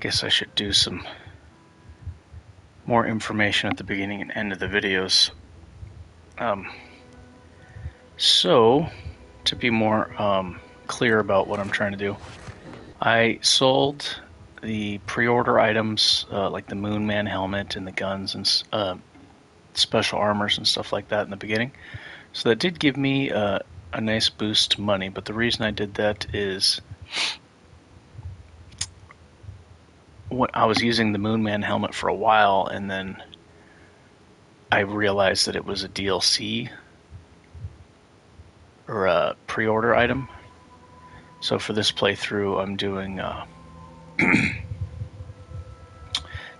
guess I should do some more information at the beginning and end of the videos. So, to be more clear about what I'm trying to do, I sold the pre-order items like the Moon Man helmet and the guns and special armors and stuff like that in the beginning. So that did give me a nice boost to money, but the reason I did that is I was using the Moon Man helmet for a while, and then I realized that it was a DLC or a pre-order item. So for this playthrough, I'm doing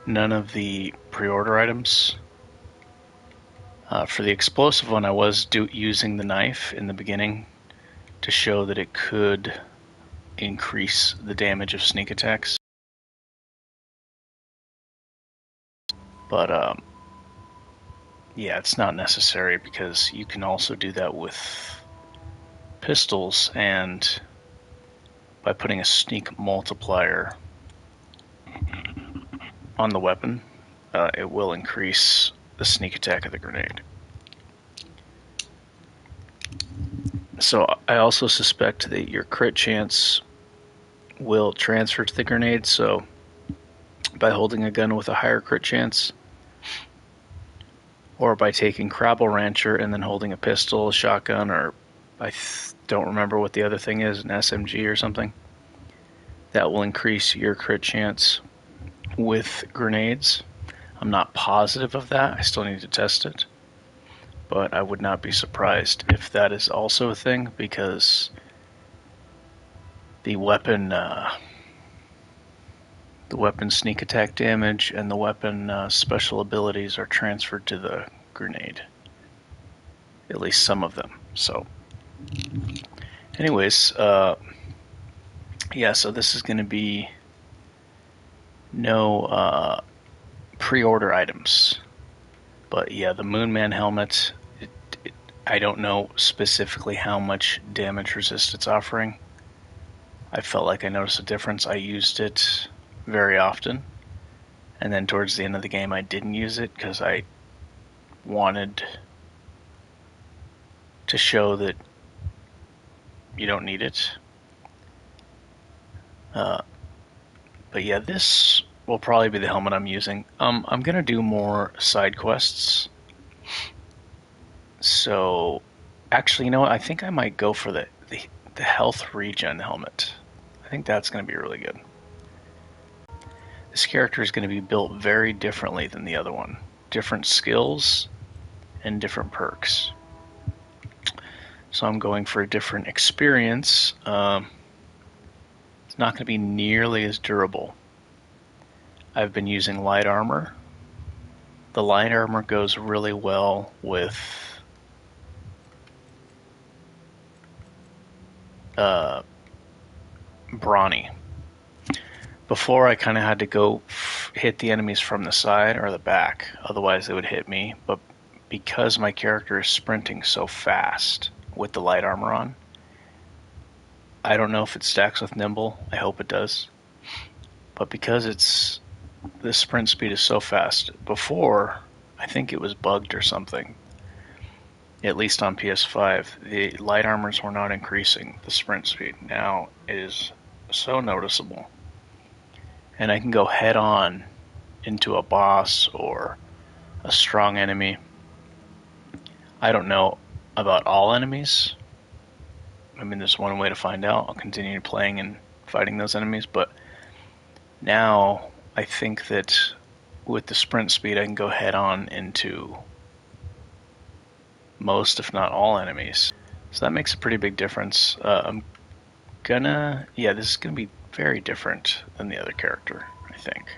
none of the pre-order items. For the explosive one, I was using the knife in the beginning to show that it could increase the damage of sneak attacks. But yeah, it's not necessary because you can also do that with pistols, and by putting a sneak multiplier on the weapon, it will increase the sneak attack of the grenade. So I also suspect that your crit chance will transfer to the grenade, so by holding a gun with a higher crit chance, or by taking Crabble Rancher and then holding a pistol, a shotgun, or I don't remember what the other thing is, an SMG or something, that will increase your crit chance with grenades. I'm not positive of that, I still need to test it, but I would not be surprised if that is also a thing, because the weapon sneak attack damage and the weapon special abilities are transferred to the grenade. At least some of them. So, anyways, yeah, so this is going to be no pre-order items. But yeah, the Moon Man helmet, I don't know specifically how much damage resist it's offering. I felt like I noticed a difference. I used it very often, and then towards the end of the game I didn't use it because I wanted to show that you don't need it. But yeah, this will probably be the helmet I'm using. I'm gonna do more side quests. So, actually, you know what? I think I might go for the health regen helmet. I think that's gonna be really good. This character is going to be built very differently than the other one. Different skills and different perks. So I'm going for a different experience. It's not going to be nearly as durable. I've been using light armor. The light armor goes really well with Brawny. Before, I kind of had to go hit the enemies from the side or the back, otherwise they would hit me. But because my character is sprinting so fast with the light armor on, I don't know if it stacks with Nimble. I hope it does. But because the sprint speed is so fast, before, I think it was bugged or something. At least on PS5, the light armors were not increasing the sprint speed. Now it is so noticeable. And I can go head on into a boss or a strong enemy. I don't know about all enemies. I mean, there's one way to find out. I'll continue playing and fighting those enemies, but now I think that with the sprint speed I can go head on into most, if not all, enemies. So that makes a pretty big difference. Yeah, this is gonna be very different than the other character, I think.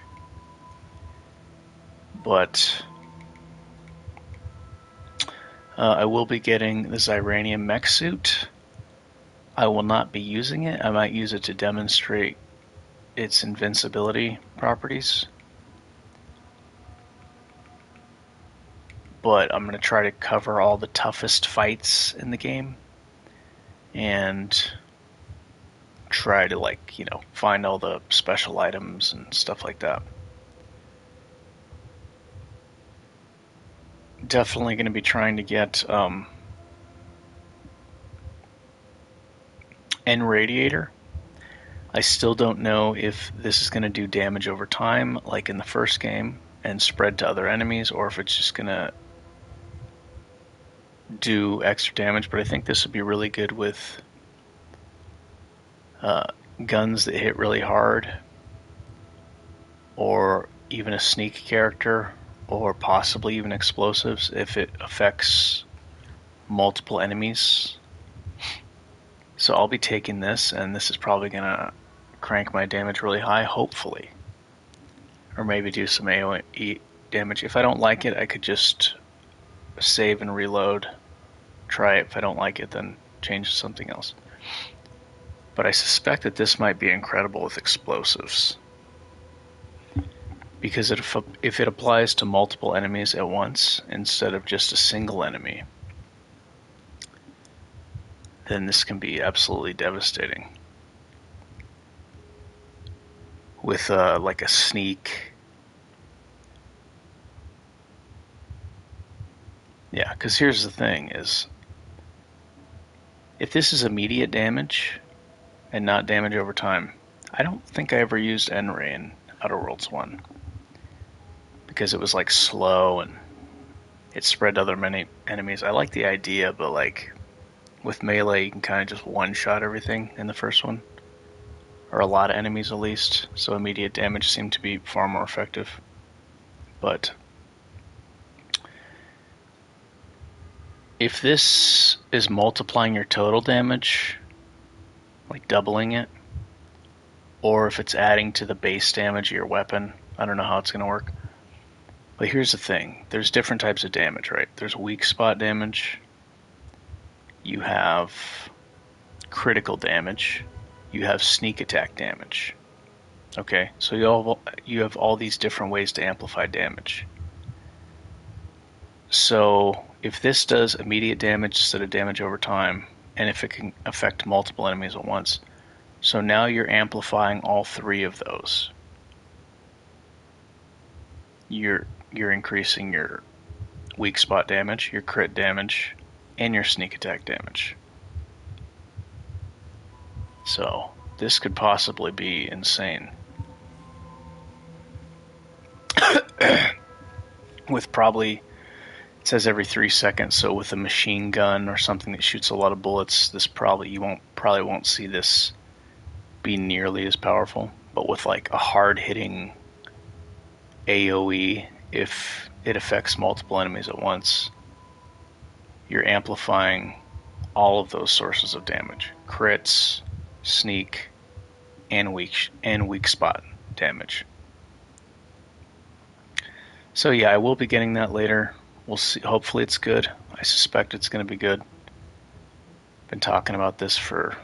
But I will be getting the Zyranium mech suit. I will not be using it. I might use it to demonstrate its invincibility properties. But I'm going to try to cover all the toughest fights in the game and try to, like, find all the special items and stuff like that. Definitely going to be trying to get End Radiator. I still don't know if this is going to do damage over time, like in the first game, and spread to other enemies, or if it's just going to do extra damage. But I think this would be really good with guns that hit really hard, or even a sneak character, or possibly even explosives if it affects multiple enemies. So I'll be taking this, and this is probably going to crank my damage really high, hopefully. Or maybe do some AoE damage. If I don't like it, I could just save and reload. Try it. If I don't like it, then change to something else. But I suspect that this might be incredible with explosives. Because if it applies to multiple enemies at once, instead of just a single enemy, then this can be absolutely devastating. With like a sneak. Yeah, because here's the thing is, if this is immediate damage and not damage over time, I don't think I ever used N-Ray in Outer Worlds 1. Because it was like slow and it spread to other many enemies. I like the idea, but like with melee you can kind of just one-shot everything in the first one. Or a lot of enemies at least, so immediate damage seemed to be far more effective. But if this is multiplying your total damage, like doubling it, or if it's adding to the base damage of your weapon, I don't know how it's going to work. But here's the thing, there's different types of damage, right? There's weak spot damage, you have critical damage, you have sneak attack damage. Okay, so you have all these different ways to amplify damage. So if this does immediate damage instead of damage over time, and if it can affect multiple enemies at once, so now you're amplifying all three of those. You're increasing your weak spot damage, your crit damage, and your sneak attack damage. So this could possibly be insane. With probably, it says every 3 seconds, so with a machine gun or something that shoots a lot of bullets, this probably won't see this be nearly as powerful. But with like a hard hitting AoE, if it affects multiple enemies at once, you're amplifying all of those sources of damage: crits, sneak, and weak spot damage. So yeah, I will be getting that later. We'll see. Hopefully it's good. I suspect it's going to be good. Been talking about this for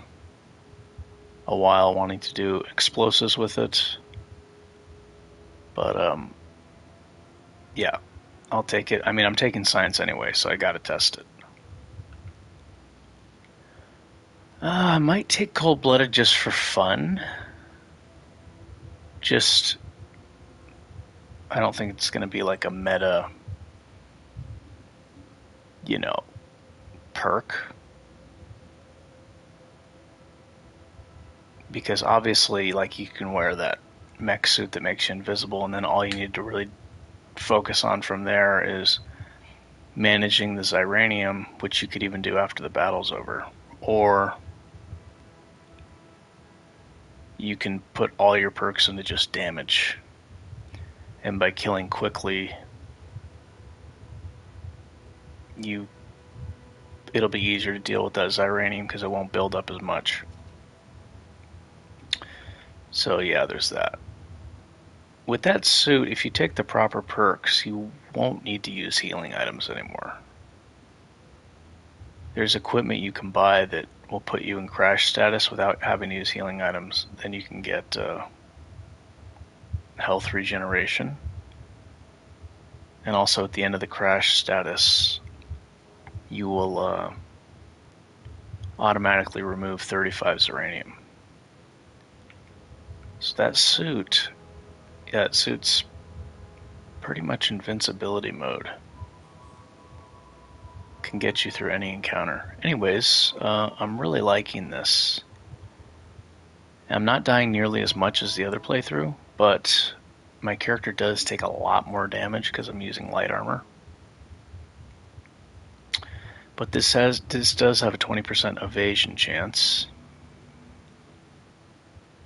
a while, wanting to do explosives with it. But yeah, I'll take it. I mean, I'm taking science anyway, so I gotta test it. I might take cold-blooded just for fun. I don't think it's going to be like a meta, perk. Because obviously, like, you can wear that mech suit that makes you invisible, and then all you need to really focus on from there is managing the Zyranium, which you could even do after the battle's over. Or you can put all your perks into just damage. And by killing quickly, it'll be easier to deal with that Zyranium because it won't build up as much. So yeah, there's that. With that suit, if you take the proper perks, you won't need to use healing items anymore. There's equipment you can buy that will put you in crash status without having to use healing items. Then you can get health regeneration. And also at the end of the crash status, you will automatically remove 35 Zyranium. So that suit, yeah, it suits pretty much invincibility mode. Can get you through any encounter. Anyways, I'm really liking this. I'm not dying nearly as much as the other playthrough, but my character does take a lot more damage because I'm using light armor. But this does have a 20% evasion chance,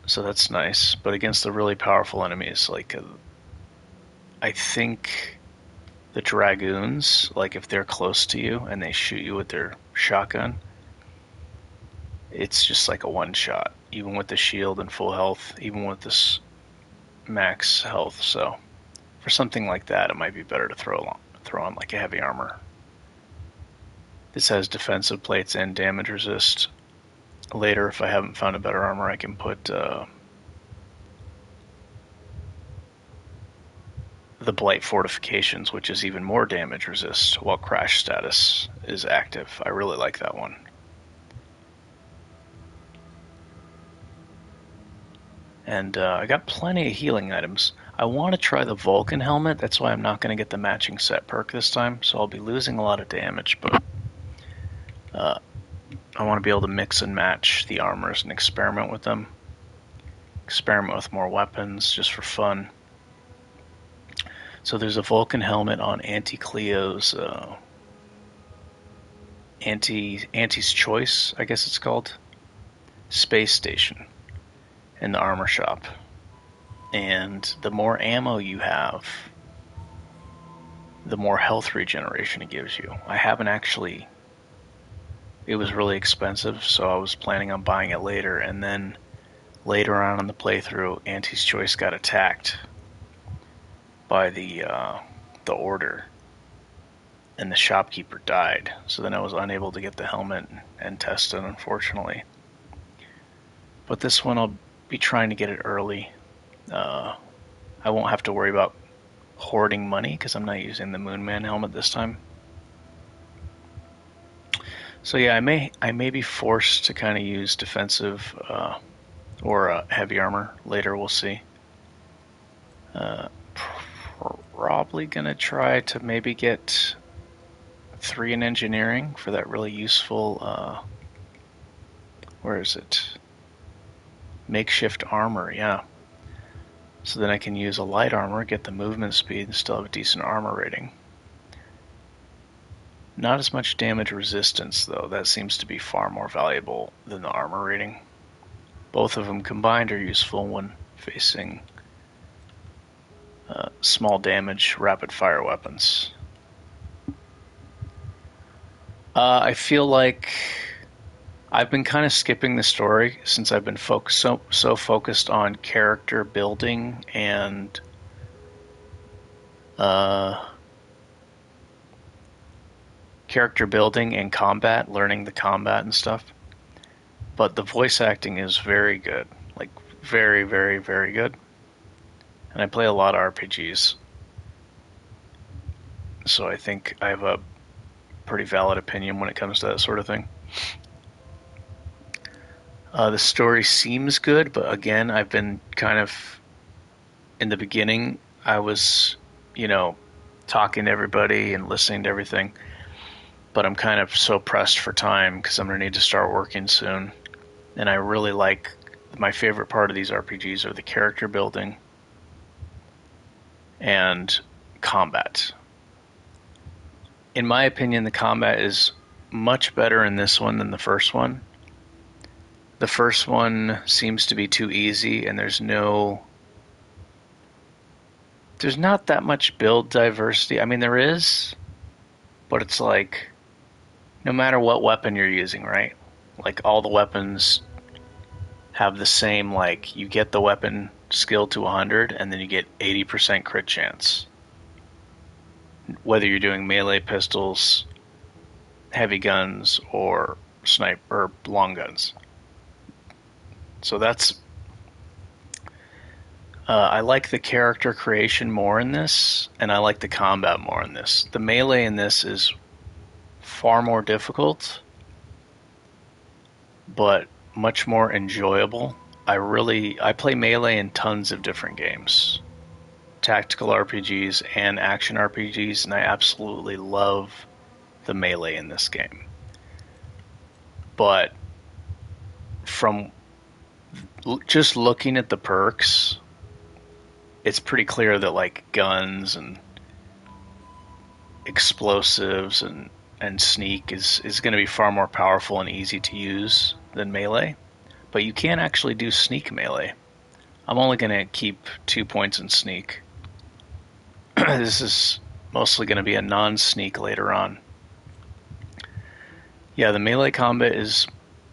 so that's nice. But against the really powerful enemies, like I think the dragoons, like if they're close to you and they shoot you with their shotgun, it's just like a one shot, even with the shield and full health, even with this max health. So for something like that, it might be better to throw on like a heavy armor. This has defensive plates and damage resist. Later, if I haven't found a better armor, I can put the Blight Fortifications, which is even more damage resist while crash status is active. I really like that one. And I got plenty of healing items. I want to try the Vulcan helmet. That's why I'm not going to get the matching set perk this time. So I'll be losing a lot of damage, but I want to be able to mix and match the armors and experiment with them. Experiment with more weapons just for fun. So there's a Vulcan helmet on Auntie Cleo's Auntie's Choice, I guess it's called, space station in the armor shop. And the more ammo you have, the more health regeneration it gives you. I haven't actually... It was really expensive, so I was planning on buying it later, and then later on in the playthrough, Auntie's Choice got attacked by the Order, and the shopkeeper died. So then I was unable to get the helmet and test it, unfortunately. But this one I'll be trying to get it early. I won't have to worry about hoarding money because I'm not using the Moonman helmet this time. So yeah, I may be forced to kind of use defensive or heavy armor later. We'll see. Probably gonna try to maybe get 3 in engineering for that really useful. Where is it? Makeshift armor. Yeah. So then I can use a light armor, get the movement speed, and still have a decent armor rating. Not as much damage resistance, though. That seems to be far more valuable than the armor rating. Both of them combined are useful when facing small damage, rapid-fire weapons. I feel like I've been kind of skipping the story since I've been so focused on character building and combat, learning the combat and stuff. But the voice acting is very good. Like, very, very, very good. And I play a lot of RPGs. So I think I have a pretty valid opinion when it comes to that sort of thing. The story seems good, but again, I've been kind of... In the beginning, I was, talking to everybody and listening to everything. But I'm kind of so pressed for time because I'm going to need to start working soon. And I really like... My favorite part of these RPGs are the character building and combat. In my opinion, the combat is much better in this one than the first one. The first one seems to be too easy, and there's not that much build diversity. I mean, there is, but it's like, no matter what weapon you're using, right? Like, all the weapons have the same, like, you get the weapon skill to 100, and then you get 80% crit chance. Whether you're doing melee pistols, heavy guns, or sniper, or long guns. So that's... I like the character creation more in this, and I like the combat more in this. The melee in this is far more difficult, but much more enjoyable. I play Melee in tons of different games, tactical RPGs and action RPGs, and I absolutely love the Melee in this game. But from just looking at the perks, it's pretty clear that like guns and explosives and sneak is going to be far more powerful and easy to use than Melee. But you can't actually do sneak Melee. I'm only going to keep 2 points in sneak. This is mostly going to be a non-sneak later on. Yeah, the melee combat is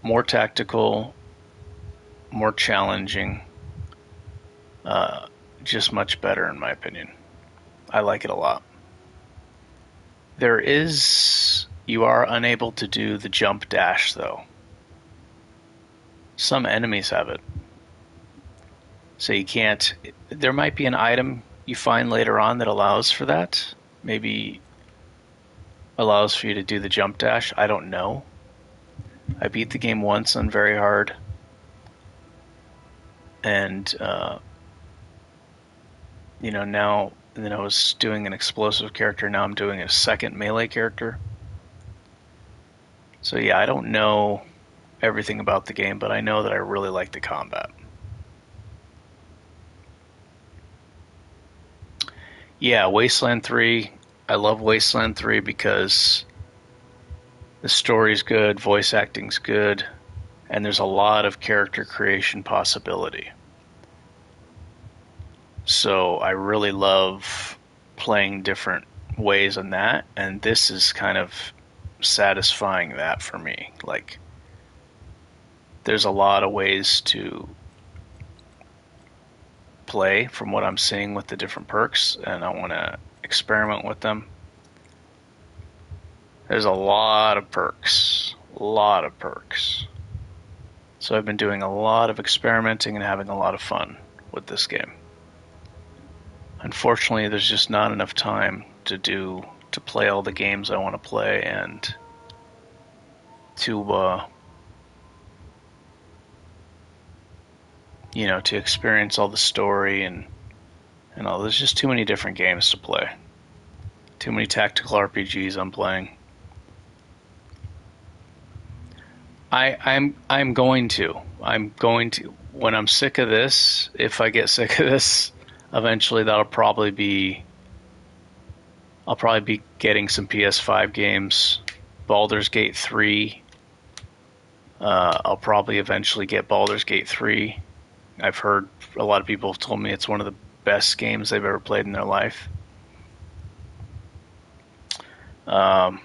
more tactical, more challenging, just much better in my opinion. I like it a lot. You are unable to do the jump dash though. Some enemies have it. So you can't, there might be an item you find later on that allows for that. Maybe allows for you to do the jump dash. I don't know. I beat the game once on very hard. And, now, and then I was doing an explosive character. Now I'm doing a second melee character. So yeah, I don't know everything about the game, but I know that I really like the combat. Yeah, Wasteland 3. I love Wasteland 3 because the story's good, voice acting's good, and there's a lot of character creation possibility. So I really love playing different ways on that, and this is kind of satisfying that for me. Like, there's a lot of ways to play from what I'm seeing with the different perks, and I want to experiment with them. There's a lot of perks. A lot of perks. So I've been doing a lot of experimenting and having a lot of fun with this game. Unfortunately, there's just not enough time to play all the games I want to play and to experience all the story and all. There's just too many different games to play. Too many tactical RPGs I'm playing. I'm going to when I'm sick of this, if I get sick of this, eventually I'll probably be getting some PS5 games. Baldur's Gate 3. I'll probably eventually get Baldur's Gate 3. I've heard a lot of people have told me it's one of the best games they've ever played in their life. I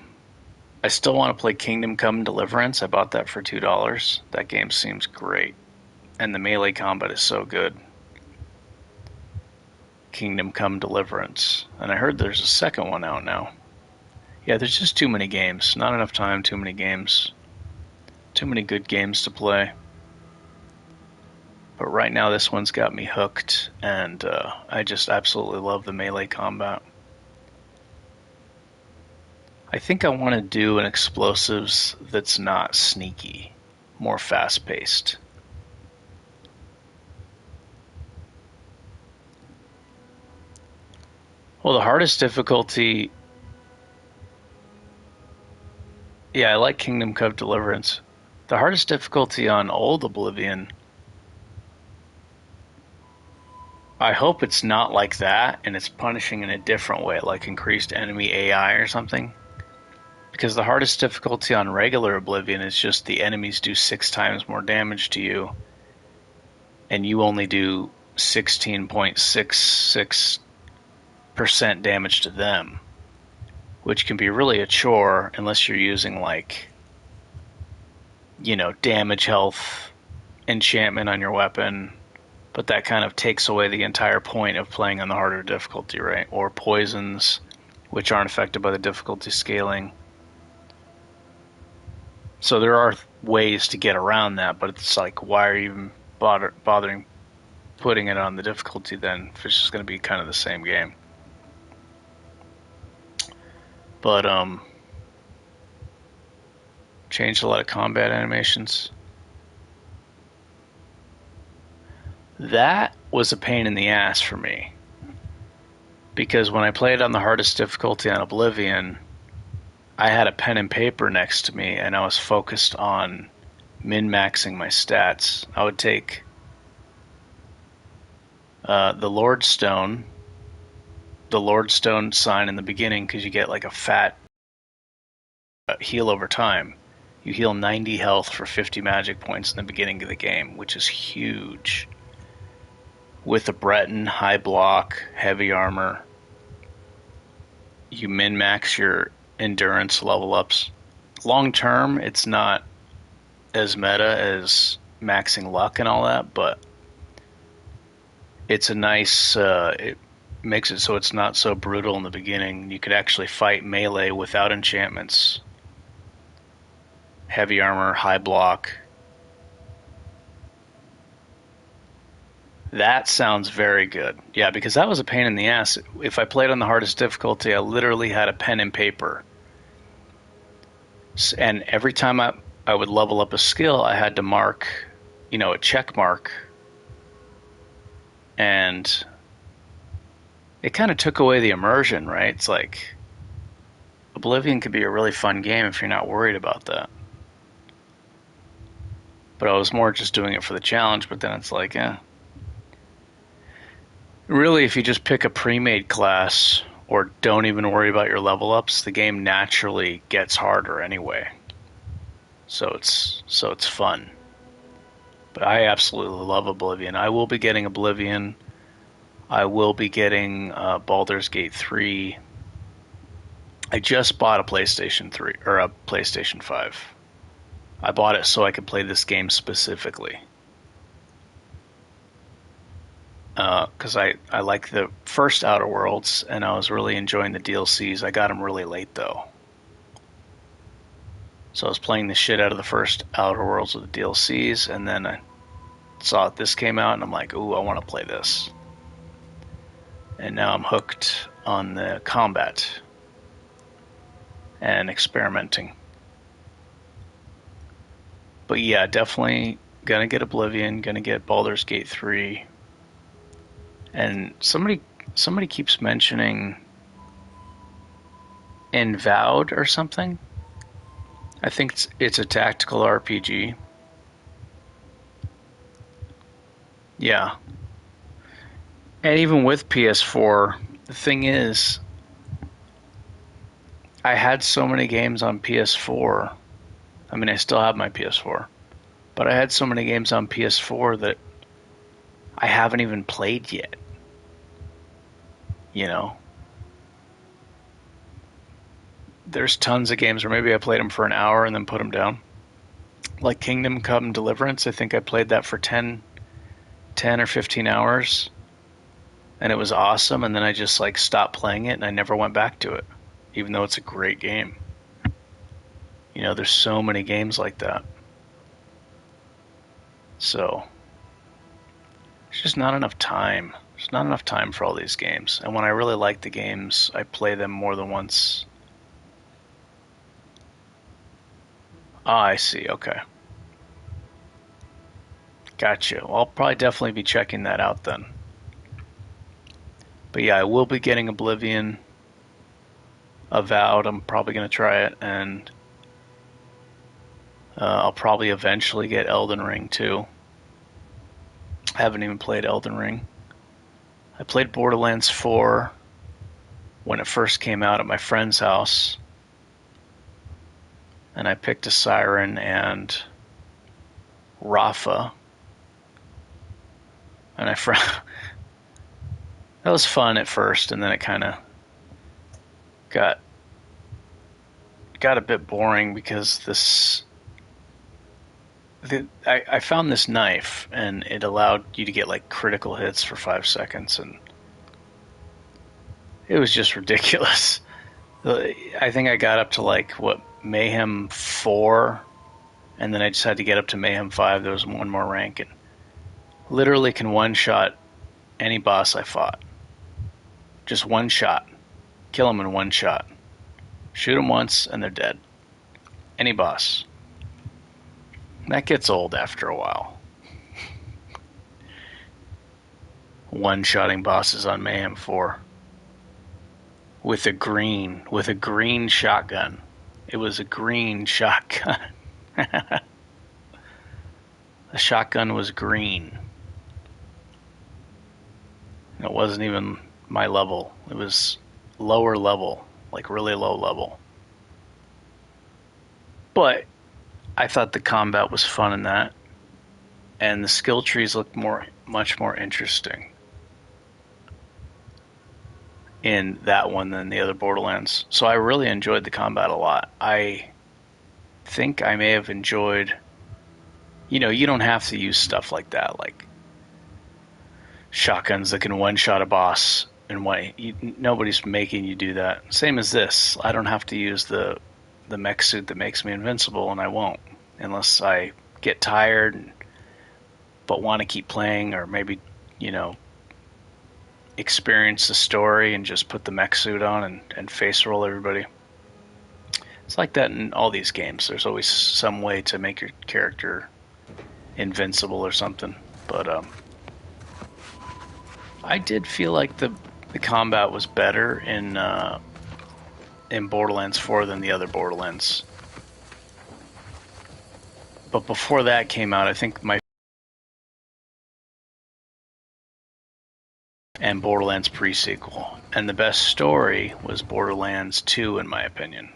still want to play Kingdom Come Deliverance. I bought that for $2. That game seems great. And the melee combat is so good. Kingdom Come Deliverance. And I heard there's a second one out now. Yeah, there's just too many games. Not enough time, too many games. Too many good games to play. But right now this one's got me hooked, and I just absolutely love the melee combat. I think I want to do an explosives that's not sneaky, more fast-paced. Well, the hardest difficulty... Yeah, I like Kingdom Come Deliverance. The hardest difficulty on Old Oblivion... I hope it's not like that, and it's punishing in a different way, like increased enemy AI or something. Because the hardest difficulty on regular Oblivion is just the enemies do 6 times more damage to you, and you only do 16.66% damage to them, which can be really a chore unless you're using, like, damage health enchantment on your weapon. But that kind of takes away the entire point of playing on the harder difficulty, right? Or poisons, which aren't affected by the difficulty scaling. So there are ways to get around that, but it's like, why are you even bothering putting it on the difficulty then, if it's just going to be kind of the same game? But, changed a lot of combat animations. That was a pain in the ass for me because when I played on the hardest difficulty on Oblivion, I had a pen and paper next to me and I was focused on min-maxing my stats. I would take the Lordstone sign in the beginning because you get like a fat heal over time. You heal 90 health for 50 magic points in the beginning of the game, which is huge. With a Breton, high block, heavy armor, you min-max your endurance level ups. Long term, it's not as meta as maxing luck and all that, but it's a nice. It makes it so it's not so brutal in the beginning. You could actually fight melee without enchantments. Heavy armor, high block. That sounds very good. Yeah, because that was a pain in the ass. If I played on the hardest difficulty, I literally had a pen and paper. And every time I would level up a skill, I had to mark, a check mark. And it kind of took away the immersion, right? It's like Oblivion could be a really fun game if you're not worried about that. But I was more just doing it for the challenge, but then it's like, yeah. Really, if you just pick a pre-made class or don't even worry about your level ups, the game naturally gets harder anyway. So it's fun. But I absolutely love Oblivion. I will be getting Oblivion. I will be getting Baldur's Gate 3. I just bought a PlayStation 3 or a PlayStation 5. I bought it so I could play this game specifically. Because I like the first Outer Worlds, and I was really enjoying the DLCs. I got them really late, though. So I was playing the shit out of the first Outer Worlds with the DLCs, and then I saw this came out, and I'm like, ooh, I want to play this. And now I'm hooked on the combat and experimenting. But yeah, definitely gonna get Oblivion, gonna get Baldur's Gate 3. And somebody keeps mentioning Invowed or something. I think it's a tactical RPG. Yeah. And even with PS4, the thing is, I had so many games on PS4. I mean, I still have my PS4. But I had so many games on PS4 that I haven't even played yet. There's tons of games where maybe I played them for an hour and then put them down. Like Kingdom Come Deliverance, I think I played that for 10 or 15 hours. And it was awesome, and then I just stopped playing it and I never went back to it. Even though it's a great game. There's so many games like that. So, there's just not enough time. There's not enough time for all these games. And when I really like the games, I play them more than once. Ah, I see. Okay. Gotcha. Well, I'll probably definitely be checking that out then. But yeah, I will be getting Oblivion. Avowed, I'm probably going to try it. And I'll probably eventually get Elden Ring too. I haven't even played Elden Ring. I played Borderlands 4 when it first came out at my friend's house. And I picked a Siren and Rafa. And that was fun at first, and then it kind of got a bit boring because I found this knife, and it allowed you to get critical hits for 5 seconds, and it was just ridiculous. I think I got up to Mayhem 4, and then I just had to get up to Mayhem 5. There was one more rank, and literally can one-shot any boss I fought. Just one shot. Kill them in one shot. Shoot them once, and they're dead. Any boss. That gets old after a while. one-shotting bosses on Mayhem 4 with a green shotgun. It was a green shotgun. The shotgun was green. It wasn't even my level. It was lower level, like really low level. But I thought the combat was fun in that, and the skill trees looked much more interesting in that one than the other Borderlands. So I really enjoyed the combat a lot. I think I may have enjoyed, you don't have to use stuff like that, like shotguns that can one-shot a boss in nobody's making you do that. Same as this. I don't have to use the mech suit that makes me invincible, and I won't unless I get tired but want to keep playing, or maybe experience the story and just put the mech suit on and face roll everybody. It's like that in all these games. There's always some way to make your character invincible or something. But I did feel like the combat was better in Borderlands 4 than the other Borderlands. But before that came out, I think and Borderlands pre-sequel. And the best story was Borderlands 2, in my opinion.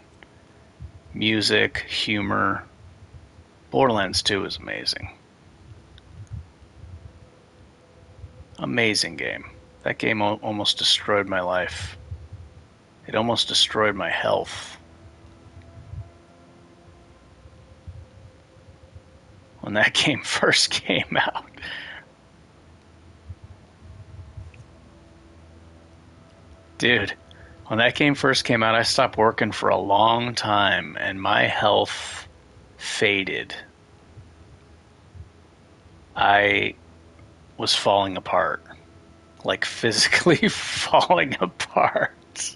Music, humor. Borderlands 2 is amazing. Amazing game. That game almost destroyed my life. It almost destroyed my health. When that game first came out. Dude, when that game first came out, I stopped working for a long time, and my health faded. I was falling apart. Like, physically falling apart.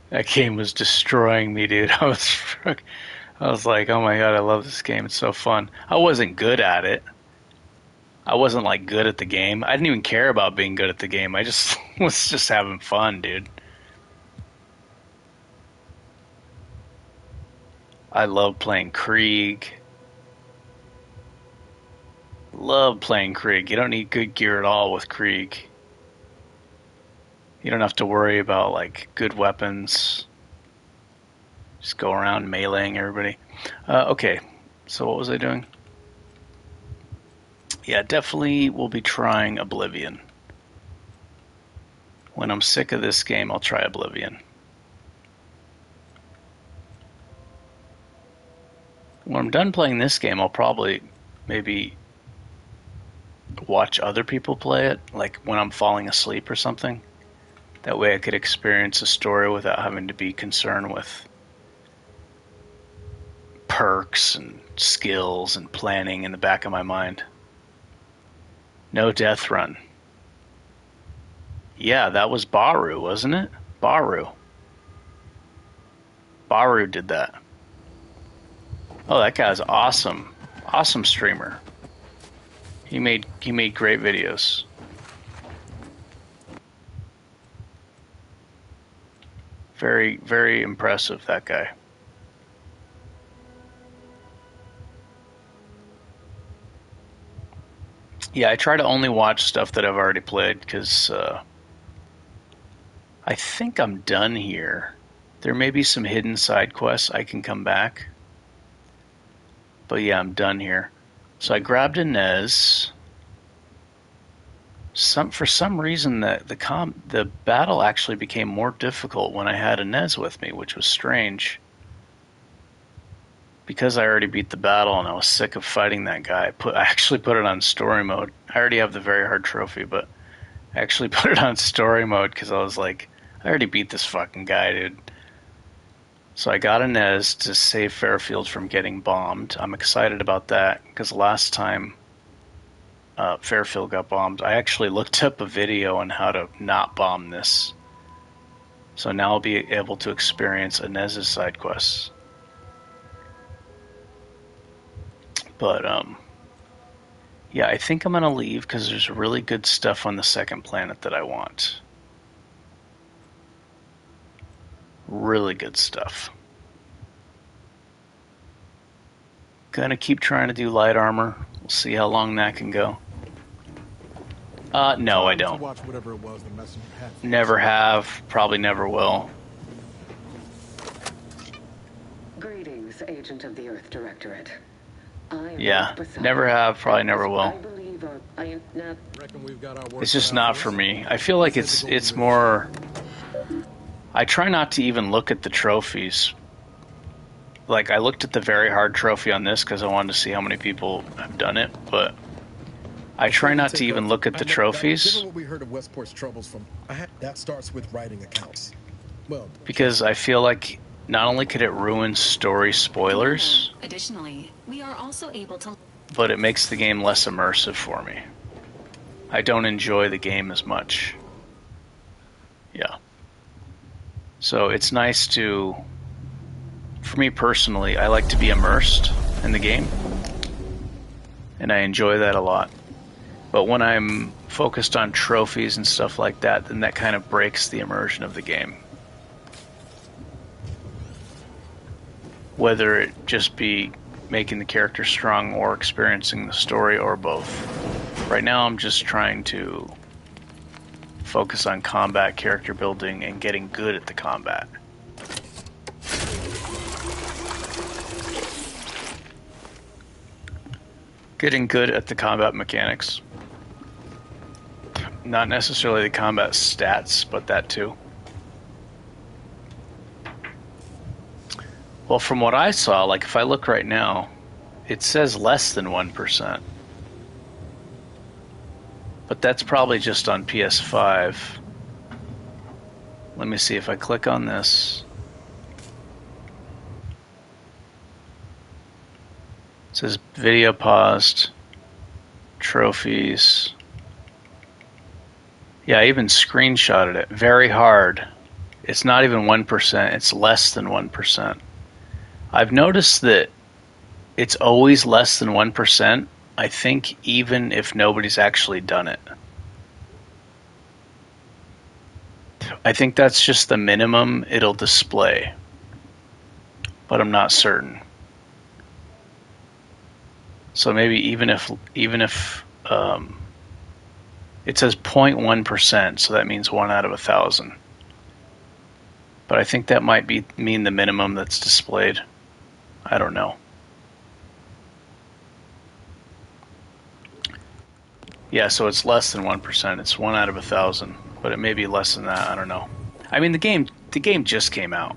That game was destroying me, dude. I was like, oh my god, I love this game. It's so fun. I wasn't good at it. I wasn't like good at the game. I didn't even care about being good at the game. I just was just having fun, dude. I love playing Krieg. Love playing Krieg. You don't need good gear at all with Krieg. You don't have to worry about like good weapons. Just go around meleeing everybody. Okay, so what was I doing? Yeah, definitely will be trying Oblivion. When I'm sick of this game, I'll try Oblivion. When I'm done playing this game, I'll probably maybe watch other people play it, like when I'm falling asleep or something. That way I could experience a story without having to be concerned with perks and skills and planning in the back of my mind. No death run. Yeah, that was Baru, wasn't it? Baru did that. Oh, that guy's awesome. Awesome streamer. He made great videos. Very, very impressive, that guy. Yeah, I try to only watch stuff that I've already played, because I think I'm done here. There may be some hidden side quests I can come back. But yeah, I'm done here. So I grabbed a Nez. For some reason, the battle actually became more difficult when I had a Nez with me, which was strange. Because I already beat the battle and I was sick of fighting that guy, I actually put it on story mode. I already have the very hard trophy, but I actually put it on story mode because I was like, I already beat this fucking guy, dude. So I got a Nez to save Fairfield from getting bombed. I'm excited about that because last time Fairfield got bombed, I actually looked up a video on how to not bomb this. So now I'll be able to experience Inez's side quests. But Yeah, I think I'm going to leave because there's really good stuff on the second planet that I want. Really good stuff. Gonna keep trying to do light armor. We'll see how long that can go. No, I don't. Never have. Probably never will. Greetings, Agent of the Earth Directorate. Yeah, never have. Probably never will. It's just not for me. I feel like it's more. I try not to even look at the trophies. Like, I looked at the very hard trophy on this because I wanted to see how many people have done it, but I try not to even look at the trophies. Given what we heard of Westport's troubles from, that starts with writing accounts. Well, because I feel like not only could it ruin story spoilers, additionally, we are also able to, but it makes the game less immersive for me. I don't enjoy the game as much. Yeah. So it's nice to, for me personally, I like to be immersed in the game, and I enjoy that a lot. But when I'm focused on trophies and stuff like that, then that kind of breaks the immersion of the game. Whether it just be making the character strong or experiencing the story or both. Right now I'm just trying to focus on combat, character building, and getting good at the combat. Getting good at the combat mechanics. Not necessarily the combat stats, but that too. Well, from what I saw, like if I look right now, it says less than 1%. But that's probably just on PS5. Let me see if I click on this. It says video paused, trophies. Yeah, I even screenshotted it. Very hard. It's not even 1%, it's less than 1%. I've noticed that it's always less than 1%, I think, even if nobody's actually done it. I think that's just the minimum it'll display, but I'm not certain. So maybe even if it says 0.1%, so that means 1 out of 1,000. But I think that might mean the minimum that's displayed. I don't know. Yeah, so it's less than 1%. It's 1 out of 1,000, but it may be less than that. I don't know. I mean, the game just came out,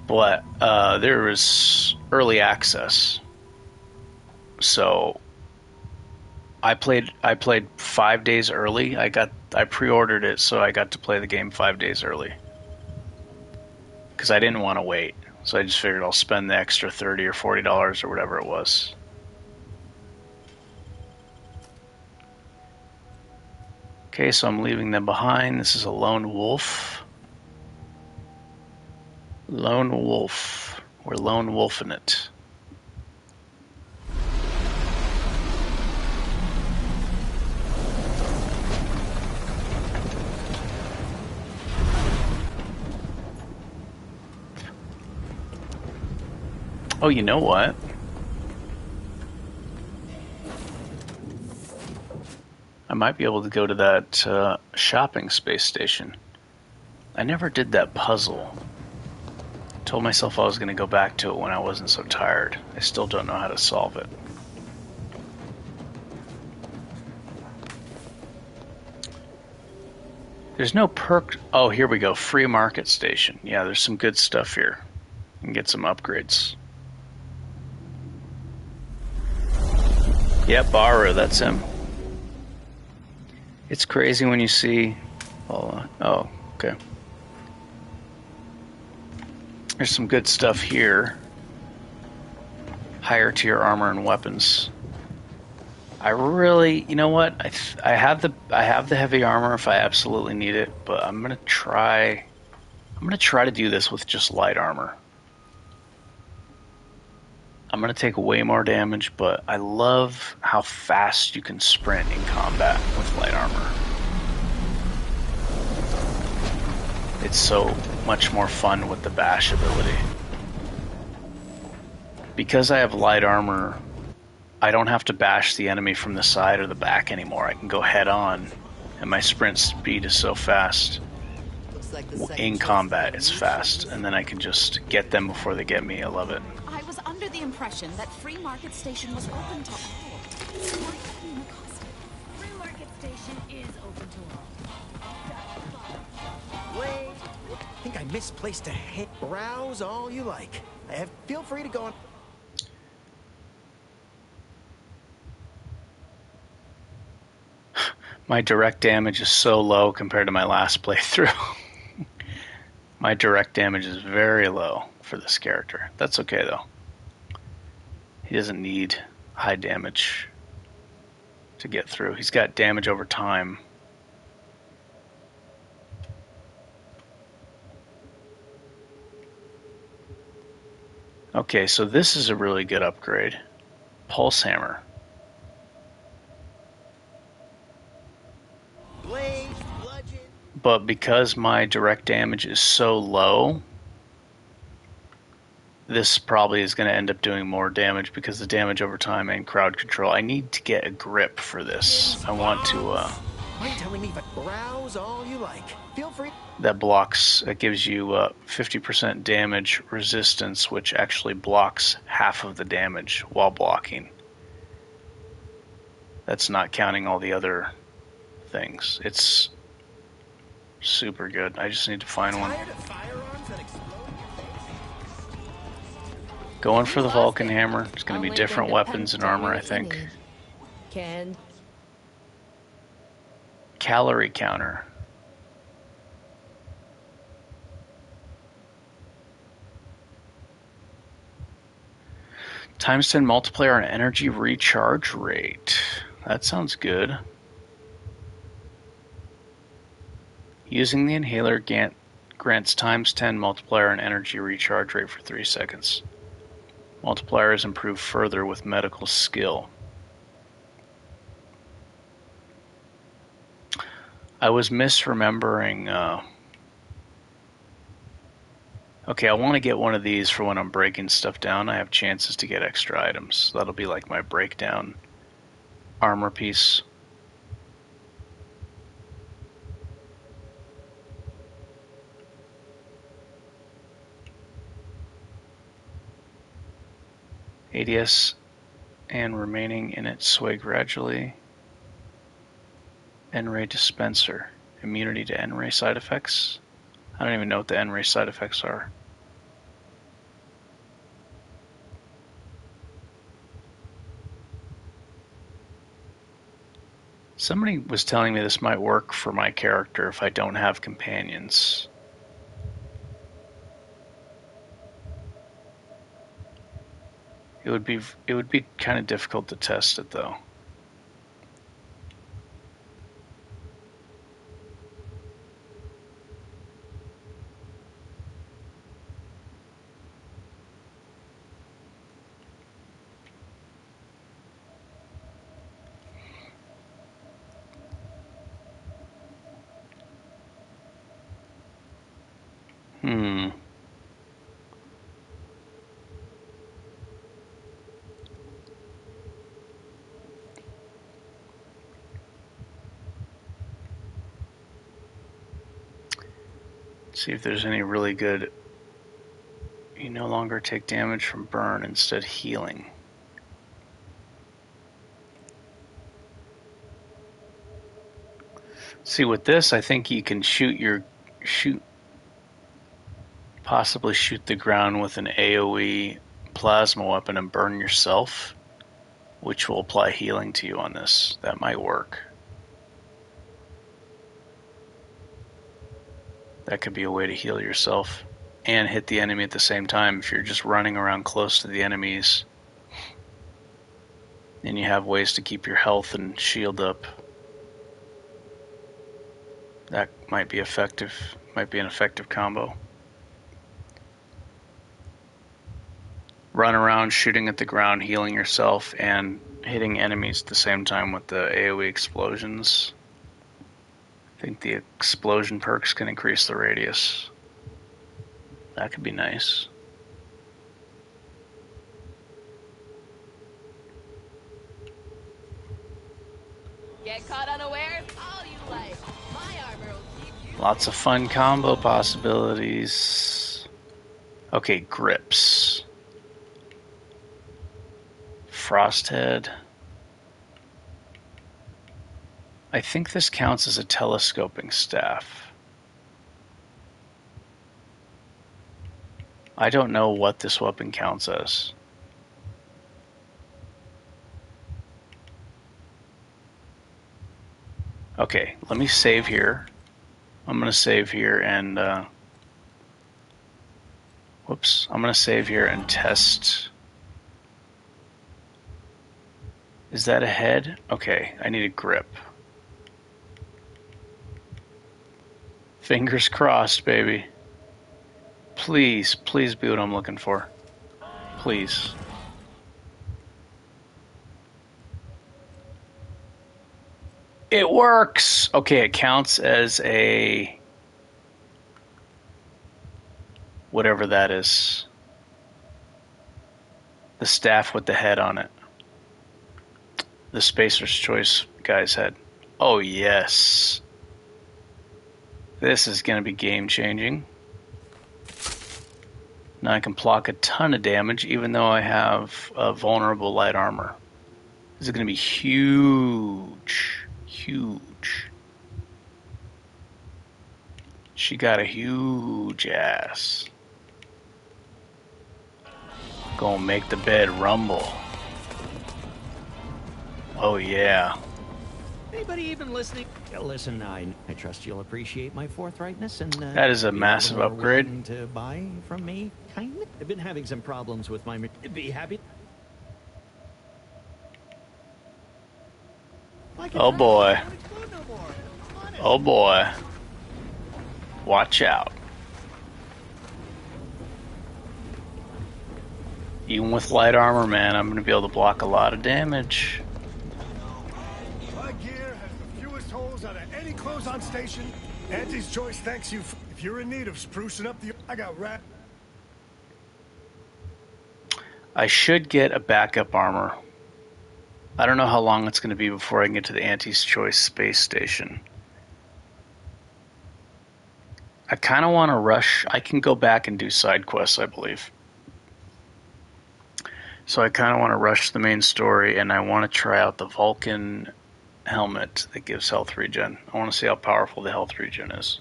but there was early access. So I played 5 days early. I pre-ordered it, so I got to play the game 5 days early because I didn't want to wait. So I just figured I'll spend the extra $30 or $40 or whatever it was. Okay, so I'm leaving them behind. This is a lone wolf. Lone wolf. We're lone wolfing it. Oh, you know what? I might be able to go to that shopping space station. I never did that puzzle. Told myself I was going to go back to it when I wasn't so tired. I still don't know how to solve it. There's no perk. Oh, here we go. Free market station. Yeah, there's some good stuff here. You can get some upgrades. Yep, Baru, that's him. It's crazy when you see... Oh, okay. There's some good stuff here. Higher tier armor and weapons. I really, you know what? I have the heavy armor if I absolutely need it, but I'm gonna try to do this with just light armor. I'm going to take way more damage, but I love how fast you can sprint in combat with light armor. It's so much more fun with the bash ability. Because I have light armor, I don't have to bash the enemy from the side or the back anymore. I can go head on, and my sprint speed is so fast. Like the In combat, it's fast, and then I can just get them before they get me. I love it. I was under the impression that Free Market Station was open to all. So why are you being accosted? Free Market Station is open to all. Wait, I think I misplaced a hit. Browse all you like. Feel free to go on. My direct damage is so low compared to my last playthrough. My direct damage is very low for this character. That's okay though. He doesn't need high damage to get through. He's got damage over time. Okay, so this is a really good upgrade. Pulse Hammer. But because my direct damage is so low, this probably is going to end up doing more damage because the damage over time and crowd control. I need to get a grip for this. I want to... Are you telling me if I browse all you like? Feel free. That blocks, it gives you 50% damage resistance, which actually blocks half of the damage while blocking. That's not counting all the other things. It's super good. I just need to find one. Going for the Vulcan Hammer. It's going to be different weapons and armor, I think. Calorie counter. Times 10 multiplier and energy recharge rate. That sounds good. Using the inhaler grants times 10 multiplier and energy recharge rate for 3 seconds. Multiplier is improved further with medical skill. I was misremembering. Okay, I want to get one of these for when I'm breaking stuff down. I have chances to get extra items. That'll be like my breakdown armor piece. ADS and remaining in it sway gradually. N-ray dispenser. Immunity to N-ray side effects. I don't even know what the N-ray side effects are. Somebody was telling me this might work for my character if I don't have companions. It would be kind of difficult to test it though. See if there's any really good. You no longer take damage from burn, instead healing. See, with this, I think you can possibly shoot the ground with an AoE plasma weapon and burn yourself, which will apply healing to you on this. That might work. That could be a way to heal yourself and hit the enemy at the same time if you're just running around close to the enemies. And you have ways to keep your health and shield up. That might be effective. Might be an effective combo. run around shooting at the ground, healing yourself, and hitting enemies at the same time with the AoE explosions. I think the explosion perks can increase the radius. That could be nice. Get caught unawares all you like. My armor will keep you. Lots of fun combo possibilities. Okay, grips. Frosthead. I think this counts as a telescoping staff. I don't know what this weapon counts as. Okay, let me save here. I'm going to save here and... whoops. I'm going to save here and test... Is that a head? Okay, I need a grip. Fingers crossed, baby. Please, please be what I'm looking for. Please. It works! Okay, it counts as a... whatever that is. The staff with the head on it. The Spacer's Choice guy's head. Oh, yes. This is going to be game-changing. Now I can block a ton of damage, even though I have a vulnerable light armor. This is going to be huge. Huge. She got a huge ass. Gonna make the bed rumble. Oh yeah. Anybody even listening? Listen, I trust you'll appreciate my forthrightness and that is a massive upgrade. To buy from me, kind of. I've been having some problems with my. Be happy. Oh boy. Oh boy. Watch out. Even with light armor, man, I'm going to be able to block a lot of damage. My gear has the fewest holes out of any close-on station. Auntie's Choice thanks you. If you're in need of sprucing up the... I got rat... I should get a backup armor. I don't know how long it's going to be before I can get to the Auntie's Choice space station. I kind of want to rush. I can go back and do side quests, I believe. So I kind of want to rush the main story, and I want to try out the Vulcan helmet that gives health regen. I want to see how powerful the health regen is.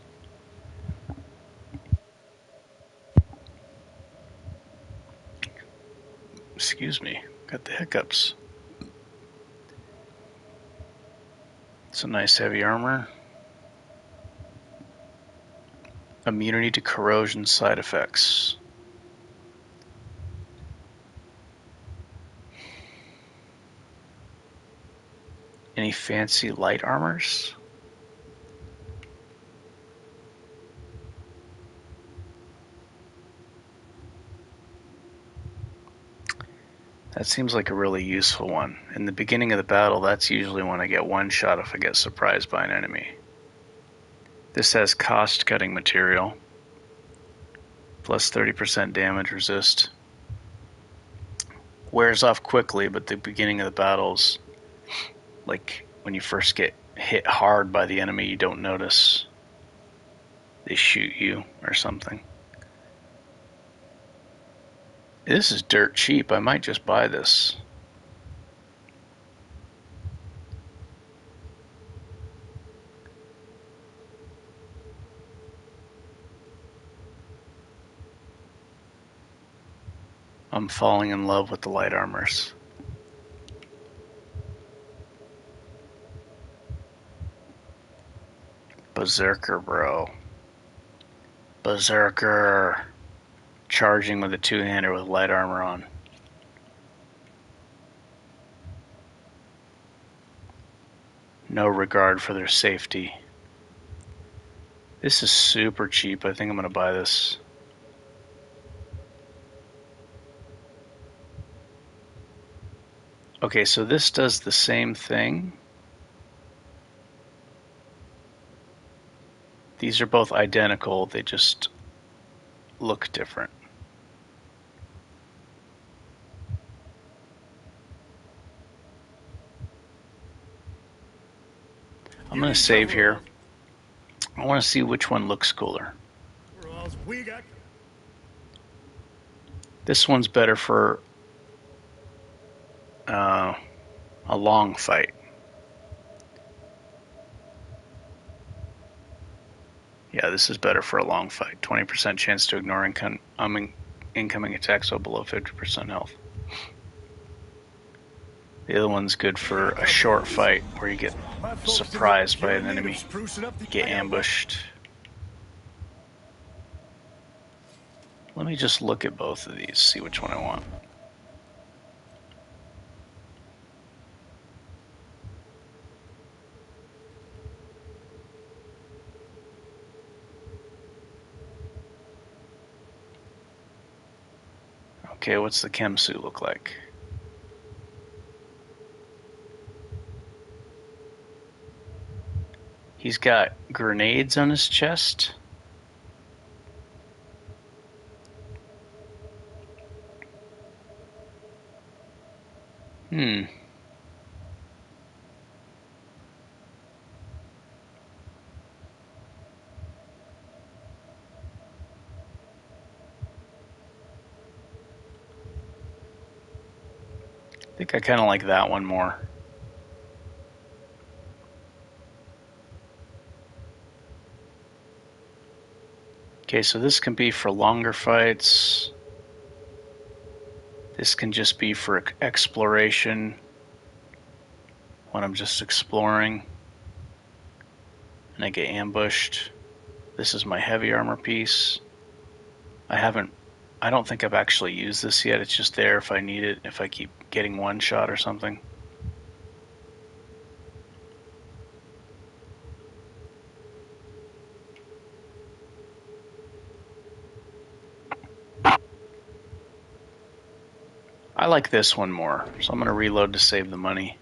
Excuse me, got the hiccups. It's a nice heavy armor. Immunity to corrosion side effects. Any fancy light armors? That seems like a really useful one. In the beginning of the battle, that's usually when I get one shot if I get surprised by an enemy. This has cost-cutting material. Plus 30% damage resist. Wears off quickly, but the beginning of the battles, like when you first get hit hard by the enemy, you don't notice. They shoot you or something. This is dirt cheap. I might just buy this. I'm falling in love with the light armors. Berserker, bro. Berserker. Charging with a two-hander with light armor on. No regard for their safety. This is super cheap. I think I'm going to buy this. Okay, so this does the same thing. These are both identical, they just look different. I'm going to save here. I want to see which one looks cooler. This one's better for a long fight. Yeah, this is better for a long fight. 20% chance to ignore incoming attacks while below 50% health. The other one's good for a short fight where you get surprised by an enemy, get ambushed. Let me just look at both of these, see which one I want. Okay, what's the chem suit look like? He's got grenades on his chest. I think I kind of like that one more. Okay, so this can be for longer fights. This can just be for exploration when I'm just exploring and I get ambushed. This is my heavy armor piece. I don't think I've actually used this yet. It's just there if I need it, if I keep getting one shot or something. I like this one more, so I'm going to reload to save the money.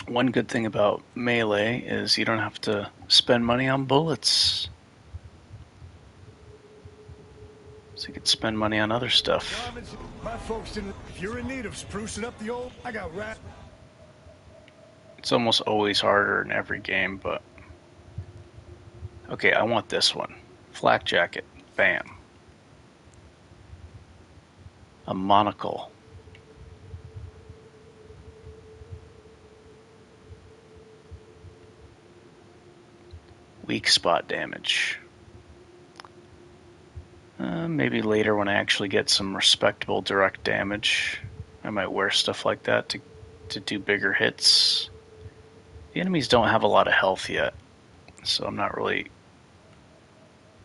One good thing about melee is you don't have to spend money on bullets. So you could spend money on other stuff. My folks didn't. If you're in need of sprucing up the old, I got rat. It's almost always harder in every game, but okay, I want this one. Flak jacket. Bam. A monocle. Weak spot damage. Maybe later when I actually get some respectable direct damage, I might wear stuff like that to do bigger hits. The enemies don't have a lot of health yet, so I'm not really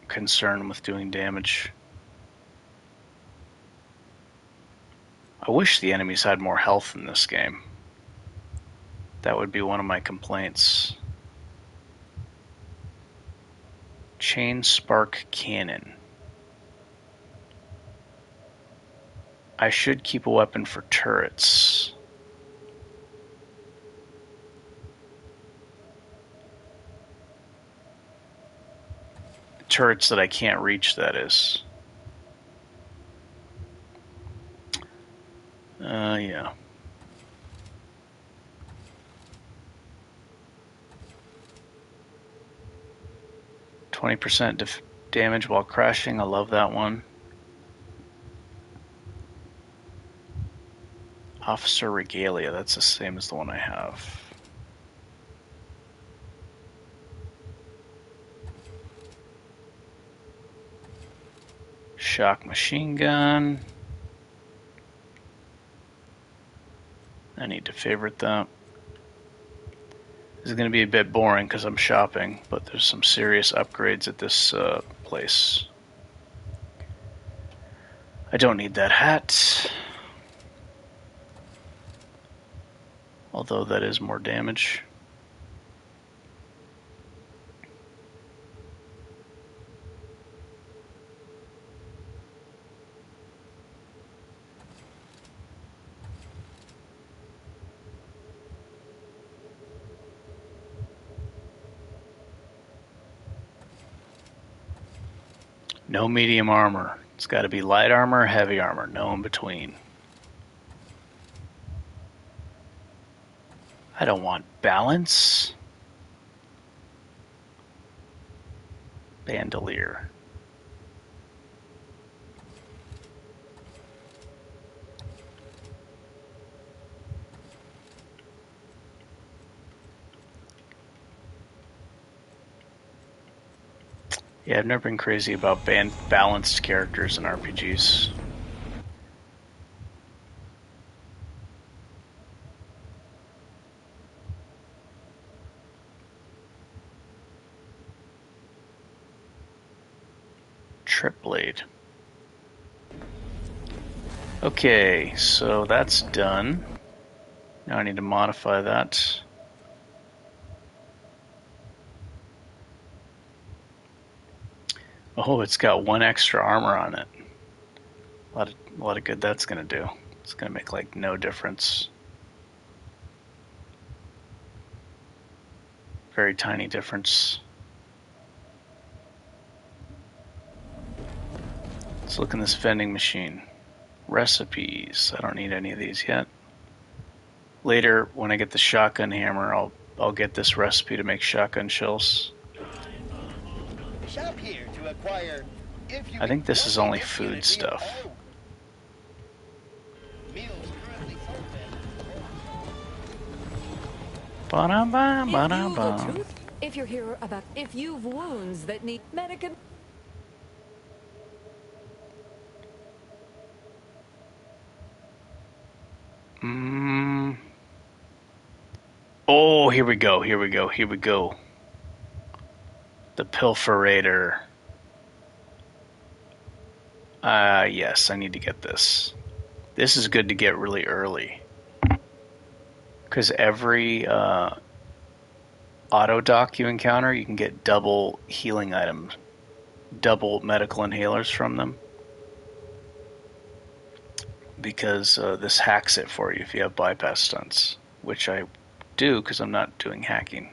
concerned with doing damage. I wish the enemies had more health in this game. That would be one of my complaints. Chain Spark Cannon. I should keep a weapon for turrets. Turrets that I can't reach, that is. Yeah. %20 damage while crashing. I love that one. Officer Regalia. That's the same as the one I have. Shock machine gun. I need to favorite that. This is going to be a bit boring because I'm shopping, but there's some serious upgrades at this place. I don't need that hat. Although that is more damage. No medium armor. It's got to be light armor or heavy armor. No in between. I don't want balance. Bandolier. Yeah, I've never been crazy about balanced characters in RPGs. Trip blade. Okay, so that's done. Now I need to modify that. Oh, it's got 1 extra armor on it. A lot of good that's gonna do. It's gonna make like no difference. Very tiny difference. Let's look in this vending machine. Recipes. I don't need any of these yet. Later, when I get the shotgun hammer, I'll get this recipe to make shotgun shells. Shop here to acquire. I think this is only food stuff. Ba-dum-bum. If you're here about if you've wounds that need medical. Oh, here we go. The Pilferator. Yes, I need to get this. This is good to get really early. Because every auto dock you encounter, you can get double healing items, double medical inhalers from them. Because this hacks it for you if you have bypass stunts, which I do because I'm not doing hacking.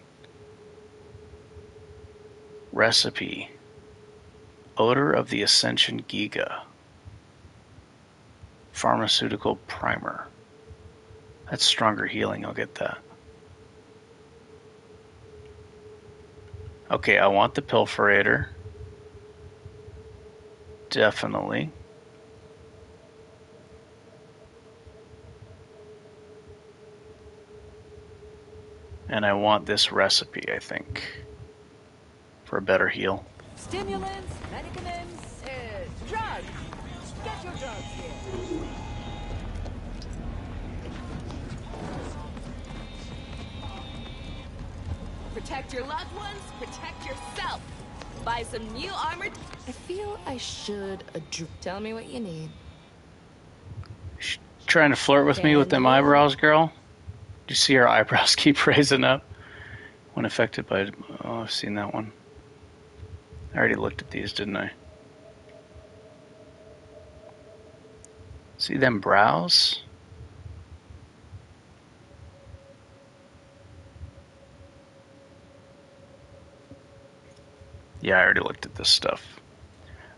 Recipe. Odor of the Ascension Giga. Pharmaceutical primer. That's stronger healing, I'll get that. Okay, I want the Pilferator. Definitely. And I want this recipe, I think, for a better heal. Stimulants, medicaments, drugs. Get your drugs here. Protect your loved ones, protect yourself. Buy some new armor. I feel I should tell me what you need. Trying to flirt with me with them eyebrows, girl? Do you see her eyebrows keep raising up? When affected by... Oh, I've seen that one. I already looked at these, didn't I? See them brows? Yeah, I already looked at this stuff.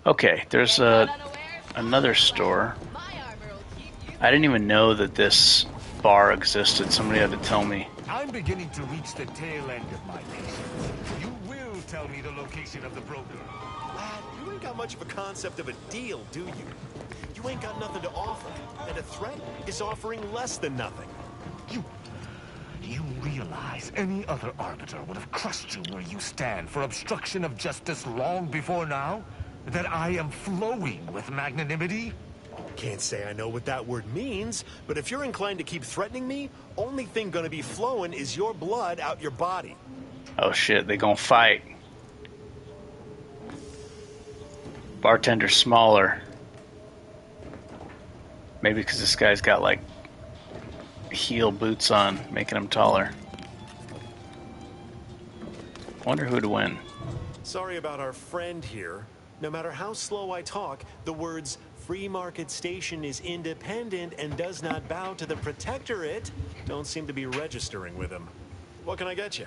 Okay, there's another store. I didn't even know that this bar existed. Somebody had to tell me. I'm beginning to reach the tail end of my patience. You will tell me the location of the broker. Lad, you ain't got much of a concept of a deal, do you? You ain't got nothing to offer, and a threat is offering less than nothing. You realize any other arbiter would have crushed you where you stand for obstruction of justice long before now? That I am flowing with magnanimity? Can't say I know what that word means, but if you're inclined to keep threatening me, only thing gonna be flowing is your blood out your body. Oh shit, they gonna fight. Bartender's smaller. Maybe because this guy's got like heel boots on, making him taller. Wonder who'd win. Sorry about our friend here. No matter how slow I talk, the words Free Market Station is independent and does not bow to the Protectorate don't seem to be registering with him. What can I get you?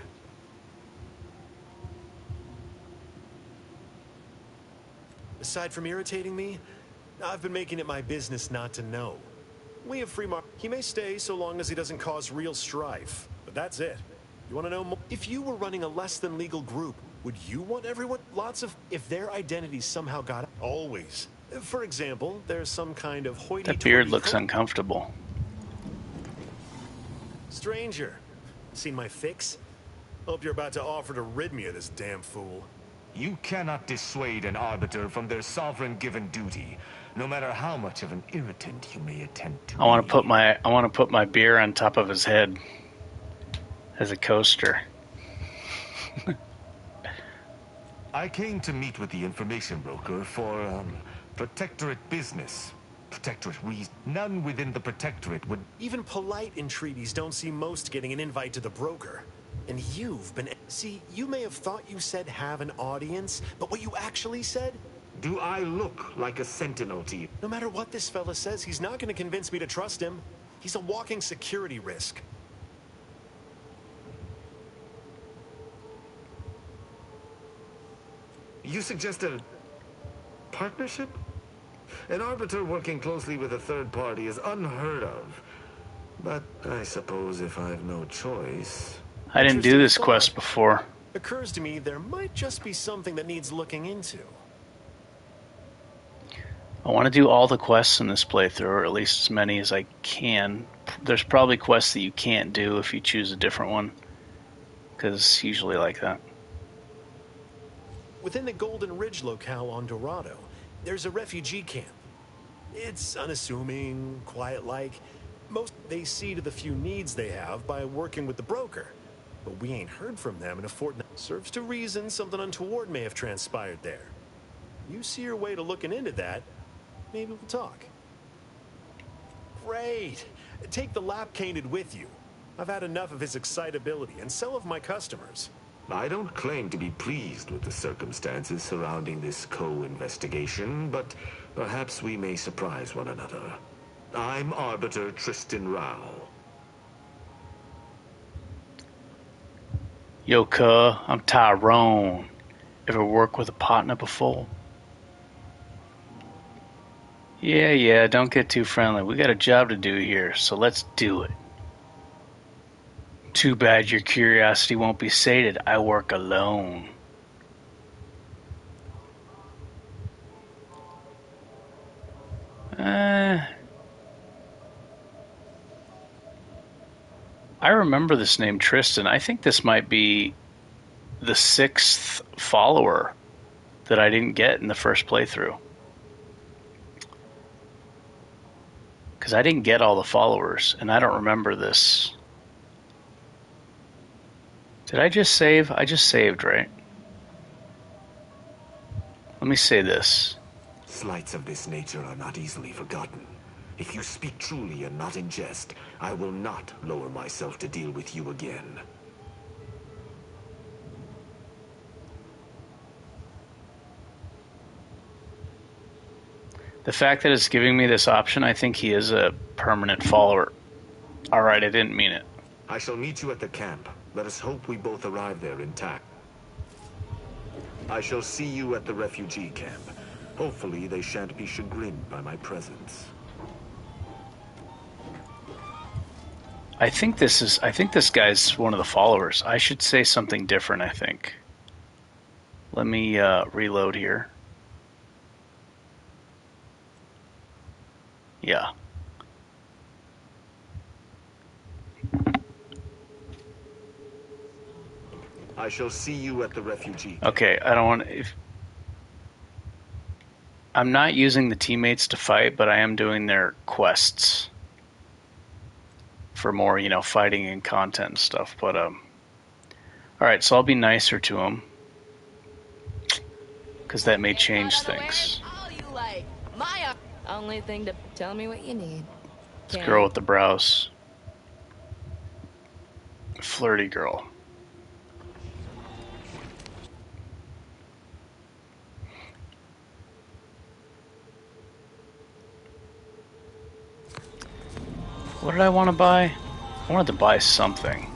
Aside from irritating me, I've been making it my business not to know. We have free market. He may stay so long as he doesn't cause real strife, but that's it. You want to know more? If you were running a less than legal group, would you want everyone? If their identities somehow got always. For example, there's some kind of hoity-toity. That beard looks uncomfortable. Stranger, seen my fix? Hope you're about to offer to rid me of this damn fool. You cannot dissuade an arbiter from their sovereign given duty, no matter how much of an irritant you may attend to. I want to put my beer on top of his head as a coaster. I came to meet with the information broker for Protectorate business. Protectorate reason. None within the Protectorate would. Even polite entreaties don't see most getting an invite to the broker. And you've been. See, you may have thought you said have an audience, but what you actually said? Do I look like a sentinel to you? No matter what this fella says, he's not going to convince me to trust him. He's a walking security risk. You suggest a partnership? An arbiter working closely with a third party is unheard of. But I suppose if I've no choice... I didn't do this quest before. Occurs to me there might just be something that needs looking into. I want to do all the quests in this playthrough, or at least as many as I can. There's probably quests that you can't do if you choose a different one, because it's usually like that. Within the Golden Ridge locale on Dorado, there's a refugee camp. It's unassuming, quiet-like. Most they see to the few needs they have by working with the broker. But we ain't heard from them in a fortnight. Serves to reason something untoward may have transpired there. You see your way to looking into that, maybe we'll talk. Great. Take the lap-cainted with you. I've had enough of his excitability, and so have my customers. I don't claim to be pleased with the circumstances surrounding this co-investigation, but perhaps we may surprise one another. I'm Arbiter Tristan Rao. Yo, cuh, I'm Tyrone. Ever worked with a partner before? Yeah, don't get too friendly. We got a job to do here, so let's do it. Too bad your curiosity won't be sated. I work alone. I remember this name, Tristan. I think this might be the 6th follower that I didn't get in the first playthrough. Because I didn't get all the followers, and I don't remember this. Did I just save? I just saved, right? Let me say this. Slights of this nature are not easily forgotten. If you speak truly and not in jest, I will not lower myself to deal with you again. The fact that it's giving me this option, I think he is a permanent follower. Alright, I didn't mean it. I shall meet you at the camp. Let us hope we both arrive there intact. I shall see you at the refugee camp. Hopefully they shan't be chagrined by my presence. I think this guy's one of the followers. I should say something different, I think. Let me reload here. Yeah. I shall see you at the refugee. Okay, I don't want to... I'm not using the teammates to fight, but I am doing their quests. For more, fighting and content and stuff. But, alright, so I'll be nicer to him. Because that may change things. All you like. My only thing to tell me what you need. This girl with the brows. Flirty girl. What did I want to buy? I wanted to buy something.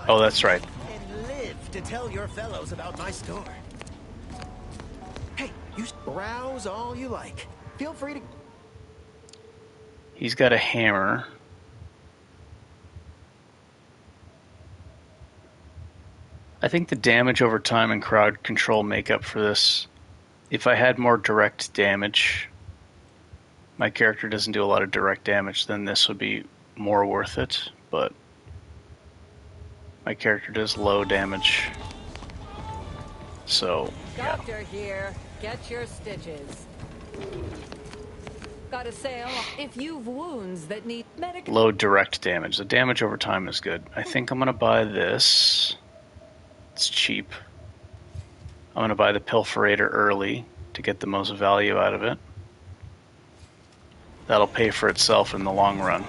Oh, that's right. And live to tell your fellows about my store. You browse all you like. Feel free to... He's got a hammer. I think the damage over time and crowd control make up for this. If I had more direct damage, my character doesn't do a lot of direct damage, then this would be more worth it, but my character does low damage. So, yeah. Doctor here. Get your stitches. Got a sale if you've wounds that need medical. Low direct damage. The damage over time is good. I think I'm going to buy this. It's cheap. I'm going to buy the Pilferator early to get the most value out of it. That'll pay for itself in the long run.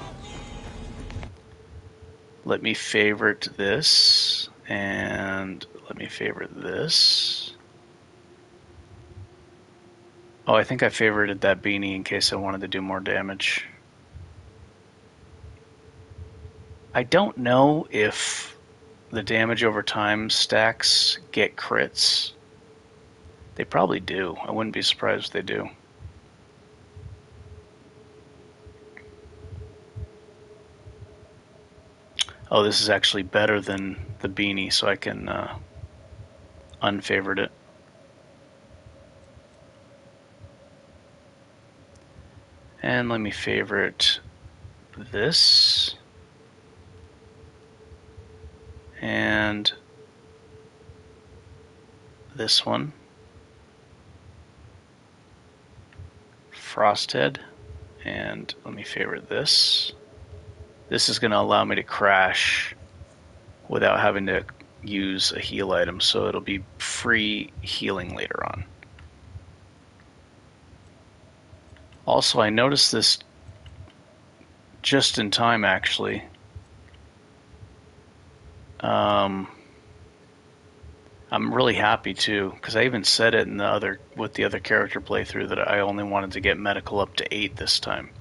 Let me favorite this, and let me favorite this. Oh, I think I favorited that beanie in case I wanted to do more damage. I don't know if the damage over time stacks get crits. They probably do. I wouldn't be surprised if they do. Oh, this is actually better than the beanie, so I can unfavorite it. And let me favorite this. And this one. Frosthead. And let me favorite this. This is going to allow me to crash without having to use a heal item, so it'll be free healing later on. Also, I noticed this just in time, actually. I'm really happy too, because I even said it in with the other character playthrough that I only wanted to get medical up to 8 this time.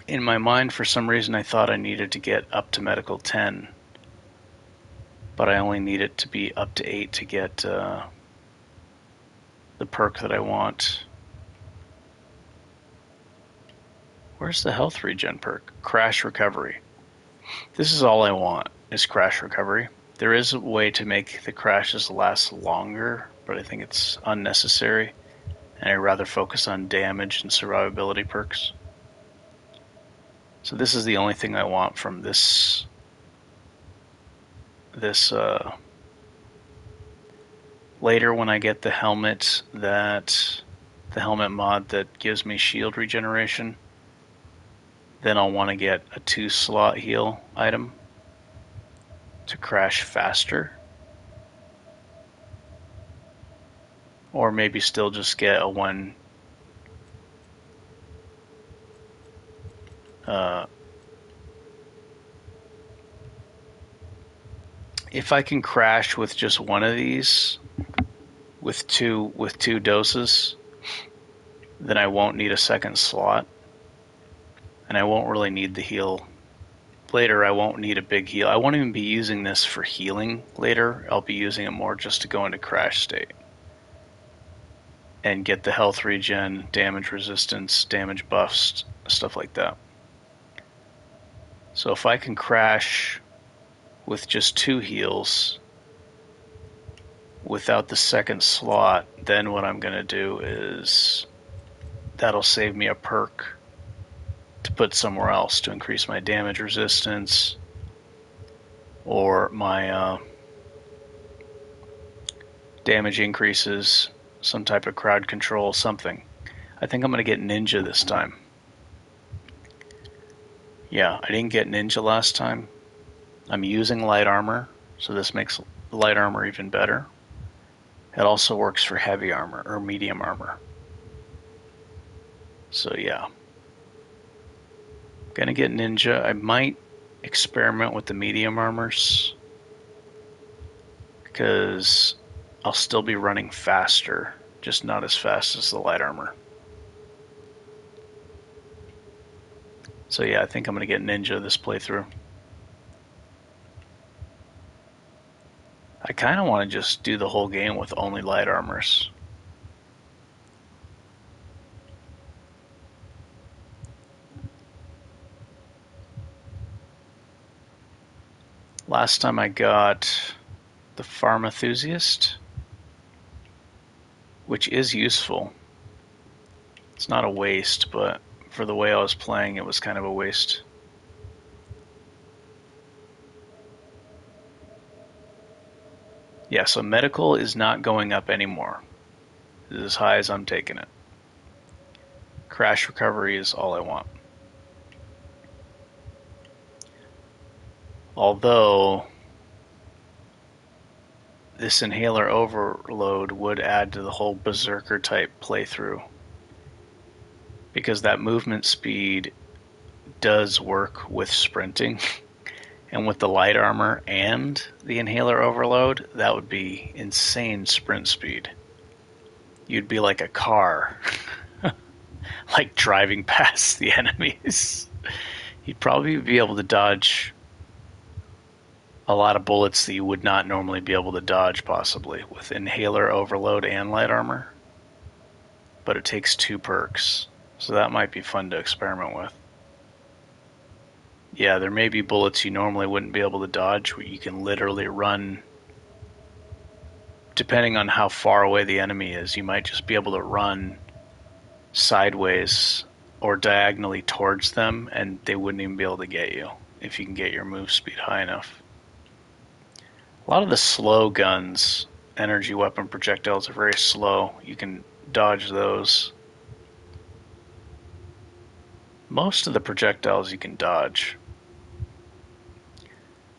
In my mind, for some reason, I thought I needed to get up to medical 10, but I only need it to be up to 8 to get the perk that I want. Where's the health regen perk? Crash recovery. This is all I want, is crash recovery. There is a way to make the crashes last longer, but I think it's unnecessary, and I'd rather focus on damage and survivability perks. So this is the only thing I want from this later when I get the helmet mod that gives me shield regeneration, then I'll want to get a 2-slot heal item to crash faster. Or maybe still just get a 1 if I can crash with just one of these with two doses, then I won't need a second slot, and I won't really need the heal. Later, I won't need a big heal. I won't even be using this for healing later. I'll be using it more just to go into crash state and get the health regen, damage resistance, damage buffs, stuff like that. So if I can crash with just 2 heals without the second slot, then what I'm going to do is that'll save me a perk to put somewhere else to increase my damage resistance or my damage increases, some type of crowd control, something. I think I'm going to get Ninja this time. Yeah, I didn't get Ninja last time. I'm using light armor, so this makes light armor even better. It also works for heavy armor or medium armor. So yeah. Gonna get Ninja. I might experiment with the medium armors because I'll still be running faster, just not as fast as the light armor. So yeah, I think I'm gonna get Ninja this playthrough. I kind of want to just do the whole game with only light armors. Last time I got the Pharmaenthusiast, which is useful. It's not a waste, but for the way I was playing, it was kind of a waste. Yeah, so medical is not going up anymore. It's as high as I'm taking it. Crash recovery is all I want. Although this inhaler overload would add to the whole berserker type playthrough, because that movement speed does work with sprinting. And with the light armor and the inhaler overload, that would be insane sprint speed. You'd be like a car, like driving past the enemies. You'd probably be able to dodge a lot of bullets that you would not normally be able to dodge, possibly, with inhaler overload and light armor. But it takes 2 perks, so that might be fun to experiment with. Yeah, there may be bullets you normally wouldn't be able to dodge, where you can literally run. Depending on how far away the enemy is, you might just be able to run sideways or diagonally towards them, and they wouldn't even be able to get you if you can get your move speed high enough. A lot of the slow guns, energy weapon projectiles, are very slow. You can dodge those. Most of the projectiles you can dodge.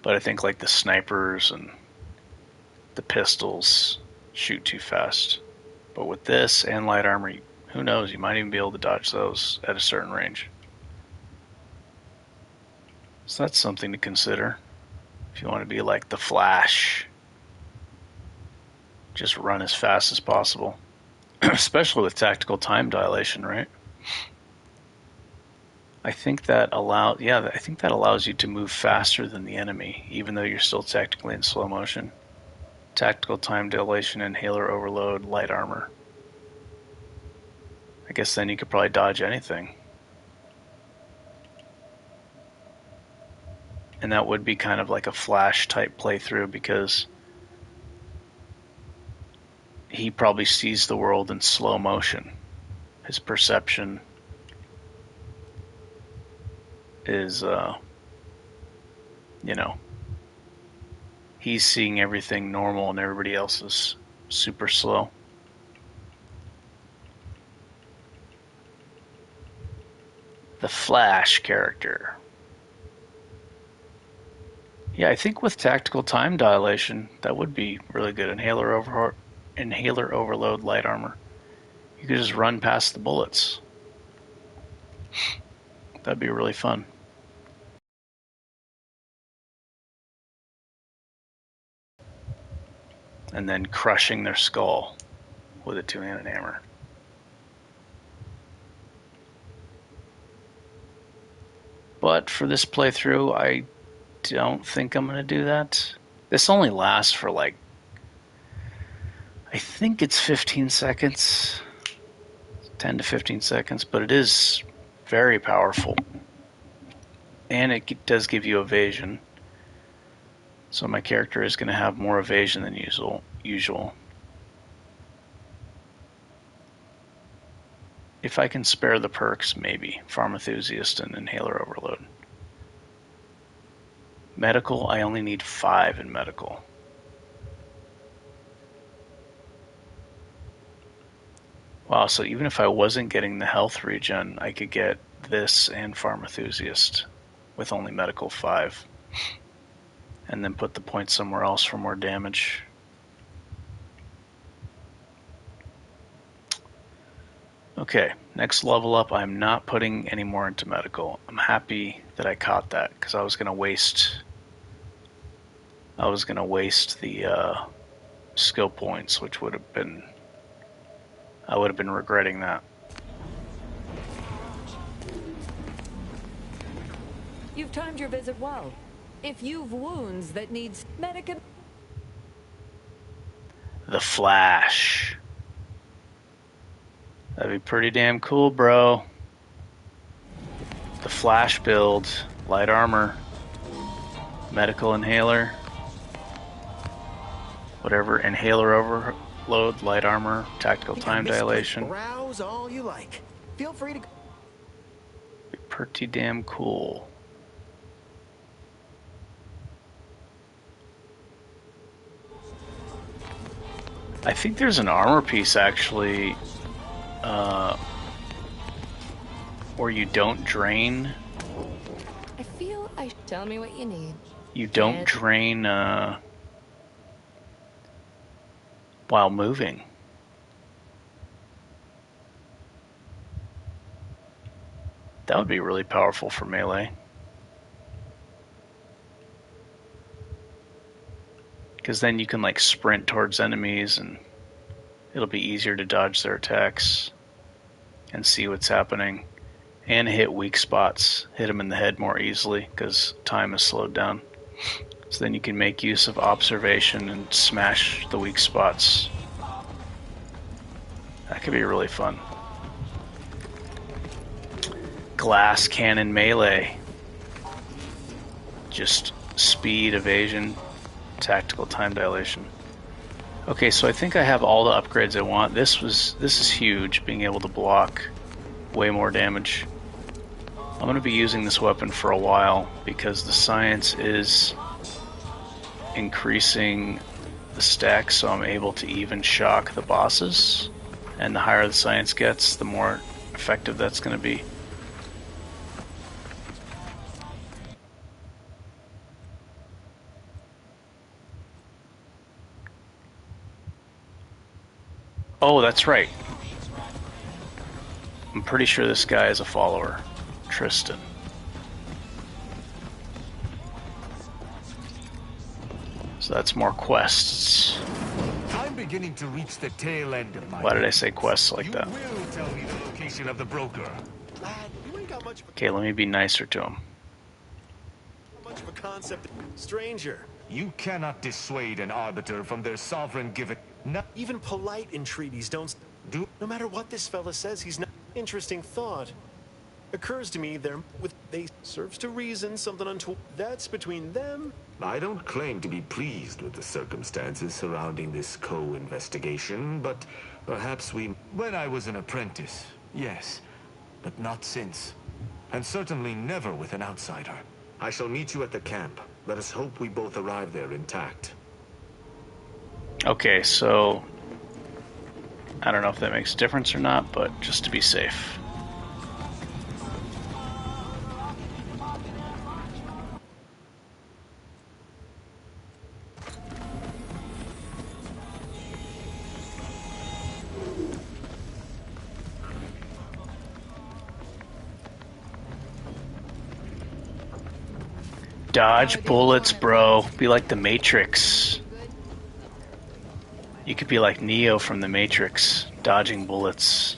But I think like the snipers and the pistols shoot too fast. But with this and light armor, who knows, you might even be able to dodge those at a certain range. So that's something to consider. If you want to be like the Flash, just run as fast as possible. Especially with tactical time dilation, right? I think that allows you to move faster than the enemy, even though you're still technically in slow motion. Tactical time dilation, inhaler overload, light armor. I guess then you could probably dodge anything. And that would be kind of like a Flash type playthrough, because he probably sees the world in slow motion. His perception is, he's seeing everything normal and everybody else is super slow. The Flash character. Yeah, I think with tactical time dilation, that would be really good. Inhaler overload, light armor. You could just run past the bullets. That'd be really fun. And then crushing their skull with a 2-handed hammer. But for this playthrough, I don't think I'm going to do that. This only lasts for like, I think it's 15 seconds. 10 to 15 seconds, but it is very powerful. And it does give you evasion. So my character is going to have more evasion than usual. If I can spare the perks, maybe. Pharmaenthusiast and inhaler overload. Medical, I only need 5 in medical. Wow, so even if I wasn't getting the health regen, I could get this and Pharmaenthusiast with only medical 5. And then put the points somewhere else for more damage. Okay, next level up, I'm not putting any more into medical. I'm happy that I caught that, because I was going to waste the skill points, which would have been, I would have been regretting that. You've timed your visit well. If you've wounds that needs medicament. The Flash. That'd be pretty damn cool, bro. The Flash build, light armor. medical inhaler, whatever, inhaler overload, light armor, tactical time dilation. Browse all you like. Feel free to. Be pretty damn cool. I think there's an armor piece actually where you don't drain. I feel I tell me what you need. You don't drain while moving. That would be really powerful for melee. Because then you can like sprint towards enemies and it'll be easier to dodge their attacks and see what's happening. And hit weak spots. Hit them in the head more easily because time is slowed down. So then you can make use of observation and smash the weak spots. That could be really fun. Glass cannon melee. Just speed, evasion, tactical time dilation. Okay, so I think I have all the upgrades I want. This is huge, being able to block way more damage. I'm going to be using this weapon for a while because the science is increasing the stack, so I'm able to even shock the bosses. And the higher the science gets, the more effective that's going to be. Oh, that's right. I'm pretty sure this guy is a follower. Tristan. So that's more quests. I'm beginning to reach the tail end of my. Why did I say quests like that? You will tell me the location of the broker. Lad, you ain't got much of Okay, let me be nicer to him. a concept. Stranger. You cannot dissuade an arbiter from their sovereign given. Not even polite entreaties don't do. No matter what this fella says, he's not. Interesting thought. Occurs to me there with they serves to reason something untoward. That's between them. I don't claim to be pleased with the circumstances surrounding this co-investigation, but perhaps we... When I was an apprentice, yes, but not since. And certainly never with an outsider. I shall meet you at the camp. Let us hope we both arrive there intact. Okay, so I don't know if that makes a difference or not, but just to be safe. Dodge bullets, bro. Be like the Matrix. You could be like Neo from the Matrix, dodging bullets.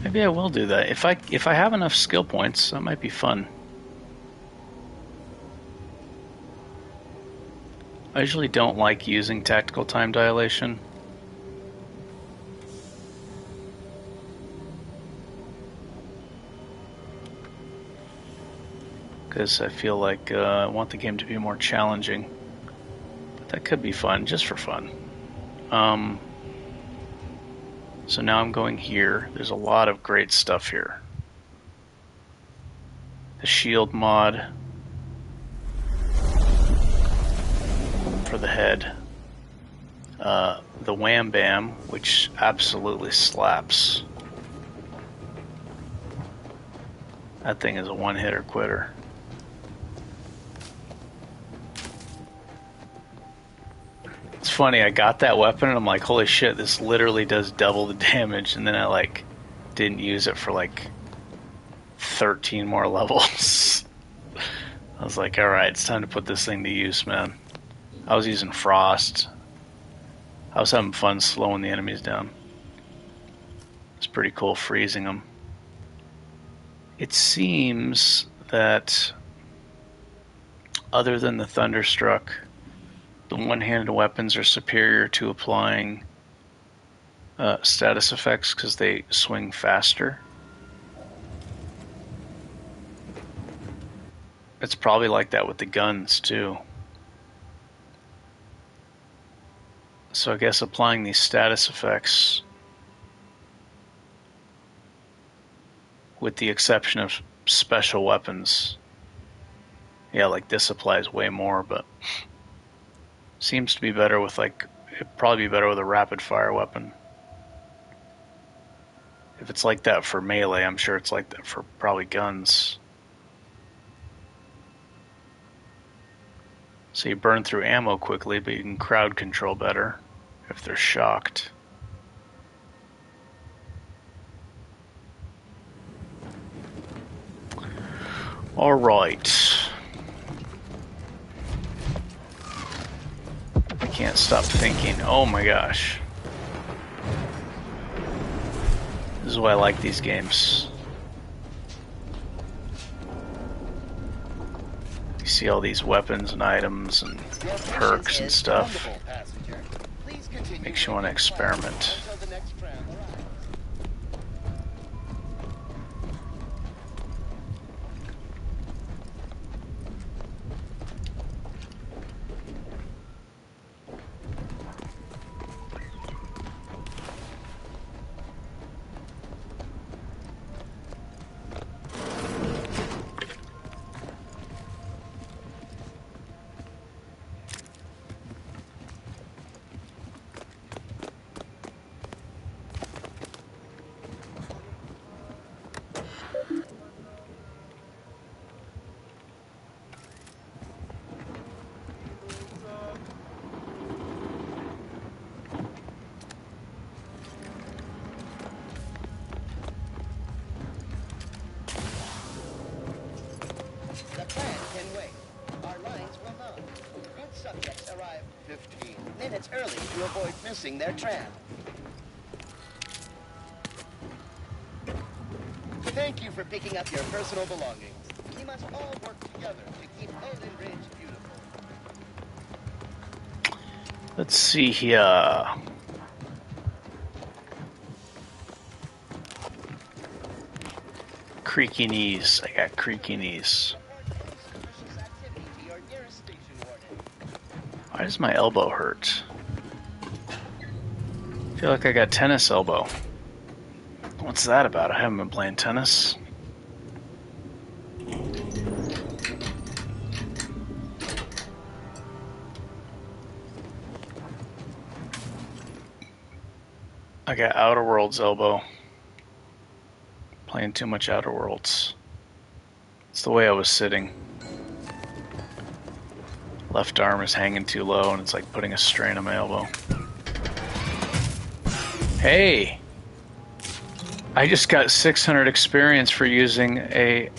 Maybe I will do that. If I have enough skill points, that might be fun. I usually don't like using tactical time dilation. Because I feel like I want the game to be more challenging. But that could be fun, just for fun. So now I'm going here. There's a lot of great stuff here. The shield mod for the head. The Wham Bam, which absolutely slaps. That thing is a one-hitter quitter. It's funny, I got that weapon and I'm like, holy shit, this literally does double the damage, and then I like didn't use it for like 13 more levels. I was like, alright, it's time to put this thing to use, man. I was using Frost. I was having fun slowing the enemies down. It's pretty cool freezing them. It seems that other than the Thunderstruck, the one-handed weapons are superior to applying status effects because they swing faster. It's probably like that with the guns too. So I guess applying these status effects, with the exception of special weapons, yeah, like this applies way more, but seems to be better with, like, it'd probably be better with a rapid fire weapon. If it's like that for melee, I'm sure it's like that for probably guns. So you burn through ammo quickly, but you can crowd control better if they're shocked. All right. I can't stop thinking, oh my gosh. This is why I like these games. You see all these weapons and items and perks and stuff. Makes you want to experiment. Their tram. Thank you for picking up your personal belongings. We must all work together to keep Odin Ridge beautiful. Let's see here. Creaky knees. I got creaky knees. Why does my elbow hurt? I feel like I got tennis elbow. What's that about? I haven't been playing tennis. I got Outer Worlds elbow. Playing too much Outer Worlds. It's the way I was sitting. Left arm is hanging too low and it's like putting a strain on my elbow. Hey! I just got 600 experience for using a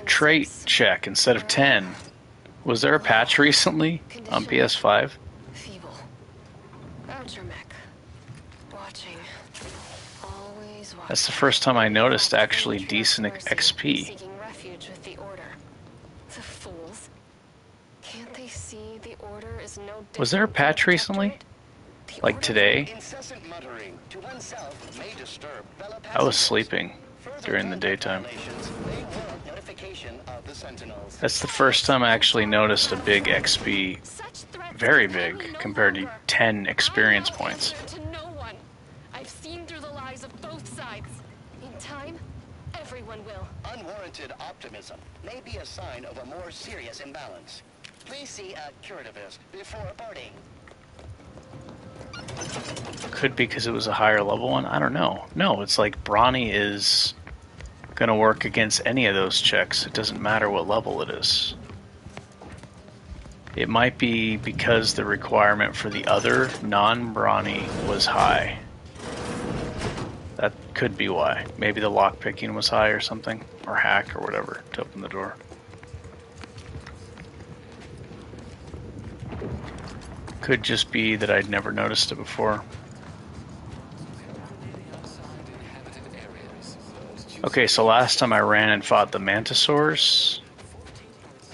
trait check instead of 10. Was there a patch recently on PS5? That's the first time I noticed actually decent XP. Was there a patch recently? Like today? I was sleeping during the daytime. That's the first time I actually noticed a big XP, very big, compared to 10 experience points. I've seen through the lies of both sides. In time, everyone will. Unwarranted optimism may be a sign of a more serious imbalance. Please see a curativist before boarding. Could be because it was a higher level one. I don't know. No, it's like Brawny is going to work against any of those checks. It doesn't matter what level it is. It might be because the requirement for the other non-Brawny was high. That could be why. Maybe the lockpicking was high or something. Or hack or whatever to open the door. Could just be that I'd never noticed it before. Okay, so last time I ran and fought the Mantisaurs,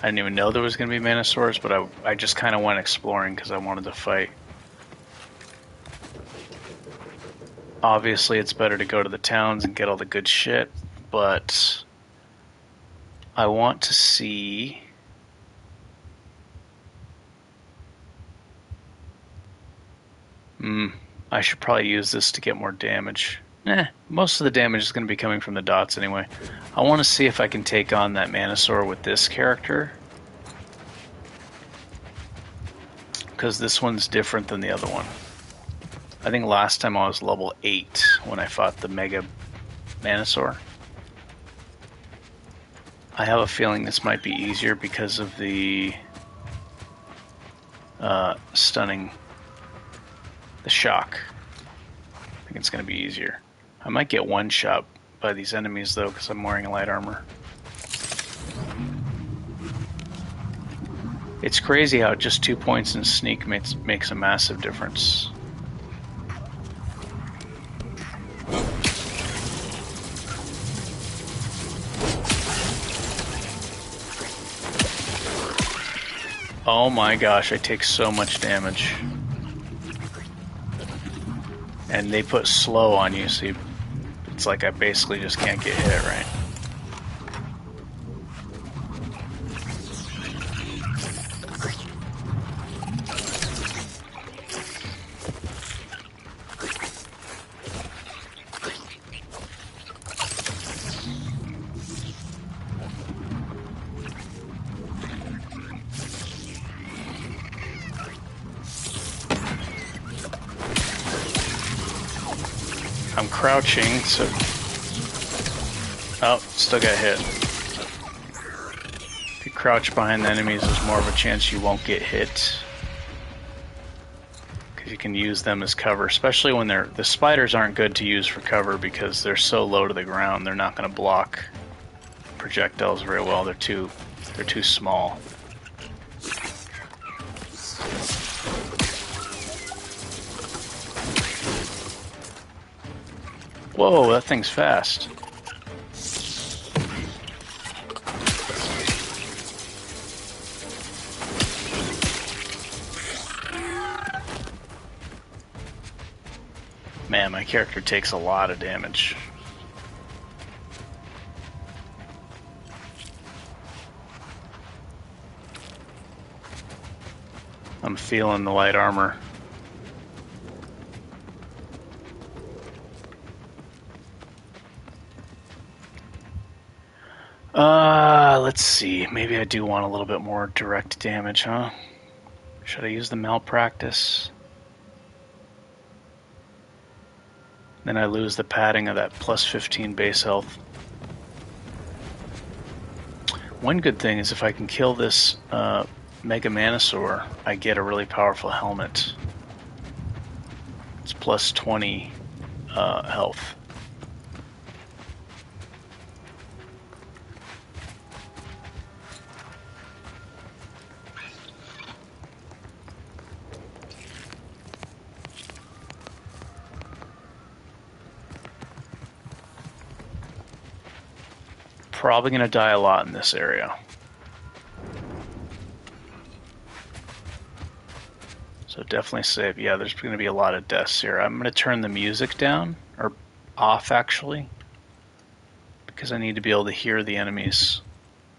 I didn't even know there was going to be Manosaurs, but I just kind of went exploring because I wanted to fight. Obviously, it's better to go to the towns and get all the good shit, but I want to see... I should probably use this to get more damage. Most of the damage is going to be coming from the dots anyway. I want to see if I can take on that Manosaur with this character. Because this one's different than the other one. I think last time I was level 8 when I fought the Mega Manosaur. I have a feeling this might be easier because of the stunning, the shock. I think it's going to be easier. I might get one shot by these enemies though because I'm wearing light armor. It's crazy how just 2 points in sneak makes a massive difference. Oh my gosh, I take so much damage. And they put slow on you, so it's like I basically just can't get hit, right? I'm crouching, so... Oh, still got hit. If you crouch behind the enemies, there's more of a chance you won't get hit. Because you can use them as cover, especially when they're... The spiders aren't good to use for cover because they're so low to the ground, they're not going to block projectiles very well. They're too small. Whoa, that thing's fast. Man, my character takes a lot of damage. I'm feeling the light armor. Let's see. Maybe I do want a little bit more direct damage, huh? Should I use the malpractice? Then I lose the padding of that plus 15 base health. One good thing is if I can kill this Mega Manosaur, I get a really powerful helmet. It's plus 20 health. Probably going to die a lot in this area. So definitely save. Yeah, there's going to be a lot of deaths here. I'm going to turn the music down, or off actually, because I need to be able to hear the enemies,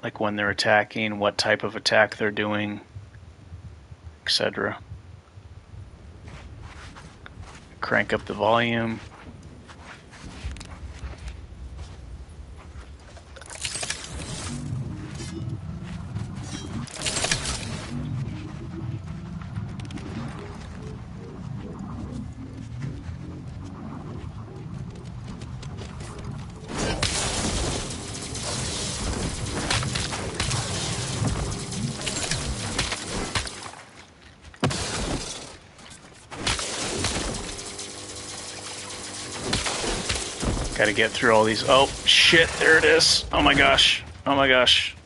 like when they're attacking, what type of attack they're doing, etc. Crank up the volume. Gotta get through all these. Oh, shit, there it is. Oh my gosh. Oh my gosh.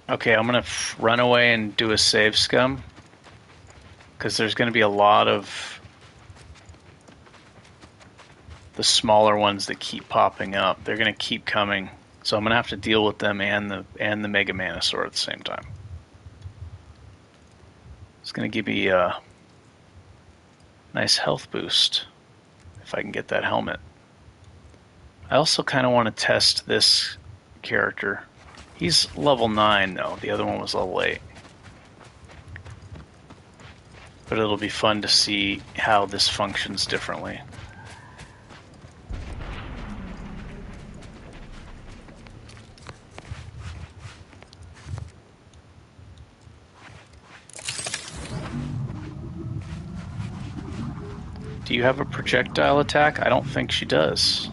Okay, I'm gonna run away and do a save scum. Because there's gonna be a lot of the smaller ones that keep popping up. They're gonna keep coming. So I'm gonna have to deal with them and the Mega Manosaur at the same time. It's going to give me a nice health boost if I can get that helmet. I also kind of want to test this character. He's level 9 though, the other one was level 8. But it'll be fun to see how this functions differently. Do you have a projectile attack? I don't think she does.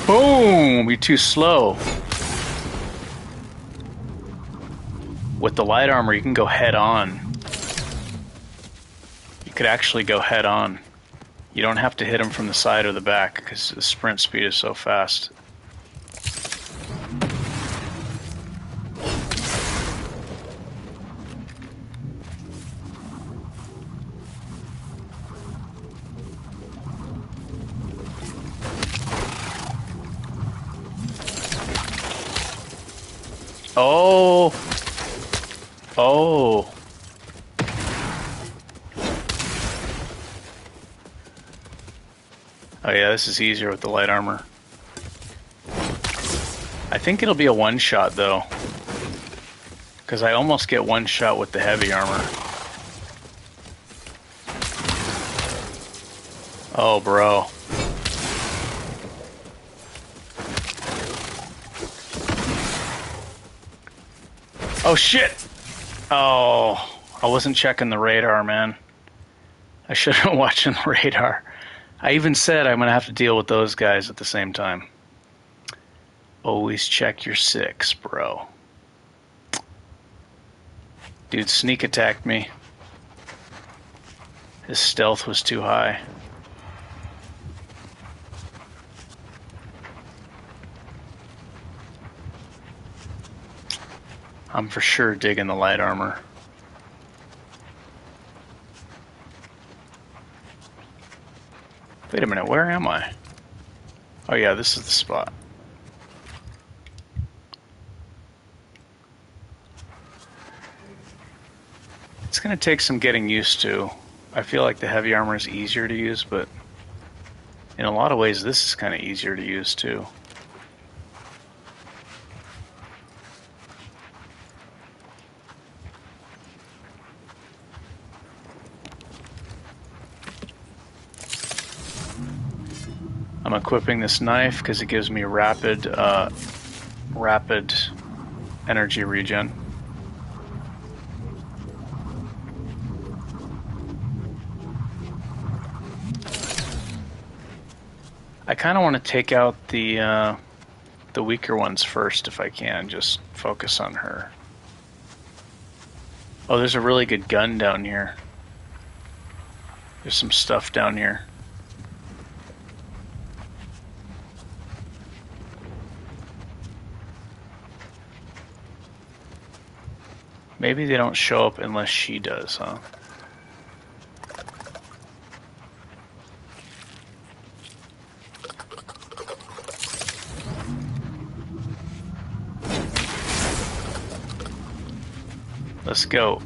Boom! You're too slow. With the light armor, you can go head on. You could actually go head on. You don't have to hit him from the side or the back because the sprint speed is so fast. Oh! Oh! Oh yeah, this is easier with the light armor. I think it'll be a one-shot though, because I almost get one shot with the heavy armor. Oh, bro. Oh shit! Oh, I wasn't checking the radar, man. I should have been watching the radar. I even said I'm gonna have to deal with those guys at the same time. Always check your 6, bro. Dude sneak attacked me. His stealth was too high. I'm for sure digging the light armor. Wait a minute, where am I? Oh yeah, this is the spot. It's gonna take some getting used to. I feel like the heavy armor is easier to use, but in a lot of ways this is kind of easier to use too. I'm equipping this knife because it gives me rapid energy regen. I kind of want to take out the weaker ones first if I can. Just focus on her. Oh, there's a really good gun down here. There's some stuff down here. Maybe they don't show up unless she does, huh? Let's go.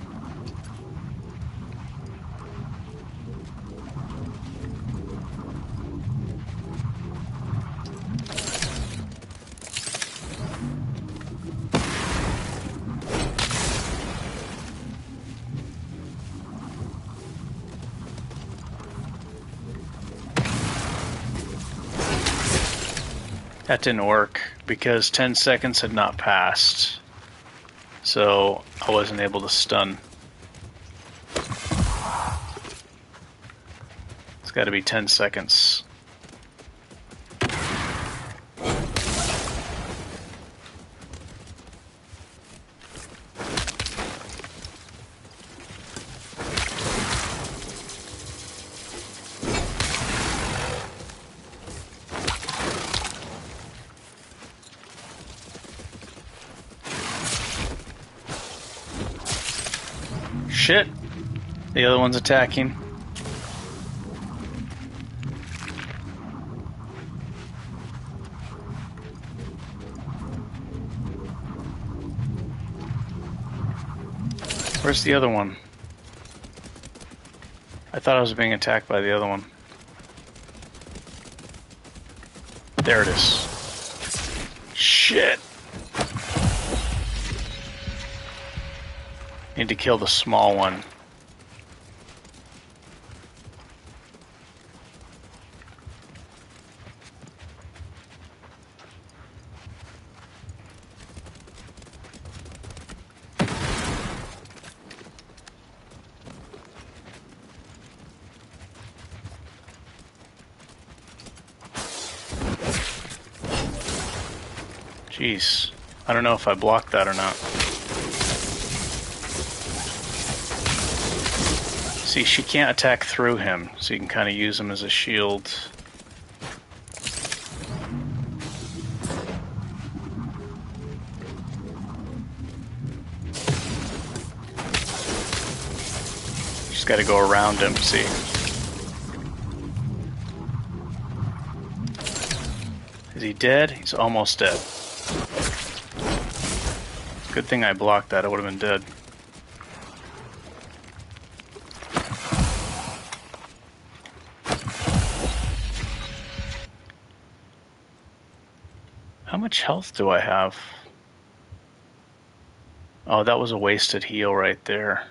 That didn't work because 10 seconds had not passed, so I wasn't able to stun. It's got to be 10 seconds. Shit! The other one's attacking. Where's the other one? I thought I was being attacked by the other one. There it is. Shit! Need to kill the small one. Jeez, I don't know if I blocked that or not. See, she can't attack through him, so you can kind of use him as a shield. Just got to go around him, see. Is he dead? He's almost dead. Good thing I blocked that, I would have been dead. How much health do I have? Oh, that was a wasted heal right there.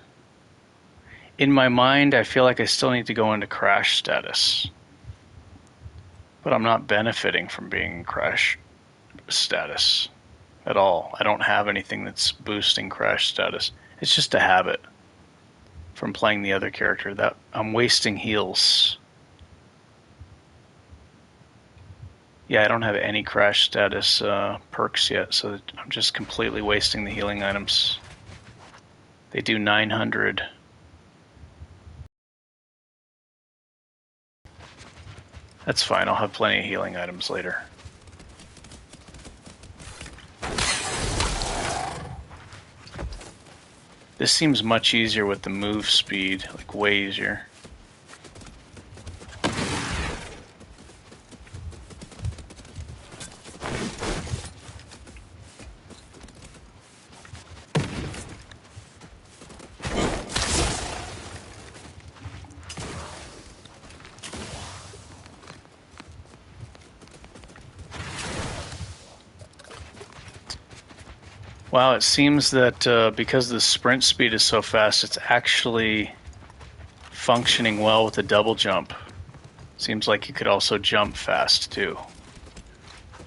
In my mind, I feel like I still need to go into crash status. But I'm not benefiting from being in crash status at all. I don't have anything that's boosting crash status. It's just a habit from playing the other character that I'm wasting heals. Yeah, I don't have any crash status perks yet, so I'm just completely wasting the healing items. They do 900. That's fine, I'll have plenty of healing items later. This seems much easier with the move speed, like way easier. Wow, it seems that because the sprint speed is so fast, it's actually functioning well with the double jump. Seems like you could also jump fast too.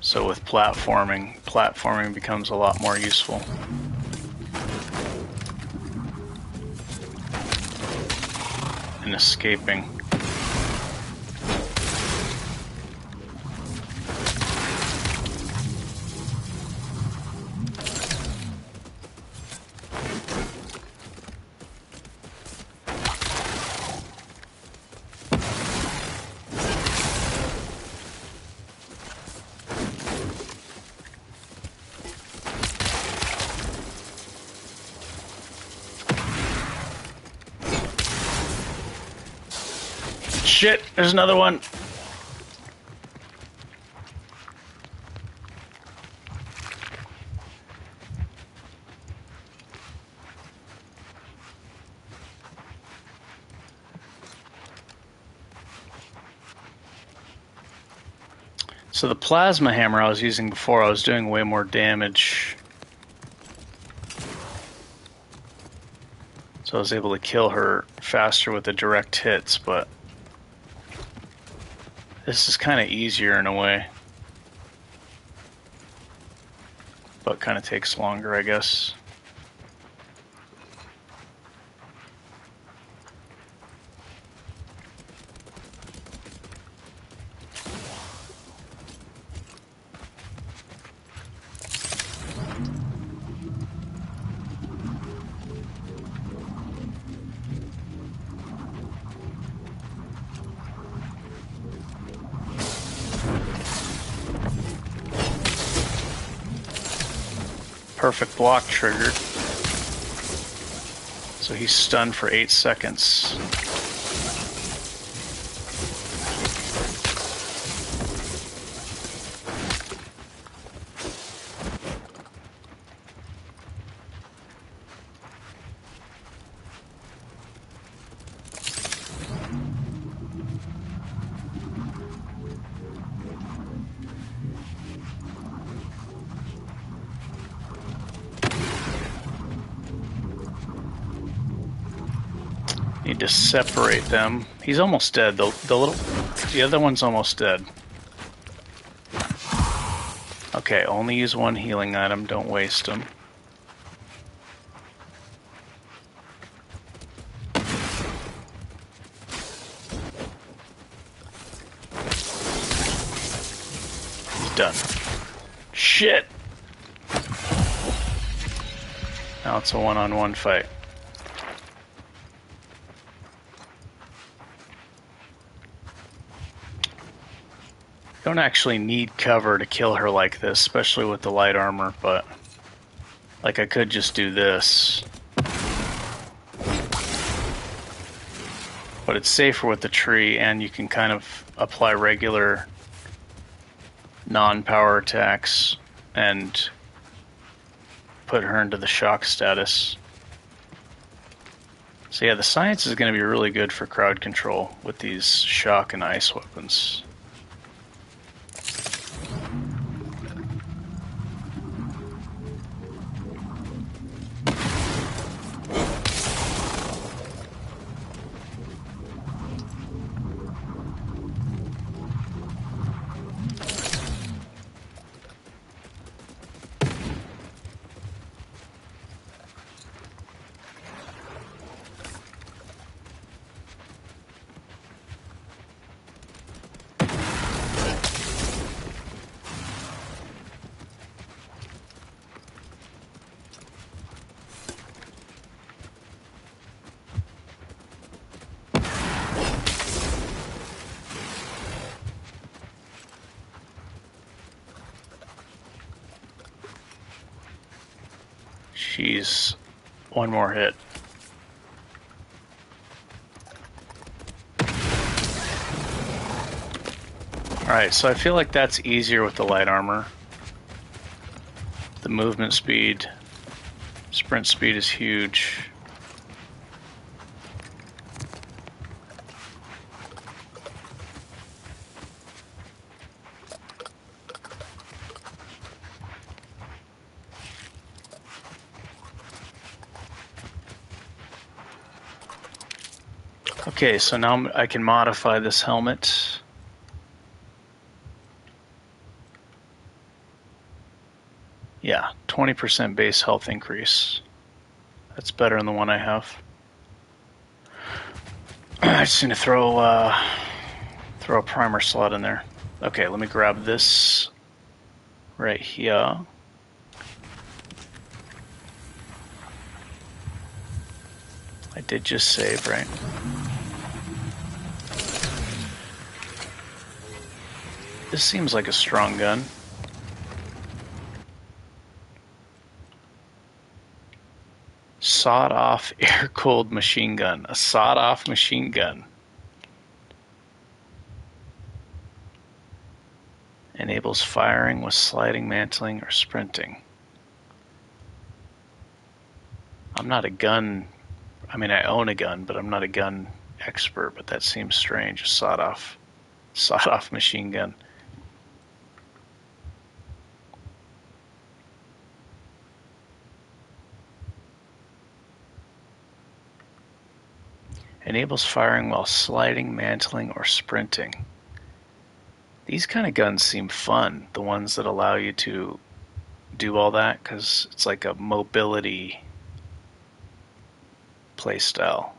So with platforming becomes a lot more useful. And escaping. Shit, there's another one. So the plasma hammer I was using before, I was doing way more damage. So I was able to kill her faster with the direct hits, but this is kind of easier in a way. But kind of takes longer, I guess. Perfect block triggered. So he's stunned for 8 seconds. Need to separate them. He's almost dead. The other one's almost dead. Okay, only use one healing item. Don't waste them. He's done. Shit! Now it's a one-on-one fight. Don't actually need cover to kill her like this, especially with the light armor, but like I could just do this. But it's safer with the tree, and you can kind of apply regular non-power attacks and put her into the shock status. So yeah, the science is going to be really good for crowd control with these shock and ice weapons. She's one more hit. Alright, so I feel like that's easier with the light armor. The movement speed, sprint speed is huge. Okay, so now I can modify this helmet. Yeah, 20% base health increase. That's better than the one I have. I just need to throw a primer slot in there. Okay, let me grab this right here. I did just save, right? This seems like a strong gun. Sawed-off air-cooled machine gun. A sawed-off machine gun. Enables firing with sliding, mantling, or sprinting. I'm not a gun... I mean, I own a gun, but I'm not a gun expert, but that seems strange. A sawed-off machine gun. Enables firing while sliding, mantling, or sprinting. These kind of guns seem fun, the ones that allow you to do all that, because it's like a mobility playstyle.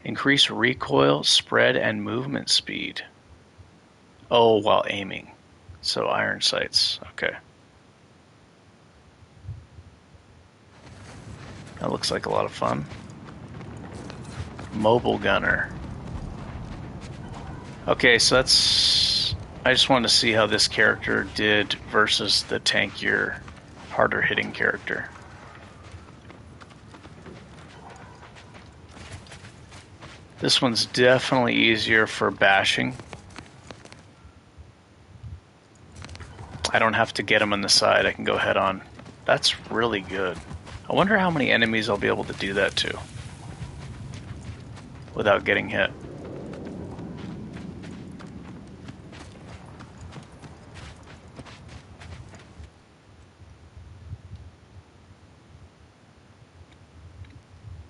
Increase recoil, spread, and movement speed. Oh, while aiming. So iron sights, okay. That looks like a lot of fun. Mobile gunner. Okay, so that's... I just wanted to see how this character did versus the tankier, harder hitting character. This one's definitely easier for bashing. I don't have to get him on the side, I can go head on. That's really good. I wonder how many enemies I'll be able to do that to without getting hit.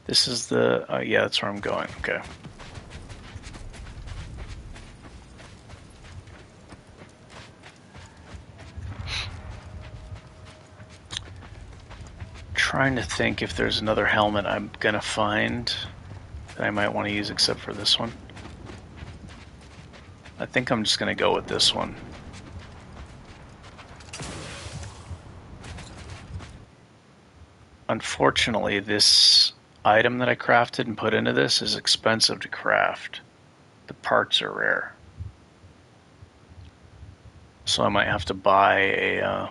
This is the... yeah, that's where I'm going. Okay. Trying to think if there's another helmet I'm gonna find that I might want to use except for this one. I think I'm just gonna go with this one. Unfortunately, this item that I crafted and put into this is expensive to craft. The parts are rare. So I might have to buy a...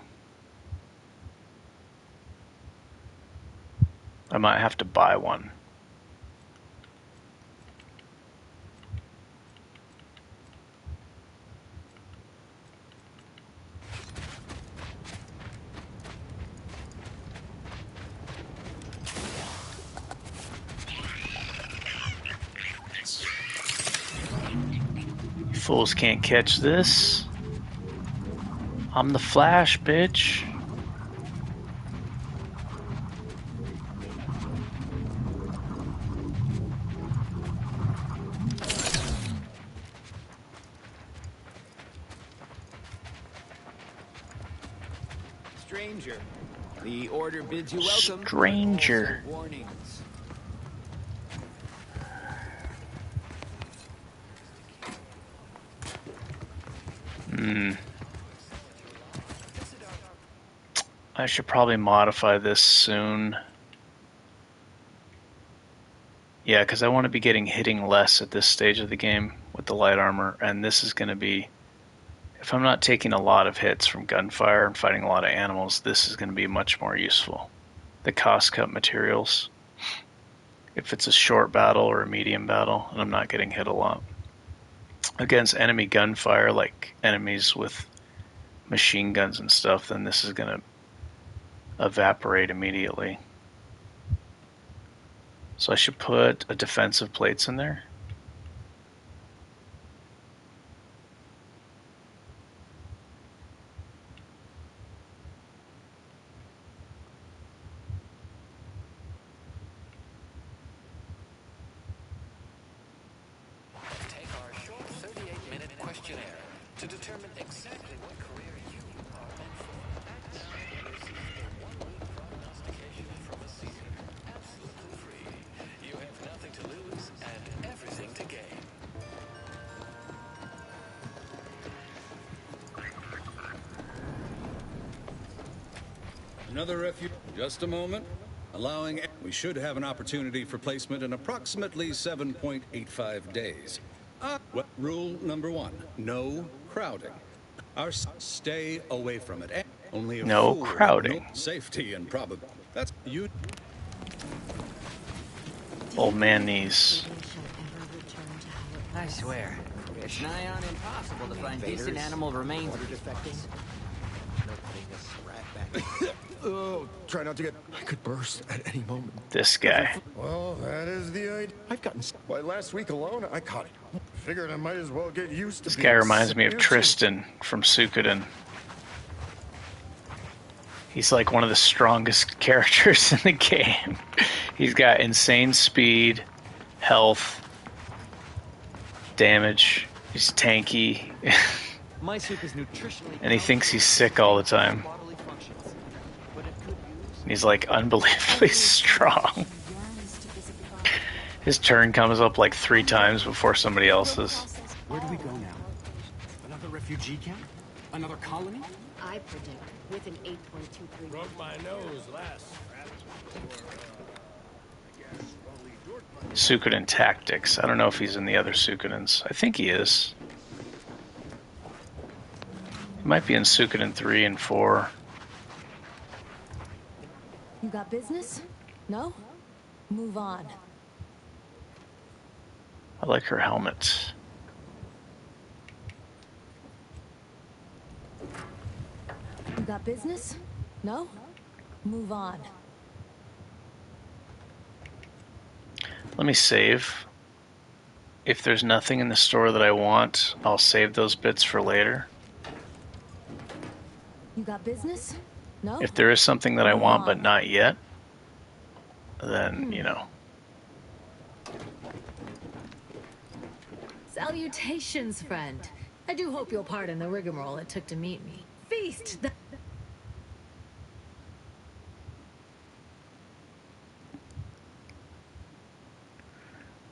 I might have to buy one. You fools can't catch this. I'm the Flash, bitch. Stranger, the order bids you welcome. Stranger. Warnings. I should probably modify this soon. Yeah, because I want to be hitting less at this stage of the game with the light armor, and this is going to be... If I'm not taking a lot of hits from gunfire and fighting a lot of animals, this is going to be much more useful. The cost cut materials. If it's a short battle or a medium battle, and I'm not getting hit a lot. Against enemy gunfire, like enemies with machine guns and stuff, then this is going to evaporate immediately. So I should put a defensive plates in there. Take our short 38-minute questionnaire to determine exactly what career you are meant for. This is a one-week prognostication from a season. Absolutely free. You have nothing to lose and everything to gain. Another refuge. Just a moment. Allowing... We should have an opportunity for placement in approximately 7.85 days. Rule number 1. No crowding. Stay away from it. Only a No fool crowding. no safety and probable. That's you. Old man knees. I swear, it's nigh on impossible to find decent animal remains. Oh, try not to get... I could burst at any moment. This guy. Well, that is the idea. I've gotten... Why, last week alone, I caught it. Figured I might as well get used to This being guy reminds me of sick. Tristan from Suikoden. He's like one of the strongest characters in the game. He's got insane speed, health, damage. He's tanky. My soup is nutritionally... And he thinks he's sick all the time. And he's like unbelievably strong. His turn comes up like 3 times before somebody else's. Where do we go now? Another refugee camp? Another colony? I predict with an 8.23. Broke my nose last. Suikoden Tactics. I don't know if he's in the other Suikodens. I think he is. He might be in Suikoden 3 and 4. You got business? No? Move on. I like her helmet. You got business? No? Move on. Let me save. If there's nothing in the store that I want, I'll save those bits for later. You got business? No? If there is something that I want but not yet, then, you know, Salutations, friend. I do hope you'll pardon the rigmarole it took to meet me. Feast the...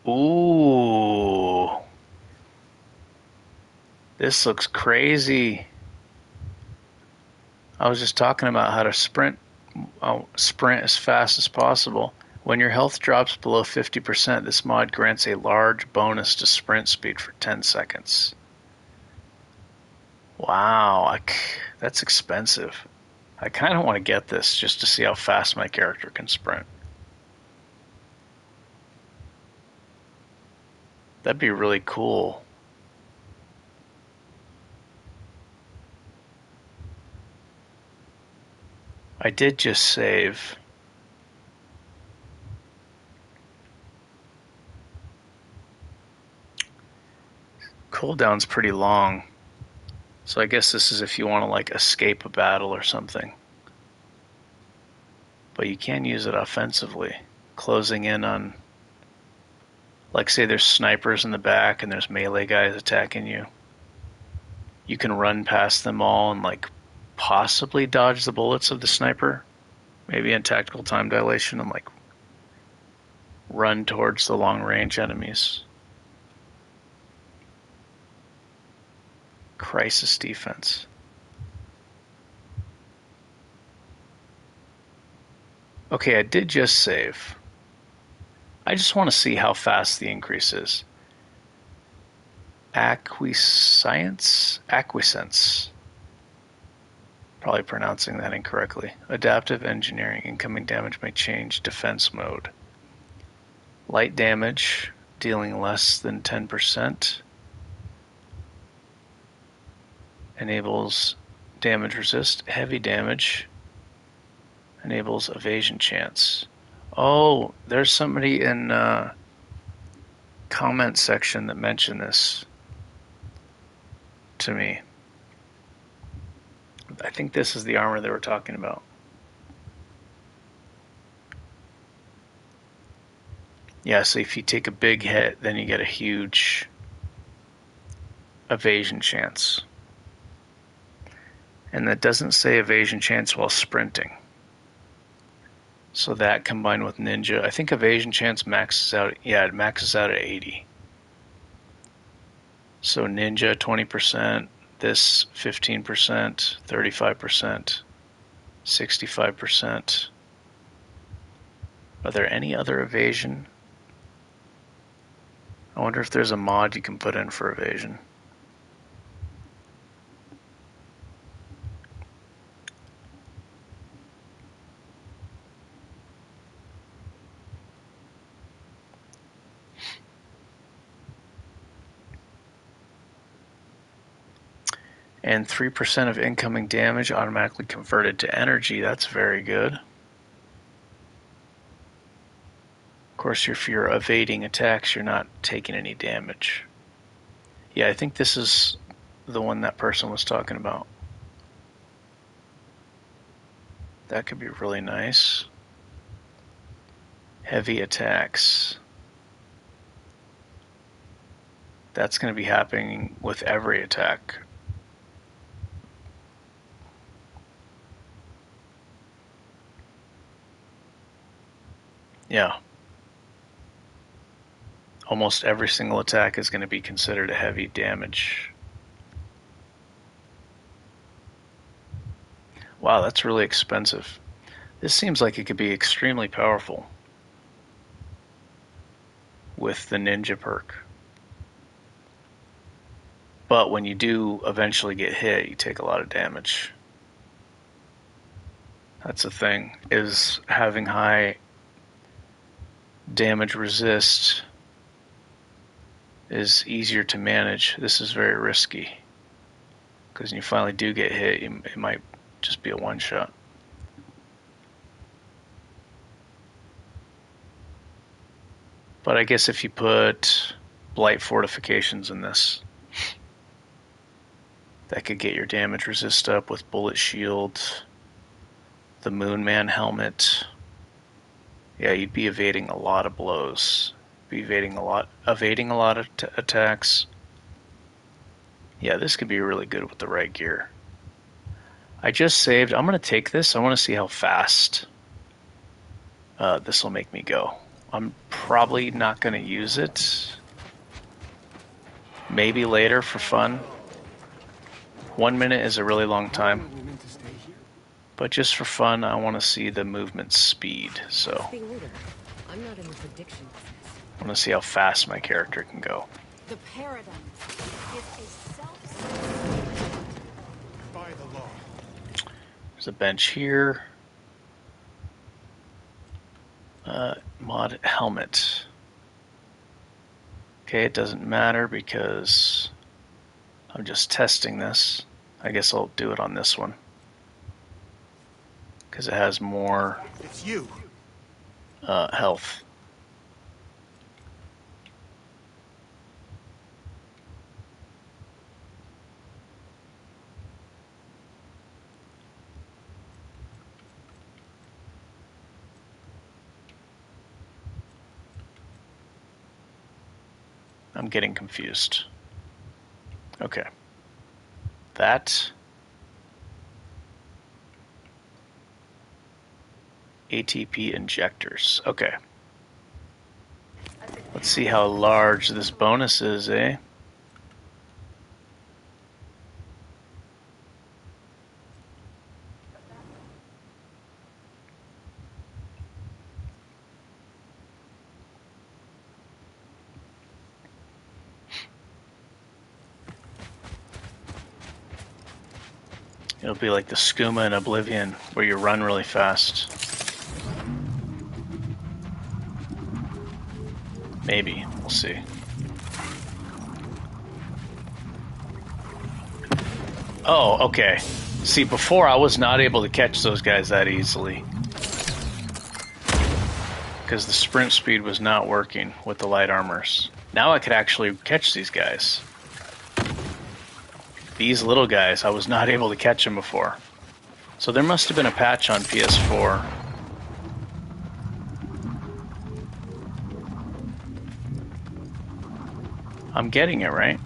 Ooh. This looks crazy. I was just talking about how to sprint as fast as possible. When your health drops below 50%, this mod grants a large bonus to sprint speed for 10 seconds. Wow, that's expensive. I kind of want to get this just to see how fast my character can sprint. That'd be really cool. I did just save. Cooldown's pretty long. So I guess this is if you want to like escape a battle or something. But you can use it offensively. Closing in on, like say there's snipers in the back and there's melee guys attacking you. You can run past them all and like possibly dodge the bullets of the sniper. Maybe in tactical time dilation and like run towards the long range enemies. Crisis defense. Okay, I did just save. I just want to see how fast the increase is. Acquiescence? Probably pronouncing that incorrectly. Adaptive engineering. Incoming damage may change defense mode. Light damage, dealing less than 10%. Enables damage resist. Heavy damage enables evasion chance. Oh, there's somebody in comment section that mentioned this to me. I think this is the armor they were talking about. Yeah, so if you take a big hit, then you get a huge evasion chance. And that doesn't say evasion chance while sprinting. So that combined with ninja, I think evasion chance maxes out, yeah, it maxes out at 80. So ninja 20%, this 15%, 35%, 65%. Are there any other evasion? I wonder if there's a mod you can put in for evasion. And 3% of incoming damage automatically converted to energy. That's very good. Of course, if you're evading attacks, you're not taking any damage. Yeah, I think this is the one that person was talking about. That could be really nice. Heavy attacks. That's going to be happening with every attack. Yeah. Almost every single attack is going to be considered a heavy damage. Wow, that's really expensive. This seems like it could be extremely powerful with the ninja perk. But when you do eventually get hit, you take a lot of damage. That's the thing, is having high damage resist is easier to manage. This is very risky, because when you finally do get hit, it might just be a one-shot. But I guess if you put blight fortifications in this, that could get your damage resist up with bullet shield, the Moonman helmet. Yeah, you'd be evading a lot of blows. Be evading a lot of attacks. Yeah, this could be really good with the right gear. I just saved. I'm going to take this. I want to see how fast this will make me go. I'm probably not going to use it. Maybe later for fun. 1 minute is a really long time. But just for fun, I want to see the movement speed. So I'm not in the prediction. I want to see how fast my character can go. The paradigm is a self. By the law. There's a bench here. Mod helmet. Okay, it doesn't matter because I'm just testing this. I guess I'll do it on this one because it has more health. I'm getting confused. Okay. That ATP injectors. Okay. Let's see how large this bonus is, eh? It'll be like the skooma in Oblivion, where you run really fast. Maybe. We'll see. Oh, okay. See, before I was not able to catch those guys that easily. Because the sprint speed was not working with the light armors. Now I could actually catch these guys. These little guys, I was not able to catch them before. So there must have been a patch on PS4. I'm getting it, right?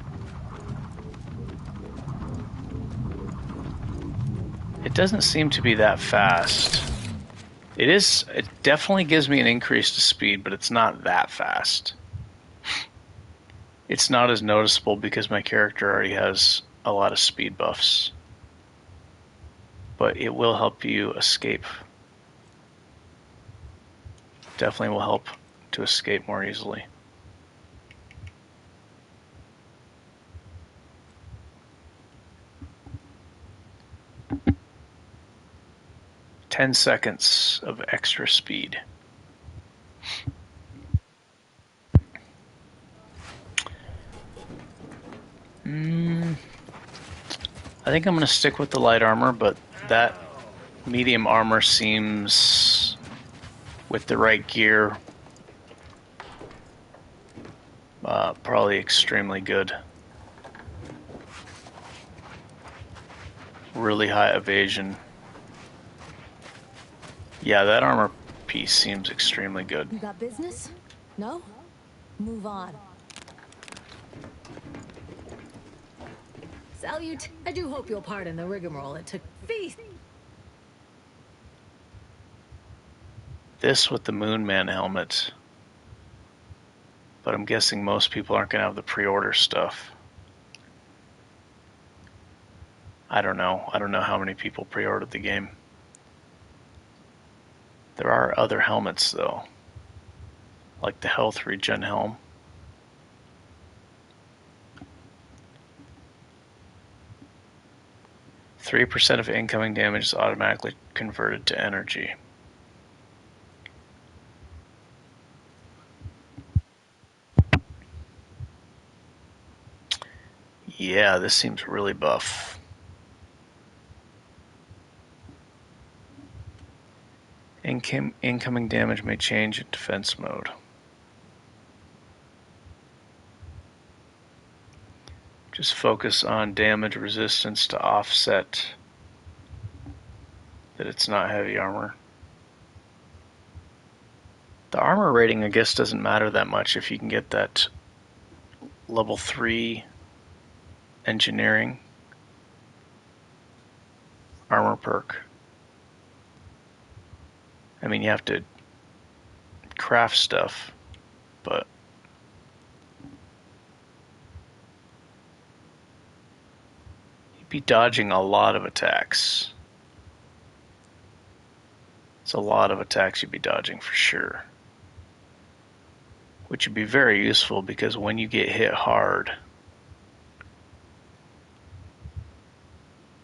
It doesn't seem to be that fast. It definitely gives me an increase to speed, but it's not that fast. It's not as noticeable because my character already has a lot of speed buffs. But it will help you escape. Definitely will help to escape more easily. "10 seconds of extra speed." I think I'm going to stick with the light armor, but that medium armor seems, with the right gear, probably extremely good. Really high evasion. Yeah, that armor piece seems extremely good. You got business? No? Move on. Salute. I do hope you'll pardon the rigmarole it took. Feast. This with the Moon Man helmet. But I'm guessing most people aren't going to have the pre-order stuff. I don't know. I don't know how many people pre-ordered the game. There are other helmets, though. Like the health regen helm. %3 of incoming damage is automatically converted to energy. Yeah, this seems really buff. Incoming damage may change in defense mode. Just focus on damage resistance to offset that it's not heavy armor. The armor rating, I guess, doesn't matter that much if you can get that level 3 engineering armor perk. I mean, you have to craft stuff, but you'd be dodging a lot of attacks. It's a lot of attacks you'd be dodging for sure. Which would be very useful because when you get hit hard,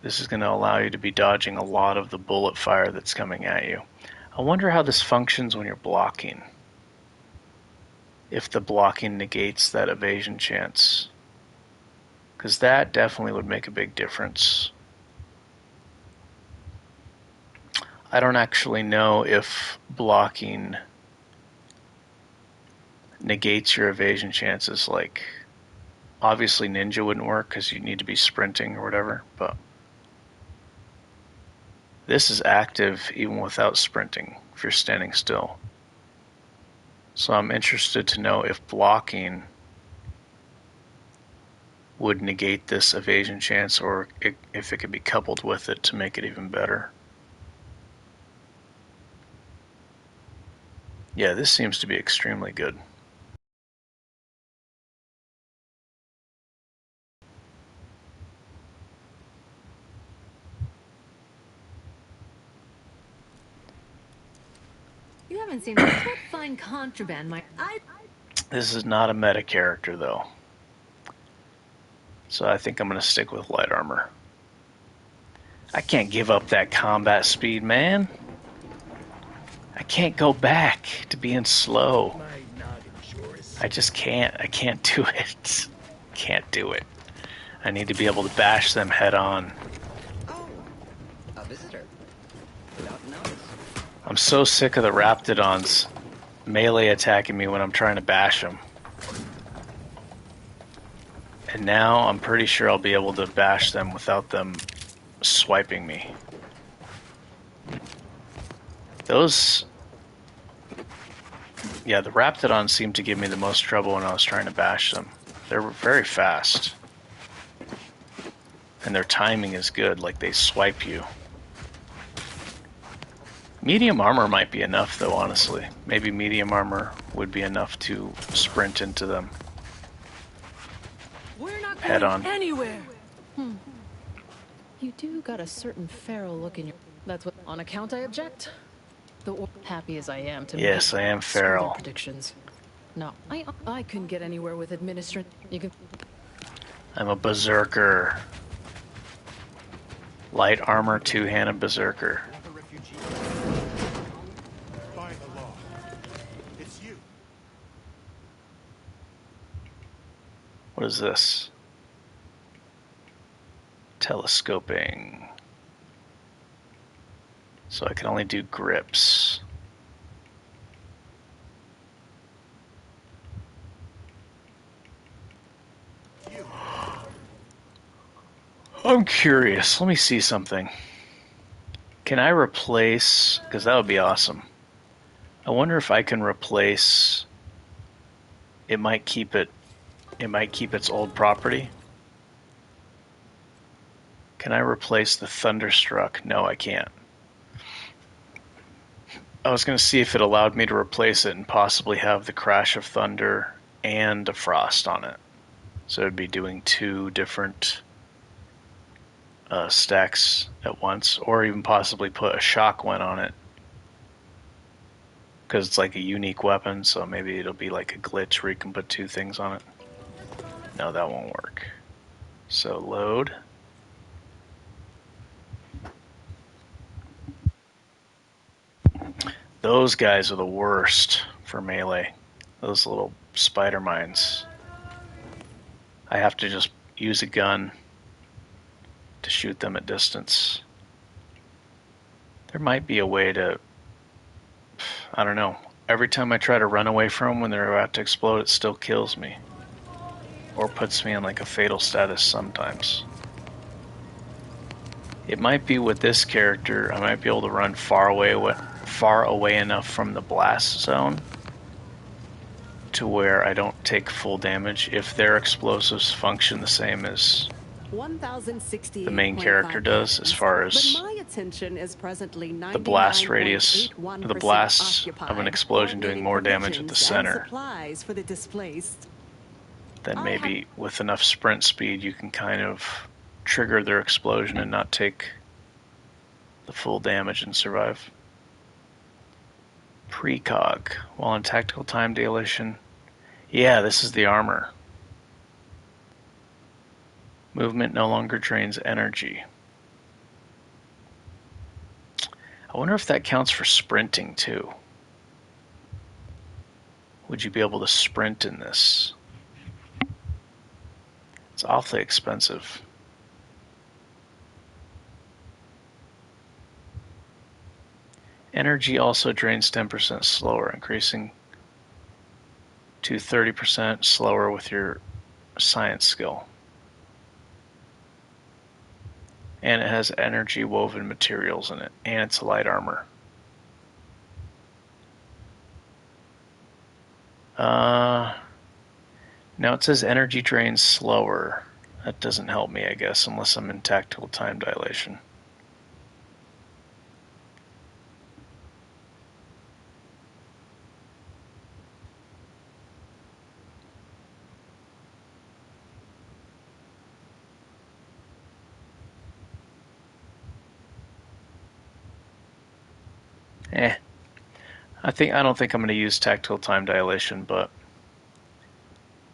this is going to allow you to be dodging a lot of the bullet fire that's coming at you. I wonder how this functions when you're blocking. If the blocking negates that evasion chance. Because that definitely would make a big difference. I don't actually know if blocking negates your evasion chances. Like, obviously ninja wouldn't work because you need to be sprinting or whatever, but this is active even without sprinting if you're standing still. So I'm interested to know if blocking would negate this evasion chance or if it could be coupled with it to make it even better. Yeah, this seems to be extremely good. You haven't seen me find contraband, This is not a meta character, though. So I think I'm going to stick with light armor. I can't give up that combat speed, man. I can't go back to being slow. I just can't. I can't do it. Can't do it. I need to be able to bash them head on. A visitor. Without notice. I'm so sick of the Raptidons melee attacking me when I'm trying to bash them. And now I'm pretty sure I'll be able to bash them without them swiping me. Those... Yeah, the Raptidons seem to give me the most trouble when I was trying to bash them. They're very fast. And their timing is good, like they swipe you. Medium armor might be enough, though, honestly. Maybe medium armor would be enough to sprint into them. We're not head going on. anywhere. You do got a certain feral look in your... That's what... On account I object? Happy as I am to Yes, make I am feral. predictions. No, I couldn't get anywhere with administration. You can... I'm a berserker. Light armor, two-handed berserker. By the law. It's you. What is this? Telescoping. So I can only do grips. I'm curious. Let me see something. Can I replace... Because that would be awesome. I wonder if I can replace... It might keep its old property. Can I replace the Thunderstruck? No, I can't. I was going to see if it allowed me to replace it and possibly have the Crash of Thunder and a Frost on it. So it'd be doing two different stacks at once, or even possibly put a Shock one on it. Because it's like a unique weapon, so maybe it'll be like a glitch where you can put two things on it. No, that won't work. So load. Those guys are the worst for melee. Those little spider mines. I have to just use a gun to shoot them at distance. There might be a way to... I don't know. Every time I try to run away from them when they're about to explode, it still kills me. Or puts me in like a fatal status sometimes. It might be with this character, I might be able to run far away enough from the blast zone to where I don't take full damage if their explosives function the same as 1060. the main character does as far as But my attention is presently the blast radius, the blast occupied, of an explosion doing more damage at the provisions and center. supplies for the displaced. Then maybe with enough sprint speed you can kind of trigger their explosion and not take the full damage and survive. Precog. While in tactical time dilation. Yeah, this is the armor. Movement no longer drains energy. I wonder if that counts for sprinting too. Would you be able to sprint in this? It's awfully expensive. Energy also drains 10% slower, increasing to 30% slower with your science skill. And it has energy woven materials in it, and it's light armor. Now it says energy drains slower. That doesn't help me, I guess, unless I'm in tactical time dilation. I don't think I'm going to use tactical time dilation, but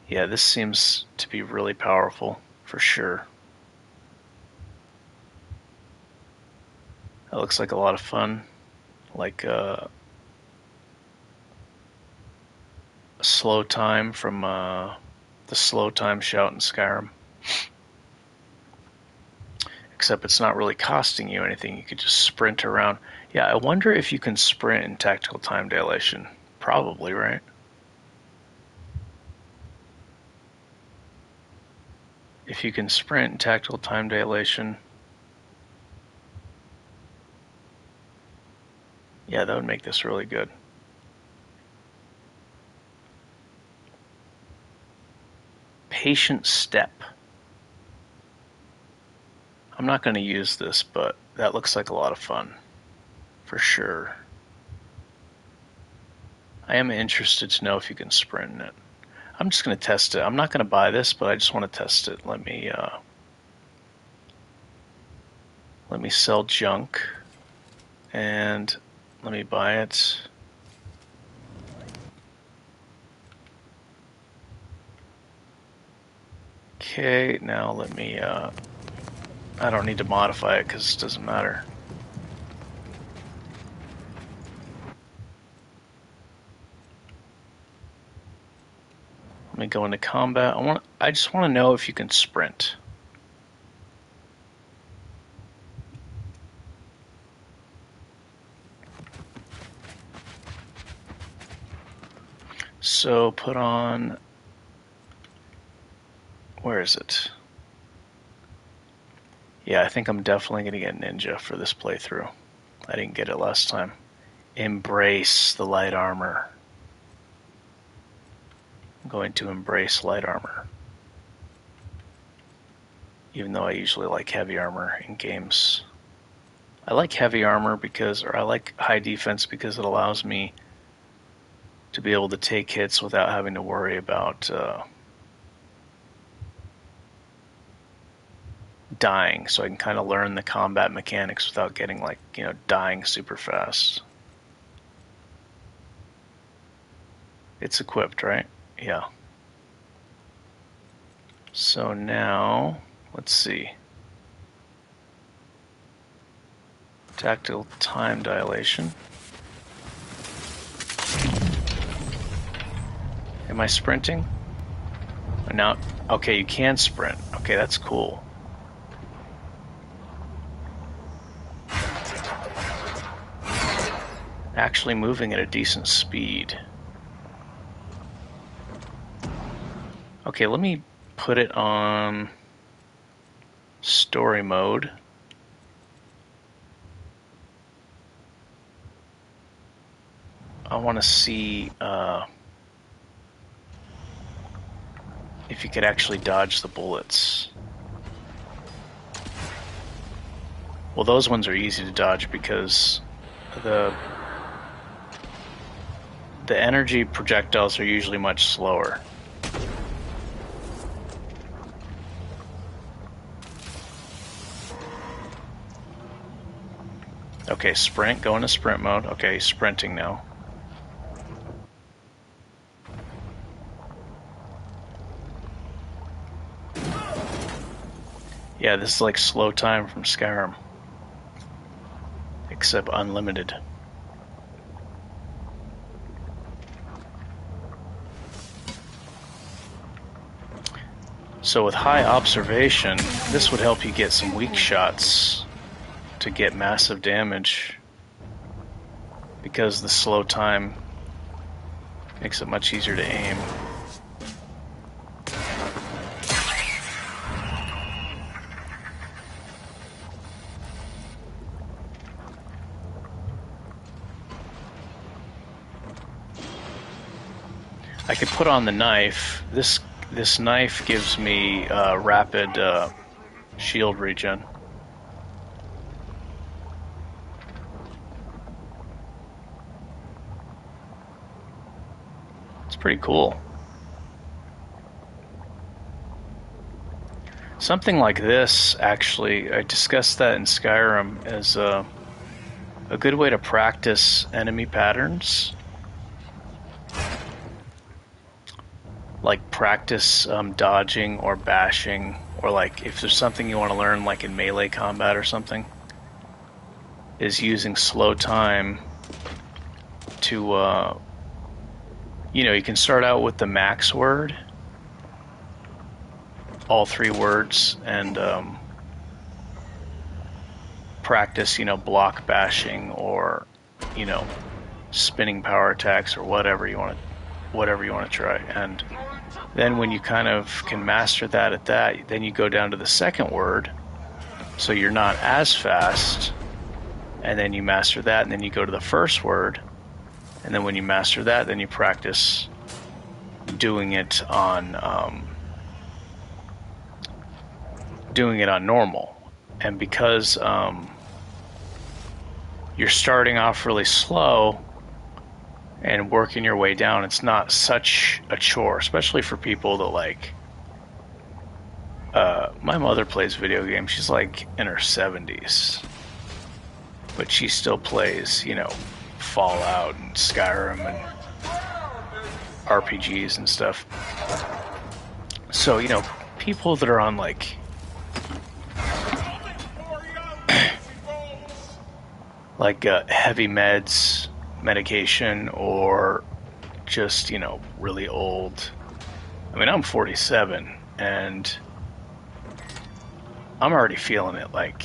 yeah, this seems to be really powerful for sure. That looks like a lot of fun, like slow time from the slow time shout in Skyrim. Except it's not really costing you anything. You could just sprint around. Yeah, I wonder if you can sprint in tactical time dilation. Probably, right? If you can sprint in tactical time dilation, yeah, that would make this really good. Patient step. I'm not going to use this, but that looks like a lot of fun, for sure. I am interested to know if you can sprint in it. I'm just going to test it. I'm not going to buy this, but I just want to test it. Let me sell junk, and let me buy it. Okay, now let me, I don't need to modify it because it doesn't matter. Let me go into combat. I just want to know if you can sprint. So put on, where is it? Yeah, I think I'm definitely going to get Ninja for this playthrough. I didn't get it last time. Embrace the light armor. I'm going to embrace light armor. Even though I usually like heavy armor in games. I like heavy armor because, or I like high defense because it allows me to be able to take hits without having to worry about dying, so I can kind of learn the combat mechanics without getting, like, you know, dying super fast. It's equipped, right? Yeah. So now, let's see. Tactical time dilation. Am I sprinting? Now, okay, you can sprint. Okay, that's cool. Actually moving at a decent speed. Okay, let me put it on story mode. I want to see if you could actually dodge the bullets. Well, those ones are easy to dodge because the energy projectiles are usually much slower. Okay, sprint, go into sprint mode. Okay, sprinting now. Yeah, this is like slow time from Skyrim. Except unlimited. So with high observation, this would help you get some weak shots to get massive damage, because the slow time makes it much easier to aim. I could put on the knife. This knife gives me rapid shield regen. It's pretty cool. Something like this, actually, I discussed that in Skyrim as a good way to practice enemy patterns. Like practice dodging or bashing, or like if there's something you want to learn like in melee combat or something, is using slow time to, you know, you can start out with the max word, all 3 words, and practice, you know, block bashing or, you know, spinning power attacks or whatever you want to try. And then when you kind of can master that at that, then you go down to the second word, so you're not as fast, and then you master that, and then you go to the first word, and then when you master that, then you practice doing it on normal. And because you're starting off really slow and working your way down, it's not such a chore, especially for people that like, my mother plays video games. She's like in her 70s, but she still plays, you know, Fallout and Skyrim and RPGs and stuff. So, you know, people that are on like heavy medication, or just, you know, really old. I mean, I'm 47 and I'm already feeling it. Like,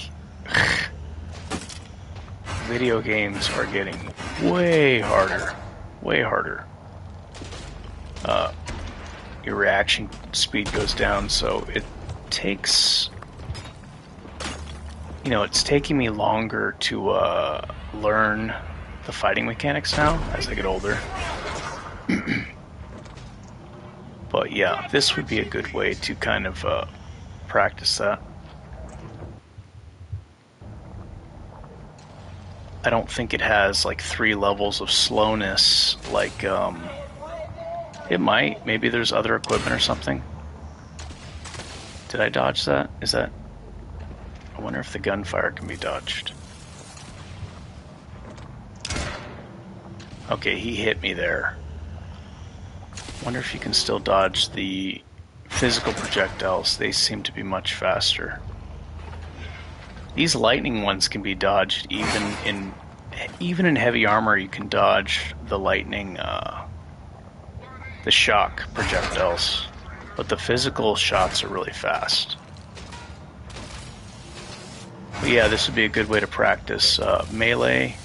video games are getting way harder. Your reaction speed goes down, so it takes, you know, it's taking me longer to learn the fighting mechanics now as I get older. But yeah, this would be a good way to kind of practice that. I don't think it has like 3 levels of slowness like it might. Maybe there's other equipment or something. Did I dodge that? Is that... I wonder if the gunfire can be dodged. Okay, he hit me there. Wonder if you can still dodge the physical projectiles. They seem to be much faster. These lightning ones can be dodged even in heavy armor. You can dodge the lightning, the shock projectiles, but the physical shots are really fast. But yeah, this would be a good way to practice melee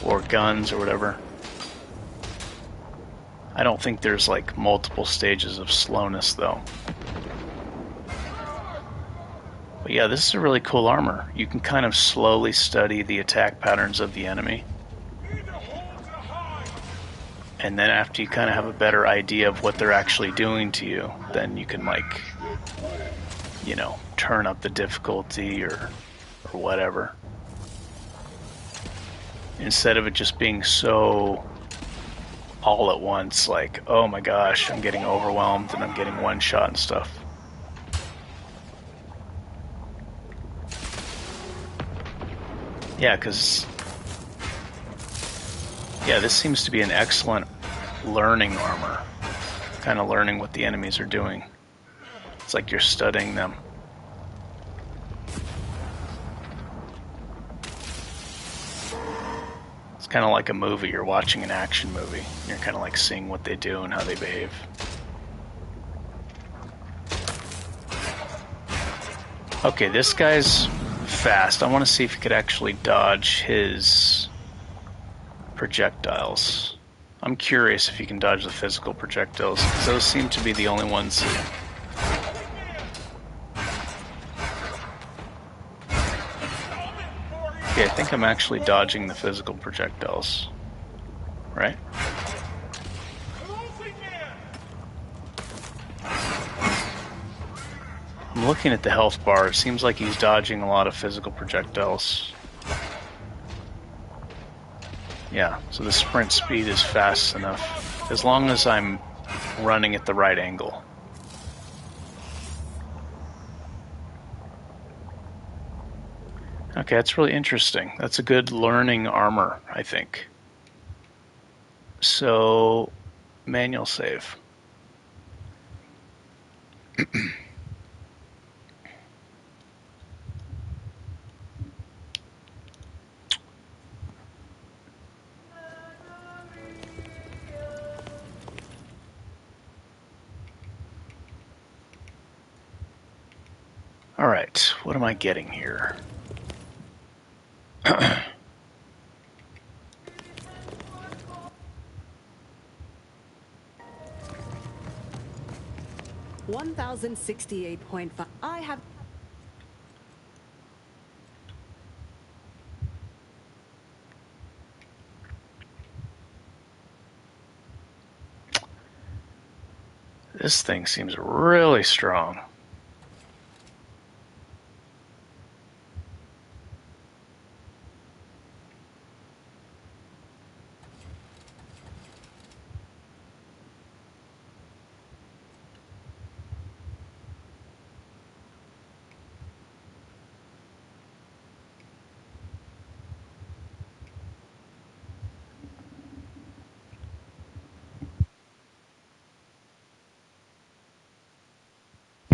or guns or whatever. I don't think there's like multiple stages of slowness though. But yeah, this is a really cool armor. You can kind of slowly study the attack patterns of the enemy. And then after you kind of have a better idea of what they're actually doing to you, then you can, like, you know, turn up the difficulty or or whatever. Instead of it just being so all at once, like, oh my gosh, I'm getting overwhelmed and I'm getting one shot and stuff. Yeah, because this seems to be an excellent learning armor. Kind of learning what the enemies are doing. It's like you're studying them. It's kind of like a movie. You're watching an action movie. You're kind of like seeing what they do and how they behave. Okay, this guy's fast. I want to see if he could actually dodge his projectiles. I'm curious if he can dodge the physical projectiles, because those seem to be the only ones. Okay, I think I'm actually dodging the physical projectiles. Right? I'm looking at the health bar. It seems like he's dodging a lot of physical projectiles. Yeah, so the sprint speed is fast enough, as long as I'm running at the right angle. Okay, that's really interesting. That's a good learning armor, I think. So, manual save. Alright, what am I getting here? $1,068.5. I have. This thing seems really strong.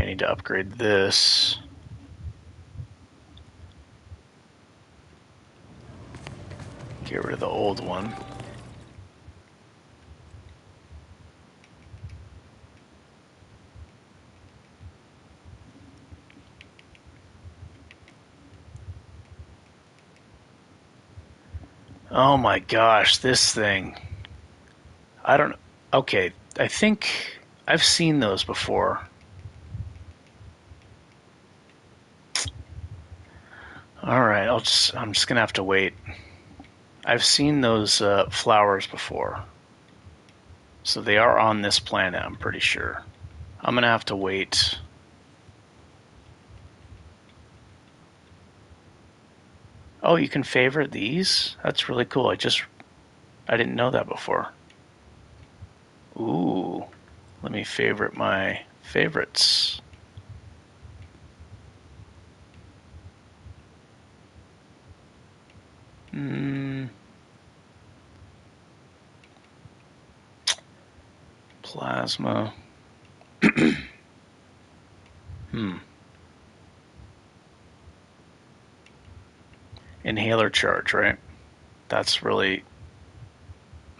I need to upgrade this. Get rid of the old one. Oh my gosh, this thing. I don't know. Okay, I think I've seen those before. Alright, I'm just gonna have to wait. I've seen those flowers before. So they are on this planet, I'm pretty sure. I'm gonna have to wait. Oh, you can favorite these? That's really cool. I didn't know that before. Ooh. Let me favorite my favorites. Plasma. Inhaler charge, right? That's really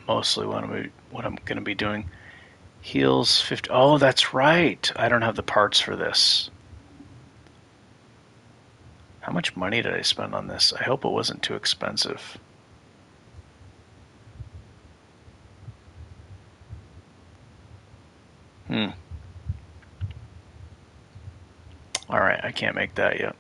mostly what I'm going to be doing. Heals 50. Oh, that's right. I don't have the parts for this. How much money did I spend on this? I hope it wasn't too expensive. Alright, I can't make that yet.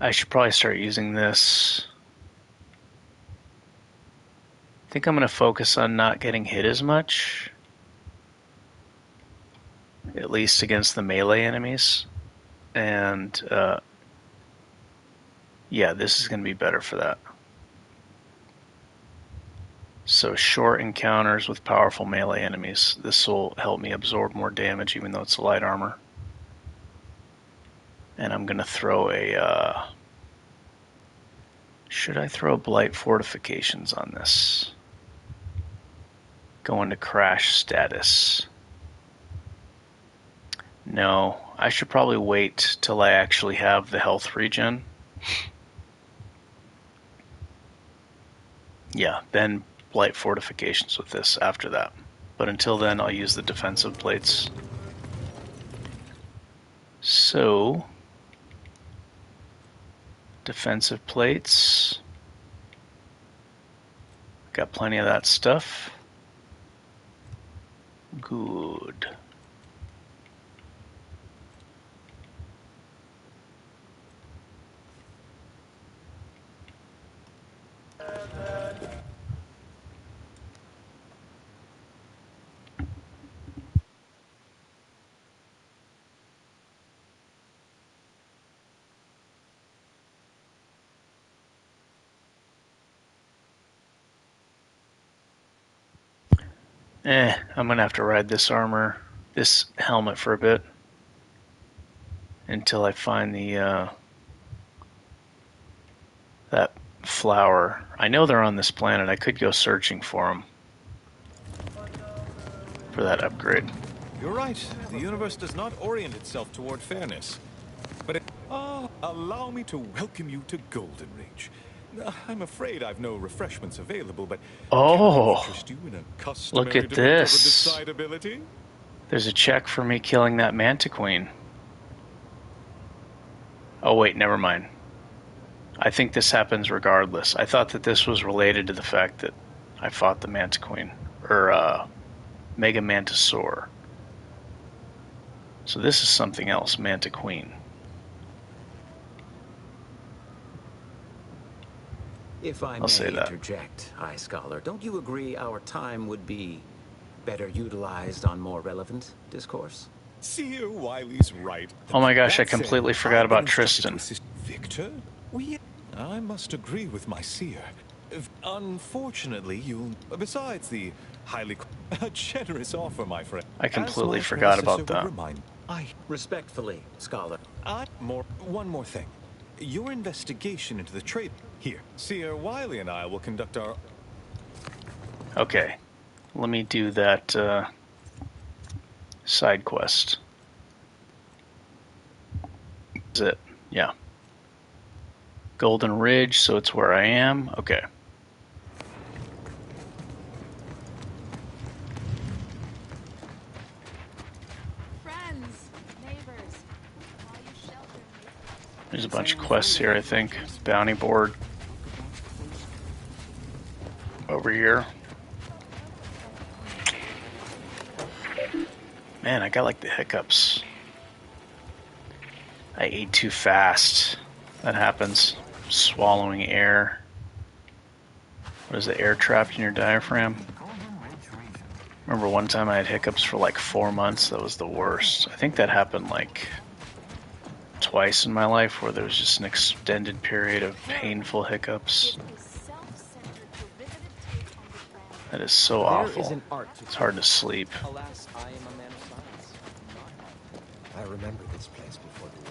I should probably start using this. I think I'm going to focus on not getting hit as much. At least against the melee enemies. And, yeah, this is going to be better for that. So short encounters with powerful melee enemies. This will help me absorb more damage even though it's light armor. And I'm going to throw a... should I throw Blight Fortifications on this? Go into crash status. No, I should probably wait till I actually have the health regen. Yeah, then Blight Fortifications with this after that. But until then, I'll use the defensive plates. So, defensive plates. Got plenty of that stuff. Good. I'm gonna have to ride this armor, this helmet for a bit until I find the that flower. I know they're on this planet. I could go searching for them for that upgrade. You're right. The universe does not orient itself toward fairness. But allow me to welcome you to Golden Reach. I'm afraid I've no refreshments available, but oh, you in a look at this. There's a check for me killing that Manta Queen. Oh wait, never mind. I think this happens regardless. I thought that this was related to the fact that I fought the Manta Queen, or Mega Mantisaur. So this is something else, Manta Queen. If I may interject, High Scholar, don't you agree our time would be better utilized on more relevant discourse? Seer Wiley's right. Oh my gosh, I completely forgot about Tristan. Victor? I must agree with my seer. Unfortunately, you'll... Besides the highly... generous offer, my friend. I completely forgot about that. Respectfully, Scholar. One more thing. Your investigation into the trade... Here, Seer Wiley and I will conduct our... Okay. Let me do that side quest. Is it? Yeah. Golden Ridge, so it's where I am. Okay. Friends, neighbors, while you shelter me. There's a bunch of quests here, I think. Bounty board. Over here. Man, I got like the hiccups. I ate too fast. That happens. Swallowing air. What is it, air trapped in your diaphragm? Remember one time I had hiccups for like 4 months? That was the worst. I think that happened like twice in my life where there was just an extended period of painful hiccups. That is so awful. It's hard to sleep. Alas, I am a man of science. I remember this place before the war.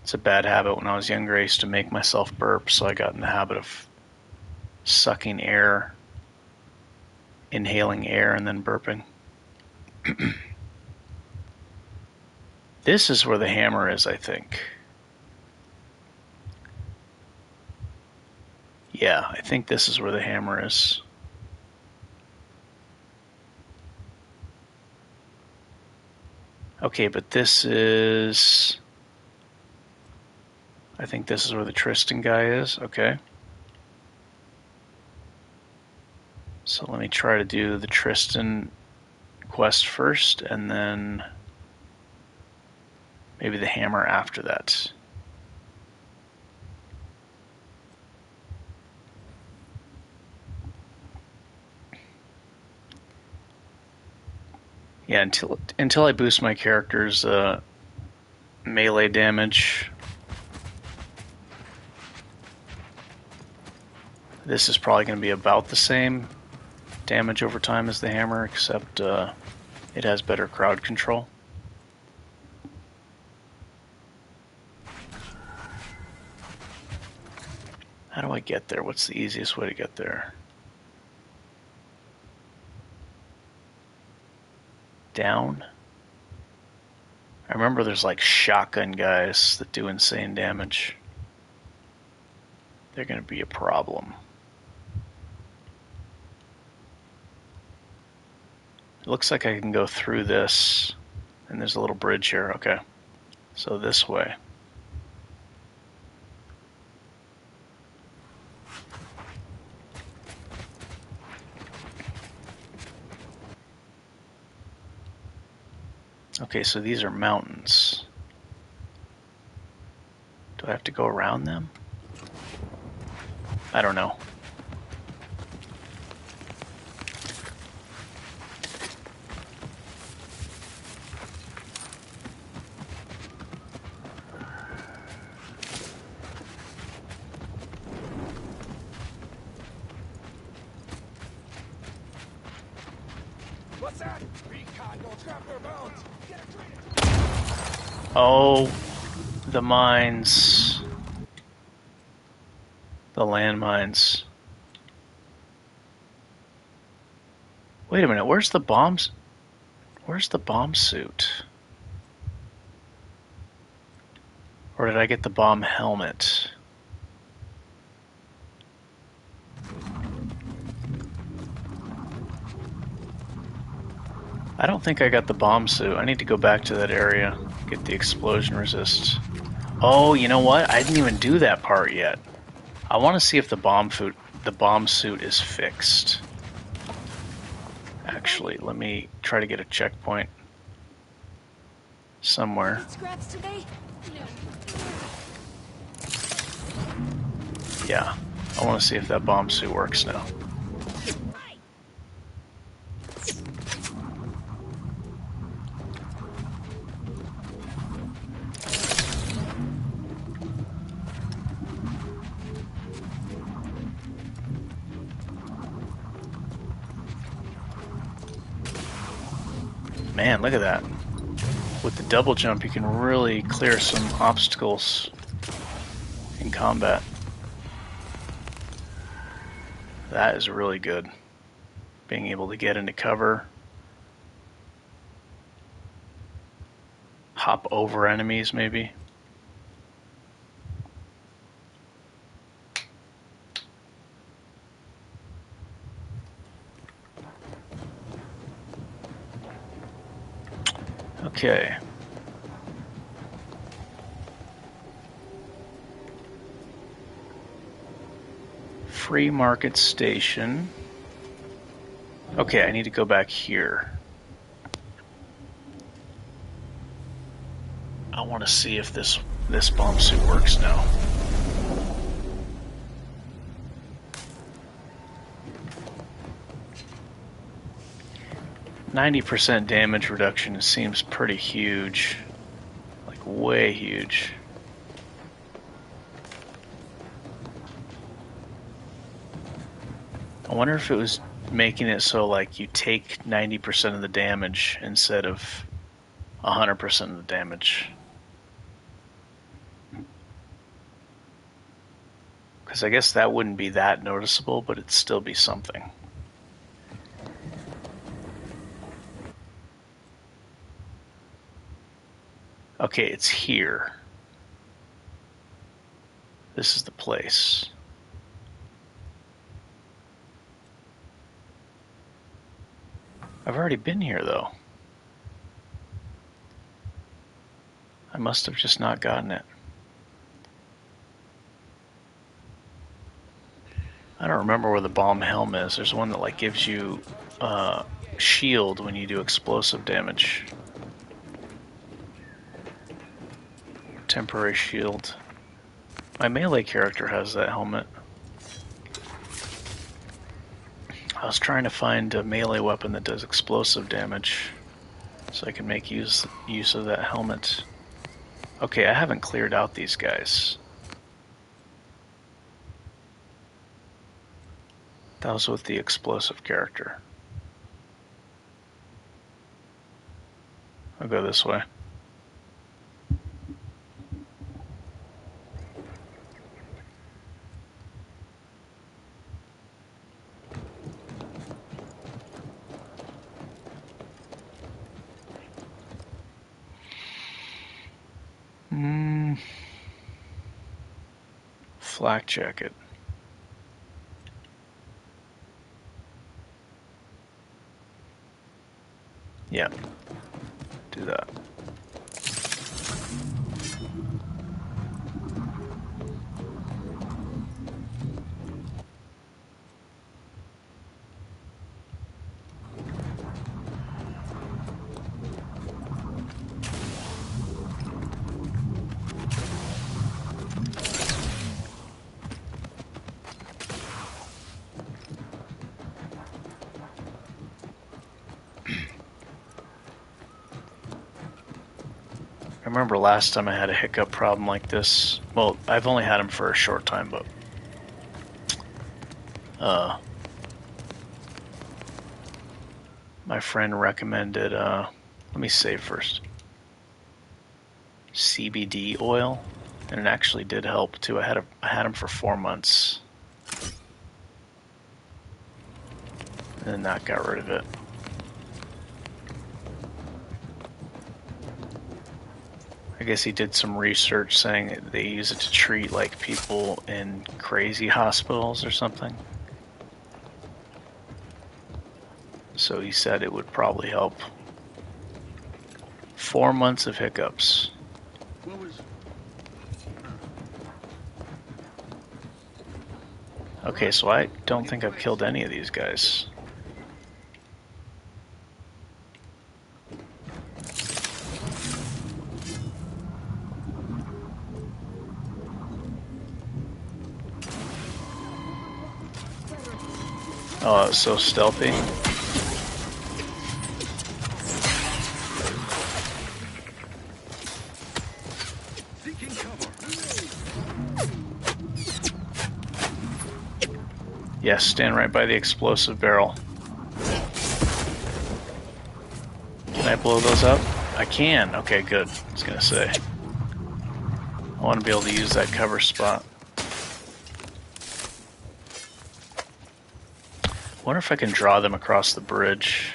It's a bad habit. When I was younger, I used to make myself burp, so I got in the habit of sucking air, inhaling air, and then burping. This is where the hammer is, I think. Yeah, I think this is where the hammer is. Okay, but this is... I think this is where the Tristan guy is. Okay. So let me try to do the Tristan quest first, and then Maybe the hammer after that. Yeah, until I boost my character's melee damage, this is probably going to be about the same damage over time as the hammer, except it has better crowd control. How do I get there? What's the easiest way to get there? Down? I remember there's like shotgun guys that do insane damage. They're going to be a problem. It looks like I can go through this, and there's a little bridge here. Okay, so this way. Okay, so these are mountains. Do I have to go around them? I don't know. What's that? Recon, don't scrap their bones. Oh, the mines. The landmines. Wait a minute, where's the bombs? Where's the bomb suit? Or did I get the bomb helmet? I don't think I got the bomb suit. I need to go back to that area, get the explosion resist. Oh, you know what? I didn't even do that part yet. I want to see if the bomb suit is fixed. Actually, let me try to get a checkpoint somewhere. Scraps today? Yeah, I want to see if that bomb suit works now. Man, look at that. With the double jump, you can really clear some obstacles in combat. That is really good. Being able to get into cover, hop over enemies maybe. Okay. Free Market Station. Okay, I need to go back here. I want to see if this bomb suit works now. %90 damage reduction seems pretty huge. Like, way huge. I wonder if it was making it so, like, you take 90% of the damage instead of 100% of the damage. Because I guess that wouldn't be that noticeable, but it'd still be something. Okay, it's here. This is the place. I've already been here, though. I must have just not gotten it. I don't remember where the bomb helm is. There's one that like gives you shield when you do explosive damage. Temporary shield. My melee character has that helmet. I was trying to find a melee weapon that does explosive damage so I can make use of that helmet. Okay, I haven't cleared out these guys. That was with the explosive character. I'll go this way. Flak jacket. Yeah, do that. I remember last time I had a hiccup problem like this. Well, I've only had them for a short time, but my friend recommended, let me save first, CBD oil, and it actually did help too. I had them for 4 months, and then that got rid of it. I guess he did some research saying that they use it to treat like people in crazy hospitals or something. So he said it would probably help. 4 months of hiccups. Okay, so I don't think I've killed any of these guys. Oh, it's so stealthy. Yes, stand right by the explosive barrel. Can I blow those up? I can. Okay, good. I was gonna say. I want to be able to use that cover spot. I wonder if I can draw them across the bridge.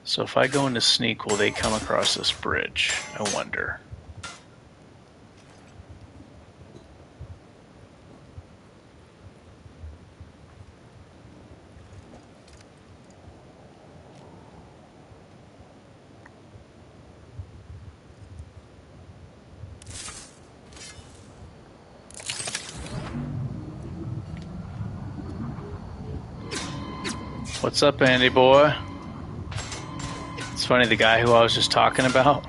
So if I go into sneak, will they come across this bridge? I wonder. What's up, Andy boy? It's funny, the guy who I was just talking about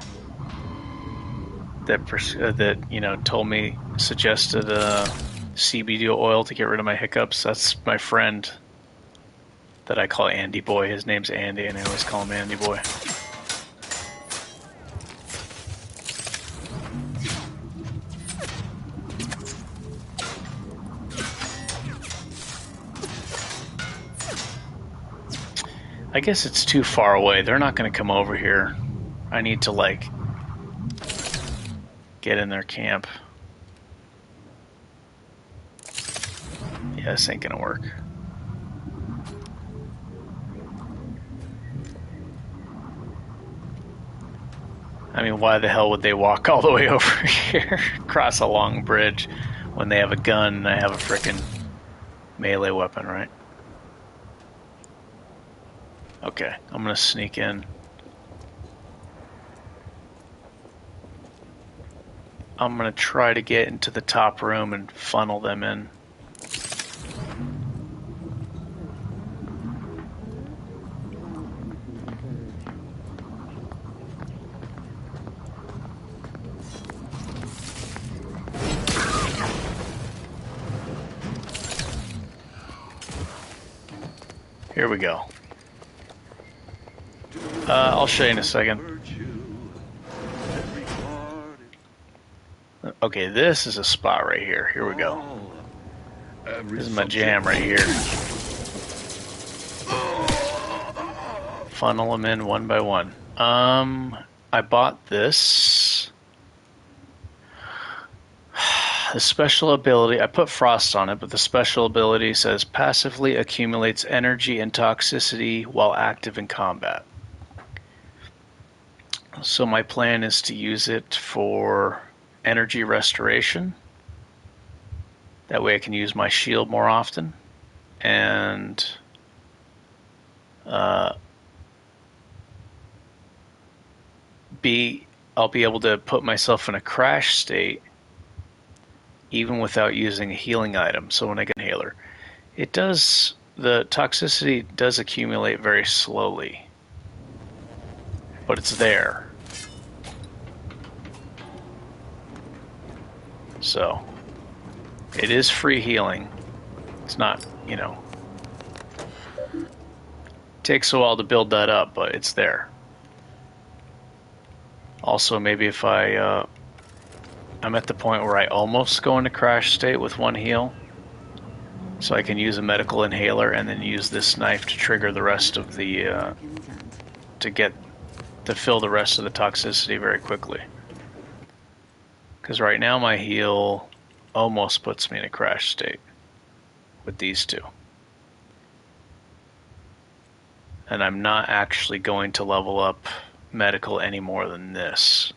that you know told me, suggested CBD oil to get rid of my hiccups. That's my friend that I call Andy boy. His name's Andy, and I always call him Andy boy. I guess it's too far away. They're not going to come over here. I need to, like, get in their camp. Yeah, this ain't going to work. I mean, why the hell would they walk all the way over here, across a long bridge, when they have a gun and I have a frickin' melee weapon, right? Okay, I'm gonna sneak in. I'm gonna try to get into the top room and funnel them in. Here we go. I'll show you in a second. Okay, this is a spot right here. Here we go. This is my jam right here. Funnel them in one by one. I bought this. The special ability, I put frost on it, but the special ability says passively accumulates energy and toxicity while active in combat. So my plan is to use it for energy restoration. That way I can use my shield more often. And I'll be able to put myself in a crash state even without using a healing item. So when I get an inhaler, the toxicity does accumulate very slowly, but it's there. So it is free healing. It's not, takes a while to build that up, but it's there. Also, maybe if I'm at the point where I almost go into crash state with one heal, so I can use a medical inhaler and then use this knife to trigger the rest of the to fill the rest of the toxicity very quickly. Because right now my heal almost puts me in a crash state with these two. And I'm not actually going to level up medical any more than this.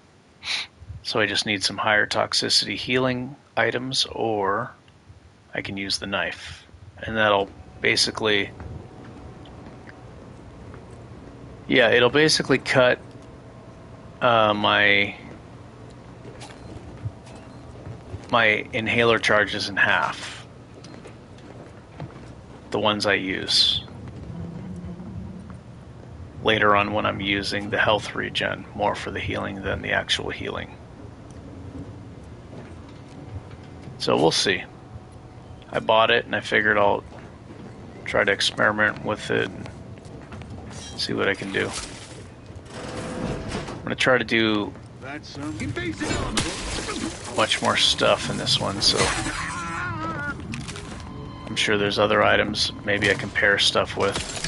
So I just need some higher toxicity healing items, or I can use the knife. And that'll basically... yeah, it'll basically cut my inhaler charges in half. The ones I use. Later on when I'm using the health regen, more for the healing than the actual healing. So we'll see. I bought it and I figured I'll try to experiment with it and see what I can do. I'm going to try to do much more stuff in this one, so I'm sure there's other items maybe I can pair stuff with.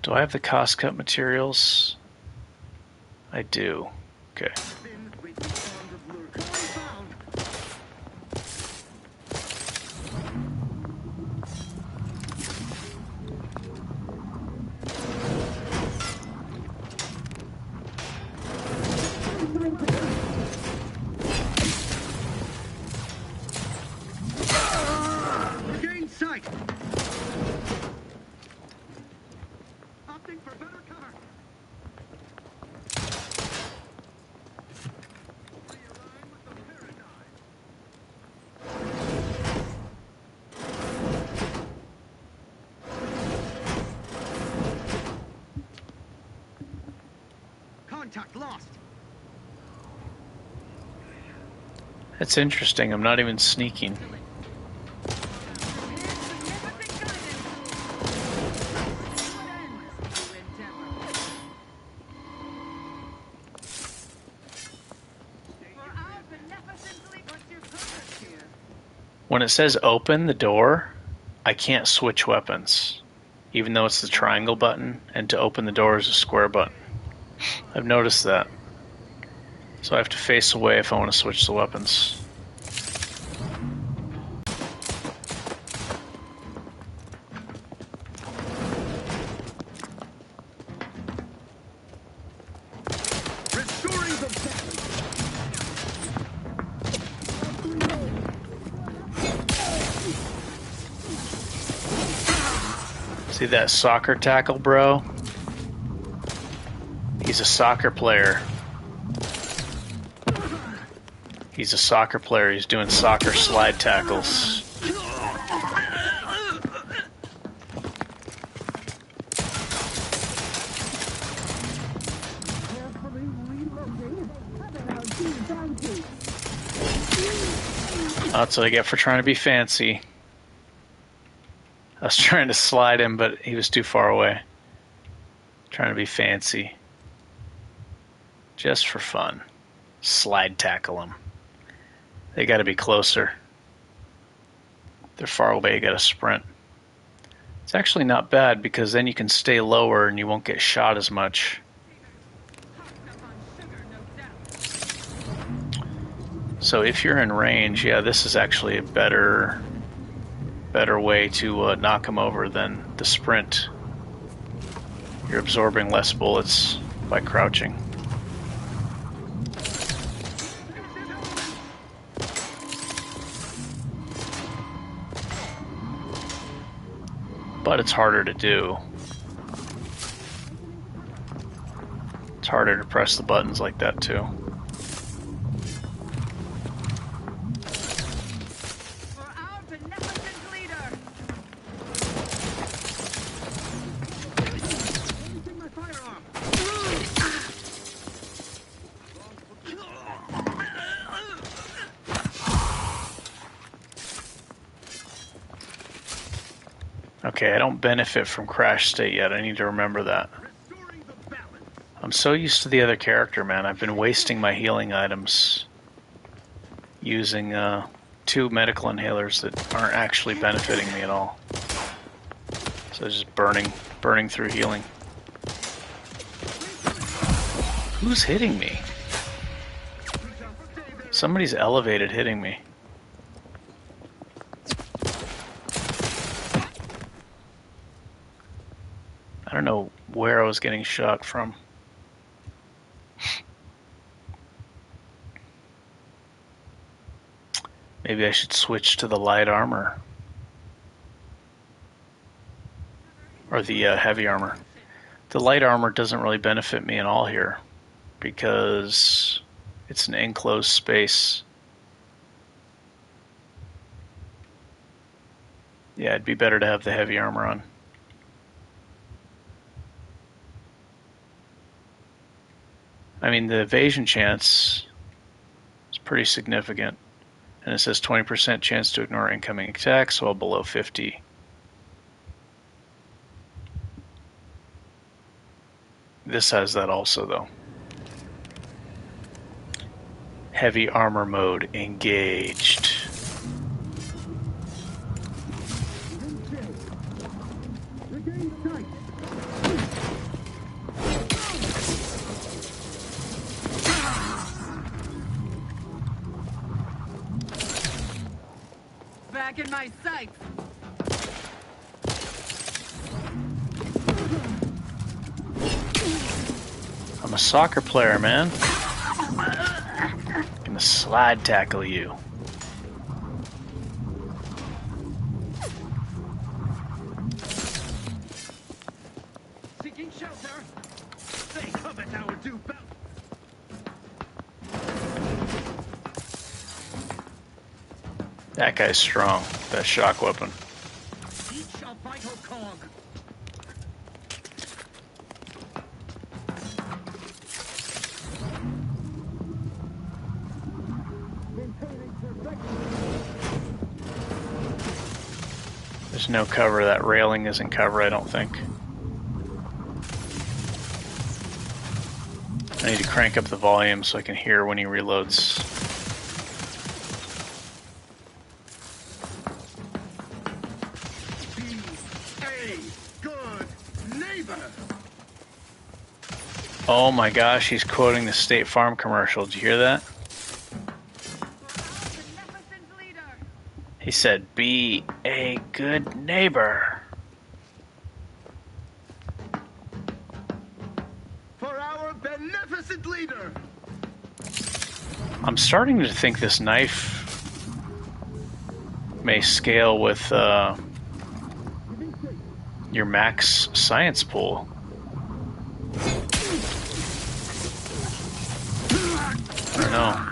Do I have the cost cut materials? I do. Okay. Gain sight. Contact lost. That's interesting. I'm not even sneaking. When it says open the door, I can't switch weapons, even though it's the triangle button, and to open the door is a square button. I've noticed that. So I have to face away if I want to switch the weapons. See that soccer tackle, bro? He's a soccer player. He's a soccer player. He's doing soccer slide tackles. That's what I get for trying to be fancy. I was trying to slide him, but he was too far away. Trying to be fancy. Just for fun. Slide tackle them. They got to be closer. They're far away, you got to sprint. It's actually not bad because then you can stay lower and you won't get shot as much. So if you're in range, yeah, this is actually a better way to knock them over than the sprint. You're absorbing less bullets by crouching. But it's harder to do. It's harder to press the buttons like that too. Okay, I don't benefit from crash state yet. I need to remember that. I'm so used to the other character, man. I've been wasting my healing items using 2 medical inhalers that aren't actually benefiting me at all. So just burning through healing. Who's hitting me? Somebody's elevated hitting me. I don't know where I was getting shot from. Maybe I should switch to the light armor. Or the heavy armor. The light armor doesn't really benefit me at all here because it's an enclosed space. Yeah, it'd be better to have the heavy armor on. I mean, the evasion chance is pretty significant. And it says 20% chance to ignore incoming attacks, well below 50. This has that also, though. Heavy armor mode engaged. Back in my sights. I'm a soccer player, man. I'm gonna slide tackle you. Seeking shelter. They covet our due belt. That guy's strong. That shock weapon. Each a vital cog. There's no cover. That railing isn't cover, I don't think. I need to crank up the volume so I can hear when he reloads. Oh my gosh, he's quoting the State Farm commercial. Did you hear that? He said, "Be a good neighbor." For our beneficent leader. I'm starting to think this knife may scale with your max science pool. I don't know.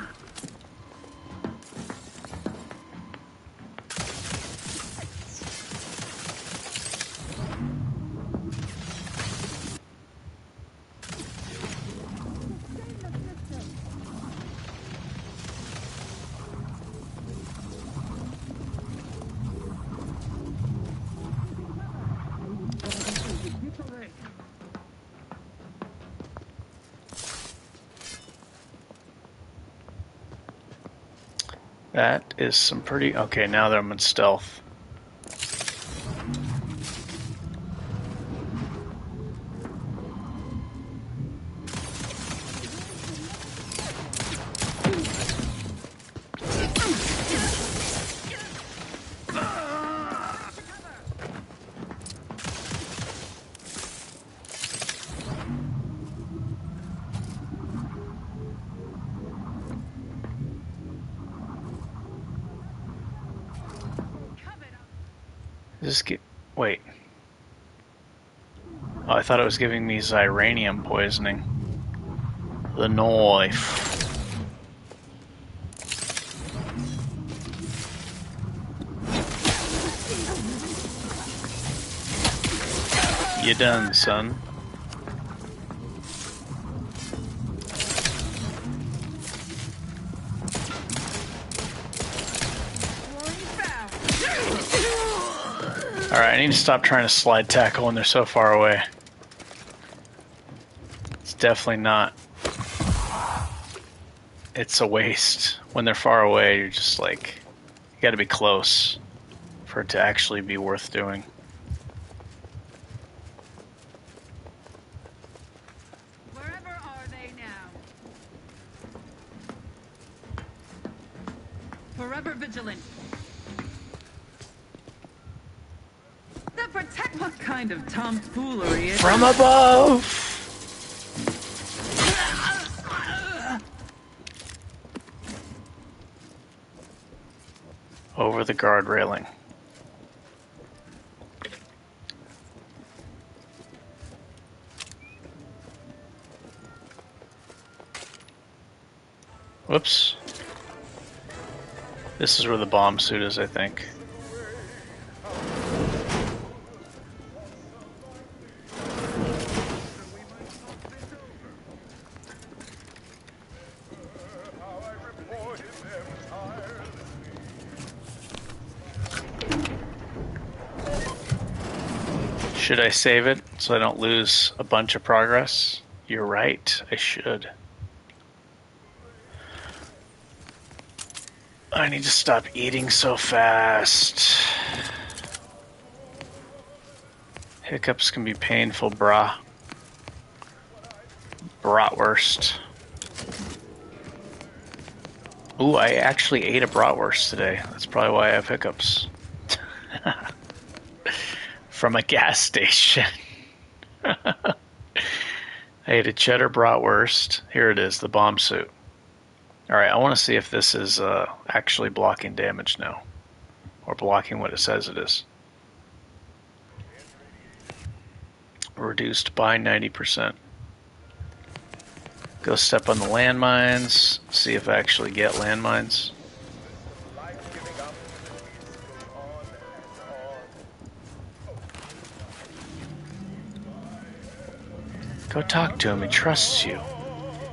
That is some pretty... Okay, now that I'm in stealth. Wait. Oh, I thought it was giving me Xyranium poisoning. The knife. You done, son. Alright, I need to stop trying to slide tackle when they're so far away. It's definitely not. It's a waste. When they're far away, you're just like, you gotta be close for it to actually be worth doing. Wherever are they now? Forever vigilant. What kind of tomfoolery is From above! Over the guard railing. Whoops. This is where the bomb suit is, I think. Should I save it so I don't lose a bunch of progress? You're right, I should. I need to stop eating so fast. Hiccups can be painful, brah. Bratwurst. Ooh, I actually ate a bratwurst today. That's probably why I have hiccups. From a gas station. I ate a cheddar bratwurst. Here it is, the bomb suit. Alright, I want to see if this is actually blocking damage now. Or blocking what it says it is. Reduced by 90%. Go step on the landmines. See if I actually get landmines. Go talk to him. He trusts you.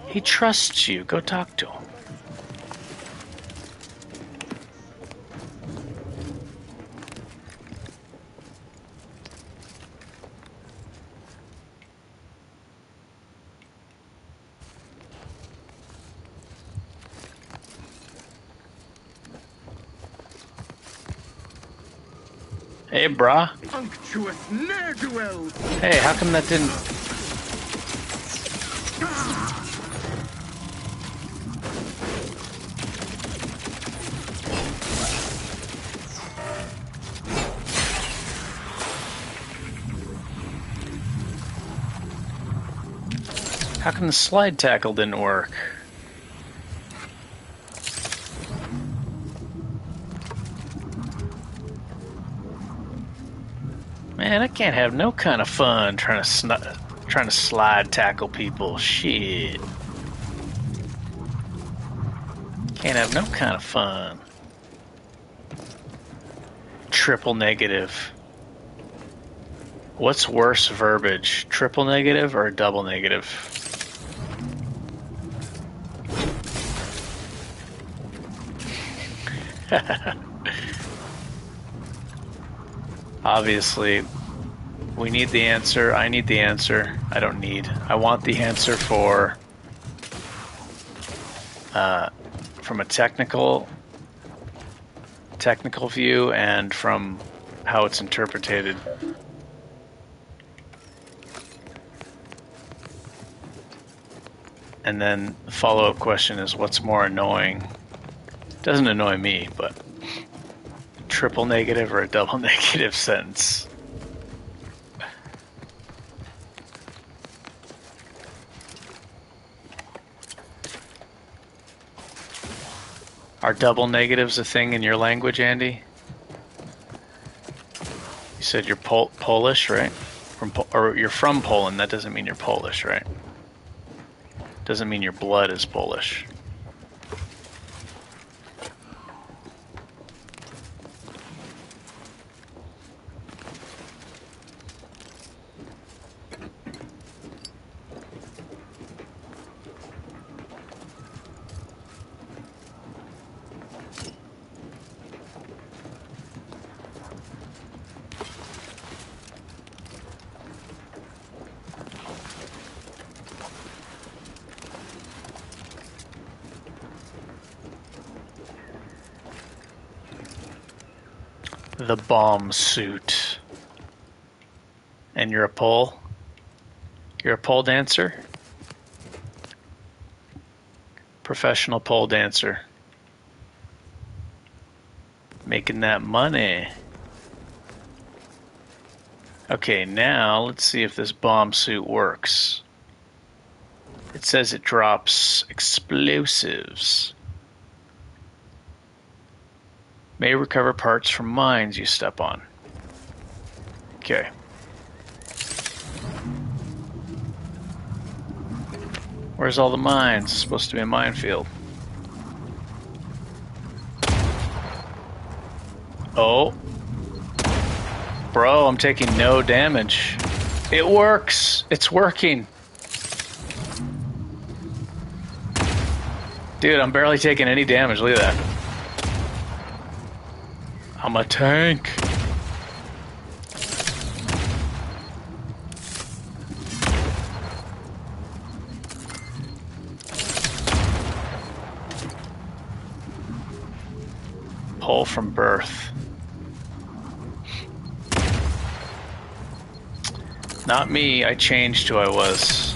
He trusts you. Go talk to him. Hey, brah. Unctuous ne'er-do-wells. Hey, how come that didn't... How come the slide tackle didn't work? Man, I can't have no kind of fun trying to slide tackle people. Shit. Can't have no kind of fun. Triple negative. What's worse verbiage? Triple negative or double negative? Obviously, we need the answer. I need the answer. I don't need. I want the answer for from a technical technical view and from how it's interpreted. And then the follow-up question is, what's more annoying? It doesn't annoy me, but triple negative or a double negative sentence? Are double negatives a thing in your language, Andy? You said you're Polish, right? Or you're from Poland. That doesn't mean you're Polish, right? Doesn't mean your blood is Polish. The bomb suit. And you're a pole? You're a pole dancer? Professional pole dancer. Making that money. Okay, now let's see if this bomb suit works. It says it drops explosives. May recover parts from mines you step on. Okay. Where's all the mines? It's supposed to be a minefield. Oh. Bro, I'm taking no damage. It works! It's working! Dude, I'm barely taking any damage. Look at that. I'm a tank. Pole from birth. Not me, I changed who I was.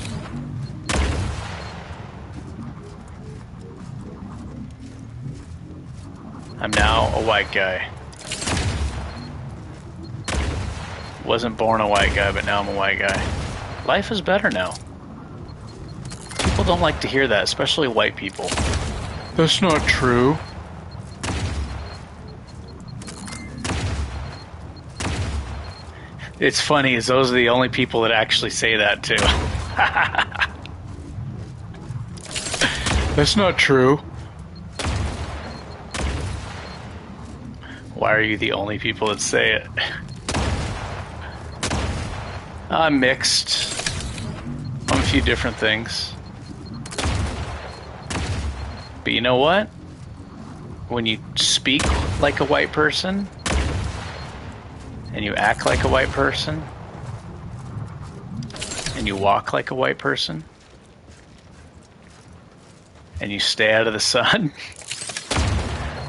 I'm now a white guy. Wasn't born a white guy, but now I'm a white guy. Life is better now. People don't like to hear that, especially white people. That's not true. It's funny, is those are the only people that actually say that too. That's not true. Why are you the only people that say it? I'm mixed on a few different things. But you know what? When you speak like a white person, and you act like a white person, and you walk like a white person, and you stay out of the sun,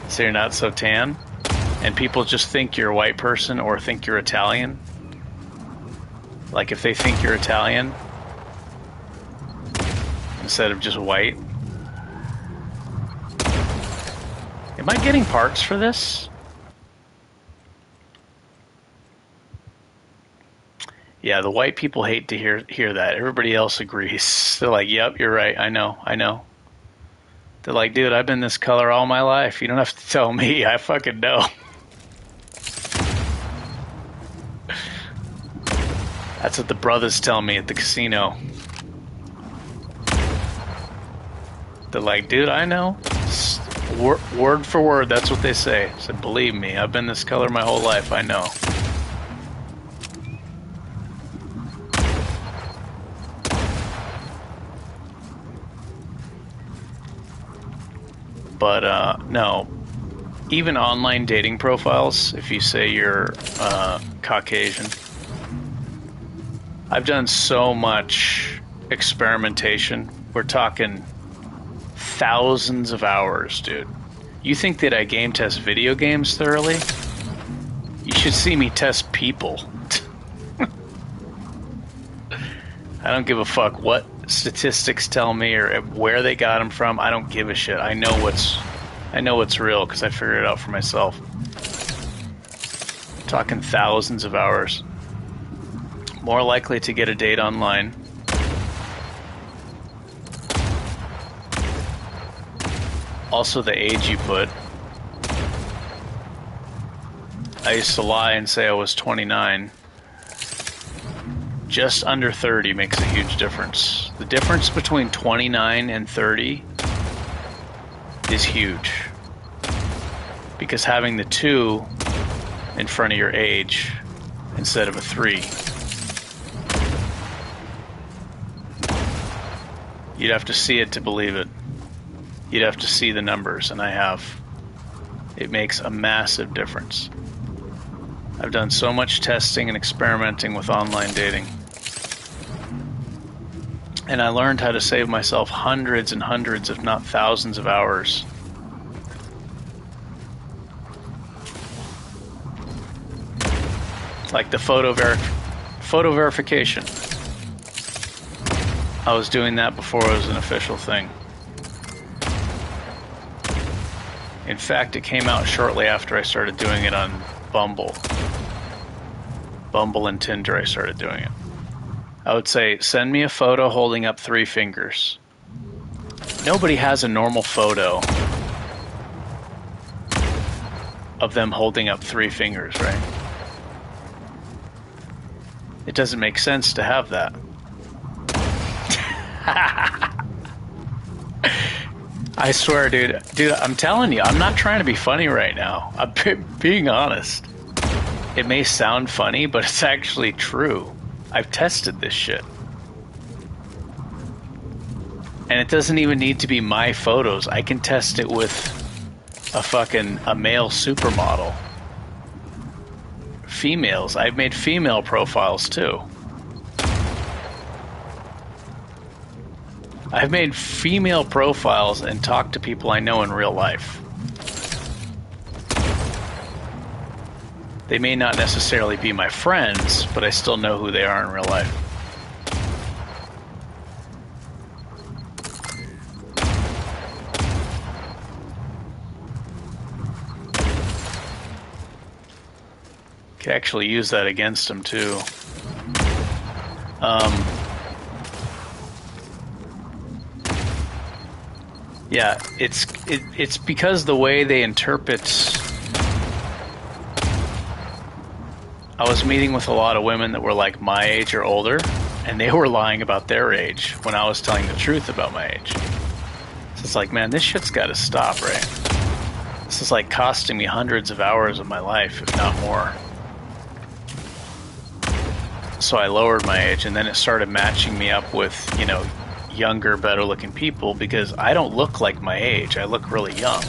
so you're not so tan, and people just think you're a white person or think you're Italian. Like if they think you're Italian instead of just white. Am I getting parts for this? Yeah, the white people hate to hear that. Everybody else agrees. They're like, yep, you're right. I know. They're like, dude, I've been this color all my life. You don't have to tell me. I fucking know. That's what the brothers tell me at the casino. They're like, dude, I know. Word for word, that's what they say. I said, believe me, I've been this color my whole life. I know. But, no. Even online dating profiles, if you say you're Caucasian, I've done so much experimentation. We're talking thousands of hours, dude. You think that I game test video games thoroughly? You should see me test people. I don't give a fuck what statistics tell me or where they got them from. I don't give a shit. I know what's real because I figured it out for myself. I'm talking thousands of hours. More likely to get a date online. Also the age you put. I used to lie and say I was 29. Just under 30 makes a huge difference. The difference between 29 and 30 is huge. Because having the 2 in front of your age instead of a 3. You'd have to see it to believe it. You'd have to see the numbers, and I have. It makes a massive difference. I've done so much testing and experimenting with online dating. And I learned how to save myself hundreds and hundreds, if not thousands of hours. Like the photo verification. I was doing that before it was an official thing. In fact, it came out shortly after I started doing it on Bumble. Bumble and Tinder, I started doing it. I would say, send me a photo holding up 3 fingers. Nobody has a normal photo of them holding up 3 fingers, right? It doesn't make sense to have that. I swear, dude, I'm telling you, I'm not trying to be funny right now. I'm being honest. It may sound funny, but it's actually true. I've tested this shit. And it doesn't even need to be my photos. I can test it with a male supermodel. Females. I've made female profiles too. I've made female profiles and talked to people I know in real life. They may not necessarily be my friends, but I still know who they are in real life. Could actually use that against them too. Yeah, it's because the way they interpret. I was meeting with a lot of women that were like my age or older, and they were lying about their age when I was telling the truth about my age. So it's like, man, this shit's got to stop, right? This is like costing me hundreds of hours of my life, if not more. So I lowered my age, and then it started matching me up with, you know, younger, better looking people, because I don't look like my age. I look really young.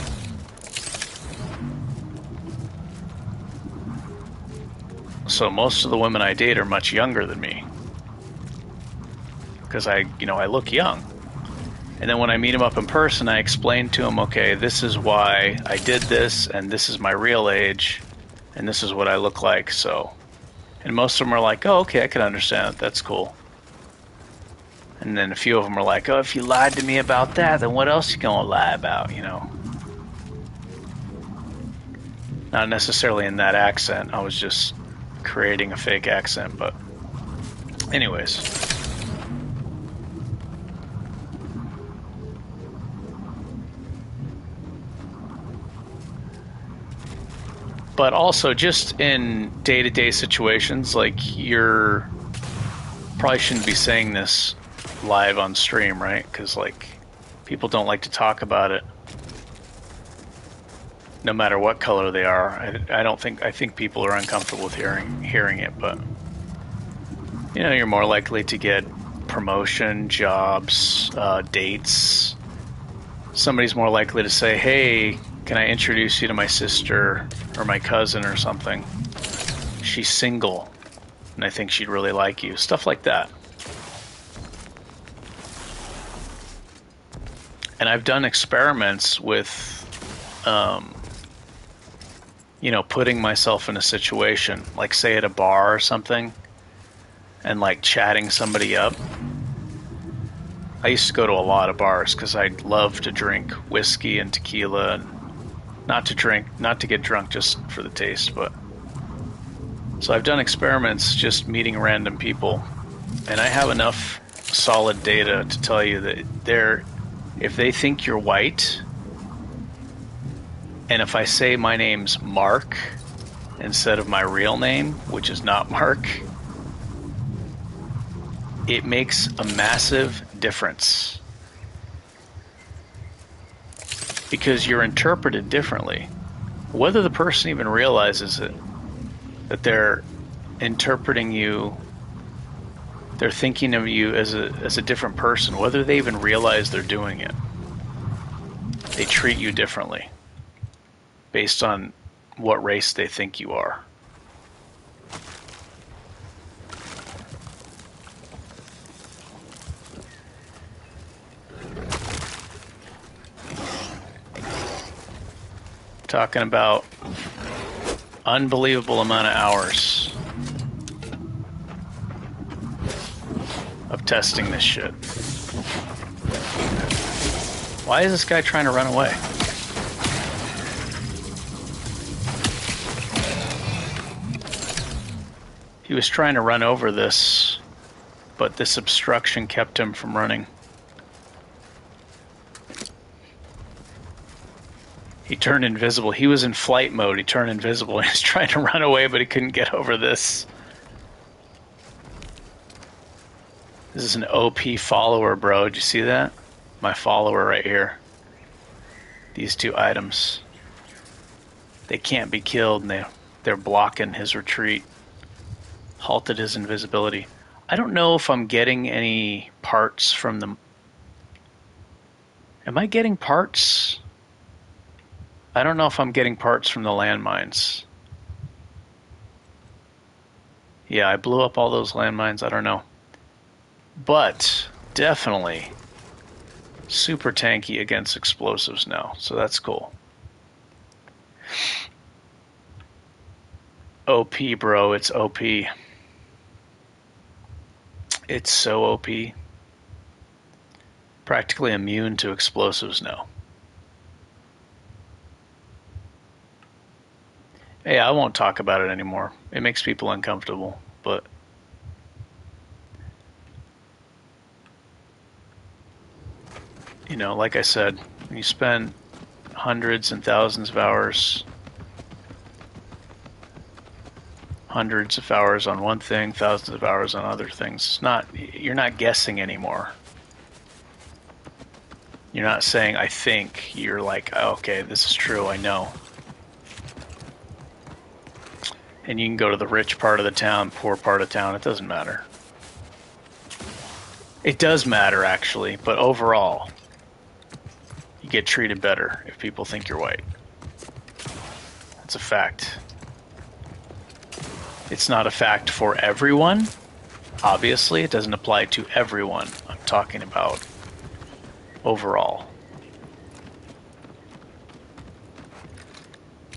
So most of the women I date are much younger than me. Because I look young. And then when I meet them up in person, I explain to them, okay, this is why I did this, and this is my real age, and this is what I look like, so. And most of them are like, oh, okay, I can understand that. That's cool. And then a few of them are like, oh, if you lied to me about that, then what else you gonna lie about, you know? Not necessarily in that accent. I was just creating a fake accent, but anyways. But also just in day-to-day situations, like you're probably shouldn't be saying this live on stream, right? Because like people don't like to talk about it no matter what color they are. I think people are uncomfortable with hearing it, but you know, you're more likely to get promotion, jobs, dates. Somebody's more likely to say, hey, can I introduce you to my sister or my cousin or something? She's single and I think she'd really like you. Stuff like that. And I've done experiments with you know, putting myself in a situation, like say at a bar or something, and like chatting somebody up. I used to go to a lot of bars because I love to drink whiskey and tequila, and not to get drunk, just for the taste. But so I've done experiments just meeting random people, and I have enough solid data to tell you that if they think you're white, and if I say my name's Mark instead of my real name, which is not Mark, it makes a massive difference. Because you're interpreted differently. Whether the person even realizes it, that they're interpreting you, they're thinking of you as a different person, whether they even realize they're doing it, they treat you differently based on what race they think you are. Talking about unbelievable amount of hours of testing this shit. Why is this guy trying to run away? He was trying to run over this, but this obstruction kept him from running. He turned invisible. He was in flight mode. He turned invisible. He was trying to run away, but he couldn't get over this. This is an OP follower, bro. Did you see that? My follower right here. These two items. They can't be killed, and they're blocking his retreat. Halted his invisibility. I don't know if I'm getting any parts from them. Am I getting parts? I don't know if I'm getting parts from the landmines. Yeah, I blew up all those landmines. I don't know. But definitely super tanky against explosives now. So that's cool. OP, bro. It's OP. It's so OP. Practically immune to explosives now. Hey, I won't talk about it anymore. It makes people uncomfortable, but you know, like I said, when you spend hundreds and thousands of hours, hundreds of hours on one thing, thousands of hours on other things, you're not guessing anymore. You're not saying, I think. You're like, oh, okay, this is true, I know. And you can go to the rich part of the town, poor part of town, it doesn't matter. It does matter, actually, but overall, you get treated better if people think you're white. That's a fact. It's not a fact for everyone. Obviously, it doesn't apply to everyone. I'm talking about overall.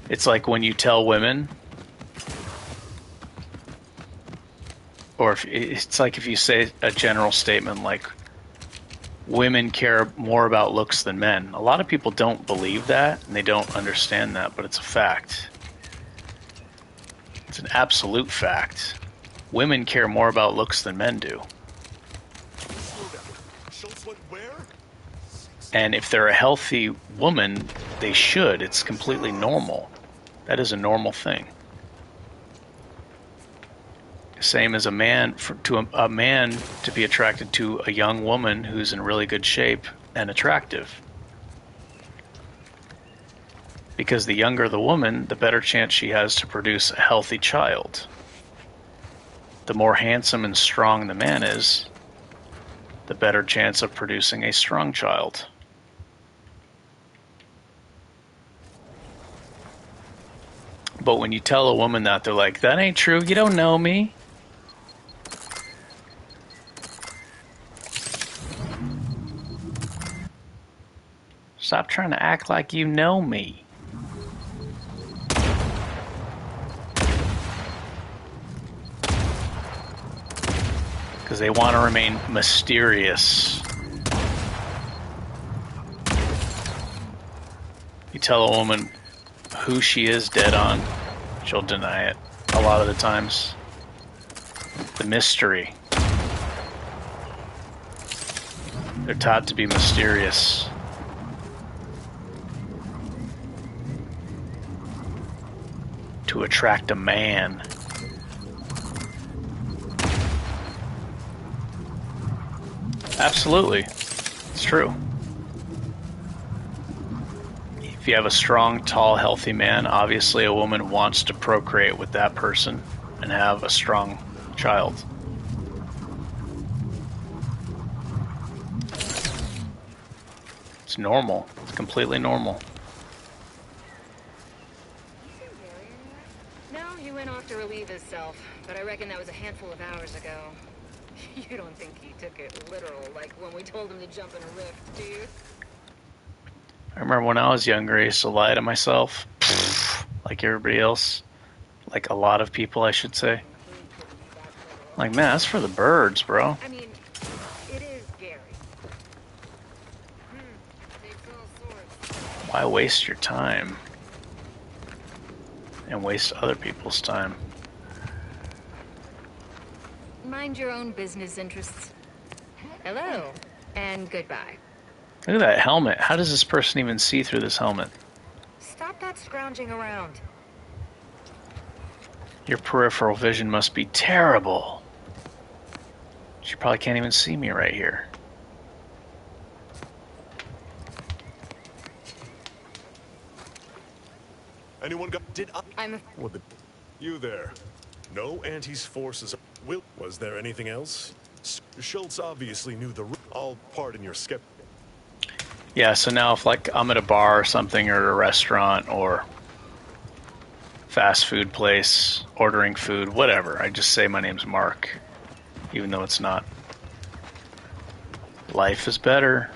It's like when you tell women, or it's like if you say a general statement like, women care more about looks than men. A lot of people don't believe that, and they don't understand that, but it's a fact. It's an absolute fact. Women care more about looks than men do. And if they're a healthy woman, they should. It's completely normal. That is a normal thing. Same as a man, a man to be attracted to a young woman who's in really good shape and attractive. Because the younger the woman, the better chance she has to produce a healthy child. The more handsome and strong the man is, the better chance of producing a strong child. But when you tell a woman that, they're like, that ain't true, you don't know me. Stop trying to act like you know me. because they want to remain mysterious. You tell a woman who she is dead on, she'll deny it a lot of the times. The mystery. They're taught to be mysterious. To attract a man. Absolutely. It's true. If you have a strong, tall, healthy man, obviously a woman wants to procreate with that person and have a strong child. It's normal. It's completely normal. No, he went off to relieve himself, but I reckon that was a handful of hours ago. You don't think he took it literal, like when we told him to jump in a rift, do you? I remember when I was younger, I used to lie to myself, like everybody else. Like a lot of people, I should say. Like, man, that's for the birds, bro. I mean, it is Gary. Takes all sorts. Why waste your time? And waste other people's time? Mind your own business interests. Hello, and goodbye. Look at that helmet. How does this person even see through this helmet? Stop that scrounging around. Your peripheral vision must be terrible. She probably can't even see me right here. Anyone got... I'm... What the... You there. No Auntie's forces... Was there anything else? Schultz obviously knew the... I'll pardon your skepticism. Yeah, so now if like I'm at a bar or something, or at a restaurant or fast food place, ordering food, whatever, I just say my name's Mark, even though it's not. Life is better.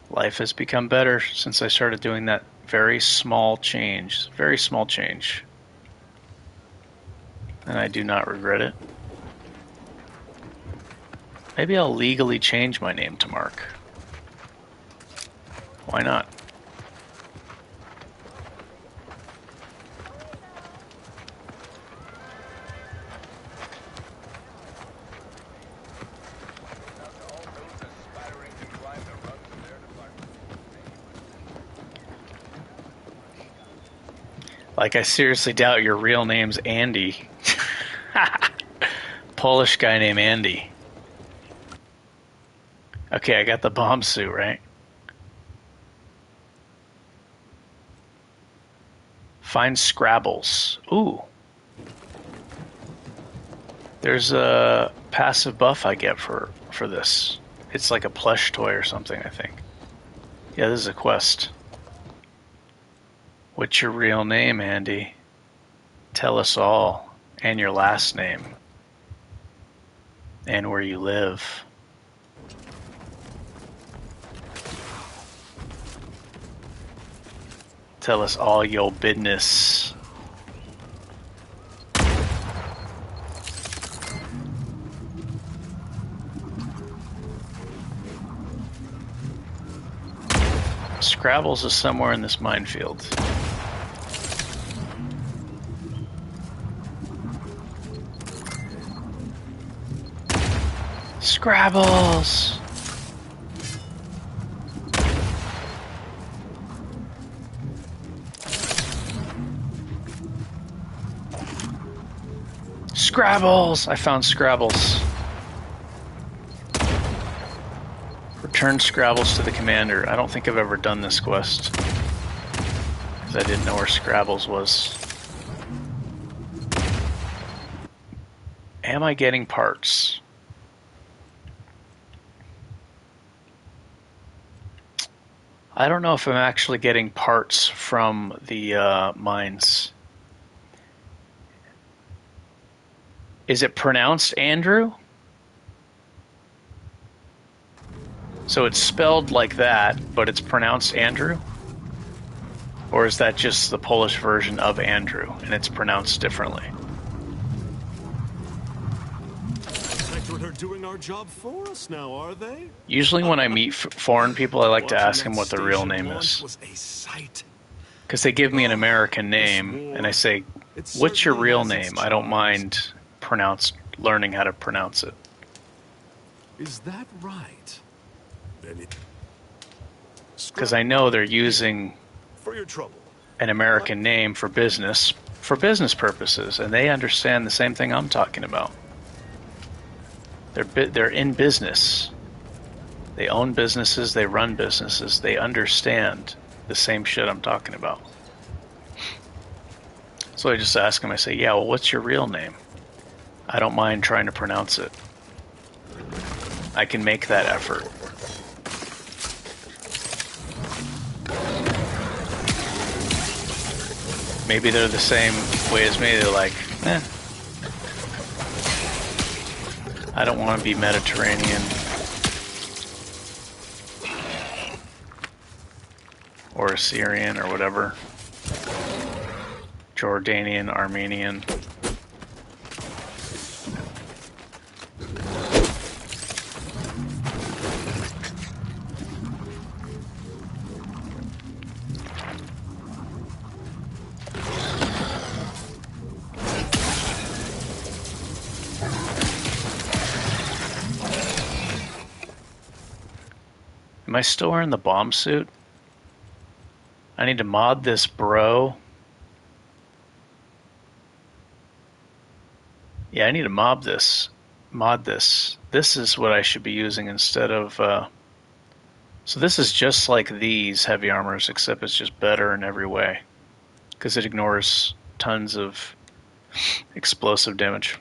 Life has become better since I started doing that very small change. Very small change. And I do not regret it. Maybe I'll legally change my name to Mark. Why not? Like, I seriously doubt your real name's Andy. Polish guy named Andy. Okay, I got the bomb suit, right? Find Scrabbles. Ooh. There's a passive buff I get for this. It's like a plush toy or something, I think. Yeah, this is a quest. What's your real name, Andy? Tell us all. And your last name. And where you live. Tell us all your business. Scrabbles is somewhere in this minefield. Scrabbles! Scrabbles! I found Scrabbles. Return Scrabbles to the commander. I don't think I've ever done this quest, because I didn't know where Scrabbles was. Am I getting parts? I don't know if I'm actually getting parts from the mines. Is it pronounced Andrew? So it's spelled like that, but it's pronounced Andrew? Or is that just the Polish version of Andrew, and it's pronounced differently? doing our job for us now, are they? Usually when I meet foreign people, I like to Watching ask them that what their real station name launch is. was a sight. Because they give me an American name, and I say, what's your real name? I don't mind learning how to pronounce it. Is that right? Because I know they're using for your trouble. An American name for business purposes, and they understand the same thing I'm talking about. They're in business. They own businesses. They run businesses. They understand the same shit I'm talking about. So I just ask them. I say, "Yeah, well, what's your real name?" I don't mind trying to pronounce it. I can make that effort. Maybe they're the same way as me. They're like, I don't want to be Mediterranean. Or Syrian or whatever. Jordanian, Armenian. Am I still wearing the bomb suit? I need to mod this, bro. Yeah, I need to mod this. This is what I should be using instead of... So this is just like these heavy armors, except it's just better in every way. Because it ignores tons of explosive damage.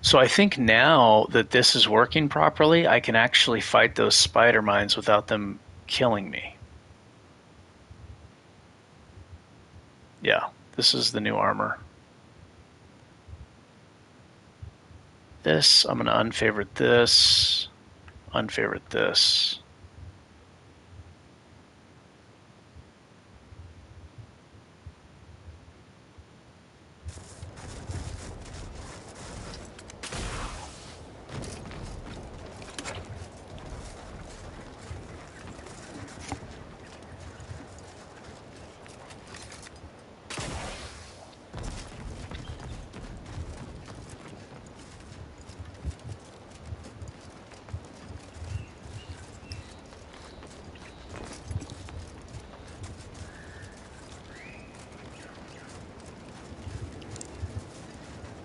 So I think now that this is working properly, I can actually fight those spider mines without them killing me. Yeah, this is the new armor. This, I'm going to unfavorite this, unfavorite this.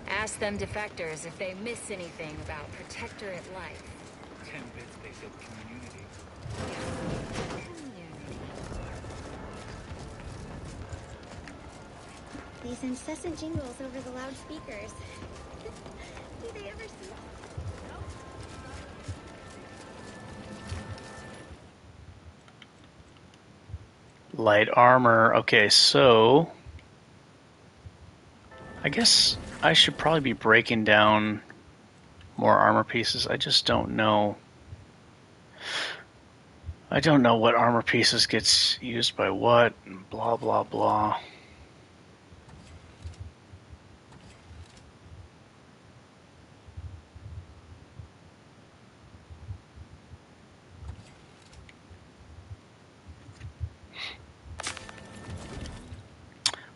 Ask them defectors if they miss anything about Protectorate life. 10 bits, they said community. These incessant jingles over the loudspeakers. Do they ever see? Light armor. Okay, so I guess I should probably be breaking down more armor pieces. I just don't know. I don't know what armor pieces gets used by what, and blah, blah, blah.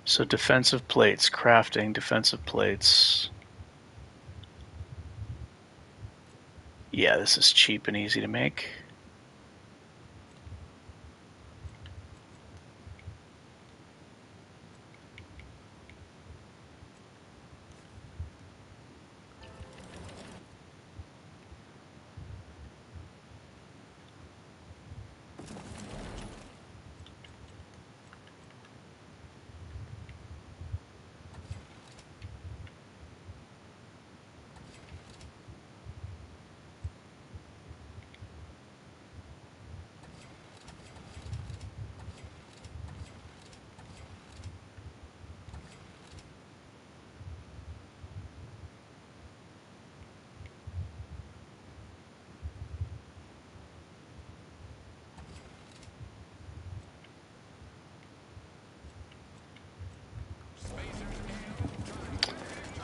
So defensive plates, crafting, defensive plates. Yeah, this is cheap and easy to make.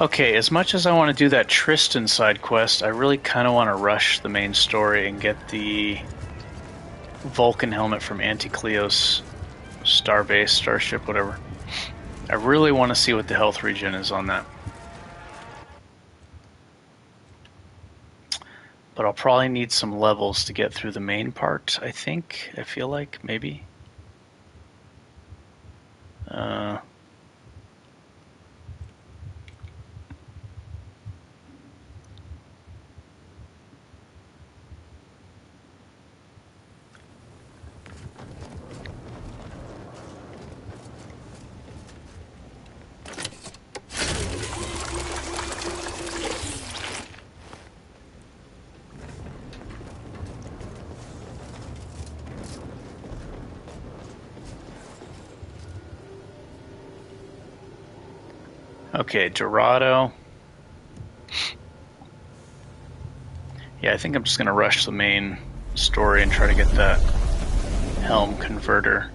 Okay, as much as I want to do that Tristan side quest, I really kind of want to rush the main story and get the Vulcan helmet from Anti-Cleo's starbase, starship, whatever. I really want to see what the health regen is on that. But I'll probably need some levels to get through the main part, I think. I feel like, maybe. Okay, Dorado. Yeah, I think I'm just going to rush the main story and try to get that helm converter.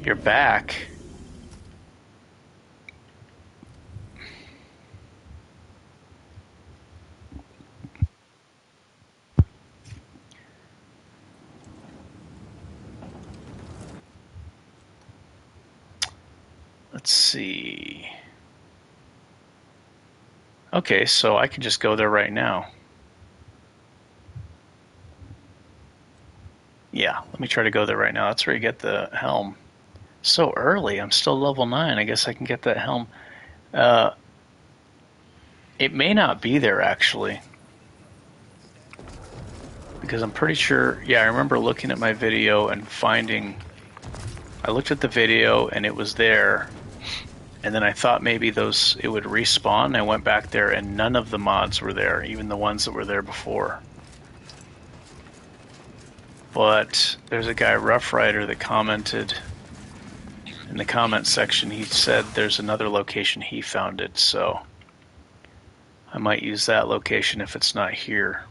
You're back. Let's see. Okay, so I can just go there right now. Yeah, let me try to go there right now. That's where you get the helm. So early, I'm still level 9. I guess I can get that helm. It may not be there, actually. Because I'm pretty sure... Yeah, I remember looking at my video and finding... I looked at the video and it was there. And then I thought maybe it would respawn. I went back there and none of the mods were there, even the ones that were there before. But there's a guy, Rough Rider, that commented in the comment section. He said there's another location he found it, so I might use that location if it's not here.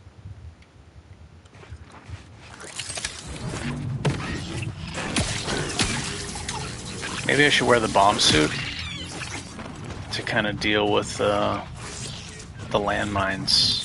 Maybe I should wear the bomb suit to kind of deal with the landmines.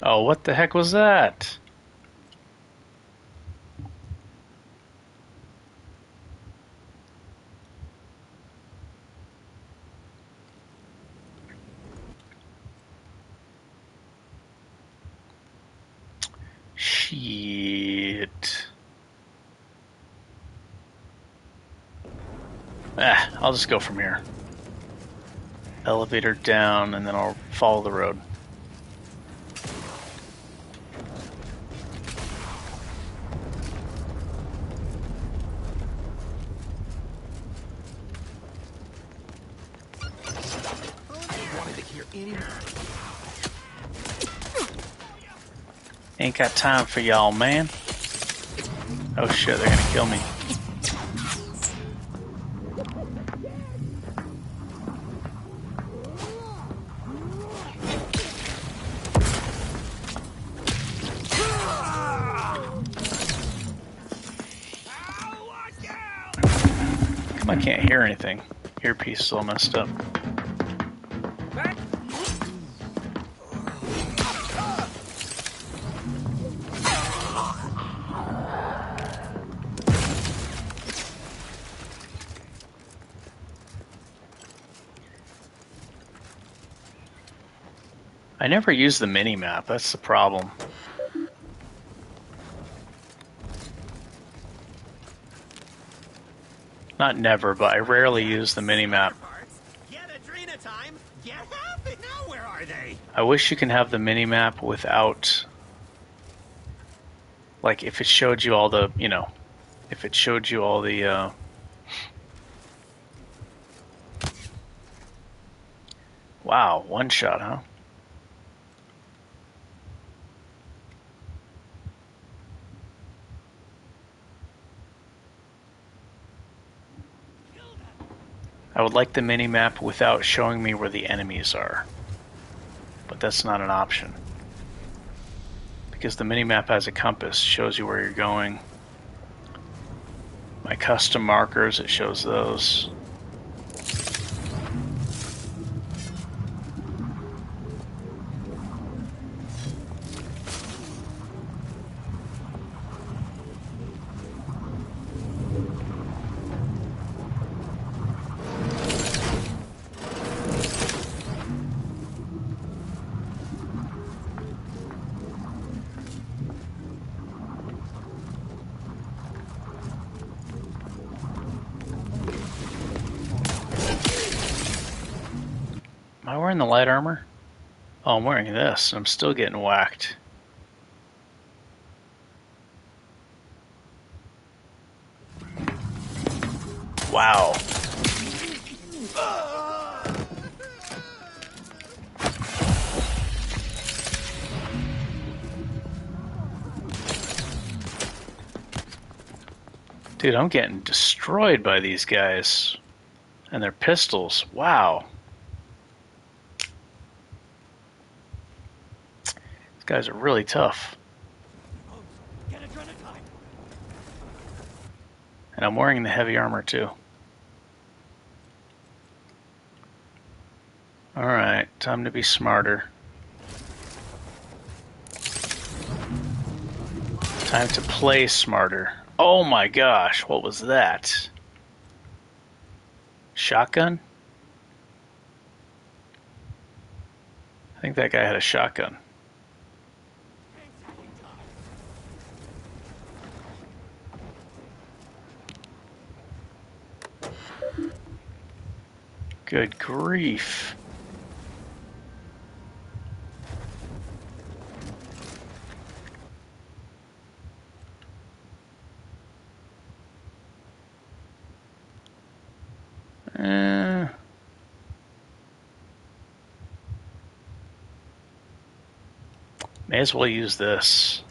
Oh, what the heck was that? Shit. I'll just go from here. Elevator down, and then I'll follow the road. Ain't got time for y'all, man. Oh shit, they're gonna kill me. Come on, I can't hear anything. Earpiece is all messed up. I never use the mini-map, that's the problem. Not never, but I rarely use the mini-map. I wish you can have the mini-map without... Like, if it showed you all the, you know... If it showed you all the, Wow, one shot, huh? I would like the mini-map without showing me where the enemies are. But that's not an option. Because the mini-map has a compass, shows you where you're going. My custom markers, it shows those. Am I wearing the light armor? Oh, I'm wearing this. I'm still getting whacked. Wow. Dude, I'm getting destroyed by these guys. And their pistols. Wow. These guys are really tough. And I'm wearing the heavy armor too. Alright, time to be smarter. Time to play smarter. Oh my gosh, what was that? Shotgun? I think that guy had a shotgun. Good grief. May as well use this.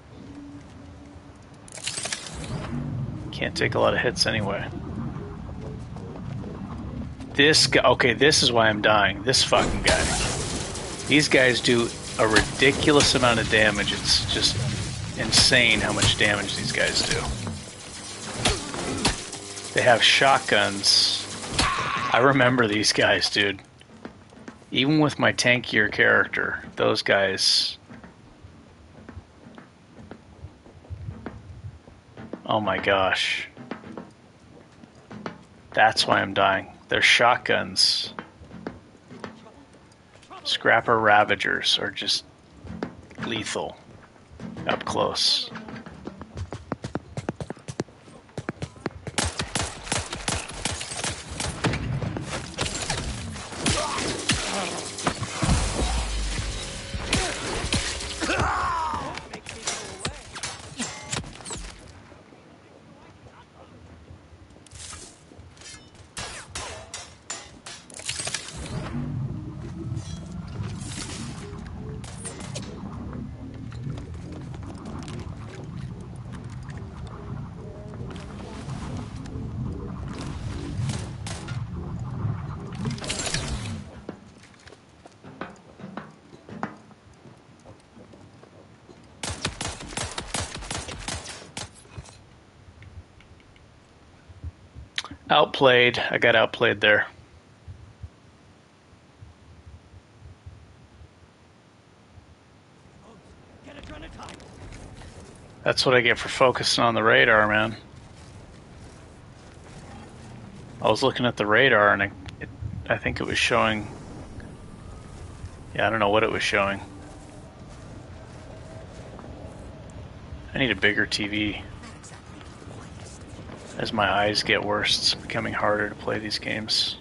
Can't take a lot of hits anyway. This guy, okay, this is why I'm dying. This fucking guy. These guys do a ridiculous amount of damage. It's just insane how much damage these guys do. They have shotguns. I remember these guys, dude. Even with my tankier character, those guys... Oh my gosh. That's why I'm dying. Their shotguns. Scrapper Ravagers are just lethal up close. Outplayed. I got outplayed there. That's what I get for focusing on the radar, man. I was looking at the radar and I think it was showing... Yeah, I don't know what it was showing. I need a bigger TV. As my eyes get worse, it's becoming harder to play these games.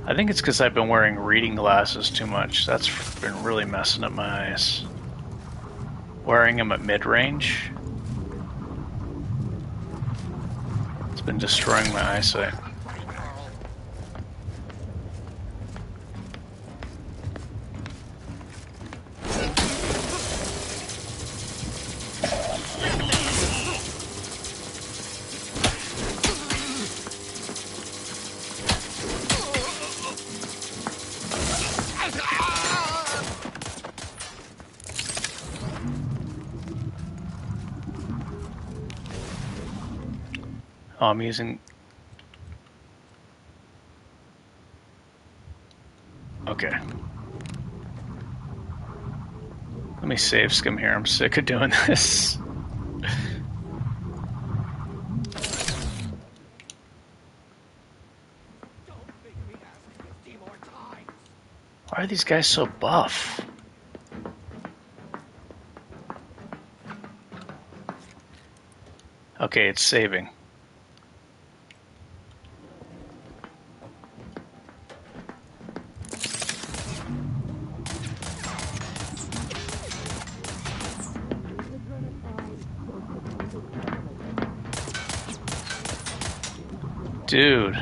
I think it's because I've been wearing reading glasses too much. That's been really messing up my eyes. Wearing them at mid-range, it's been destroying my eyesight. Oh, I'm using... Okay. Let me save skim here. I'm sick of doing this. Why are these guys so buff? Okay, it's saving. Dude.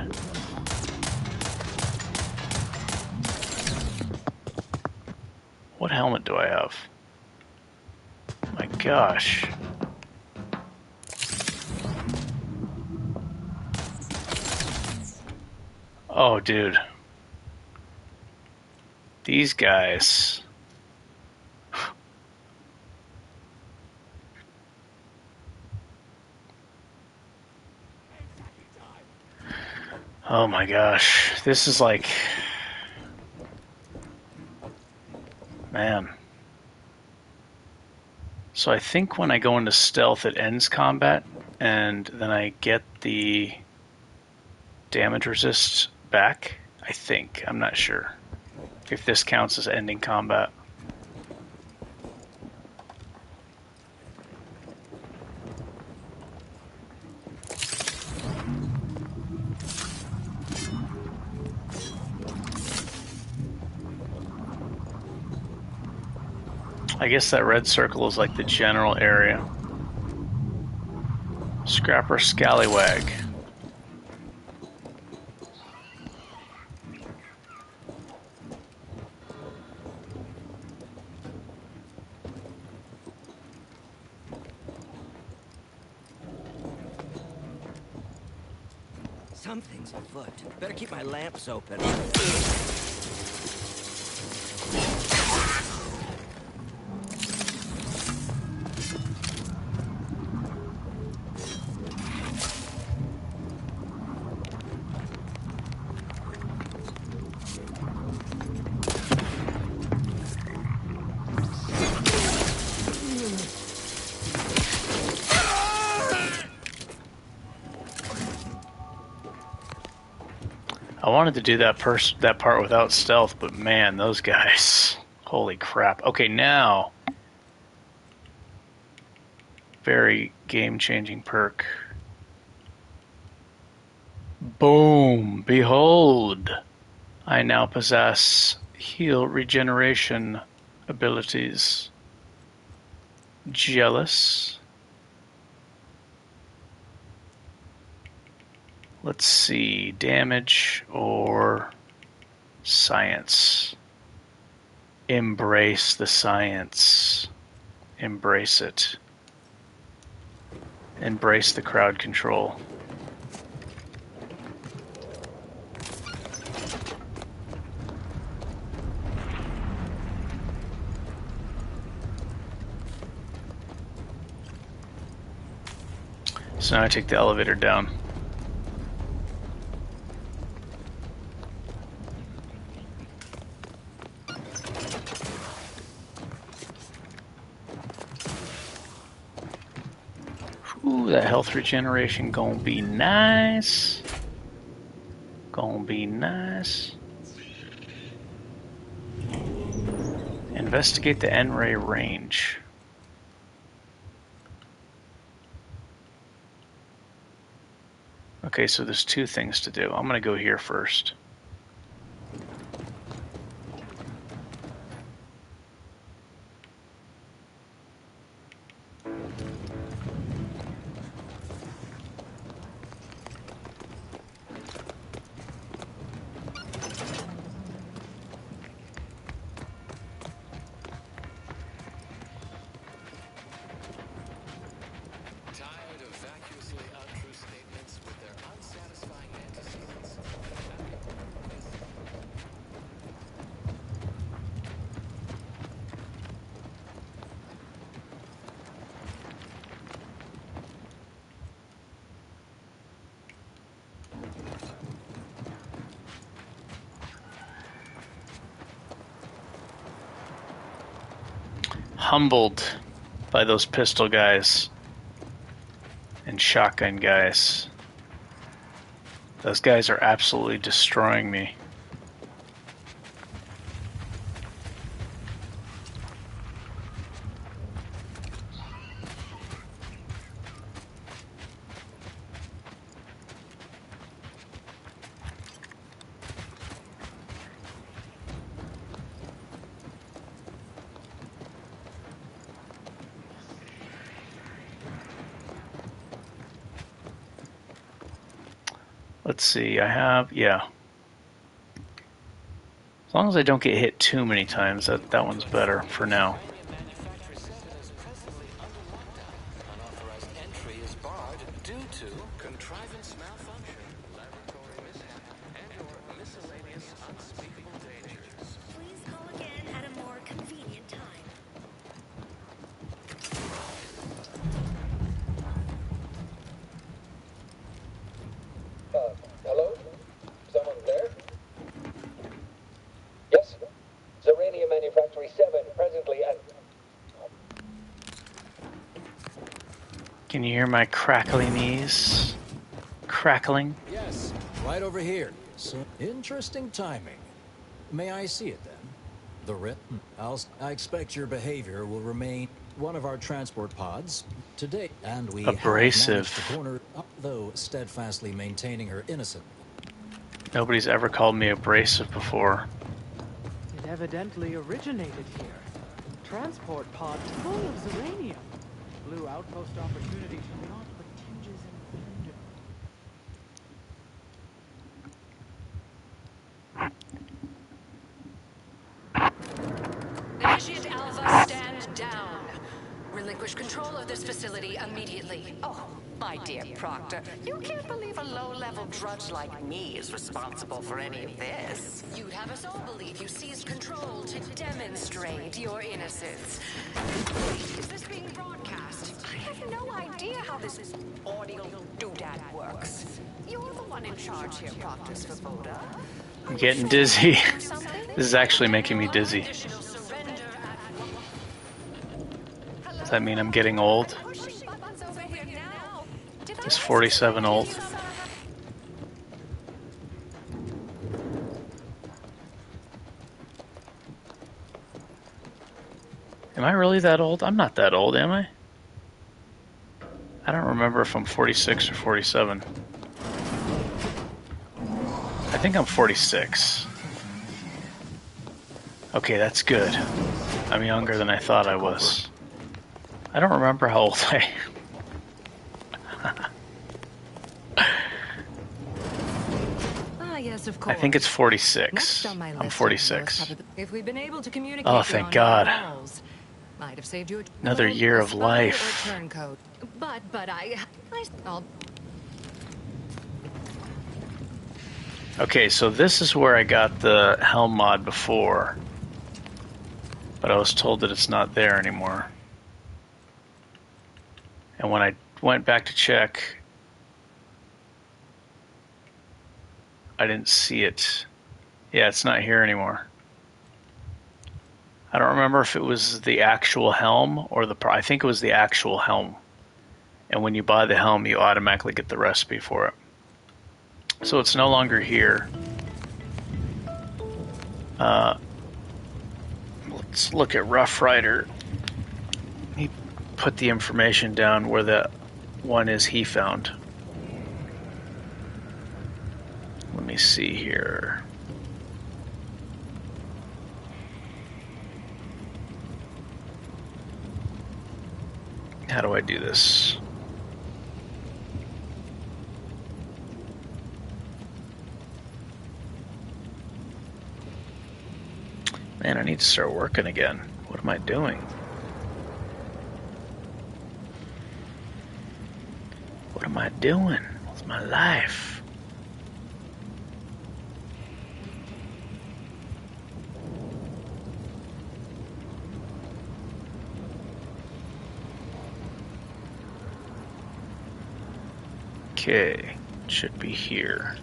What helmet do I have? My gosh. Oh, dude. These guys. Oh my gosh. This is like... Man. So I think when I go into stealth it ends combat, and then I get the damage resist back, I think. I'm not sure if this counts as ending combat. I guess that red circle is like the general area. Scrapper Scallywag. Something's afoot. Better keep my lamps open. I wanted to do that part without stealth, but man, those guys. Holy crap. Okay, now. Very game-changing perk. Boom! Behold! I now possess heal regeneration abilities. Jealous. Let's see, damage or science. Embrace the science. Embrace it. Embrace the crowd control. So now I take the elevator down. Ooh, that health regeneration gonna be nice. Gonna be nice. Investigate the N-ray range. Okay, so there's two things to do. I'm gonna go here first. Tired of vacuously untrue statements with their unsatisfying antecedents? humbled by those pistol guys and shotgun guys. Those guys are absolutely destroying me. Let's see, I have, yeah. As long as I don't get hit too many times, that one's better for now. Hello? Someone there? Yes? Zerania Manufactory 7, presently at... Can you hear my crackling knees? Crackling? Yes, right over here. So, interesting timing. May I see it then? The written. I expect your behavior will remain one of our transport pods today, and we abrasive. have managed to corner up, though steadfastly maintaining her innocence. Nobody's ever called me abrasive before. It evidently originated here. Transport pod full of Zeranium. Blue outpost opportunities from naught but tinges and thunder. Initiate Alpha, stand down. Relinquish control of this facility immediately. Oh, my dear Proctor, you can't believe a low-level drudge like me is responsible for any of this. You'd have us all believe you seized control to demonstrate your innocence. Wait, is this being broadcast? I have no idea how this audio doodad works. You're the one in charge here, Proctor Svoboda. I'm getting dizzy. This is actually making me dizzy. Does that mean I'm getting old? Is 47 old? Am I really that old? I'm not that old, am I? I don't remember if I'm 46 or 47. I think I'm 46. Okay, that's good. I'm younger than I thought I was. I don't remember how old I am. Yes, of course. I think it's 46. I'm 46. If we've been able to communicate, oh, thank God. Walls, might have saved you another year of life. Turncoat. But I'll... Okay, so this is where I got the helm mod before, but I was told that it's not there anymore. And when I went back to check, I didn't see it. Yeah, it's not here anymore. I don't remember if it was the actual helm or I think it was the actual helm. And when you buy the helm, you automatically get the recipe for it. So it's no longer here. Let's look at Rough Rider. He put the information down where the one is he found. Let me see here. How do I do this? Man, I need to start working again. What am I doing? What am I doing with my life? Okay, it should be here.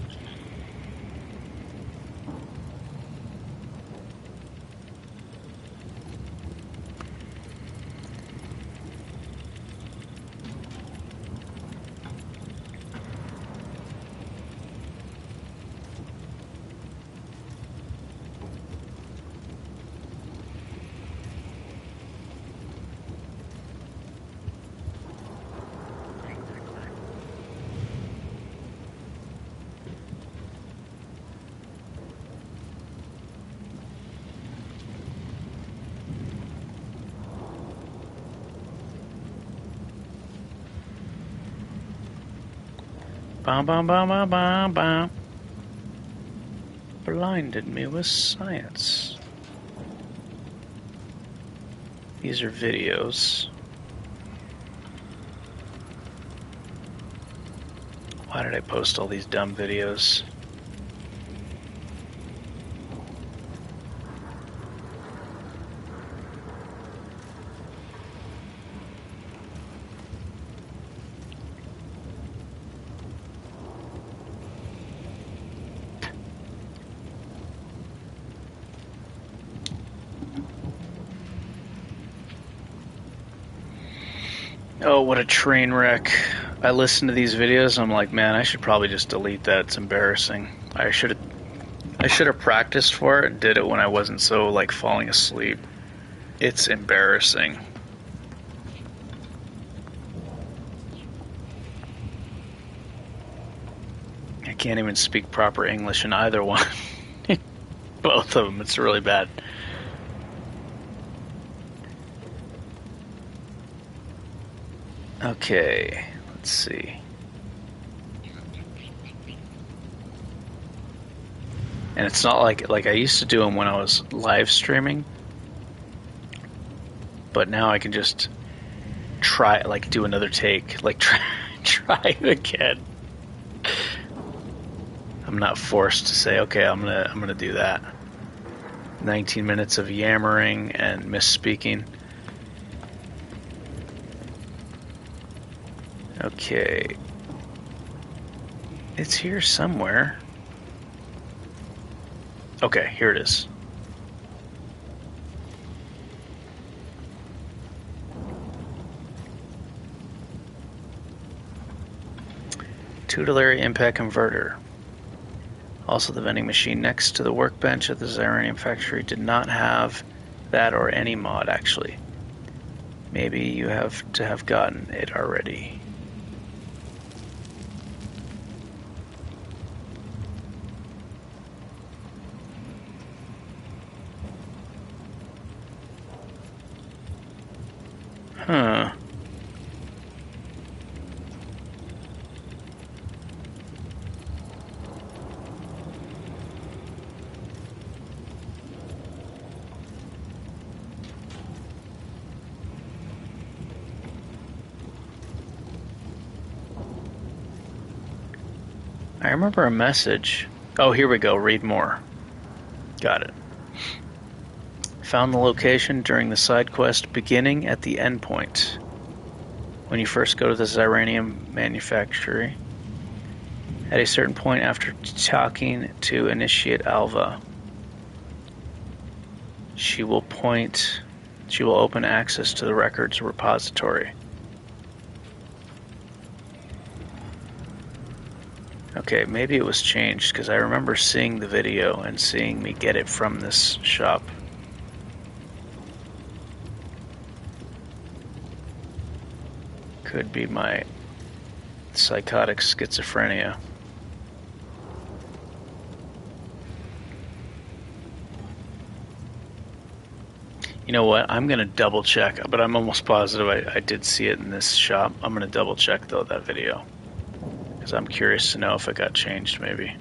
Bam, bam, bam, bam, bam, bam. Blinded me with science. These are videos. Why did I post all these dumb videos? Oh, what a train wreck. I listen to these videos and I'm like, man, I should probably just delete that. It's embarrassing. I should have practiced for it and did it when I wasn't so like falling asleep. It's embarrassing. I can't even speak proper English in either one. Both of them. It's really bad. Okay, let's see. And it's not like I used to do them when I was live streaming, but now I can just try, like, do another take, like try it again. I'm not forced to say, okay, I'm gonna do that. 19 minutes of yammering and misspeaking. Okay. It's here somewhere. Okay, here it is. Tutelary impact converter. Also, the vending machine next to the workbench at the Xyranium factory did not have that or any mod, actually. Maybe you have to have gotten it already. Huh. I remember a message. Oh, here we go. Read more. Got it. Found the location during the side quest beginning at the endpoint. When you first go to the Xyranium manufactory, at a certain point after talking to Initiate Alva, she will open access to the records repository. Okay, maybe it was changed because I remember seeing the video and seeing me get it from this shop. Could be my psychotic schizophrenia. You know what? I'm going to double check, but I'm almost positive I did see it in this shop. I'm going to double check, though, that video. Because I'm curious to know if it got changed, maybe.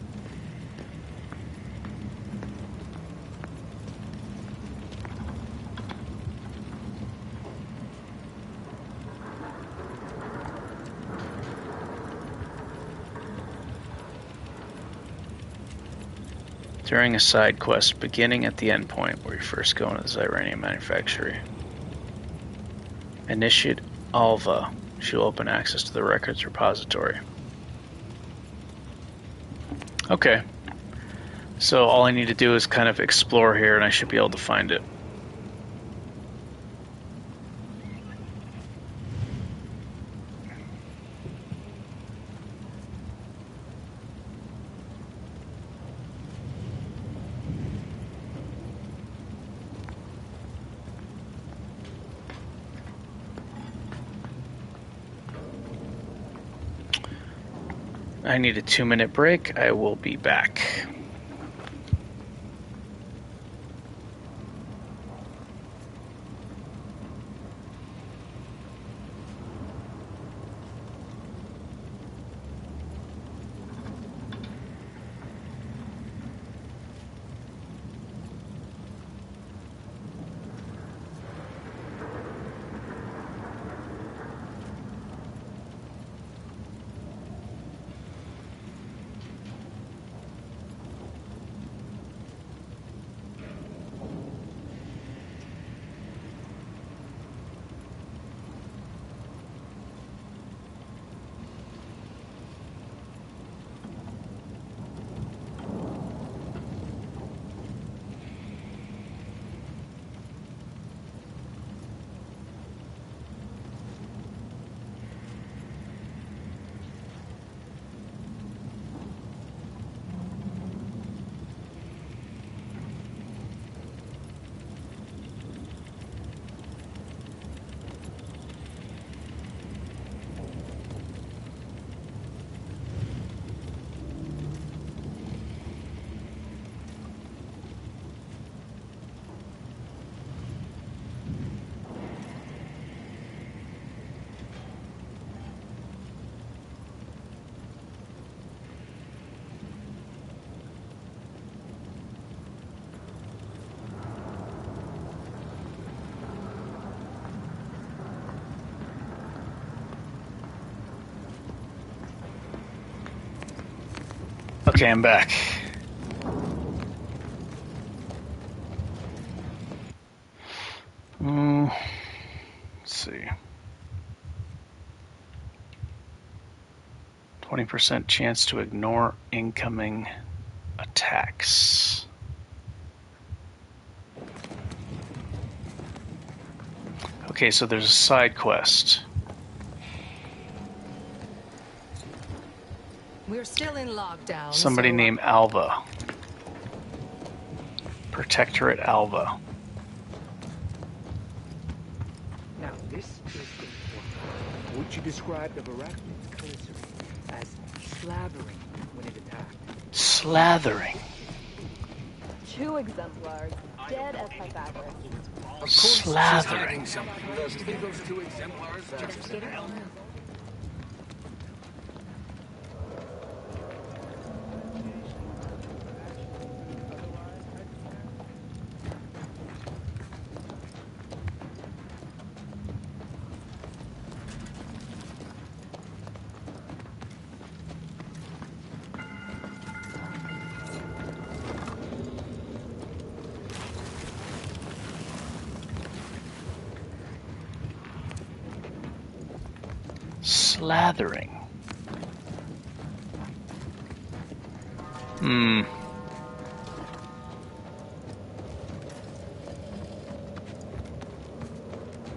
During a side quest beginning at the endpoint where you first go into the Xyranium manufactory. Initiate Alva. She'll open access to the records repository. Okay. So all I need to do is kind of explore here and I should be able to find it. I need a 2-minute break. I will be back. Okay, I'm back. Let's see. 20% chance to ignore incoming attacks. Okay, so there's a side quest. We're still in lockdown. Somebody named Alva. Protectorate Alva. Now, this is important. Would you describe the Varachnids commissary as slathering when it attacked? Slathering. 2 exemplars, dead as Pythagoras. Slathering. Those 2 exemplars Slathering.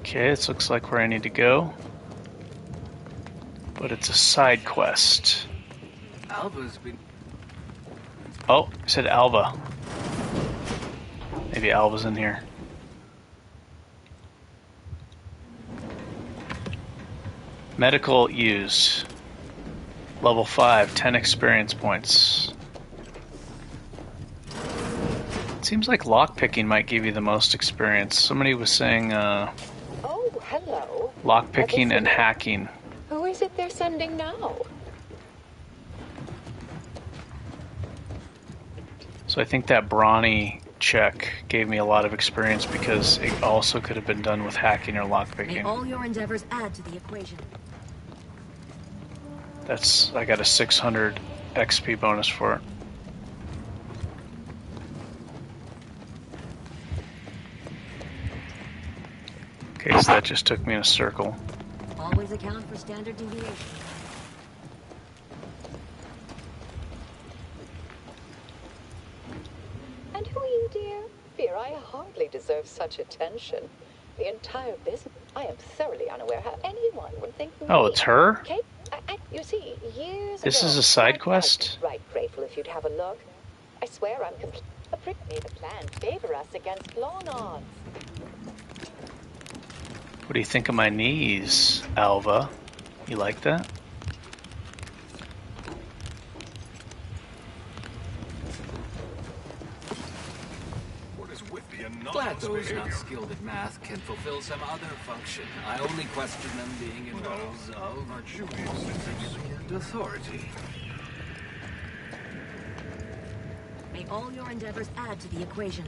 Okay, this looks like where I need to go. But it's a side quest. Alva's been... Oh, it said Alva. Maybe Alva's in here. Medical used. Level 5, 10 experience points. It seems like lockpicking might give you the most experience. Somebody was saying Oh, hello. lockpicking and hacking. Who is it they're sending now? So I think that brawny check gave me a lot of experience because it also could have been done with hacking or May lockpicking. all your endeavors add to the equation. I got a 600 XP bonus for it. Okay, so that just took me in a circle. Always account for standard deviation. And who are you, dear? Fear I hardly deserve such attention. The entire business. I am thoroughly unaware how anyone would think. Oh, it's her? Okay, you see, years This ago, is a side quest? I'd be right grateful if you'd have a look. I swear I'm completely. The plan favor us against long odds. What do you think of my knees, Alva? You like that? What is with the anomalous those not skilled at math can fulfill some other function. I only question them being in roles of significant authority. May all your endeavors add to the equation.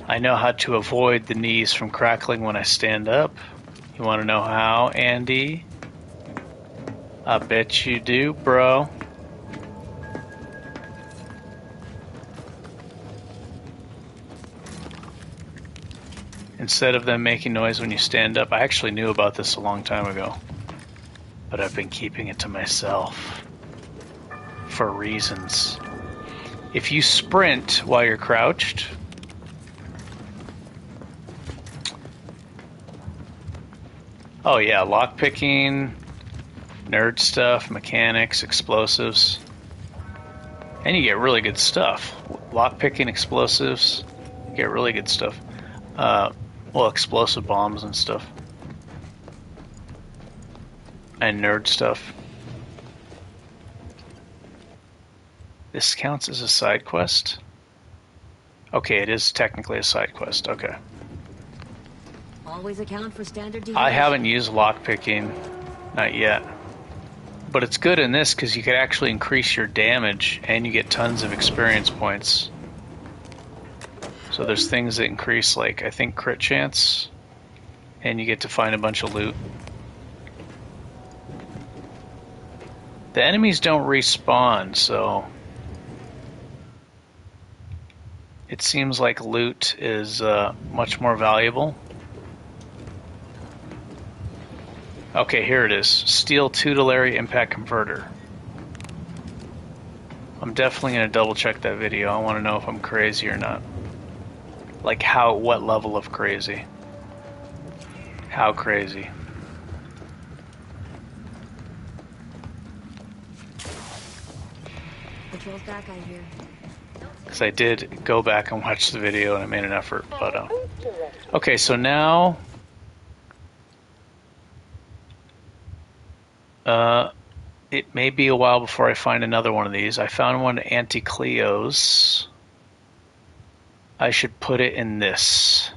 I know how to avoid the knees from crackling when I stand up. You want to know how, Andy? I bet you do, bro. Instead of them making noise when you stand up, I actually knew about this a long time ago. But I've been keeping it to myself. For reasons. If you sprint while you're crouched, oh yeah, lockpicking, nerd stuff, mechanics, explosives. And you get really good stuff. Lockpicking, explosives, you get really good stuff. Well, explosive bombs and stuff. And nerd stuff. This counts as a side quest? Okay, it is technically a side quest, okay. Always account for standard deviation. I haven't used lockpicking, not yet. But it's good in this because you can actually increase your damage and you get tons of experience points. So there's things that increase, like, I think crit chance, and you get to find a bunch of loot. The enemies don't respawn, so it seems like loot is much more valuable. Okay, here it is. Steel tutelary impact converter. I'm definitely going to double check that video. I want to know if I'm crazy or not. Like what level of crazy? How crazy? Patrol's back, I hear. Because I did go back and watch the video and I made an effort, but okay, so now it may be a while before I find another one of these. I found one Anti-Cleo's. I should put it in this.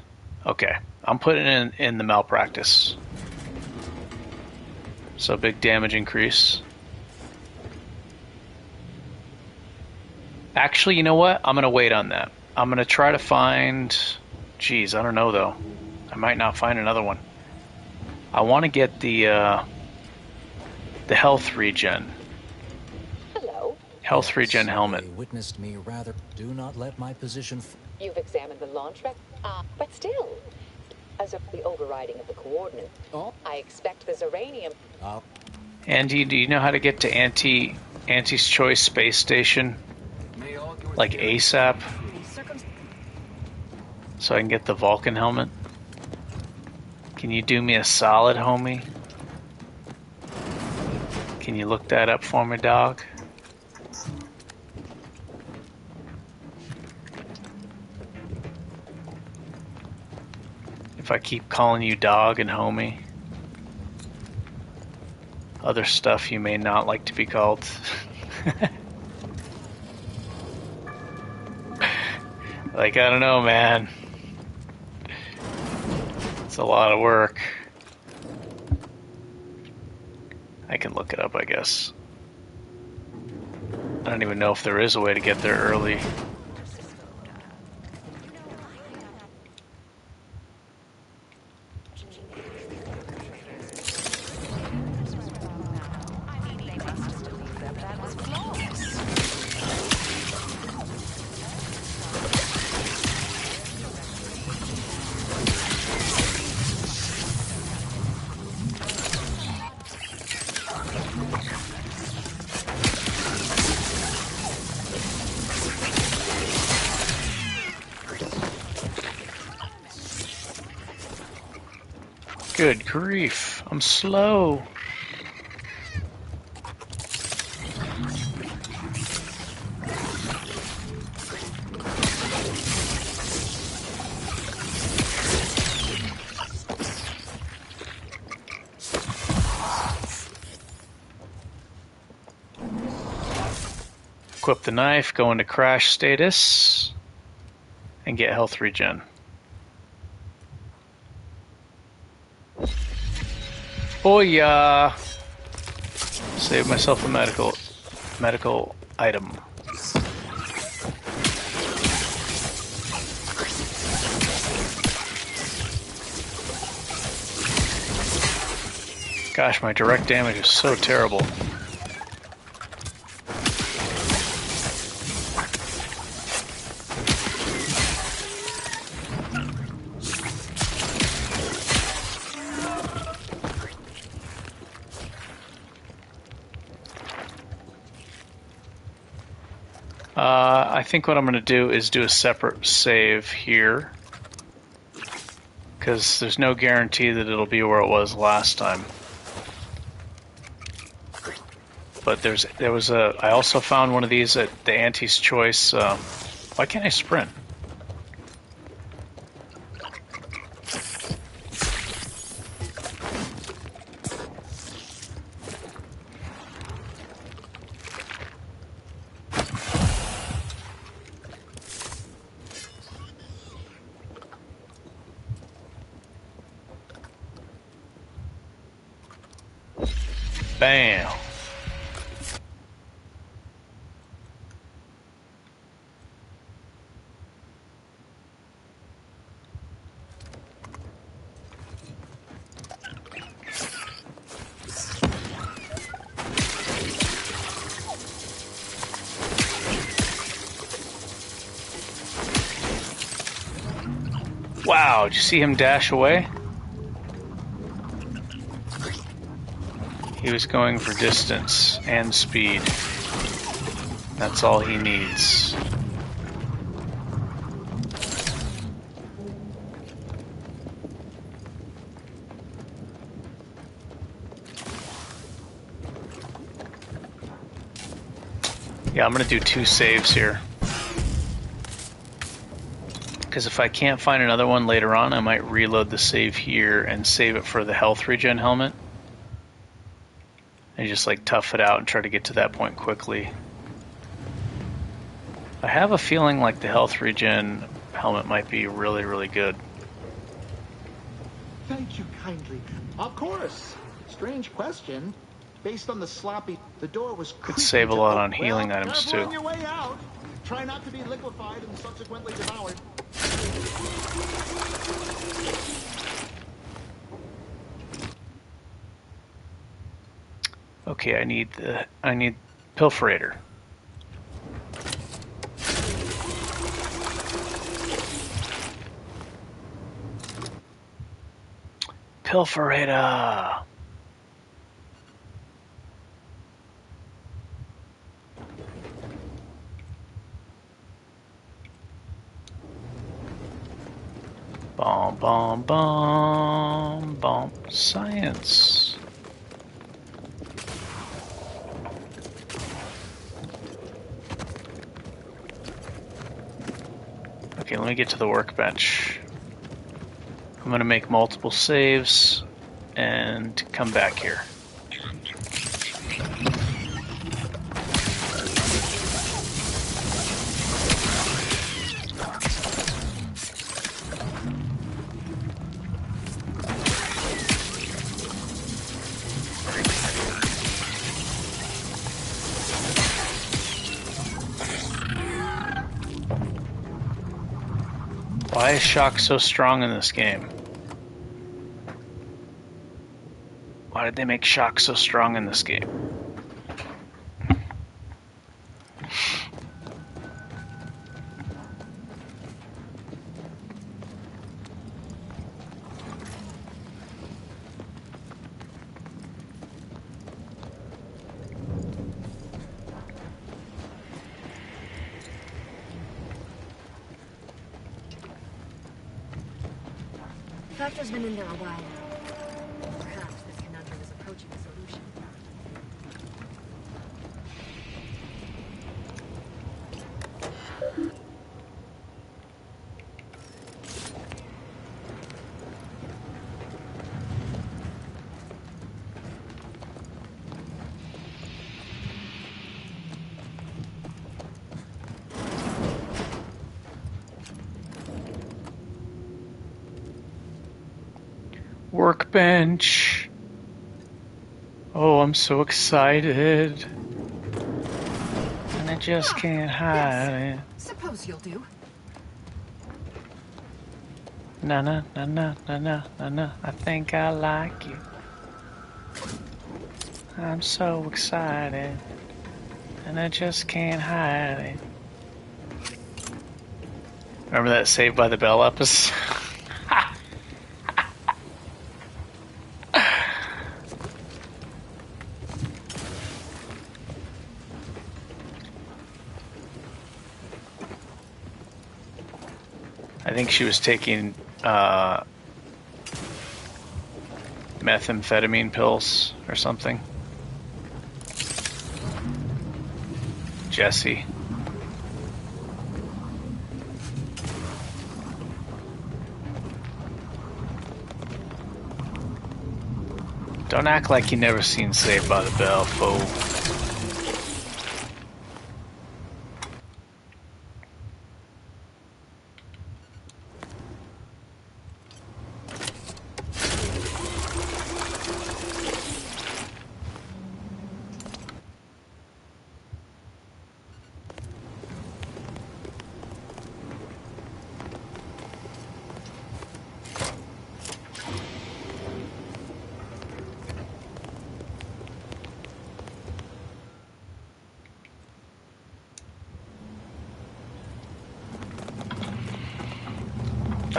Okay, I'm putting it in the malpractice. So big damage increase. Actually, you know what? I'm going to wait on that. I'm going to try to find... Geez, I don't know, though. I might not find another one. I want to get the health regen. Hello. Health regen helmet. They witnessed me rather. Do not let my position... You've examined the launch wreck, but still, as of the overriding of the coordinates, I expect the Zeranium... Andy, do you know how to get to Auntie's Choice Space Station? Like ASAP? So I can get the Vulcan helmet? Can you do me a solid, homie? Can you look that up for me, dog? If I keep calling you dog and homie, other stuff you may not like to be called. Like, I don't know, man. It's a lot of work. I can look it up, I guess. I don't even know if there is a way to get there early. Good grief, I'm slow. Equip the knife, go into crash status, and get health regen. Oh yeah! Save myself a medical item. Gosh, my direct damage is so terrible. I think what I'm going to do is do a separate save here, because there's no guarantee that it'll be where it was last time. But I also found one of these at the Auntie's Choice. Why can't I sprint? Bam. Wow, did you see him dash away? He was going for distance and speed. That's all he needs. Yeah, I'm gonna do 2 saves here. Because if I can't find another one later on, I might reload the save here and save it for the health regen helmet. And just like tough it out and try to get to that point quickly. I have a feeling like the health regen helmet might be really, really good. Thank you kindly. Of course. Strange question. Based on the sloppy, the door was Could save a lot on healing items too. On your way out. Try not to be liquefied and subsequently devoured. Okay, I need Pilferator. Pilferator. Bomb, bomb, bomb, bomb. Science. Okay, let me get to the workbench. I'm going to make multiple saves and come back here. Why is shock so strong in this game? Why did they make shock so strong in this game? Factor's been in there a while. Perhaps this conundrum is approaching a solution. Workbench. Oh, I'm so excited. And I just can't hide it. Suppose you'll do. Na na na na na na na na. I think I like you. I'm so excited. And I just can't hide it. Remember that Saved by the Bell episode? I think she was taking methamphetamine pills or something. Jesse. Don't act like you never seen Saved by the Bell, fool.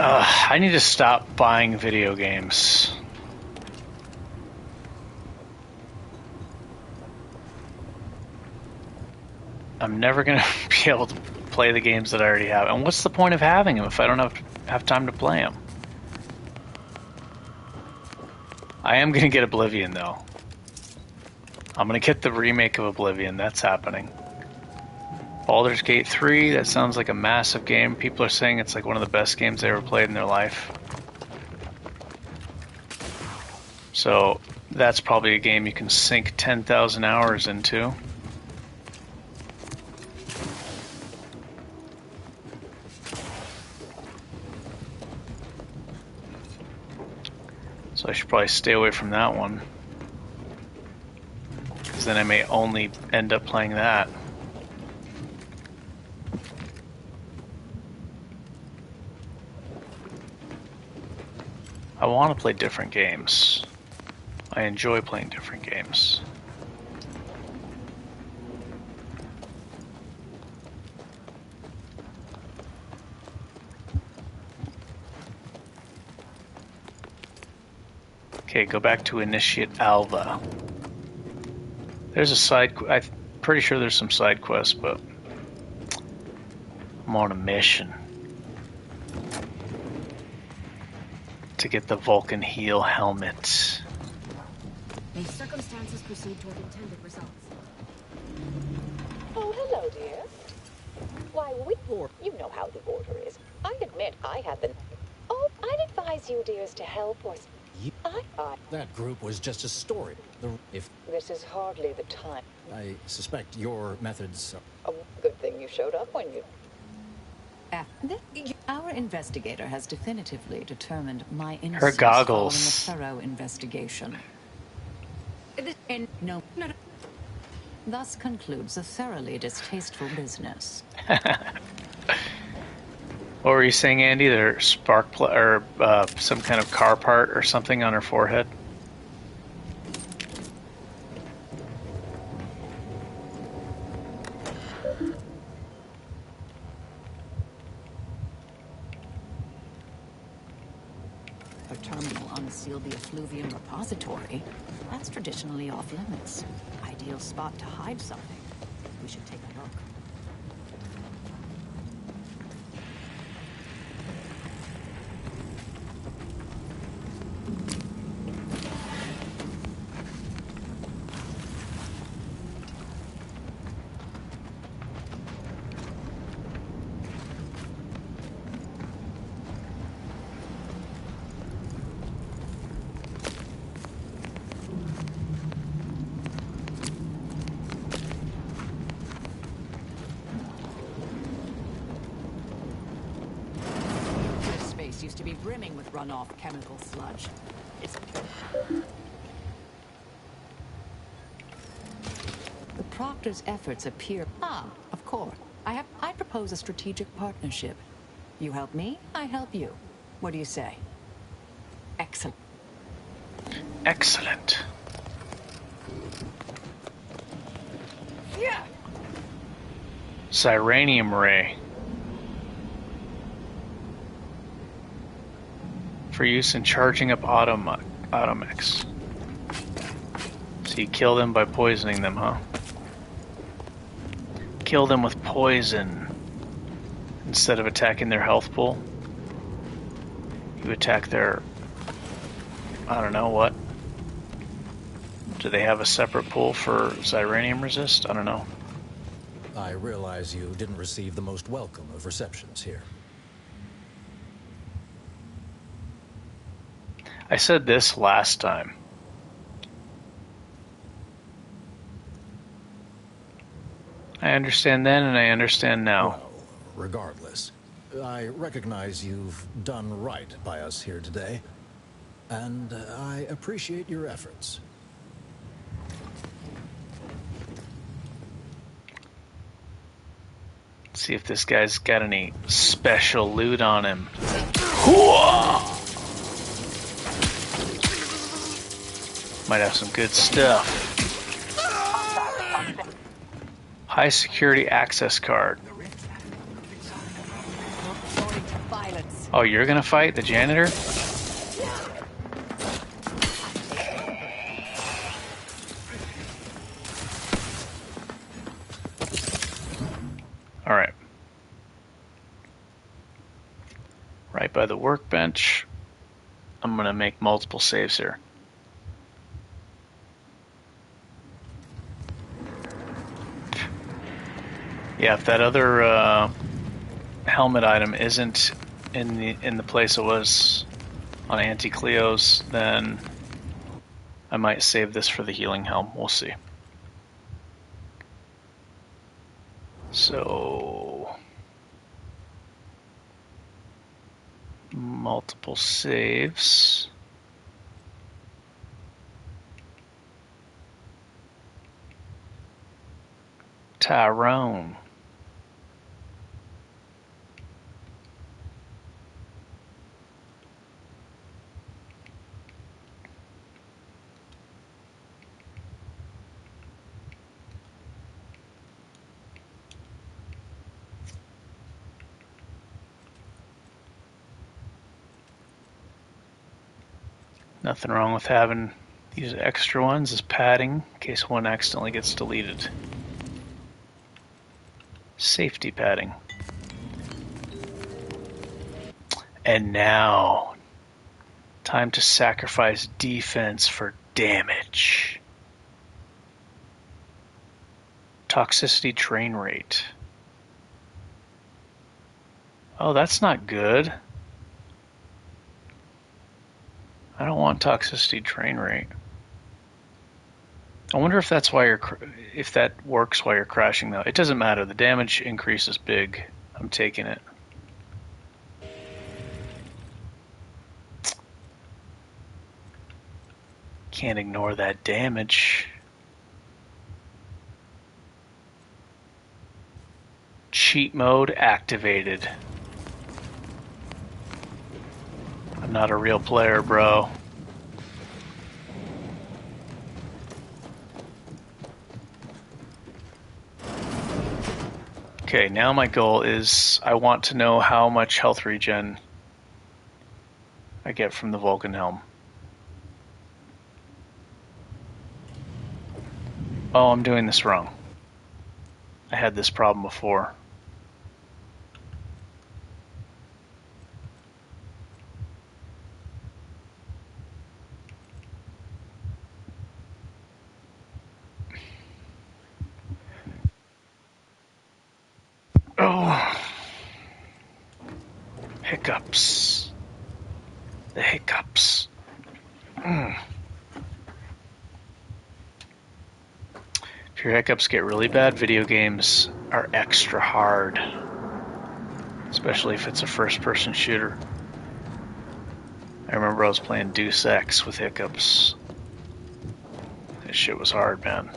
I need to stop buying video games. I'm never going to be able to play the games that I already have. And what's the point of having them if I don't have time to play them? I am going to get Oblivion, though. I'm going to get the remake of Oblivion. That's happening. Baldur's Gate 3, that sounds like a massive game. People are saying it's like one of the best games they ever played in their life. So that's probably a game you can sink 10,000 hours into. So I should probably stay away from that one. Because then I may only end up playing that. I want to play different games. I enjoy playing different games. Okay, go back to Initiate Alva. There's a side... I'm pretty sure there's some side quests, but... I'm on a mission. To get the Vulcan Heel helmet. May circumstances proceed toward intended results. Oh, hello, dear. Why, you know how the order is. I admit I had the... Oh, I'd advise you, dears, to help or... That group was just a story. If This is hardly the time. I suspect your methods are... Oh, good thing you showed up when you... Our investigator has definitively determined my innocence Her goggles. following a thorough investigation. No. Thus concludes a thoroughly distasteful business. What were you saying, Andy? There's spark plug or some kind of car part or something on her forehead? A terminal unsealed the effluvium repository. That's traditionally off limits. Ideal spot to hide something. We should take a look. Used to be brimming with runoff chemical sludge. The Proctor's efforts appear... of course. I propose a strategic partnership. You help me, I help you. What do you say? Excellent. Excellent. Yeah. Ziranium ray. For use in charging up automechs. So you kill them by poisoning them, huh? Kill them with poison. Instead of attacking their health pool, you attack their... I don't know what. Do they have a separate pool for Ziranium resist? I don't know. I realize you didn't receive the most welcome of receptions here. I said this last time. I understand then and I understand now. Well, regardless, I recognize you've done right by us here today, and I appreciate your efforts. See if this guy's got any special loot on him. Hooah! Might have some good stuff. High security access card. Oh, you're gonna fight the janitor? Alright. Right by the workbench. I'm gonna make multiple saves here. Yeah, if that other helmet item isn't in the place it was on Auntie Cleo's, then I might save this for the healing helm. We'll see. So multiple saves. Tyrone. Nothing wrong with having these extra ones as padding in case one accidentally gets deleted. Safety padding. And now, time to sacrifice defense for damage. Toxicity drain rate. Oh, that's not good. I don't want toxicity drain rate. I wonder if that's why if that works while you're crashing though. It doesn't matter. The damage increase is big. I'm taking it. Can't ignore that damage. Cheat mode activated. I'm not a real player, bro. Okay, now my goal is I want to know how much health regen I get from the Vulcan helm. Oh, I'm doing this wrong. I had this problem before. Oh. Hiccups. The hiccups. If your hiccups get really bad, video games are extra hard. Especially if it's a first-person shooter. I remember I was playing Deus Ex with hiccups. That shit was hard, man.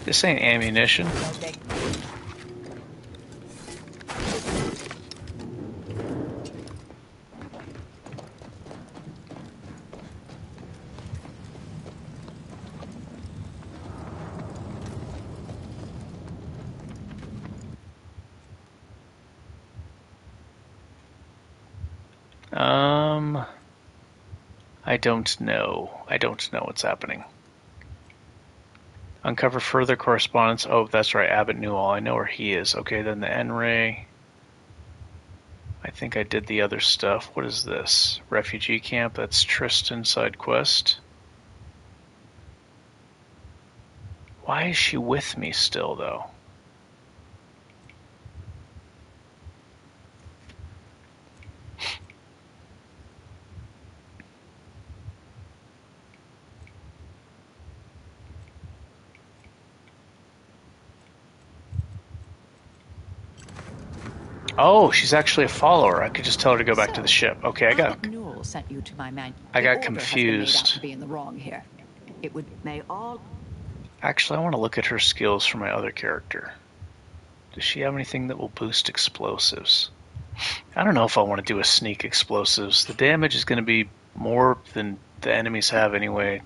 This ain't ammunition. I don't know. I don't know what's happening. Uncover further correspondence. Oh, that's right. Abbott Newell. I know where he is. Okay, then the N-Ray. I think I did the other stuff. What is this? Refugee camp. That's Tristan side quest. Why is she with me still, though? Oh, she's actually a follower. I could just tell her to go back to the ship. Okay, I got sent you to my man. I got confused. To be in the wrong here. It would may all Actually, I want to look at her skills for my other character. Does she have anything that will boost explosives? I don't know if I want to do a sneak explosives. The damage is going to be more than the enemies have anyway.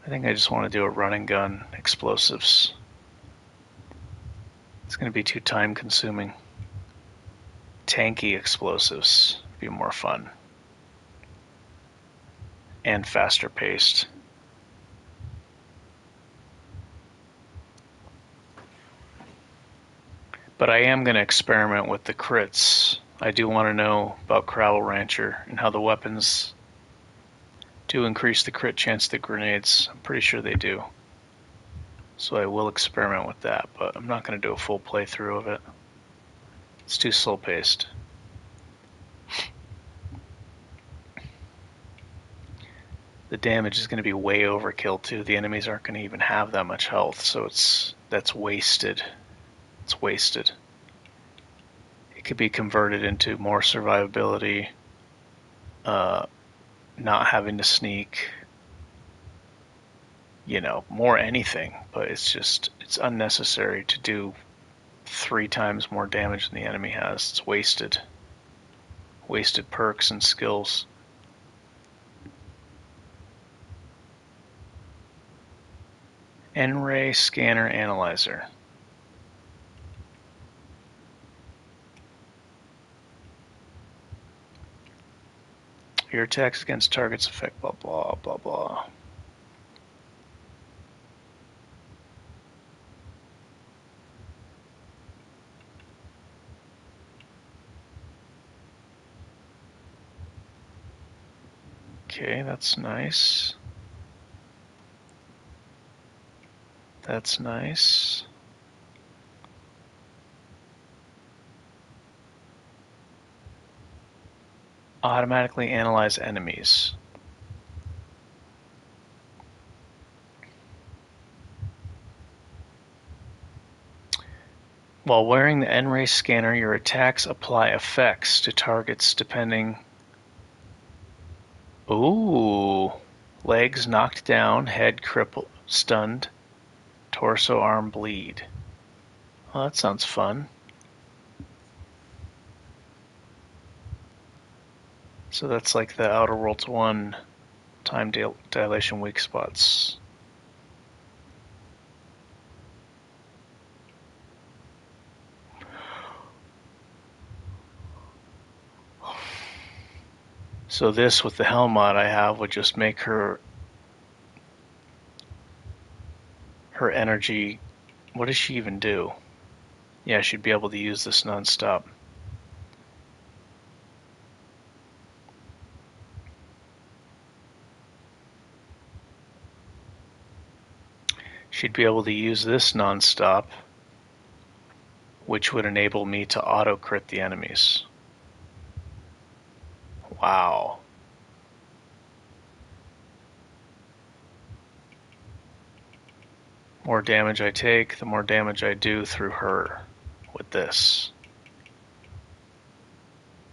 I think I just want to do a run and gun explosives. It's going to be too time consuming. Tanky explosives would be more fun. And faster paced. But I am going to experiment with the crits. I do want to know about Crowell Rancher and how the weapons do increase the crit chance of the grenades. I'm pretty sure they do. So I will experiment with that, but I'm not going to do a full playthrough of it. It's too slow paced. The damage is going to be way overkill too. The enemies aren't going to even have that much health, so that's wasted. It's wasted. It could be converted into more survivability, not having to sneak, more anything, but it's unnecessary to do 3 times more damage than the enemy has. It's wasted. Wasted perks and skills. N-ray scanner analyzer. Your attacks against targets affect blah blah blah blah. Okay, that's nice. That's nice. Automatically analyze enemies. While wearing the N-ray scanner, your attacks apply effects to targets depending... Ooh! Legs knocked down, head crippled, stunned, torso, arm bleed. Well, that sounds fun. So that's like the Outer Worlds 1 time dilation weak spots. So this, with the Helmut I have, would just make her energy... What does she even do? Yeah, she'd be able to use this non-stop. She'd be able to use this non-stop, which would enable me to auto-crit the enemies. Wow. More damage I take, the more damage I do through her with this.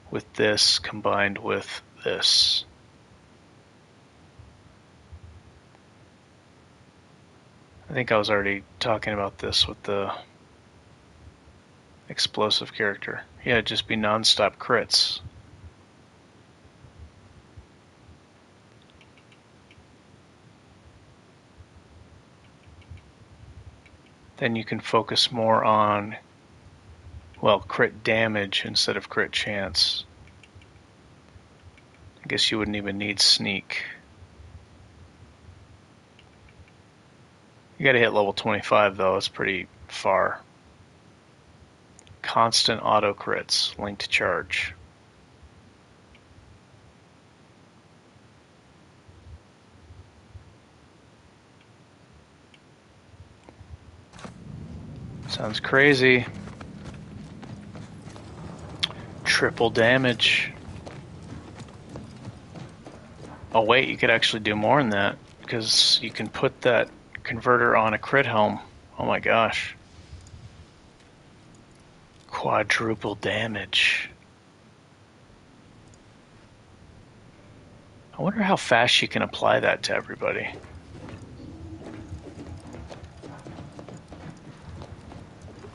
With this combined with this. I think I was already talking about this with the explosive character. Yeah, it'd just be non-stop crits. Then you can focus more on, well, crit damage instead of crit chance. I guess you wouldn't even need sneak. You gotta hit level 25 though, it's pretty far. Constant auto crits, linked charge. Sounds crazy. Triple damage. Oh wait, you could actually do more than that, because you can put that converter on a crit helm. Oh my gosh. Quadruple damage. I wonder how fast you can apply that to everybody.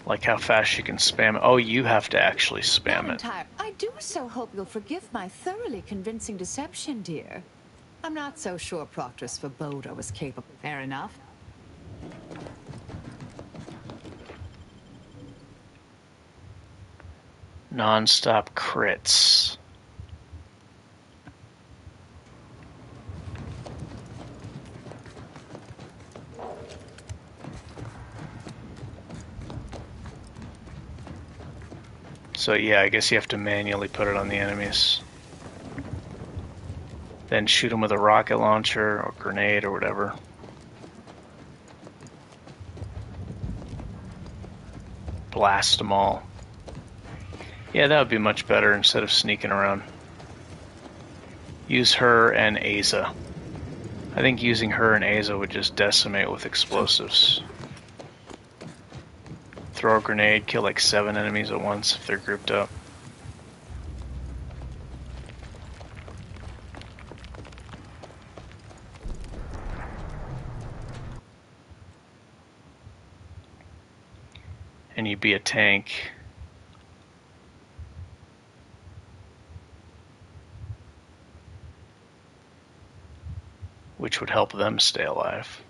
Like how fast you can spam it. Oh, you have to actually spam it. I do so hope you'll forgive my thoroughly convincing deception, dear. I'm not so sure Proctor Svoboda was capable. Fair enough. Non-stop crits. So yeah, I guess you have to manually put it on the enemies. Then shoot them with a rocket launcher or grenade or whatever. Blast them all. Yeah, that would be much better instead of sneaking around. Use her and Aza. I think using her and Aza would just decimate with explosives. Throw a grenade, kill like 7 enemies at once if they're grouped up. And you'd be a tank. Which would help them stay alive.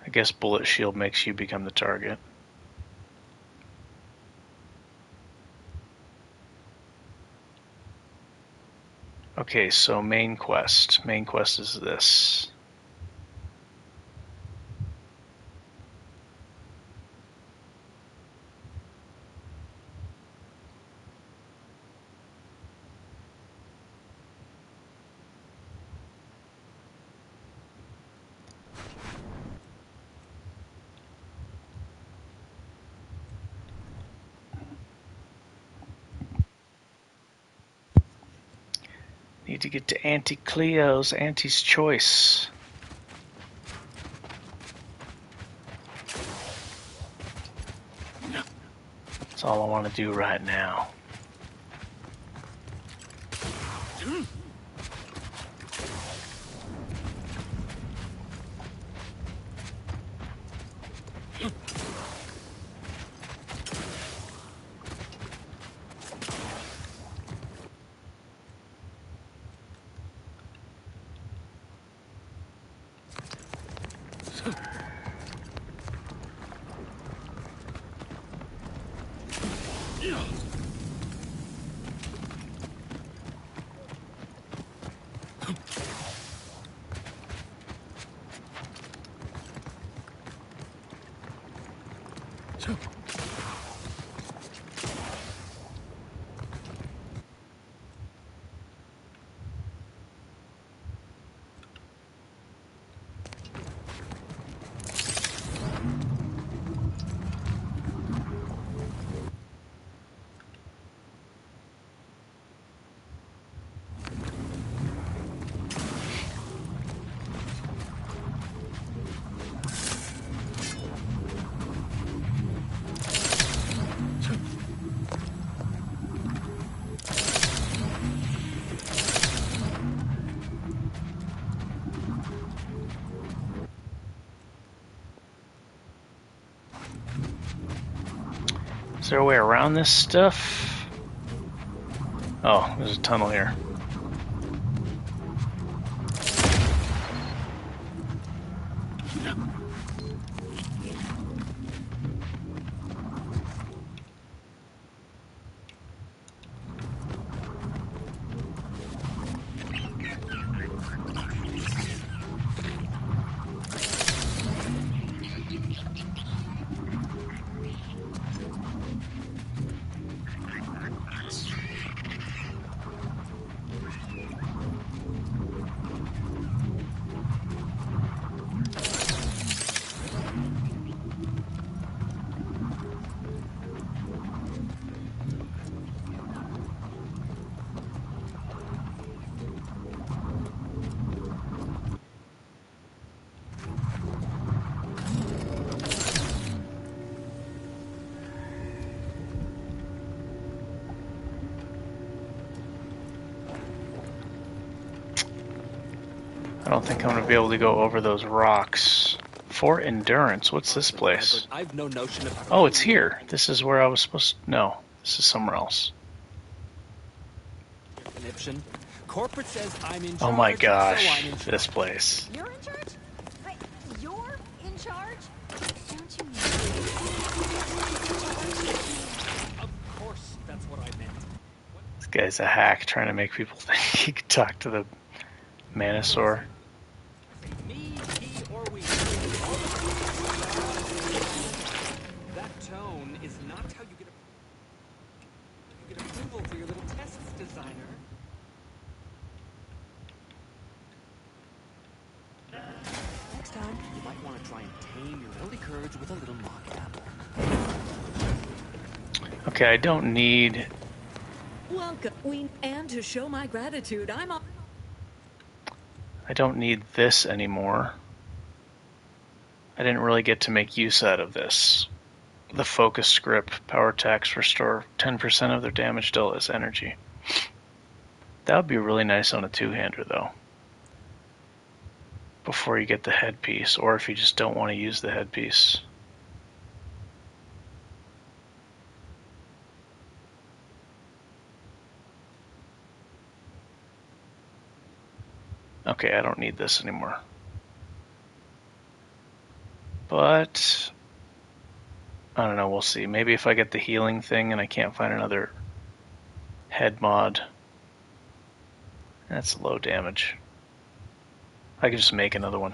I guess bullet shield makes you become the target. Okay, so main quest. Main quest is this. Need to get to Auntie Cleo's, Auntie's Choice. That's all I want to do right now. Is there a way around this stuff? Oh, there's a tunnel here. I don't think I'm going to be able to go over those rocks Fort Endurance. What's this place? I've no notion of. Oh, it's here. This is where I was supposed to... No, this is somewhere else. Conniption. Corporate says I'm in charge. Oh my gosh, so I'm in charge. this place. You're in charge? Wait, you're in charge? Don't you Of course, that's what I meant. This guy's a hack trying to make people think he could talk to the Manosaur. Me, he, or we. That tone is not how you get approval for your little tests, designer. Next time, you might want to try and tame your early courage with a little mock apple. Okay, I don't need... Welcome, and to show my gratitude, I don't need this anymore. I didn't really get to make use out of this. The focus script, power attacks restore 10% of their damage dealt as energy. That would be really nice on a two-hander though. Before you get the headpiece, or if you just don't want to use the headpiece. Okay, I don't need this anymore. But I don't know, we'll see. Maybe if I get the healing thing and I can't find another head mod. That's low damage. I could just make another one.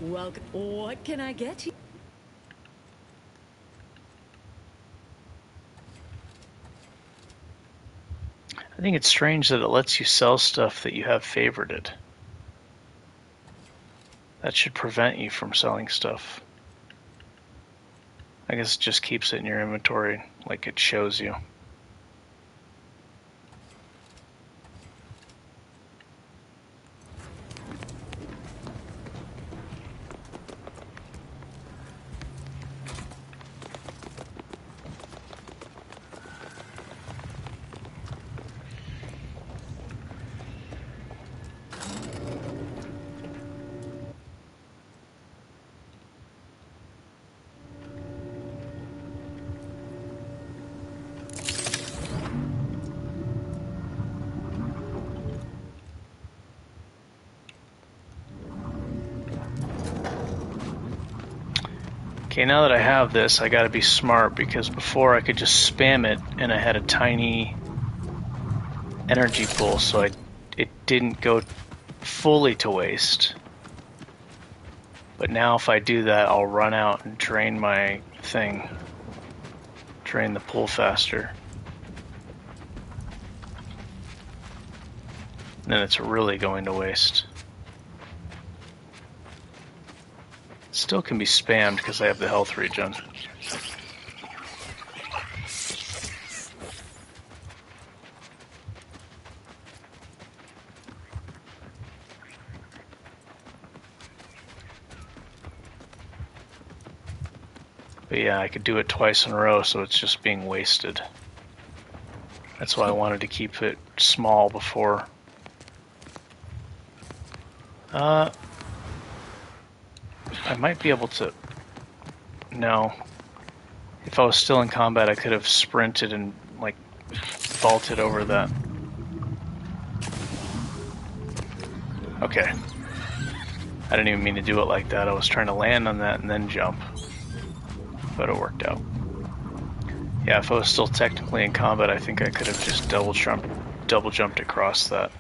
welcome. What can I get you? I think it's strange that it lets you sell stuff that you have favorited. That should prevent you from selling stuff. I guess it just keeps it in your inventory like it shows you. Okay, now that I have this, I gotta be smart, because before I could just spam it and I had a tiny energy pool, so it didn't go fully to waste. But now if I do that, I'll run out and drain my thing. Drain the pool faster. And then it's really going to waste. Still can be spammed because I have the health regen. But yeah, I could do it twice in a row, so it's just being wasted. That's why I wanted to keep it small before. I might be able to... No. If I was still in combat, I could have sprinted and, like, vaulted over that. Okay. I didn't even mean to do it like that. I was trying to land on that and then jump. But it worked out. Yeah, if I was still technically in combat, I think I could have just double jumped across that.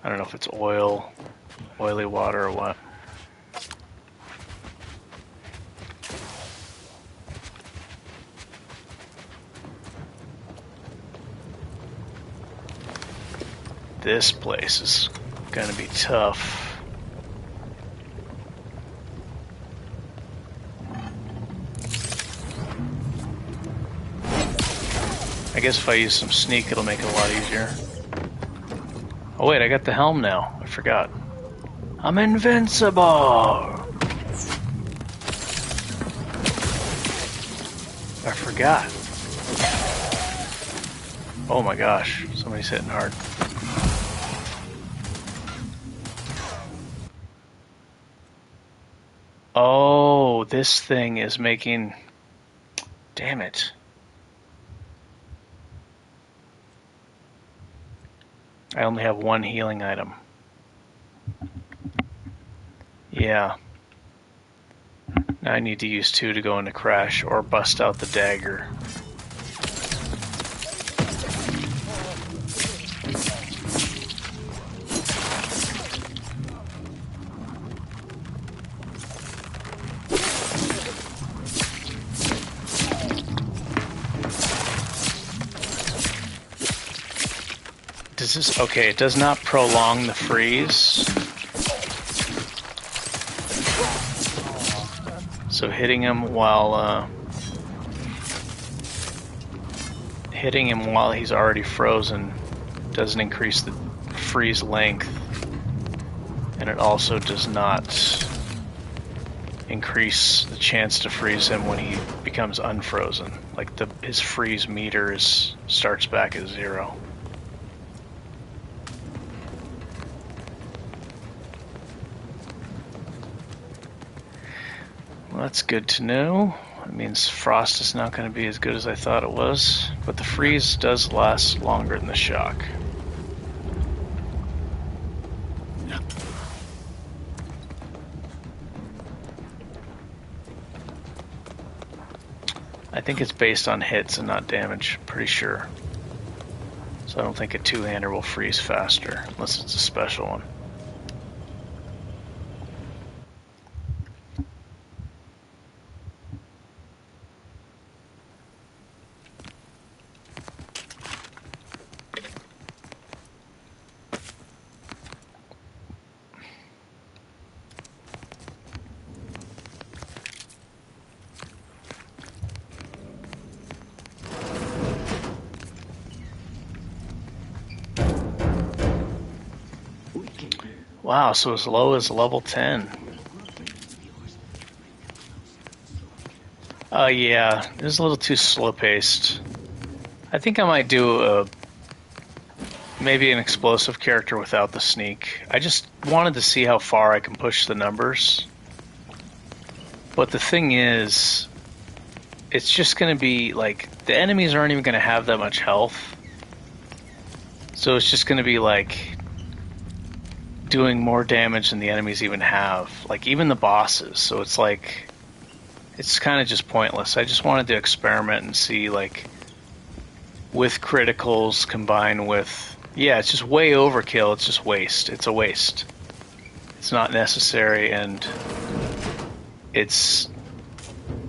I don't know if it's oily water or what. This place is gonna be tough. I guess if I use some sneak, it'll make it a lot easier. Oh wait, I got the helm now. I forgot. I'm invincible! forgot. Oh my gosh, somebody's hitting hard. Oh, this thing is making... Damn it. I only have one healing item. Yeah. Now I need to use 2 to go into Crash or bust out the dagger. Does this... Okay, it does not prolong the freeze. So hitting him while he's already frozen doesn't increase the freeze length, and it also does not increase the chance to freeze him when he becomes unfrozen. Like his freeze meter starts back at 0. Well, that's good to know. It means frost is not going to be as good as I thought it was, but the freeze does last longer than the shock. I think it's based on hits and not damage, pretty sure. So I don't think a two-hander will freeze faster, unless it's a special one. Wow, so as low as level 10. Yeah, it was a little too slow-paced. I think I might do maybe an explosive character without the sneak. I just wanted to see how far I can push the numbers. But the thing is, it's just going to be, like, the enemies aren't even going to have that much health. So it's just going to be, like, doing more damage than the enemies even have. Like, even the bosses. So it's like, it's kind of just pointless. I just wanted to experiment and see, like, with criticals combined with... Yeah, it's just way overkill. It's just waste. It's a waste. It's not necessary, and it's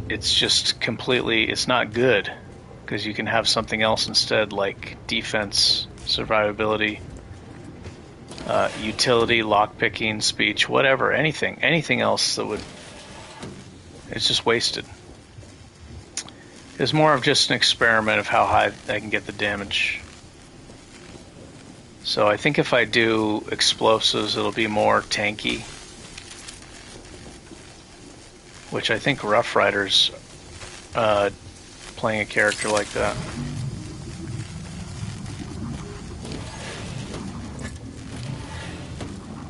just completely... It's not good, because you can have something else instead, like defense, survivability, utility, lockpicking, speech, whatever, anything else that would... It's just wasted. It's more of just an experiment of how high I can get the damage. So I think if I do explosives, it'll be more tanky. Which I think Rough Rider's playing a character like that.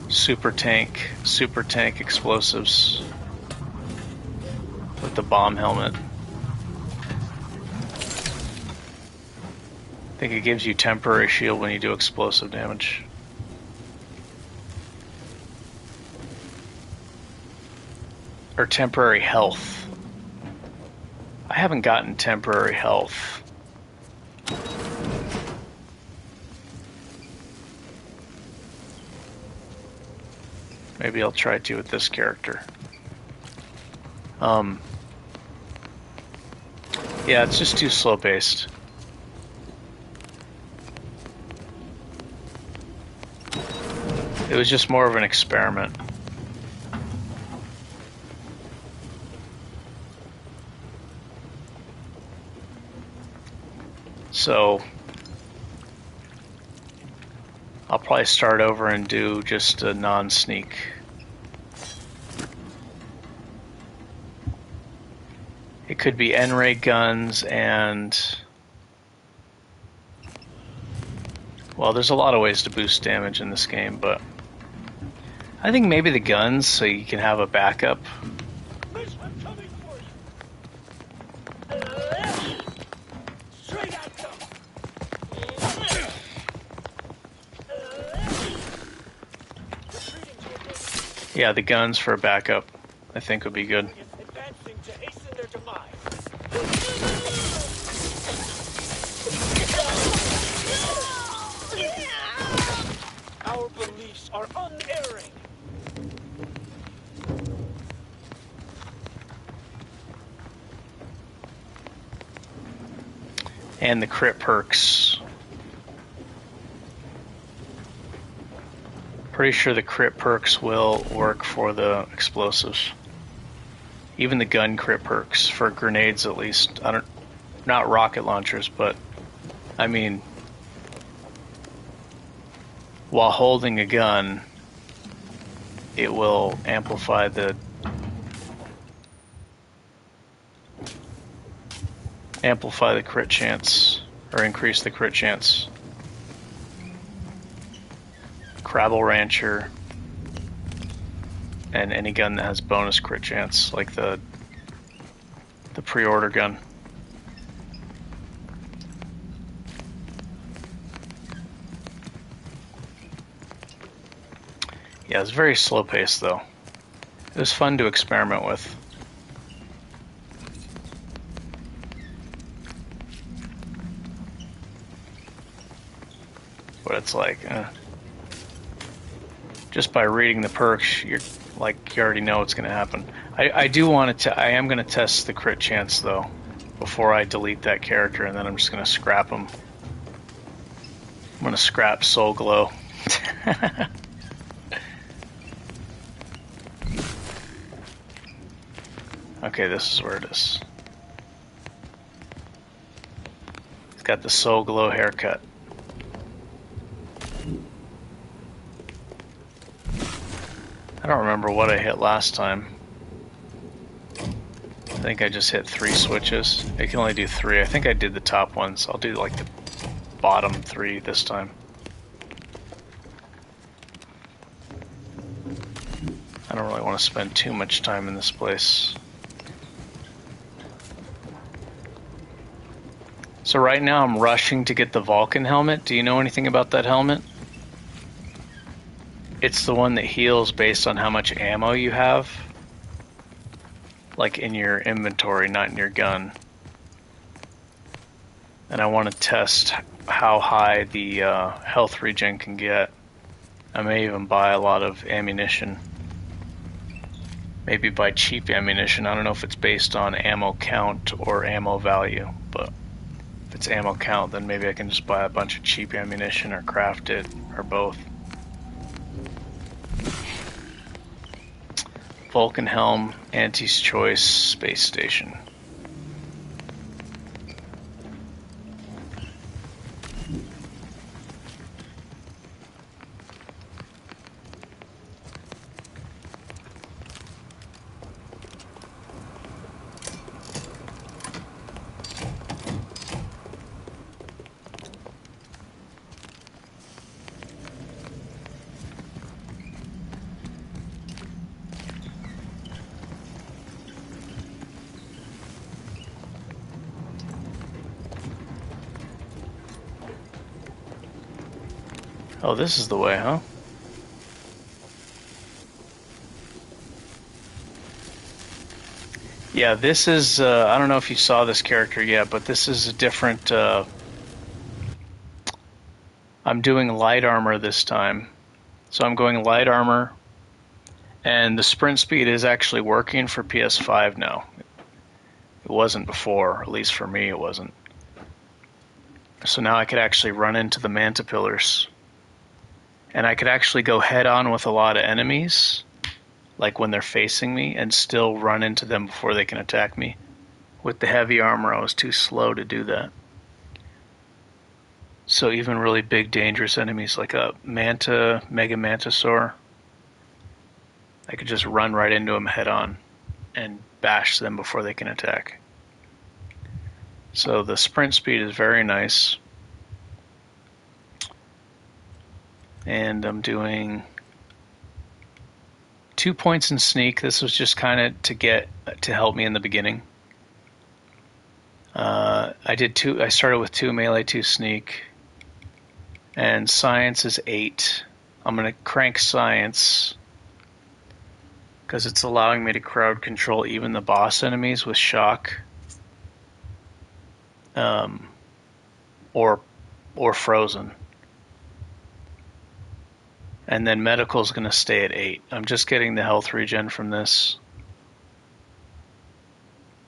Super tank explosives with the bomb helmet. I think it gives you temporary shield when you do explosive damage. Or temporary health. I haven't gotten temporary health. Maybe I'll try to with this character. Yeah, it's just too slow-paced. It was just more of an experiment. So I'll probably start over and do just a non-sneak. It could be N-ray guns and... Well, there's a lot of ways to boost damage in this game, but I think maybe the guns, so you can have a backup. Yeah, the guns for a backup, I think would be good. Our beliefs are unerring. And the crit perks. Pretty sure the crit perks will work for the explosives. Even the gun crit perks for grenades, at least. Not rocket launchers, but I mean, while holding a gun, it will amplify the crit chance, or increase the crit chance. Crabble Rancher, and any gun that has bonus crit chance, like the pre-order gun. Yeah, it's very slow paced though. It was fun to experiment with. But it's like, just by reading the perks, you already know what's going to happen. I am going to test the crit chance though, before I delete that character, and then I'm just going to scrap him. I'm going to scrap Soul Glow. Okay, this is where it is. He's got the Soul Glow haircut. I don't remember what I hit last time. I think I just hit 3 switches. I can only do 3. I think I did the top ones. I'll do like the bottom 3 this time. I don't really want to spend too much time in this place. So right now I'm rushing to get the Vulcan helmet. Do you know anything about that helmet? It's the one that heals based on how much ammo you have. Like in your inventory, not in your gun. And I want to test how high the health regen can get. I may even buy a lot of ammunition. Maybe buy cheap ammunition. I don't know if it's based on ammo count or ammo value, but if it's ammo count, then maybe I can just buy a bunch of cheap ammunition or craft it, or both. Vulcan Helm, Auntie's Choice, Space Station. Oh, this is the way, huh? Yeah, this is, I don't know if you saw this character yet, but this is a different, I'm doing light armor this time. So I'm going light armor, and the sprint speed is actually working for PS5 now. It wasn't before, at least for me it wasn't. So now I could actually run into the manta pillars. And I could actually go head on with a lot of enemies, like when they're facing me, and still run into them before they can attack me. With the heavy armor, I was too slow to do that. So even really big, dangerous enemies like a manta, mega mantisaur, I could just run right into them head on and bash them before they can attack. So the sprint speed is very nice. And I'm doing 2 points in sneak. This was just kind of to help me in the beginning. I started with 2 melee, 2 sneak, and science is 8. I'm going to crank science because it's allowing me to crowd control even the boss enemies with shock, or frozen. And then medical is going to stay at 8. I'm just getting the health regen from this.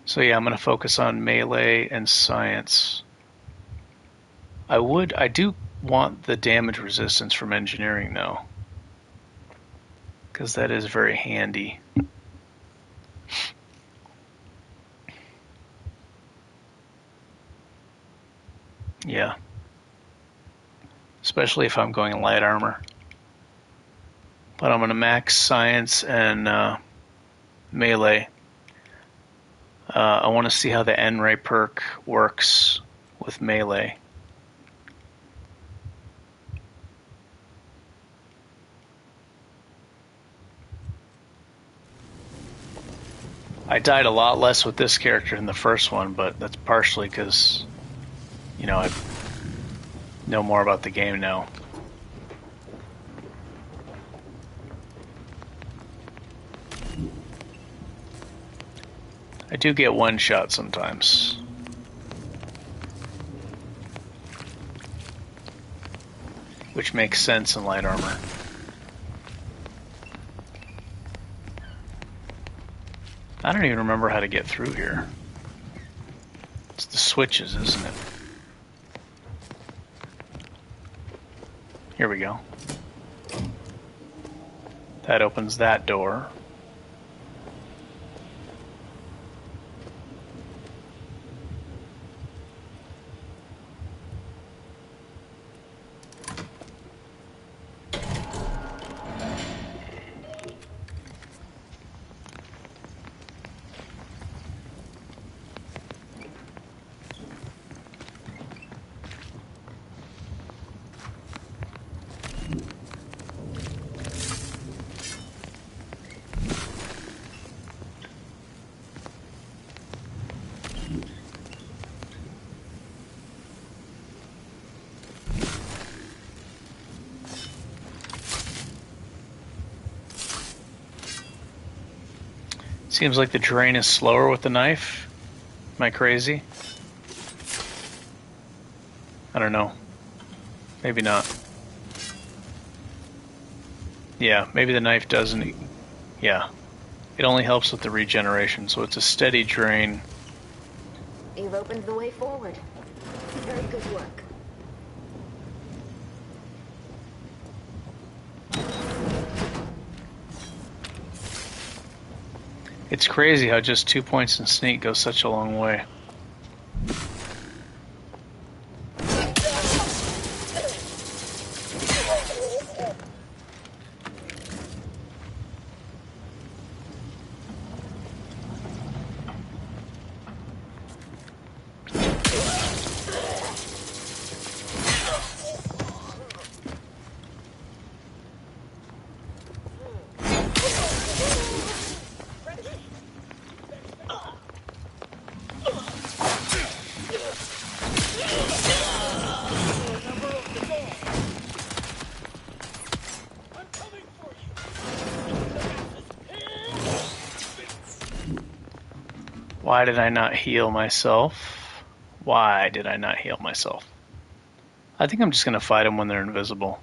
So yeah, I'm going to focus on melee and science. I do want the damage resistance from engineering though, because that is very handy. Yeah. Especially if I'm going light armor. But I'm going to max science and melee. I want to see how the N-Ray perk works with melee. I died a lot less with this character than the first one, but that's partially because, you know, I know more about the game now. I do get one shot sometimes. Which makes sense in light armor. I don't even remember how to get through here. It's the switches, isn't it? Here we go. That opens that door. Seems like the drain is slower with the knife. Am I crazy? I don't know. Maybe not. Yeah, maybe the knife doesn't. Yeah. It only helps with the regeneration, so it's a steady drain. You've opened the way forward. Very good work. It's crazy how just 2 points in sneak goes such a long way. Why did I not heal myself? Why did I not heal myself? I think I'm just going to fight them when they're invisible.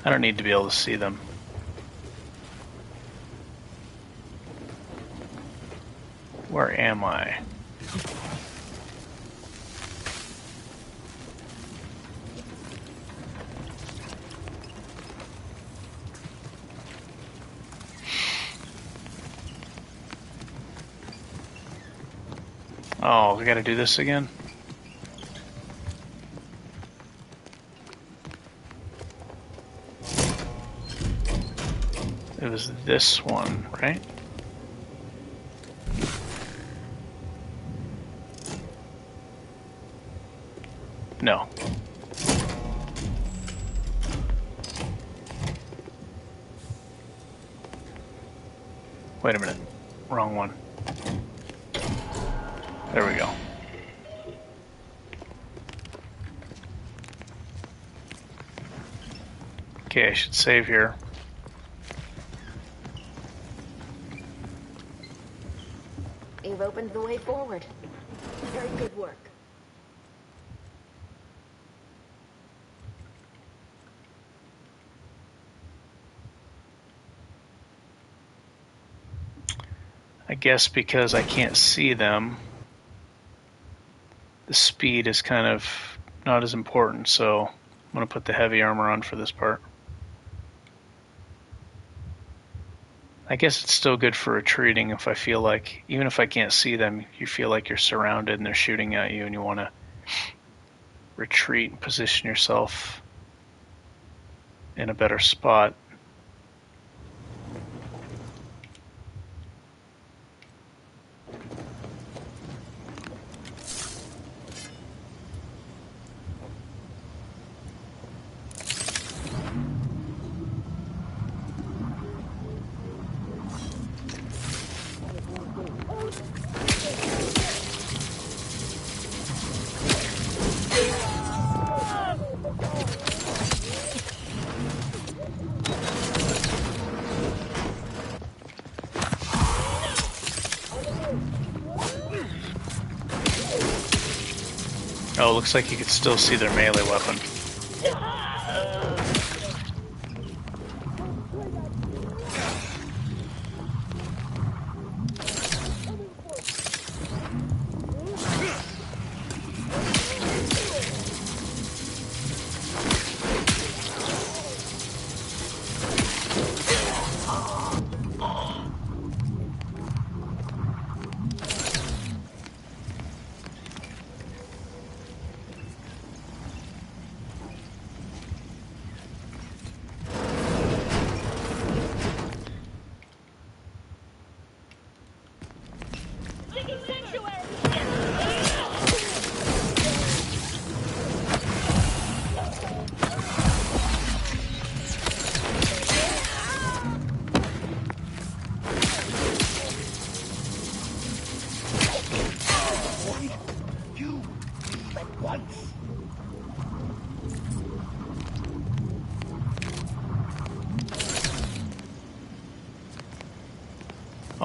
I don't need to be able to see them. Where am I? Oh, we gotta do this again? It was this one, right? No. Wait a minute. Wrong one. There we go. Okay, I should save here. You've opened the way forward. Very good work. I guess because I can't see them, the speed is kind of not as important, so I'm going to put the heavy armor on for this part. I guess it's still good for retreating if I feel like, even if I can't see them, you feel like you're surrounded and they're shooting at you and you want to retreat and position yourself in a better spot. Oh, it looks like you can still see their melee weapon.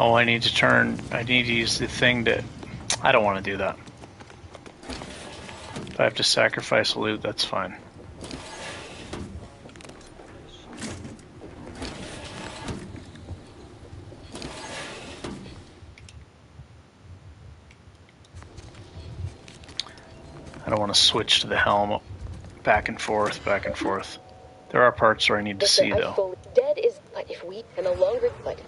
Oh, I need to use the thing to... I don't want to do that. If I have to sacrifice loot, that's fine. I don't want to switch to the helm back and forth, back and forth. There are parts where I need to see, though. Dead is... if we... and the longer... but...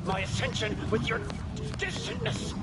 My ascension with your distantness.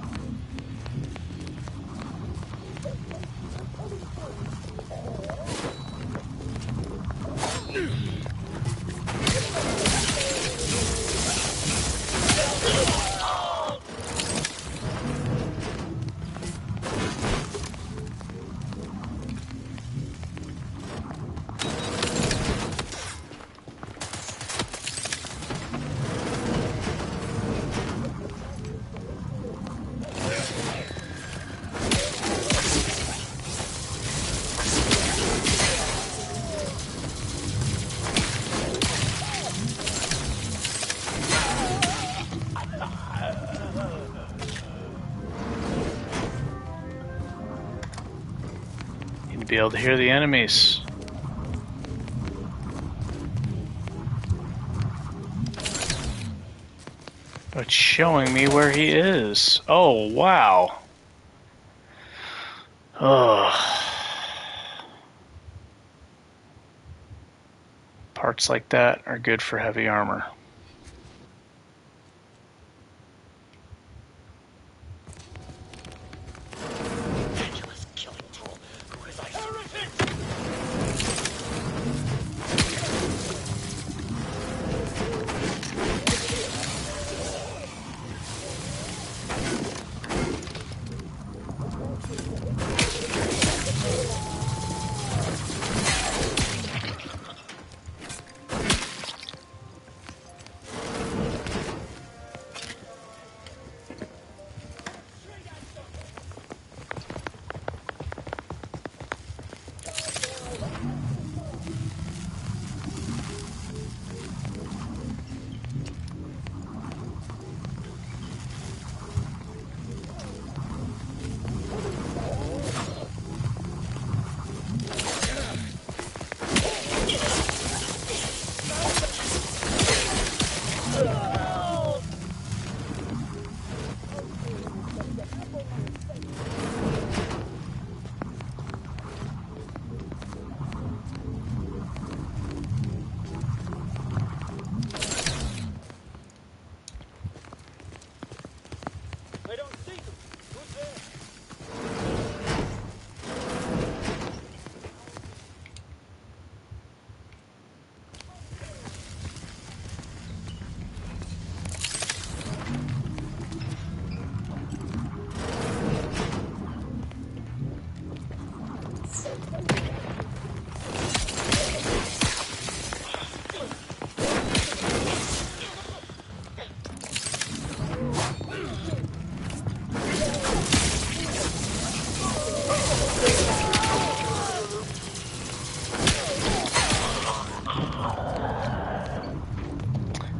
Be able to hear the enemies. But it's showing me where he is. Oh, wow. Ugh. Parts like that are good for heavy armor.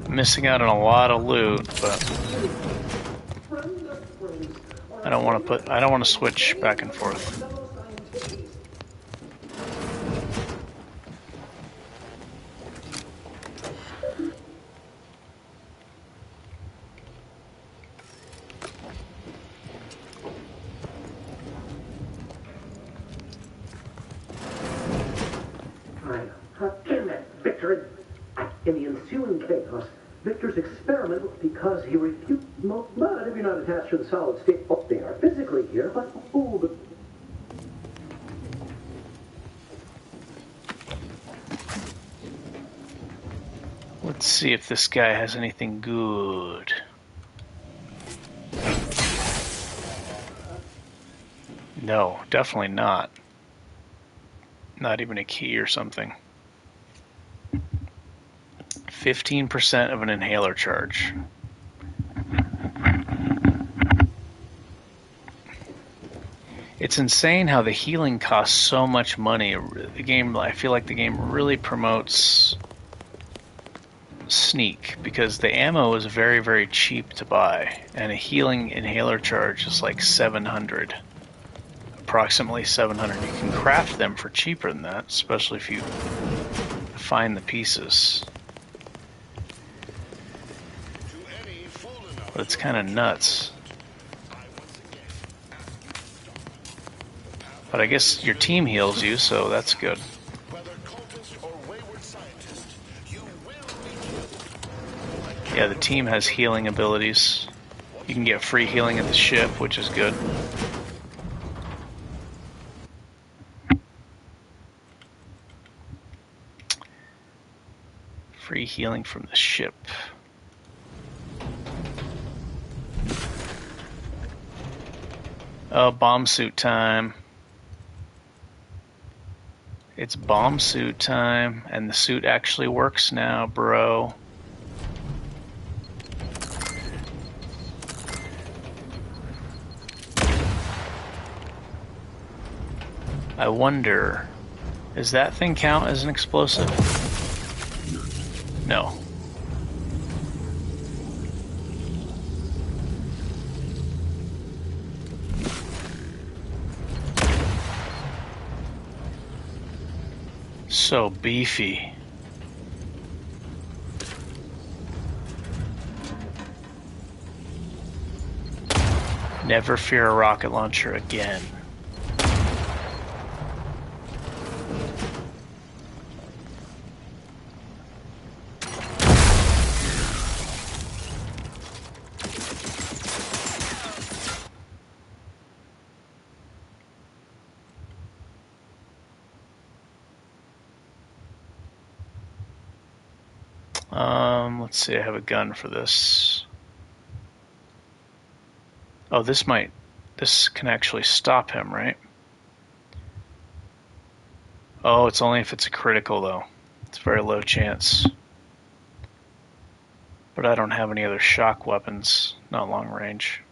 Missing out on a lot of loot, but I don't want to switch back and forth. Victor, in the ensuing chaos, Victor's experiment, because he refused, but if you're not attached to the solid state, oh, they are physically here, but, oh, but... Let's see if this guy has anything good. No, definitely not. Not even a key or something. 15% of an inhaler charge. It's insane how the healing costs so much money. The game, I feel like the game really promotes sneak because the ammo is very, very cheap to buy, and a healing inhaler charge is like 700. Approximately 700. You can craft them for cheaper than that, especially if you find the pieces. But it's kind of nuts. But I guess your team heals you, so that's good. Yeah, the team has healing abilities. You can get free healing at the ship, which is good. Free healing from the ship. Oh, bomb suit time. It's bomb suit time, and the suit actually works now, bro. I wonder, does that thing count as an explosive? No. So beefy. Never fear a rocket launcher again. Let's see, I have a gun for this. Oh, this can actually stop him, right? Oh, it's only if it's a critical, though. It's a very low chance. But I don't have any other shock weapons, not long range.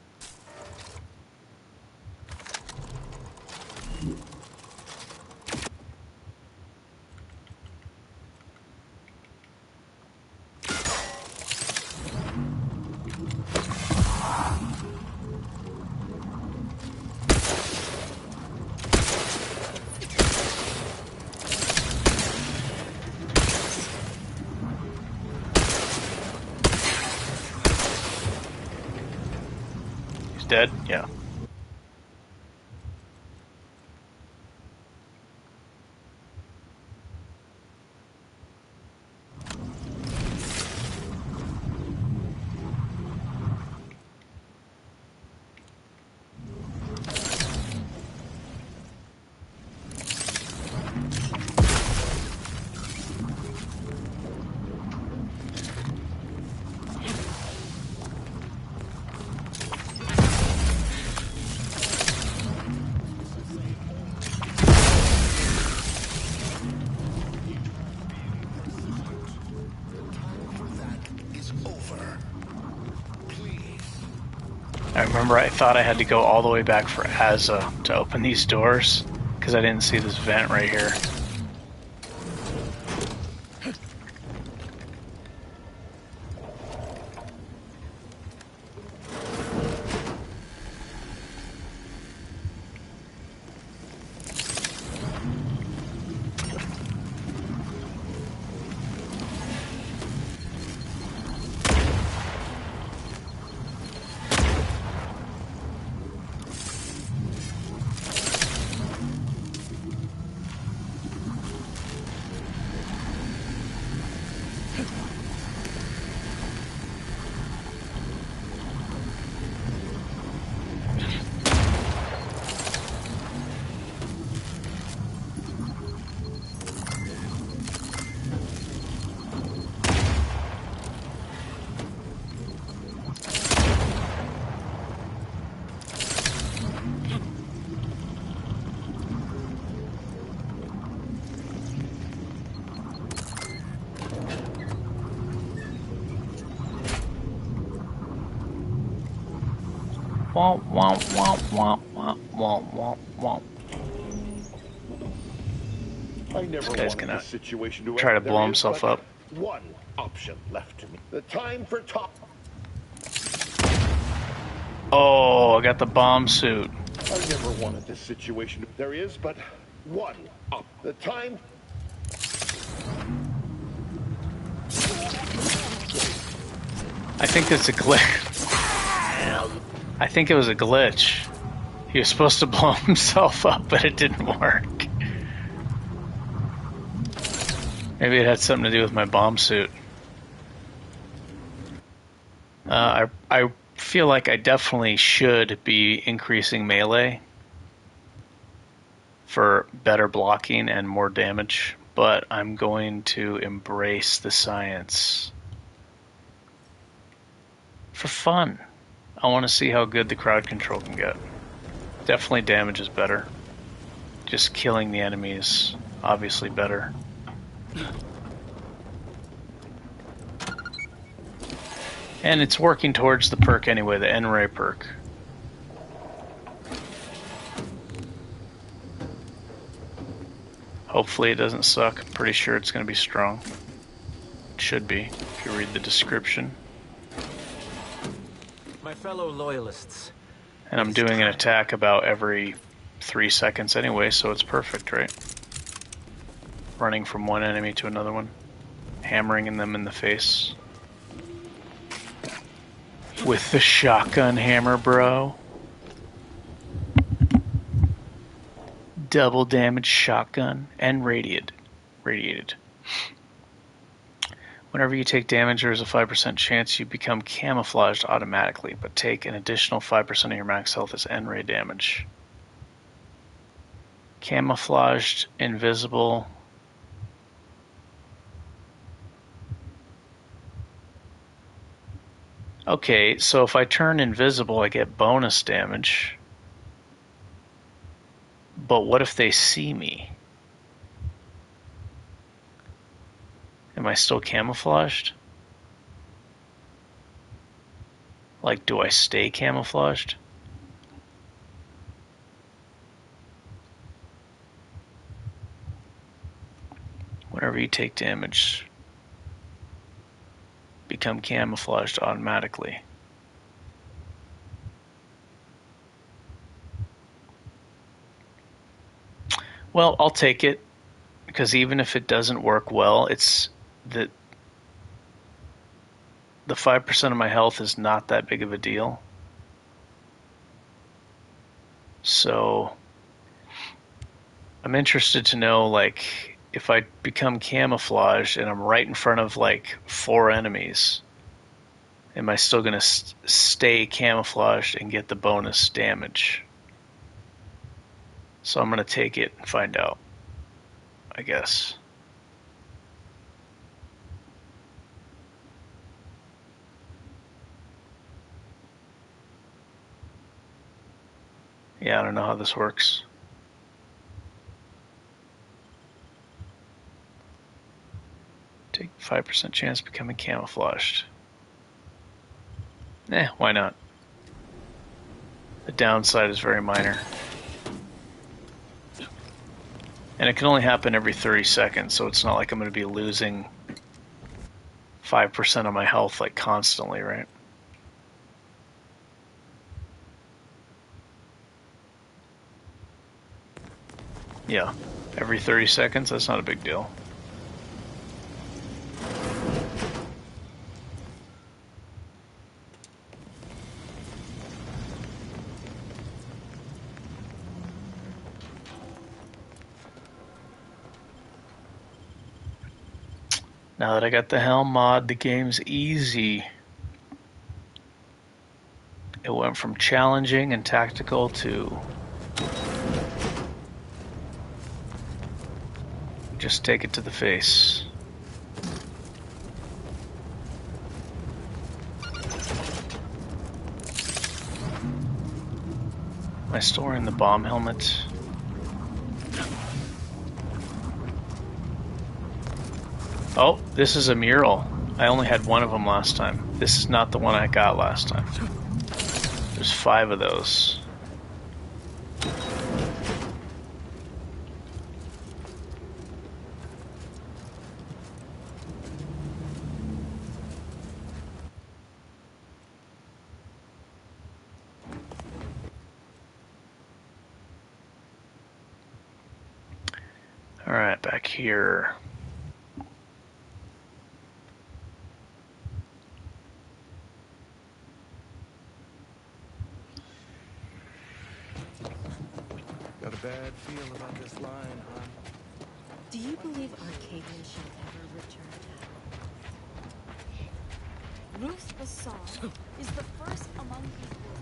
Dead? Yeah. I remember I thought I had to go all the way back for Asa to open these doors because I didn't see this vent right here. Womp, womp, womp, womp, womp, womp, womp, womp. I never This guy's wanted gonna this situation to try to end. blow There himself is but up. One option left to me. The time for talk. Oh, I got the bomb suit. I never wanted this situation. There is but one up. The time. I think it's a glitch. I think it was a glitch. He was supposed to blow himself up, but it didn't work. Maybe it had something to do with my bomb suit. I feel like I definitely should be increasing melee for better blocking and more damage, but I'm going to embrace the science for fun. I want to see how good the crowd control can get. Definitely damage is better. Just killing the enemy is obviously better. And it's working towards the perk anyway, the N-Ray perk. Hopefully it doesn't suck. I'm pretty sure it's going to be strong. It should be, if you read the description. My fellow loyalists. And I'm doing an attack about every 3 seconds anyway, so it's perfect, right? Running from one enemy to another one. Hammering them in the face. With the shotgun hammer, bro. Double damage shotgun and radiated. Whenever you take damage, there is a 5% chance you become camouflaged automatically, but take an additional 5% of your max health as N-ray damage. Camouflaged, invisible. Okay, so if I turn invisible, I get bonus damage. But what if they see me? Am I still camouflaged? Like, do I stay camouflaged? Whenever you take damage, become camouflaged automatically. Well, I'll take it, because even if it doesn't work well, it's the 5% of my health is not that big of a deal. So I'm interested to know, like, if I become camouflaged and I'm right in front of like 4 enemies, am I still going to stay camouflaged and get the bonus damage? So I'm going to take it and find out, I guess. Yeah, I don't know how this works. Take 5% chance of becoming camouflaged. Why not? The downside is very minor. And it can only happen every 30 seconds, so it's not like I'm going to be losing 5% of my health like constantly, right? Yeah, every 30 seconds, that's not a big deal. Now that I got the helm mod, the game's easy. It went from challenging and tactical to just take it to the face. Am I still wearing the bomb helmet? Oh, this is a mural. I only had one of them last time. This is not the one I got last time. There's 5 of those. All right, back here. Got a bad feel about this line, huh? Do you believe Arcadia shall ever return to Ruth Bassal is the first among equals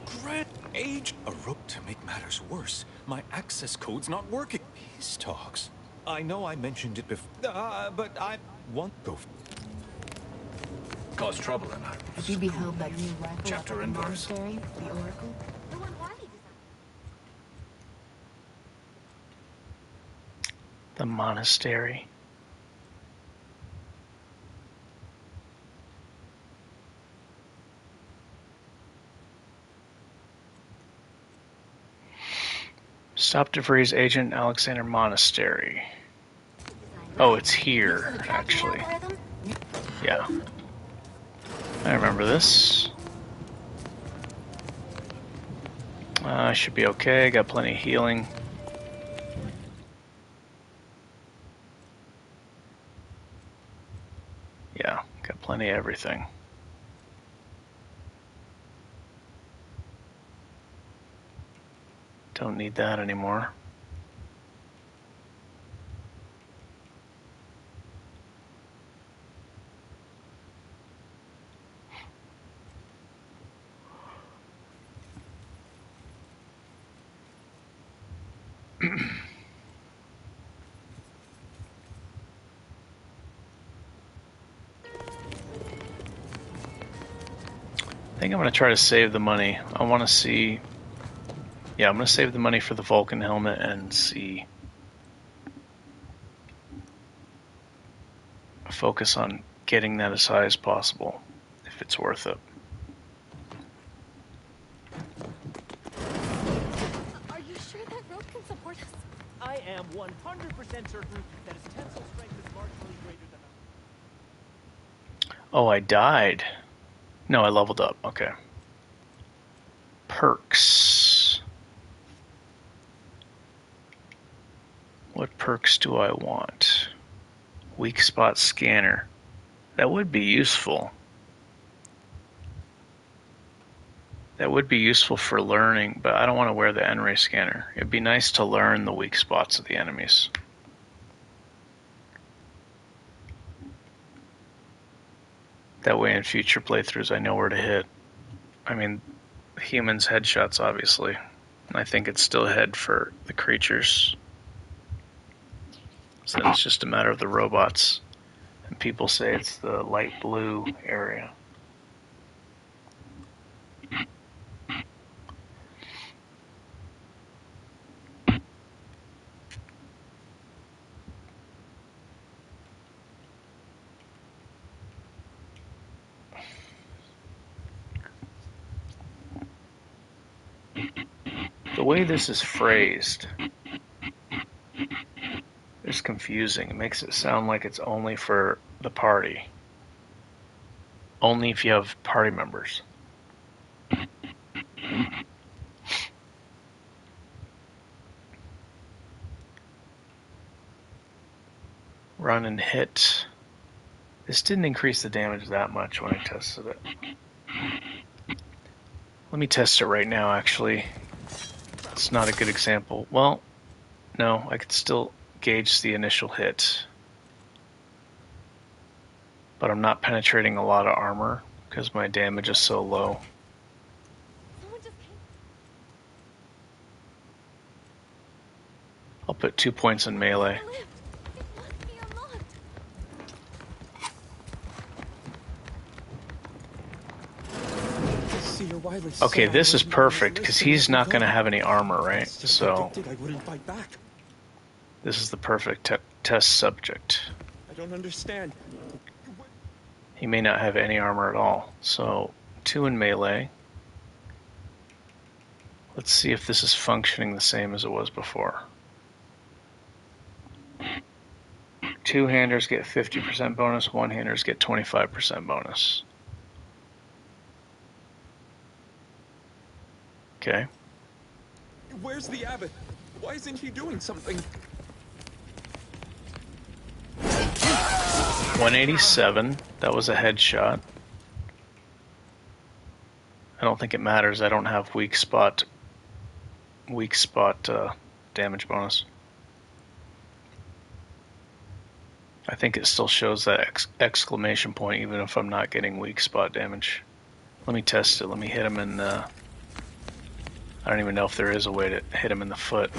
of the Great age! A rope to make matters worse. My access code's not working. Peace talks. I know I mentioned it before, but I want to Cause trouble in Hyrule. Have you beheld that new rifle Chapter and verse. the Oracle? The monastery. Stop DeVries agent Alexander Monastery. Oh, it's here, actually. Yeah. I remember this. I should be okay, got plenty of healing. Yeah, got plenty of everything. Don't need that anymore. I think I'm going to try to save the money. I want to see... Yeah, I'm going to save the money for the Vulcan helmet and see... Focus on getting that as high as possible, if it's worth it. Are you sure that rope can support us? I am 100% certain that its tensile strength is marginally greater than Oh, I died. No, I leveled up. Okay. Perks. What perks do I want? Weak spot scanner. That would be useful. That would be useful for learning, but I don't want to wear the N-ray scanner. It'd be nice to learn the weak spots of the enemies. That way in future playthroughs I know where to hit. I mean, humans headshots obviously. And I think it's still head for the creatures. So it's just a matter of the robots. And people say it's the light blue area. The way this is phrased is confusing. It makes it sound like it's only for the party. Only if you have party members. Run and hit. This didn't increase the damage that much when I tested it. Let me test it right now, actually. It's not a good example. Well, no, I could still gauge the initial hit. But I'm not penetrating a lot of armor because my damage is so low. I'll put 2 points in melee. Okay, this is perfect because he's not going to have any armor, right? So this is the perfect test subject. I don't understand. He may not have any armor at all. So 2 in melee. Let's see if this is functioning the same as it was before. Two-handers get 50% bonus, one-handers get 25% bonus. Okay. Where's the abbot? Why isn't he doing something? 187. That was a headshot. I don't think it matters. I don't have weak spot damage bonus. I think it still shows that exclamation point even if I'm not getting weak spot damage. Let me test it. Let me hit him in the... I don't even know if there is a way to hit him in the foot.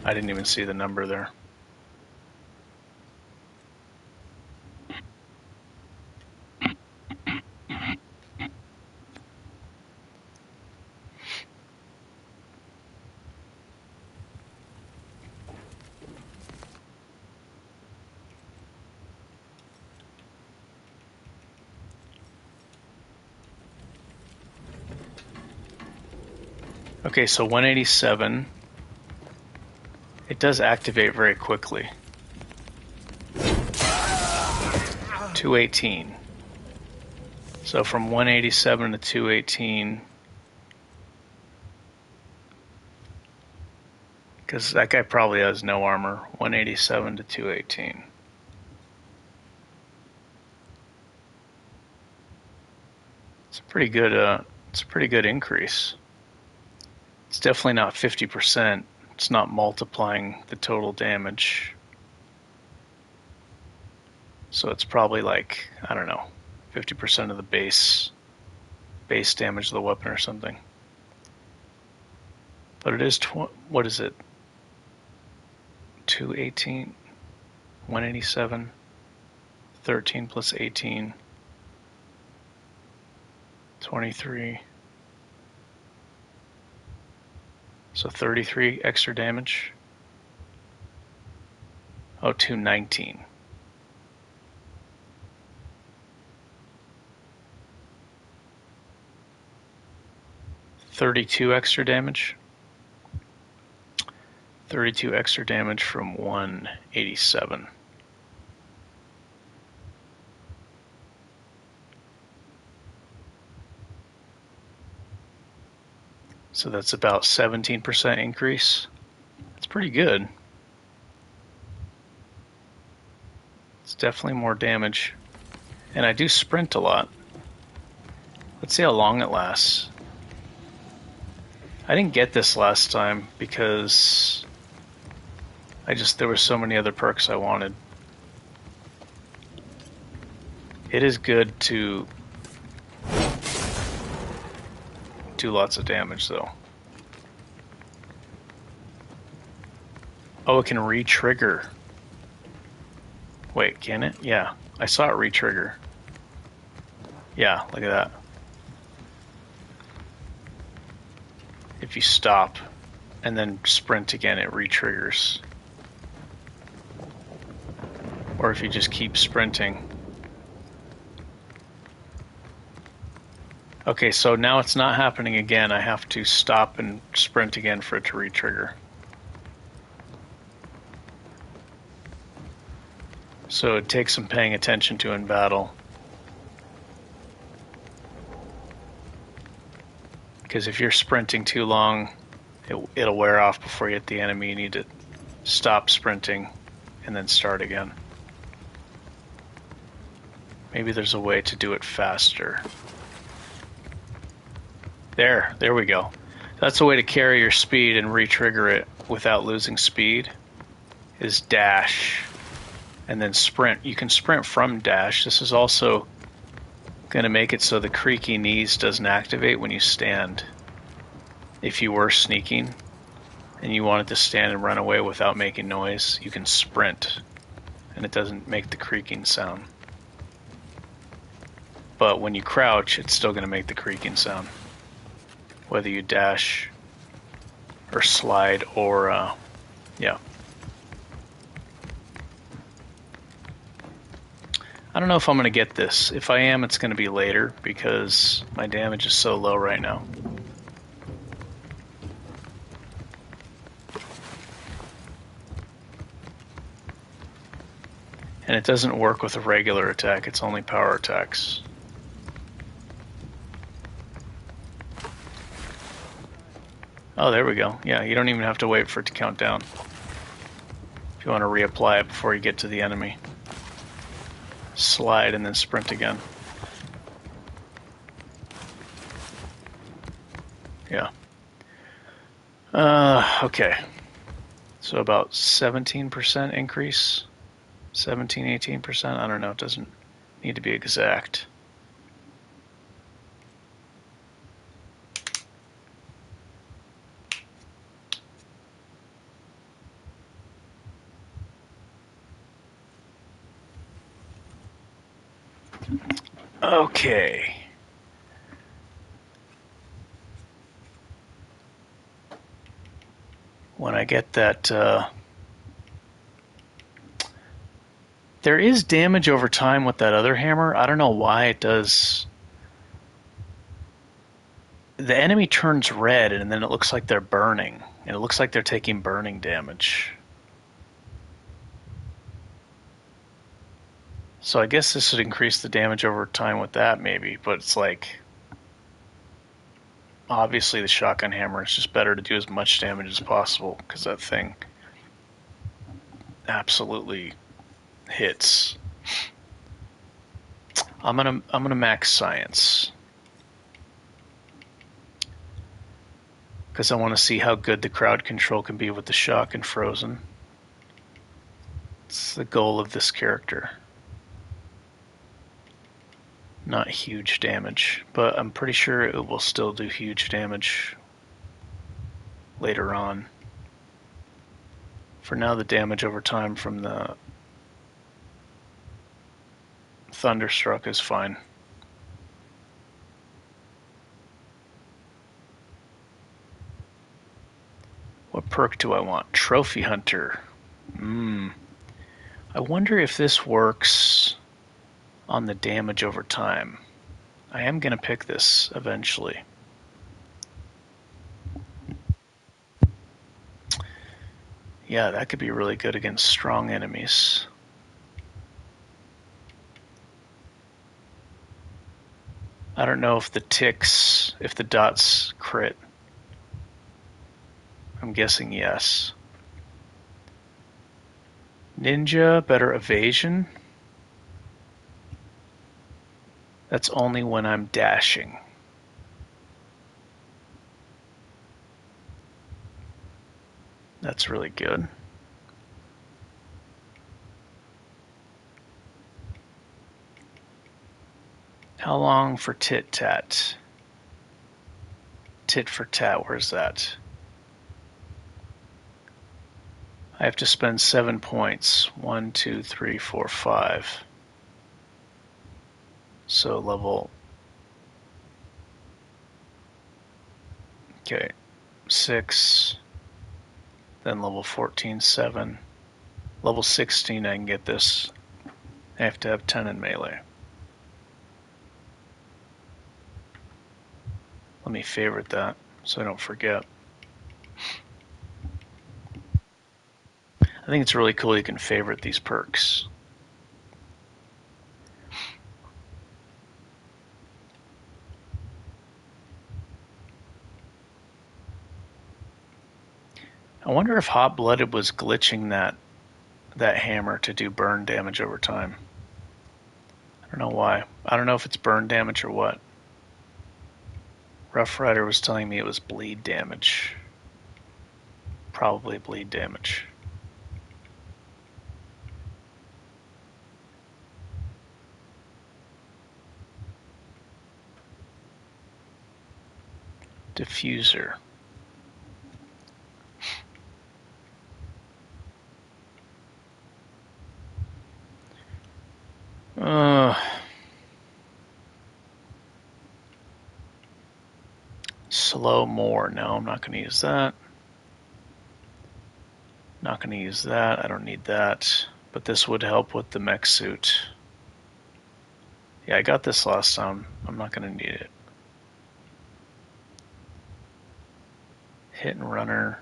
I didn't even see the number there. Okay, so 187. It does activate very quickly. 218. So from 187 to 218, because that guy probably has no armor. 187 to 218. It's a pretty good. It's a pretty good increase. It's definitely not 50%. It's not multiplying the total damage. So it's probably like, I don't know, 50% of the base damage of the weapon or something. But it is, what is it? 218, 187, 13 plus 18, 23. So 33 extra damage. Oh, 219. $32 extra damage. 32 extra damage from 187. So that's about 17% increase. It's pretty good. It's definitely more damage. And I do sprint a lot. Let's see how long it lasts. I didn't get this last time because there were so many other perks I wanted. It is good to do lots of damage though. Oh, it can re-trigger. Wait, can it? Yeah, I saw it re-trigger. Yeah, look at that. If you stop and then sprint again, it re-triggers. Or if you just keep sprinting. Okay, so now it's not happening again. I have to stop and sprint again for it to re-trigger. So it takes some paying attention to in battle. Because if you're sprinting too long, it'll wear off before you hit the enemy. You need to stop sprinting and then start again. Maybe there's a way to do it faster. There we go. That's a way to carry your speed and re-trigger it without losing speed, is dash. And then sprint. You can sprint from dash. This is also going to make it so the creaky knees doesn't activate when you stand. If you were sneaking and you wanted to stand and run away without making noise, you can sprint and it doesn't make the creaking sound. But when you crouch, it's still going to make the creaking sound. Whether you dash or slide or, yeah. I don't know if I'm going to get this. If I am, it's going to be later because my damage is so low right now. And it doesn't work with a regular attack, it's only power attacks. Oh, there we go. Yeah, you don't even have to wait for it to count down. If you want to reapply it before you get to the enemy. Slide and then sprint again. Yeah. Okay. So about 17% increase. 17, 18%. I don't know. It doesn't need to be exact. Okay. When I get that, there is damage over time with that other hammer. I don't know why it does. The enemy turns red and then it looks like they're burning. And it looks like they're taking burning damage. So I guess this would increase the damage over time with that maybe, but it's like, obviously the shotgun hammer is just better to do as much damage as possible because that thing absolutely hits. I'm gonna max science because I want to see how good the crowd control can be with the shock and frozen. It's the goal of this character. Not huge damage, but I'm pretty sure it will still do huge damage later on. For now, the damage over time from the Thunderstruck is fine. What perk do I want? Trophy Hunter. I wonder if this works on the damage over time. I am going to pick this eventually. Yeah, that could be really good against strong enemies. I don't know if the ticks, if the dots crit. I'm guessing yes. Ninja, better evasion. That's only when I'm dashing. That's really good. How long for tit tat? Tit for tat, where's that? I have to spend 7 points. 1, 2, 3, 4, 5. So level, okay, 6, then level 14, 7, level 16 I can get this. I have to have 10 in melee. Let me favorite that so I don't forget. I think it's really cool you can favorite these perks. I wonder if Hot Blooded was glitching that hammer to do burn damage over time. I don't know why. I don't know if it's burn damage or what. Rough Rider was telling me it was bleed damage. Probably bleed damage. Diffuser. Slow more. No, I'm not going to use that. Not going to use that. I don't need that. But this would help with the mech suit. Yeah, I got this last time. I'm not going to need it. Hit and runner.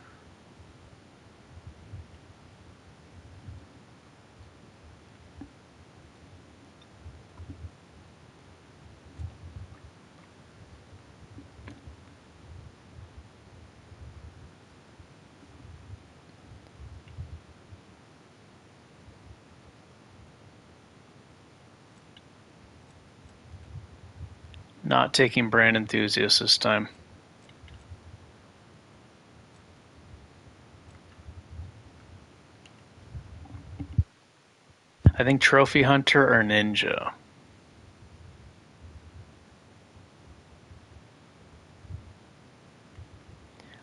Not taking Brand Enthusiast this time. I think Trophy Hunter or Ninja.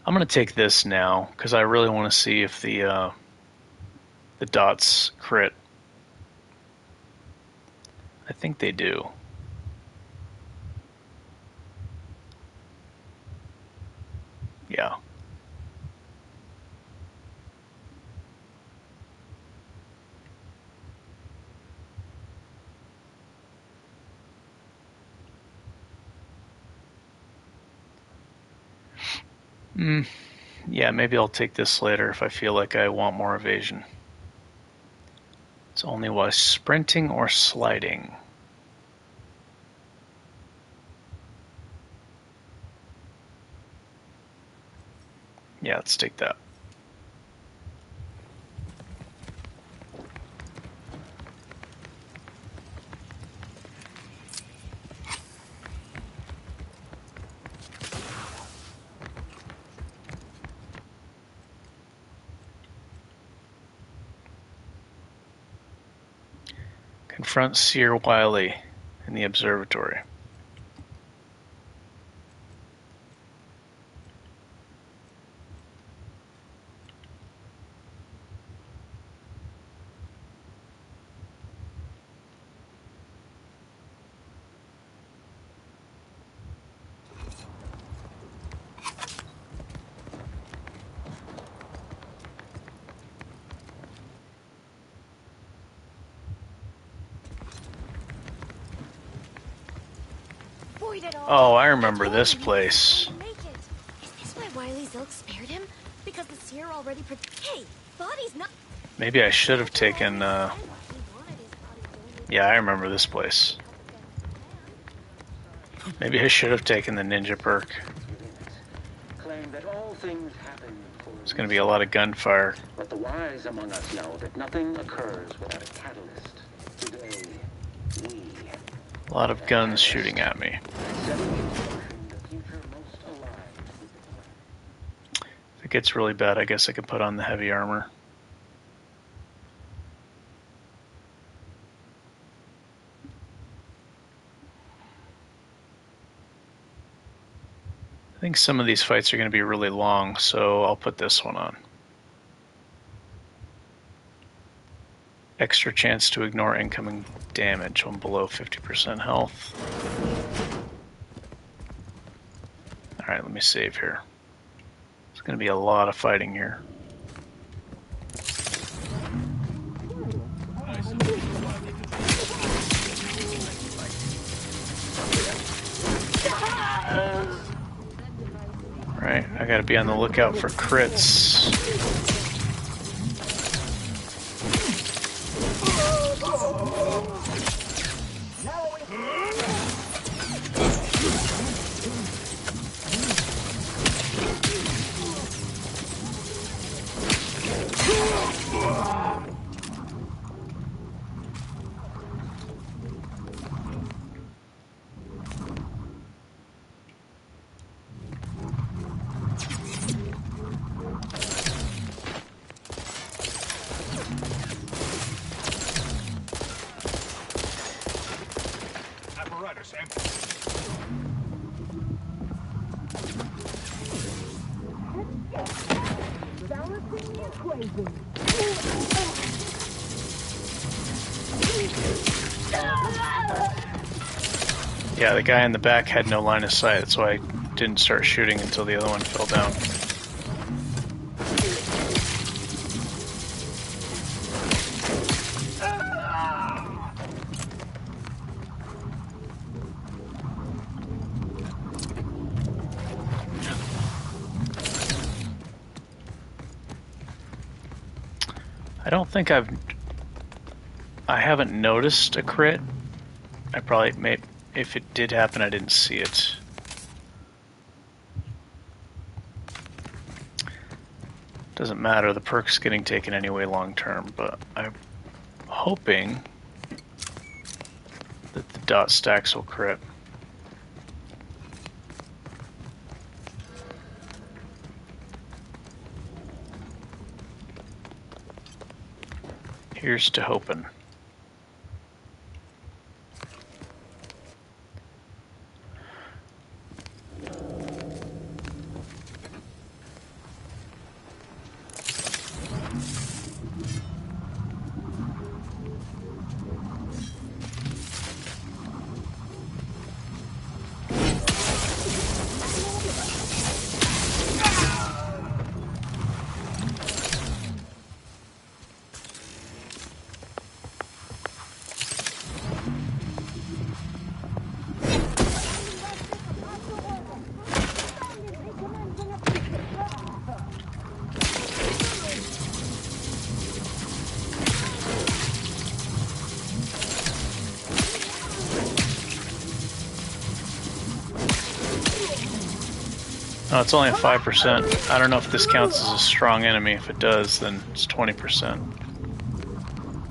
I'm going to take this now because I really want to see if the dots crit. I think they do. Yeah. Yeah, maybe I'll take this later if I feel like I want more evasion. It's only while sprinting or sliding. Yeah, let's take that. Confront Seer Wiley in the observatory. Oh, I remember this place. Is this why Wiley's ilk spared him? Because the seer already Hey, body's not. Maybe I should have taken. Yeah, I remember this place. Maybe I should have taken the ninja perk. Claim that all things happen for There's going to be a lot of gunfire. But the wise among us know that nothing occurs without a catalyst. Today, we. A lot of guns shooting at me. If it gets really bad, I guess I could put on the heavy armor. I think some of these fights are going to be really long, so I'll put this one on. Extra chance to ignore incoming damage when below 50% health. Alright, let me save here. There's going to be a lot of fighting here. Right, I gotta be on the lookout for crits. Yeah, the guy in the back had no line of sight. That's why I didn't start shooting until the other one fell down. I don't think I haven't noticed a crit. I probably may, if it did happen, I didn't see it. Doesn't matter, the perk's getting taken anyway long term, but I'm hoping that the dot stacks will crit. Here's to hoping. Oh, it's only a 5%. I don't know if this counts as a strong enemy. If it does, then it's 20%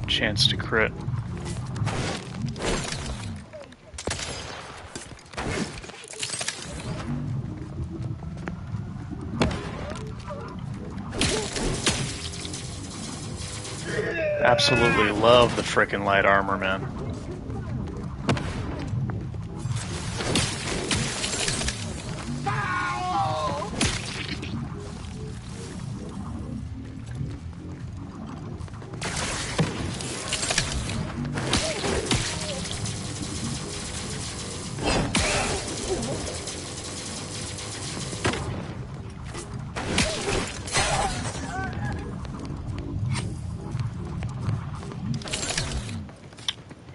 chance to crit. Absolutely love the frickin' light armor, man.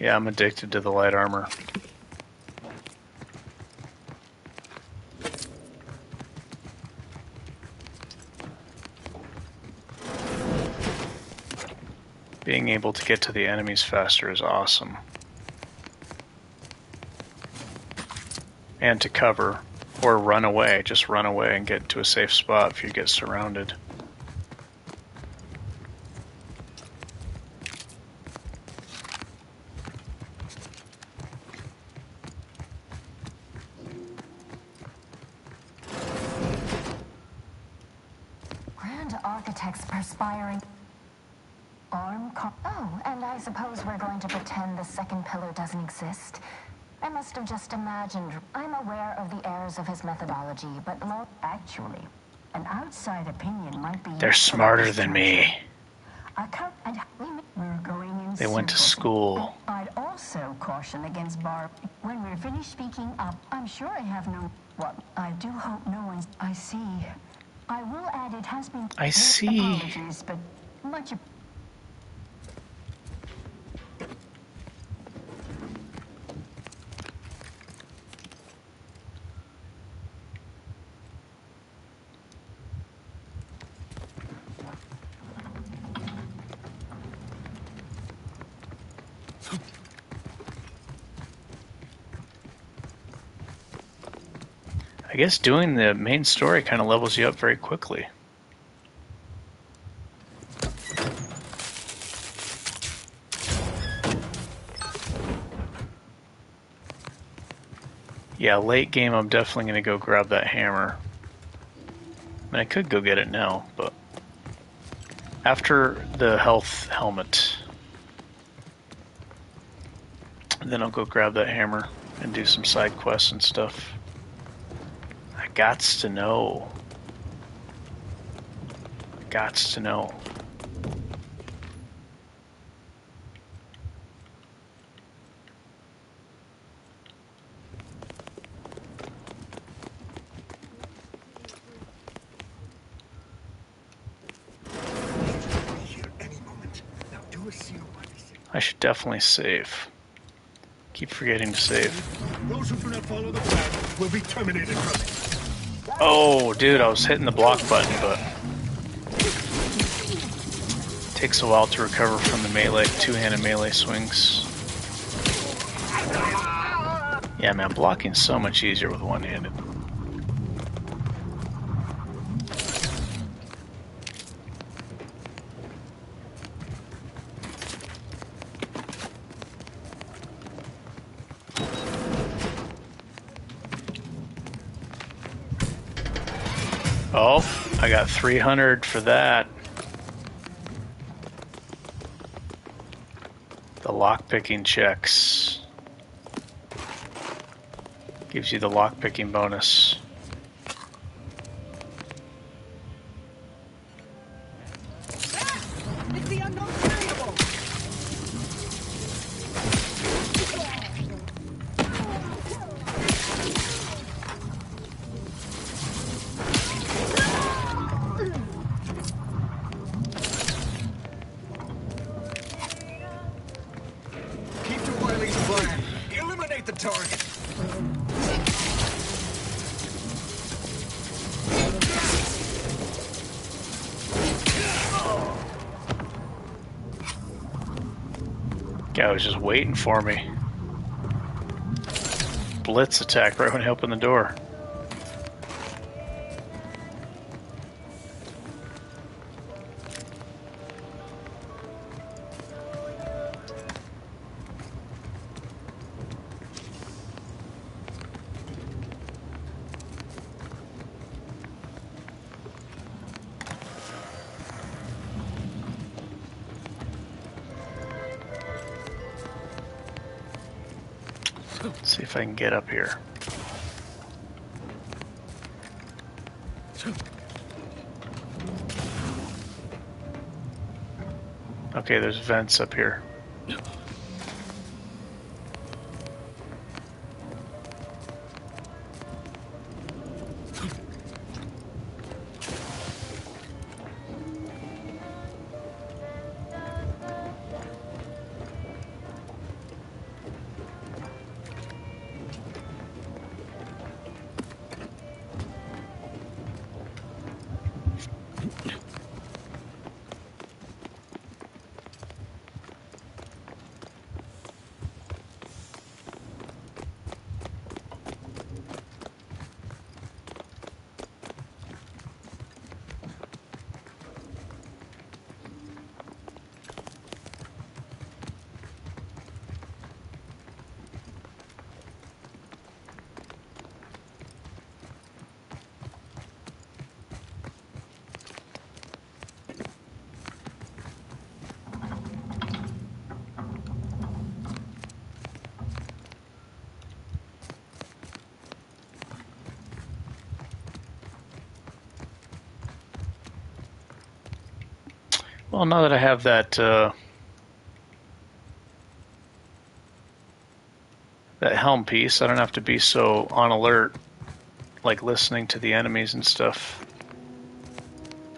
Yeah, I'm addicted to the light armor. Being able to get to the enemies faster is awesome. And to cover, or run away. Just run away and get to a safe spot if you get surrounded. Architects perspiring. Oh, and I suppose we're going to pretend the second pillar doesn't exist. I must have just imagined. I'm aware of the errors of his methodology, but actually, an outside opinion might be. They're smarter than me. We're going in. They went to school. I'd also caution against when we're finished speaking up. I'm sure I have no. Well, I do hope no one's. I see. I will add it has been. I see. Apologies, but much. I guess doing the main story kind of levels you up very quickly. Yeah, late game I'm definitely going to go grab that hammer. I mean, I could go get it now, but after the health helmet, then I'll go grab that hammer and do some side quests and stuff. I gots to know. Gots to know. I should definitely save. Keep forgetting to save. Those who do not follow the plan will be terminated from it. Oh, dude, I was hitting the block button, but it takes a while to recover from the melee, two-handed melee swings. Yeah, man, blocking's so much easier with one-handed. Oh, I got 300 for that. The lockpicking checks. Gives you the lockpicking bonus. It's the unknown variable. Keep to Wiley's plan. Eliminate the target. Guy was just waiting for me. Blitz attack right when I opened the door. Let's see if I can get up here. Okay, there's vents up here. Well, now that I have that that helm piece, I don't have to be so on alert, like listening to the enemies and stuff.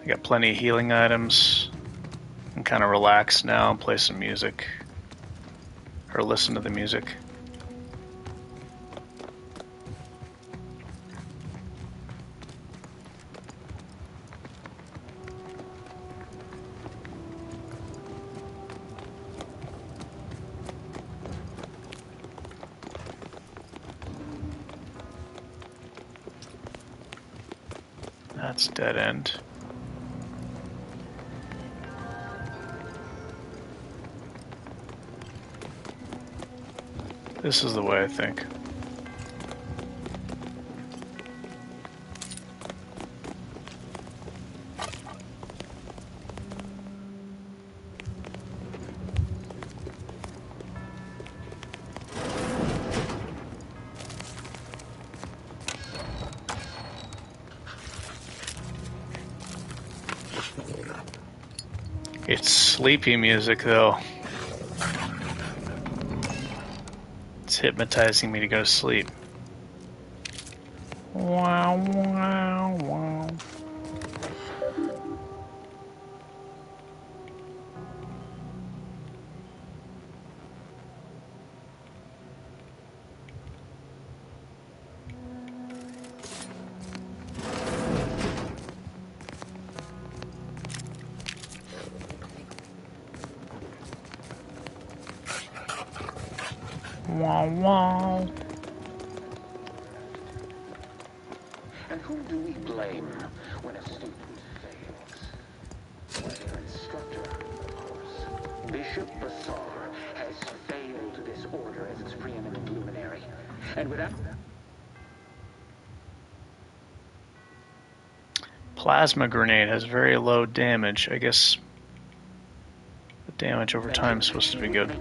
I got plenty of healing items. I can kind of relax now and play some music, or listen to the music. That's dead end. This is the way, I think. It's sleepy music, though. It's hypnotizing me to go to sleep. Wow, wow, wow. Wow, wow. And whom do we blame when a student fails? Their instructor, of course. Bishop Basar has failed this order as its preeminent luminary. And without... Plasma grenade has very low damage. I guess the damage over time is supposed to be good.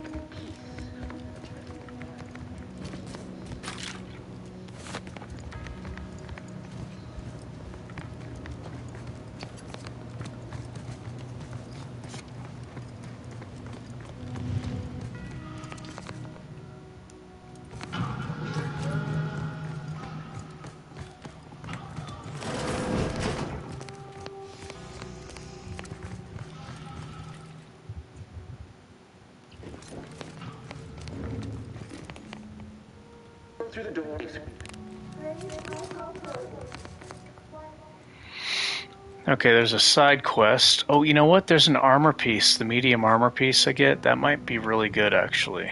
Through the door. Okay, there's a side quest. Oh, you know what? There's an armor piece. The medium armor piece I get. That might be really good, actually.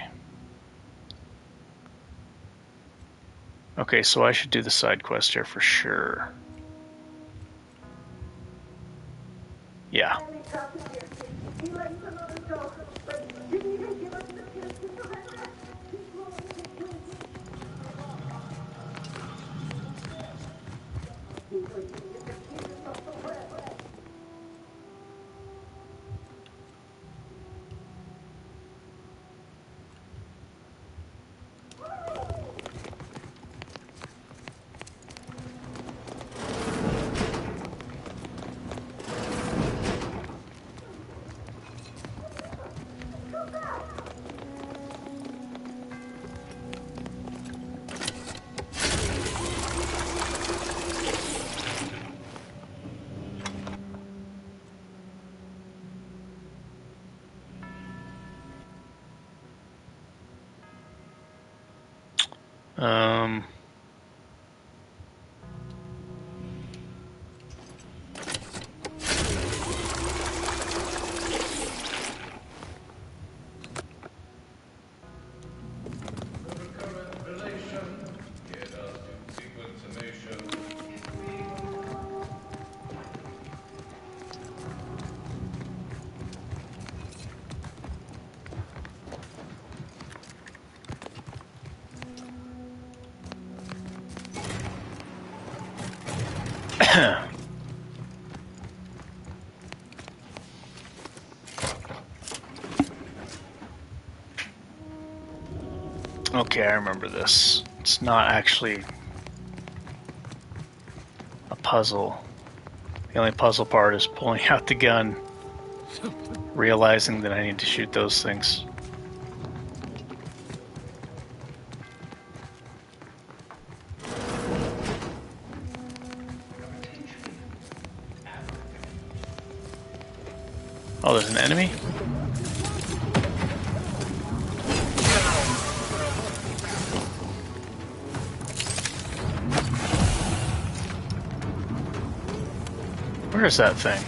Okay, so I should do the side quest here for sure. Yeah. Okay, I remember this. It's not actually a puzzle. The only puzzle part is pulling out the gun, realizing that I need to shoot those things. Oh, there's an enemy? Where is that thing?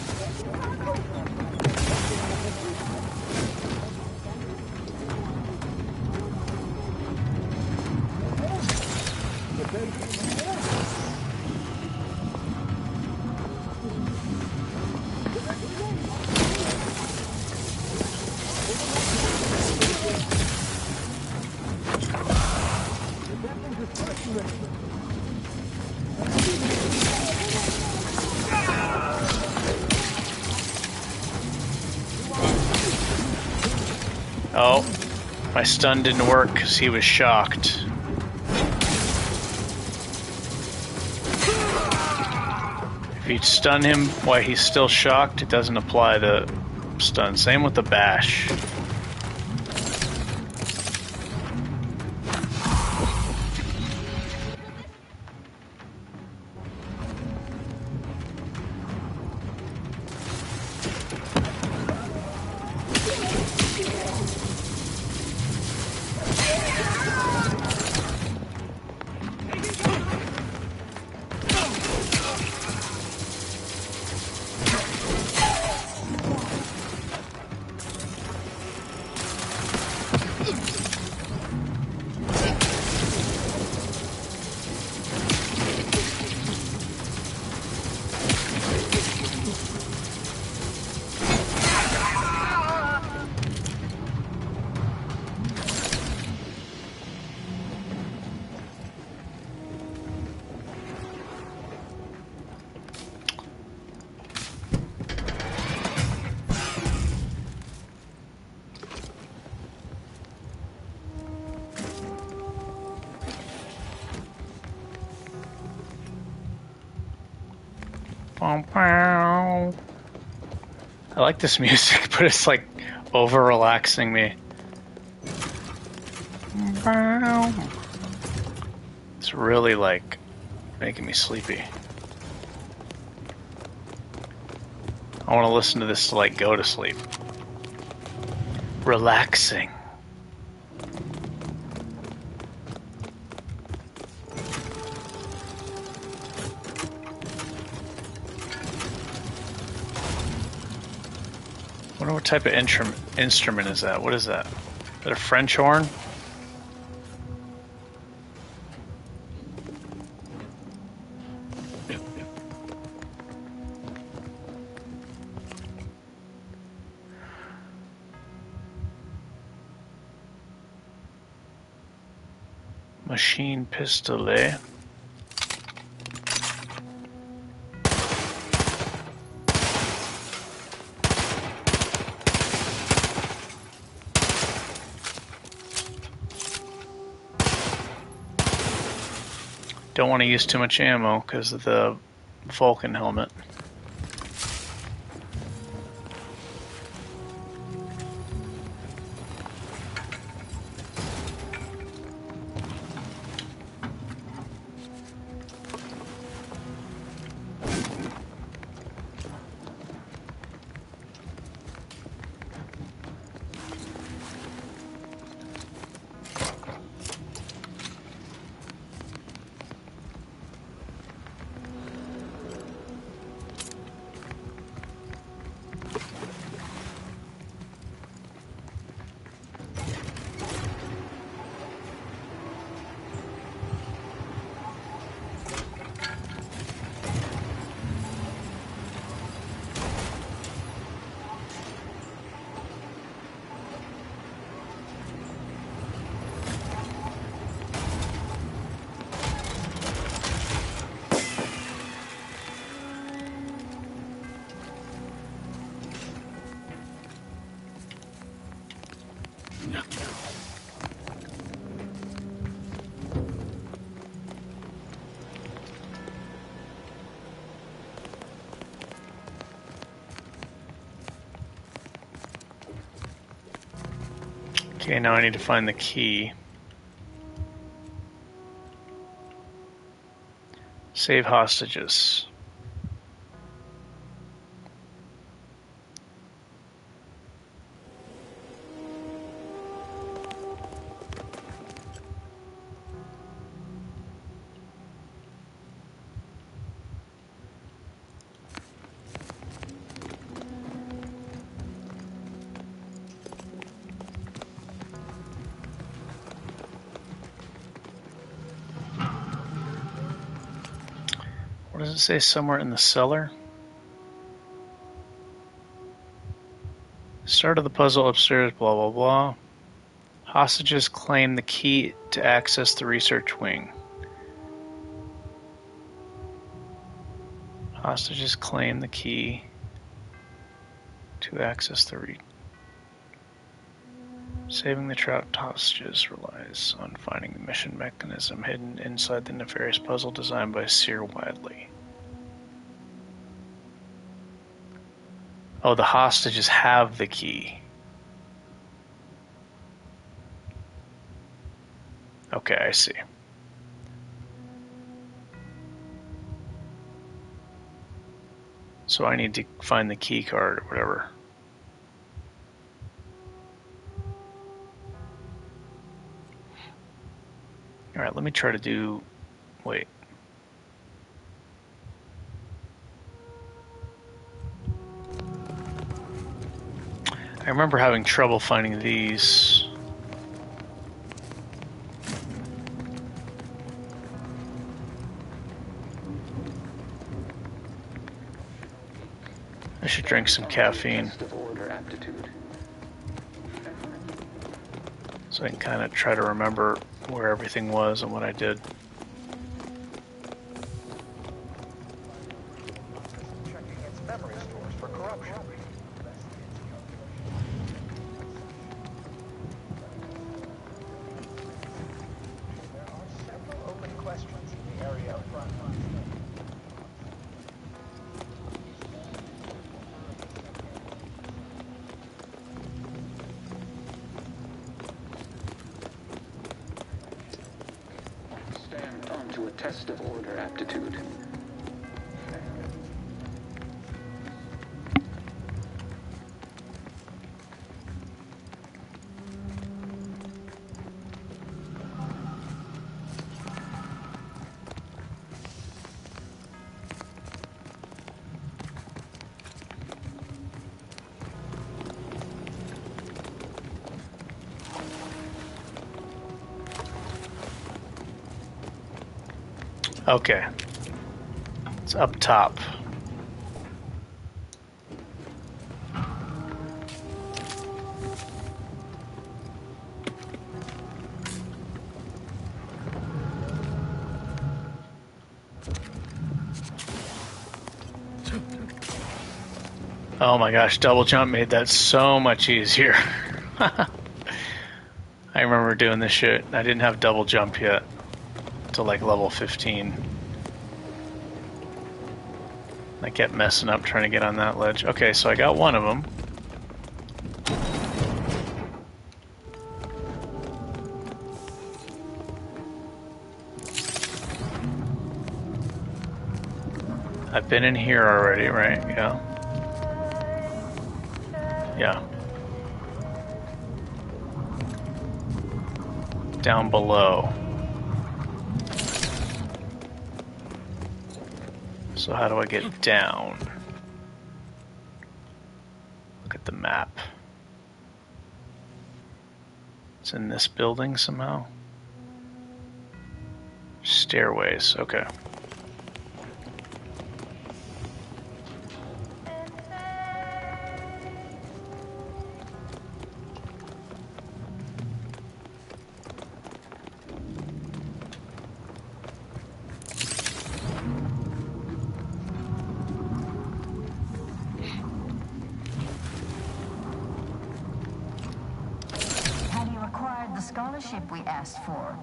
Oh, my stun didn't work because he was shocked. If you stun him while he's still shocked, it doesn't apply the stun. Same with the bash. I like this music, but it's like over relaxing me. It's really like making me sleepy. I want to listen to this to like go to sleep. Relaxing. I wonder what type of instrument is that? What is that? Is that a French horn? Machine pistolet. Don't want to use too much ammo because of the Vulcan helmet. Okay, now I need to find the key. Save hostages. What does it say? Somewhere in the cellar? Start of the puzzle upstairs, blah, blah, blah. Hostages claim the key to access the research wing. Hostages claim the key to access the Saving the trapped hostages relies on finding the mission mechanism hidden inside the nefarious puzzle designed by Seer Widely. Oh, the hostages have the key. Okay, I see. So I need to find the key card or whatever. Alright, let me try to do... Wait. I remember having trouble finding these. I should drink some caffeine. So I can kind of try to remember where everything was and what I did. Test of order aptitude. Okay. It's up top. Oh my gosh, double jump made that so much easier. I remember doing this shit. I didn't have double jump yet. To like level 15. I kept messing up trying to get on that ledge. Okay, so I got one of them. I've been in here already, right? Yeah. Yeah. Down below. So how do I get down? Look at the map. It's in this building somehow. Stairways, okay. Scholarship we asked for.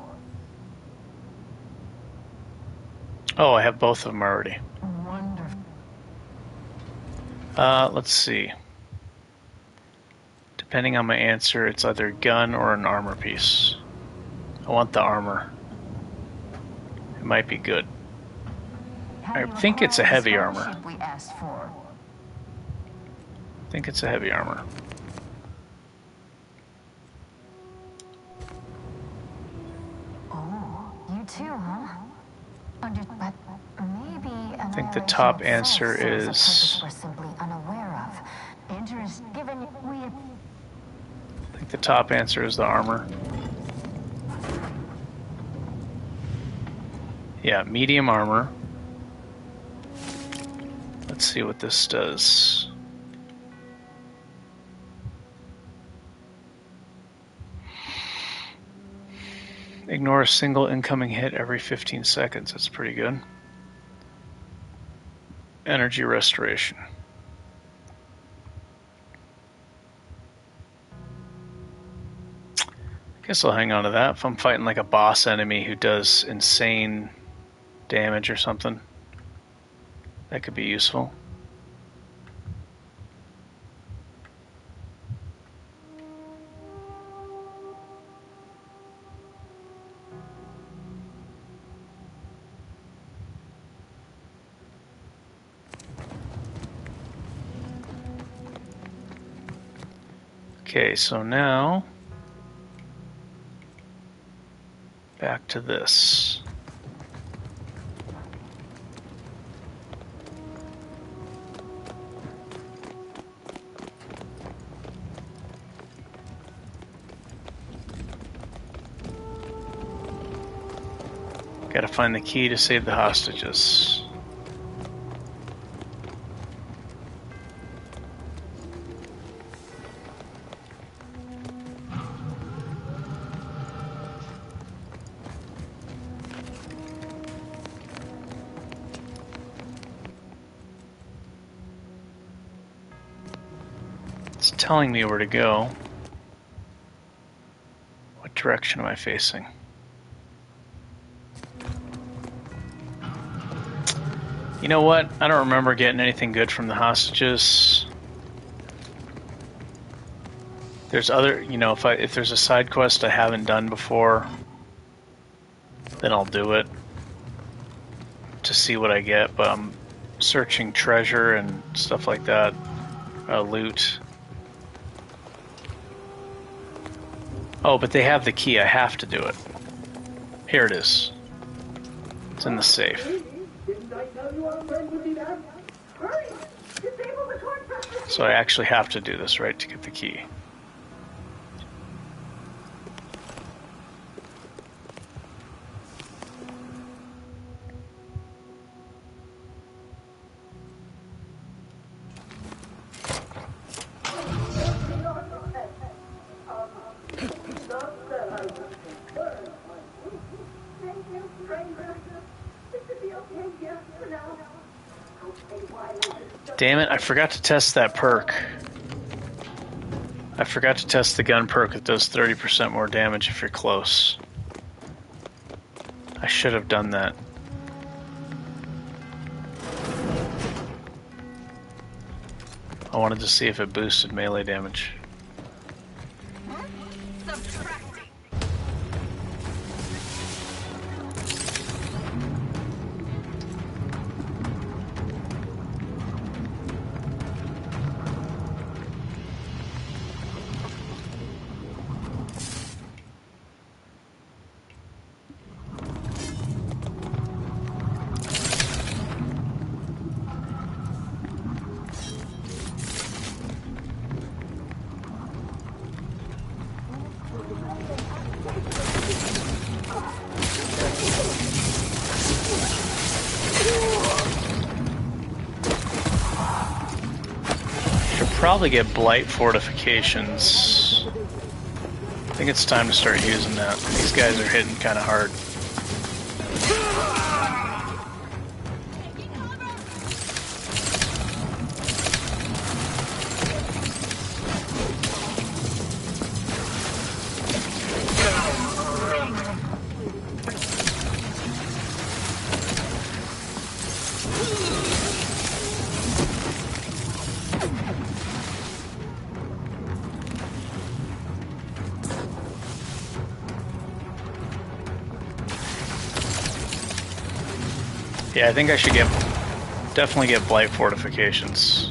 Oh, I have both of them already. Wonderful. Let's see. Depending on my answer, it's either a gun or an armor piece. I want the armor. It might be good. I think it's a heavy armor. We asked for. I think it's a heavy armor. Too, huh? But maybe I think the top answer is. We're simply unaware of. Interest given we. I think the top answer is the armor. Yeah, medium armor. Let's see what this does. Ignore a single incoming hit every 15 seconds. That's pretty good. Energy restoration. Guess I'll hang on to that. If I'm fighting like a boss enemy who does insane damage or something, that could be useful. Okay, so now back to this. Gotta find the key to save the hostages. It's telling me where to go. What direction am I facing? You know what? I don't remember getting anything good from the hostages. There's other, you know, if there's a side quest I haven't done before, then I'll do it to see what I get. But I'm searching treasure and stuff like that, loot. Oh, but they have the key. I have to do it. Here it is. It's in the safe. So I actually have to do this, right, to get the key. Damn it, I forgot to test that perk. I forgot to test the gun perk that does 30% more damage if you're close. I should have done that. I wanted to see if it boosted melee damage. Probably get blight fortifications. I think it's time to start using that. These guys are hitting kind of hard. Yeah, I think I should definitely get blight fortifications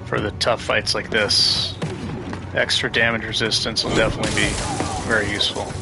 for the tough fights like this. Extra damage resistance will definitely be very useful.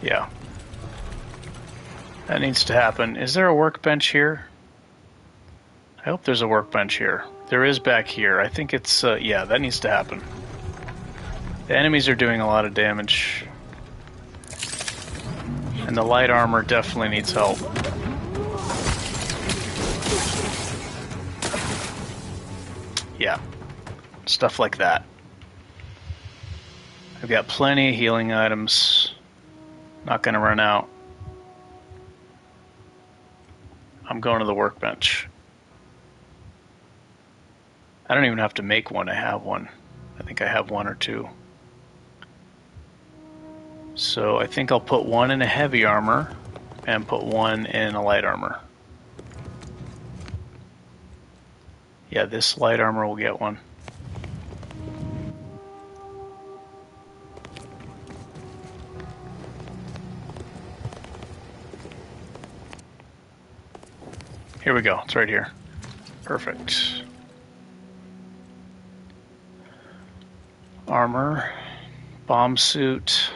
Yeah. That needs to happen. Is there a workbench here? I hope there's a workbench here. There is back here. I think it's, yeah, that needs to happen. The enemies are doing a lot of damage. And the light armor definitely needs help. Yeah. Stuff like that. I've got plenty of healing items. Not gonna run out. I'm going to the workbench. I don't even have to make one, I have one. I think I have one or two. So I think I'll put one in a heavy armor and put one in a light armor. Yeah, this light armor will get one. Here we go, it's right here. Perfect. Armor, bomb suit.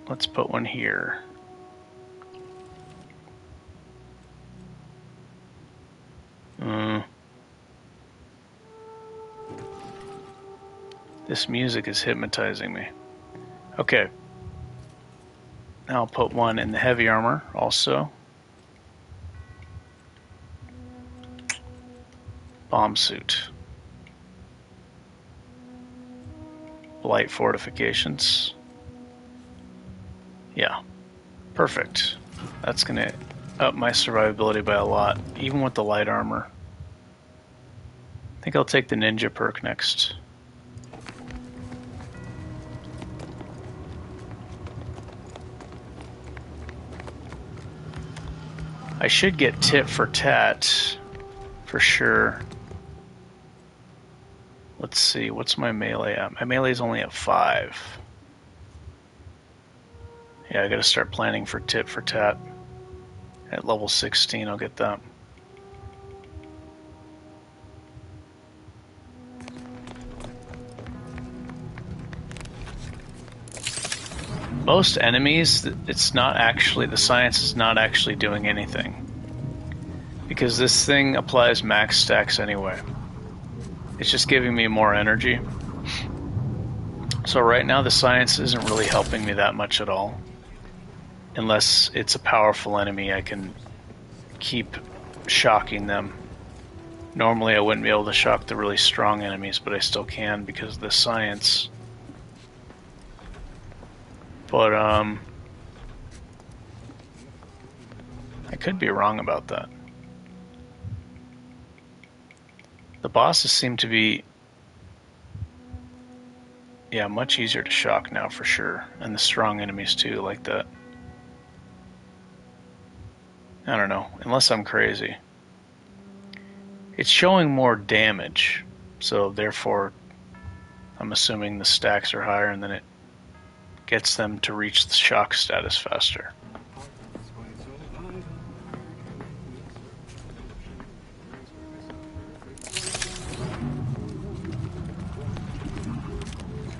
Let's put one here. This music is hypnotizing me. Okay. Now I'll put one in the heavy armor also. Bomb suit. Light fortifications. Yeah. Perfect. That's gonna up my survivability by a lot, even with the light armor. I think I'll take the ninja perk next. I should get tit for tat for sure. Let's see, what's my melee at? My melee is only at 5. Yeah, I gotta start planning for tit for tat. At level 16, I'll get that. Most enemies, it's not actually, the science is not actually doing anything. Because this thing applies max stacks anyway. It's just giving me more energy. So right now the science isn't really helping me that much at all. Unless it's a powerful enemy, I can keep shocking them. Normally I wouldn't be able to shock the really strong enemies, but I still can because of the science. But, I could be wrong about that. The bosses seem to be, yeah, much easier to shock now for sure. And the strong enemies too, like that. I don't know, unless I'm crazy. It's showing more damage, so therefore I'm assuming the stacks are higher and then it gets them to reach the shock status faster.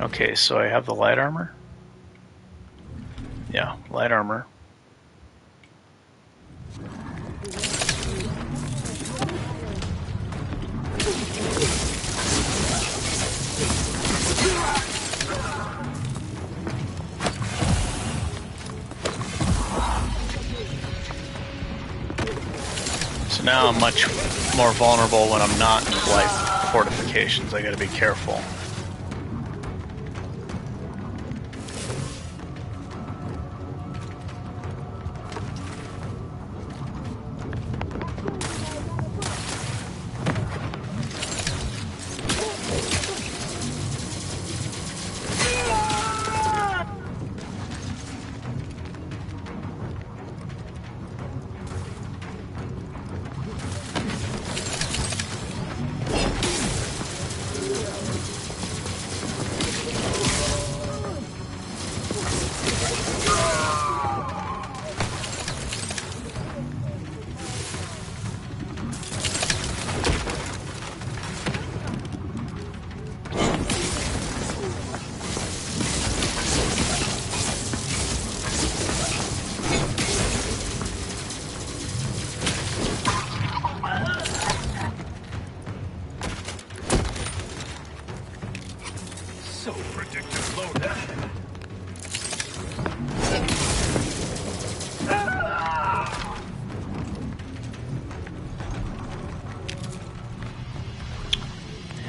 Okay, so I have the light armor. Yeah, light armor. So now I'm much more vulnerable when I'm not in light fortifications. I gotta be careful.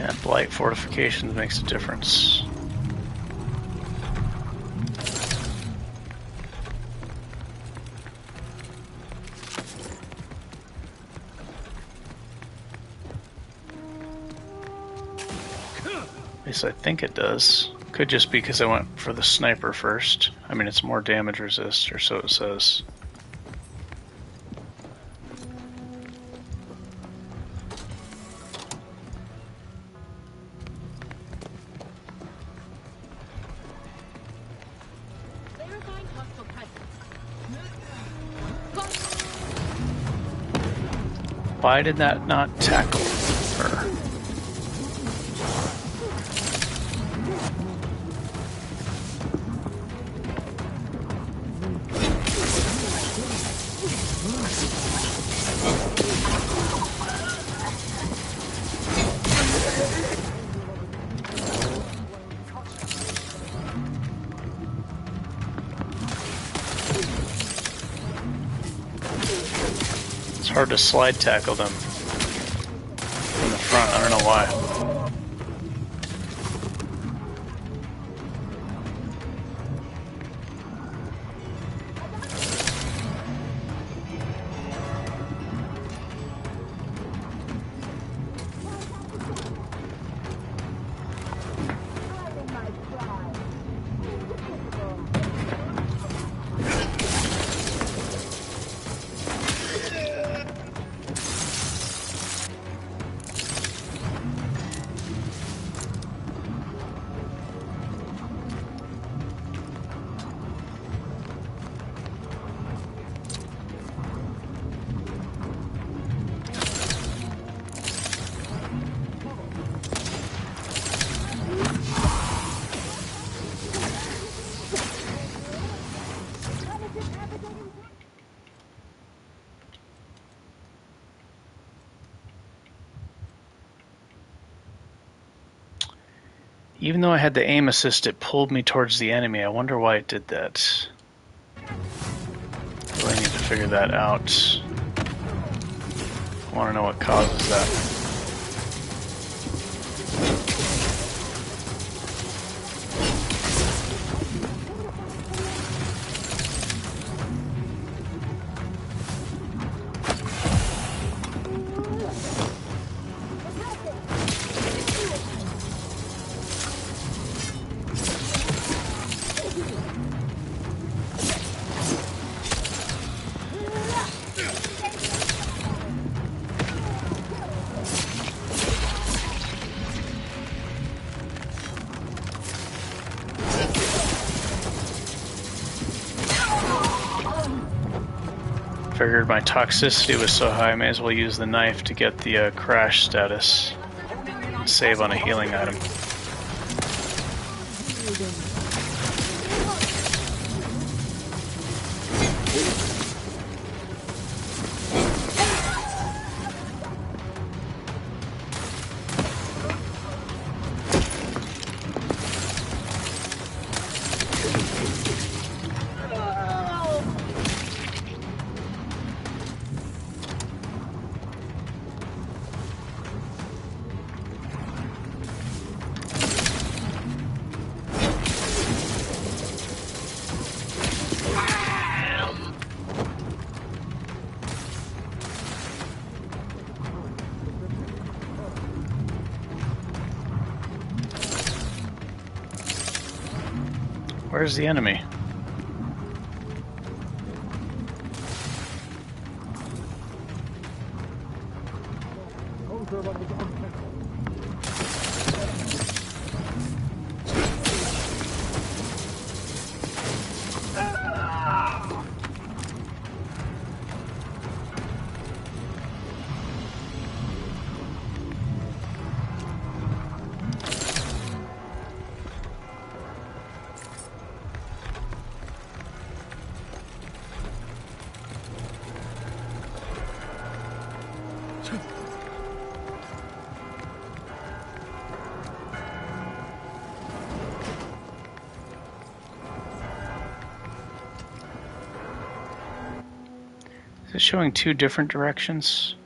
Yeah, blight fortifications makes a difference. At least I think it does. Could just be because I went for the sniper first. I mean, it's more damage resist, or so it says. Why did that not tackle her? It's hard to slide tackle them from the front. I don't know why. Even though I had the aim assist, it pulled me towards the enemy. I wonder why it did that. I really need to figure that out. I want to know what causes that. Figured my toxicity was so high, I may as well use the knife to get the crash status. Save on a healing item. Where's the enemy? Is it showing two different directions?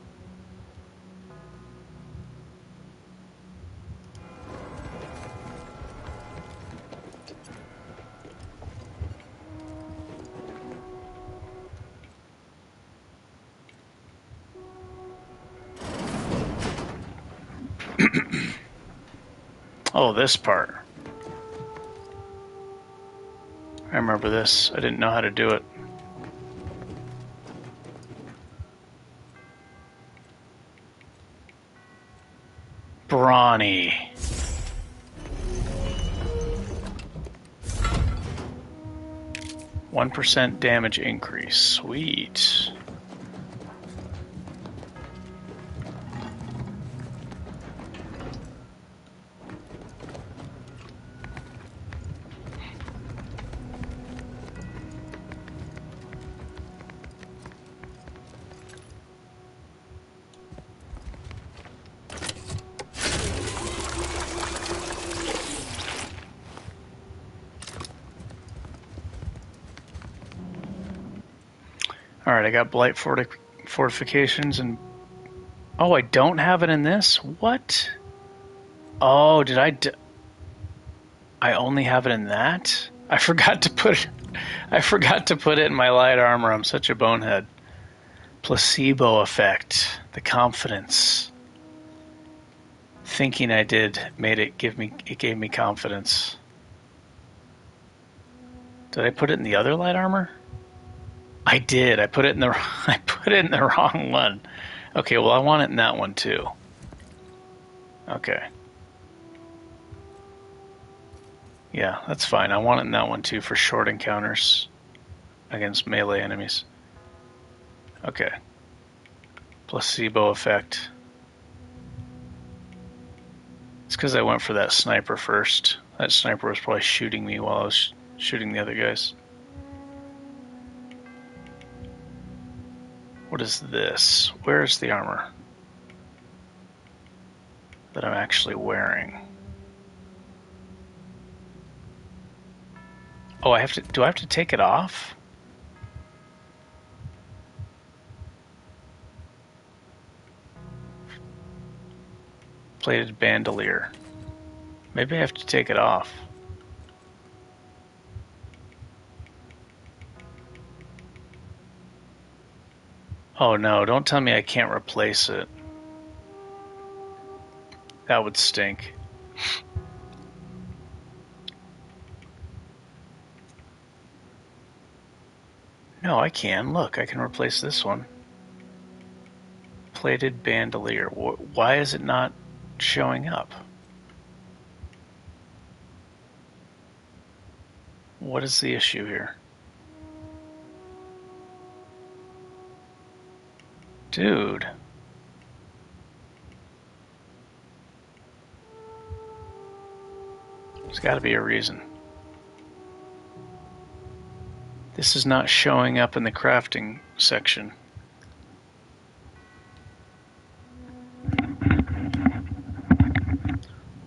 Oh, this part. I remember this. I didn't know how to do it. Brawny. %1 damage increase. Sweet. Alright, I got Blight fortifications and... Oh, I don't have it in this? What? Oh, did I only have it in that? I forgot to put it in my light armor. I'm such a bonehead. Placebo effect. The confidence. Thinking I did gave me confidence. Did I put it in the other light armor? I did. I put it in the wrong one. Okay, well I want it in that one too. Okay. Yeah, that's fine. I want it in that one too for short encounters against melee enemies. Okay. Placebo effect. It's because I went for that sniper first. That sniper was probably shooting me while I was shooting the other guys. What is this? Where's the armor that I'm actually wearing? Oh, do I have to take it off? Plated bandolier. Maybe I have to take it off. Oh no, don't tell me I can't replace it. That would stink. No, I can. Look, I can replace this one. Plated bandolier. Why is it not showing up? What is the issue here? Dude. There's got to be a reason. This is not showing up in the crafting section.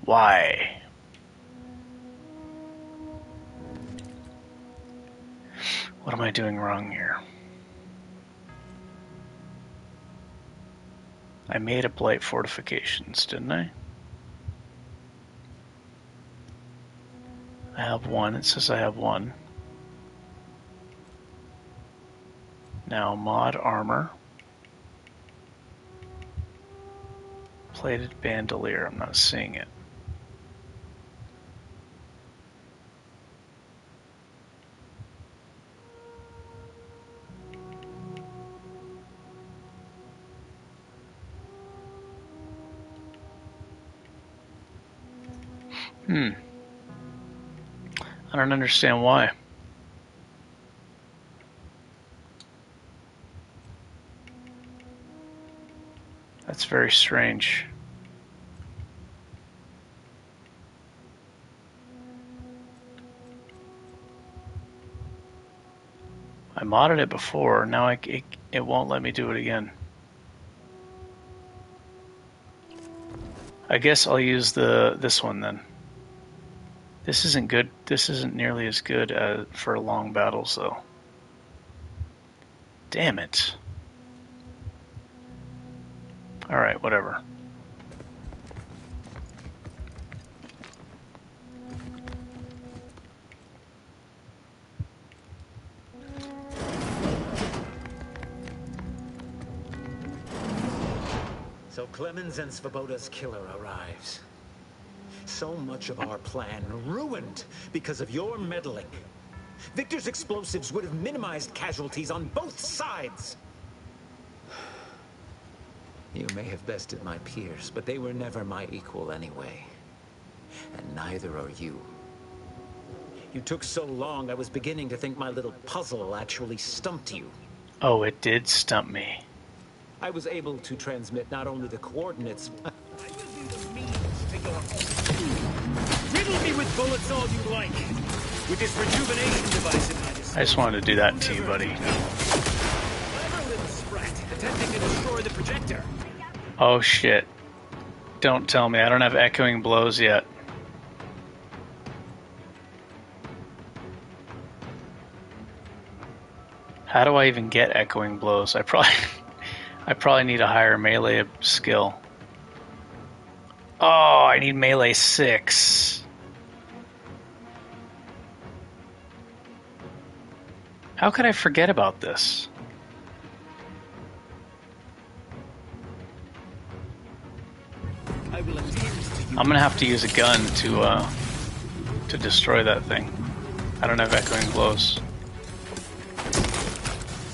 Why? What am I doing wrong here? I made a Blight fortifications, didn't I? I have one. It says I have one. Now mod armor. Plated bandolier. I'm not seeing it. I don't understand why. That's very strange. I modded it before, now it won't let me do it again. I guess I'll use this one then. This isn't good. This isn't nearly as good for long battles, though. Damn it. Alright, whatever. So Clemens and Svoboda's killer arrives. So much of our plan ruined because of your meddling. Victor's explosives would have minimized casualties on both sides. You may have bested my peers, but they were never my equal anyway. And neither are you. You took so long, I was beginning to think my little puzzle actually stumped you. Oh, it did stump me. I was able to transmit not only the coordinates... Riddle me with bullets all you like. With this rejuvenation device in my disposal. I just wanted to do that to you, buddy. Clever little sprat, attempting to destroy the projector. Oh shit. Don't tell me. I don't have echoing blows yet. How do I even get echoing blows? I probably need a higher melee skill. Oh, I need melee 6. How could I forget about this? I'm gonna have to use a gun to destroy that thing. I don't have echoing blows.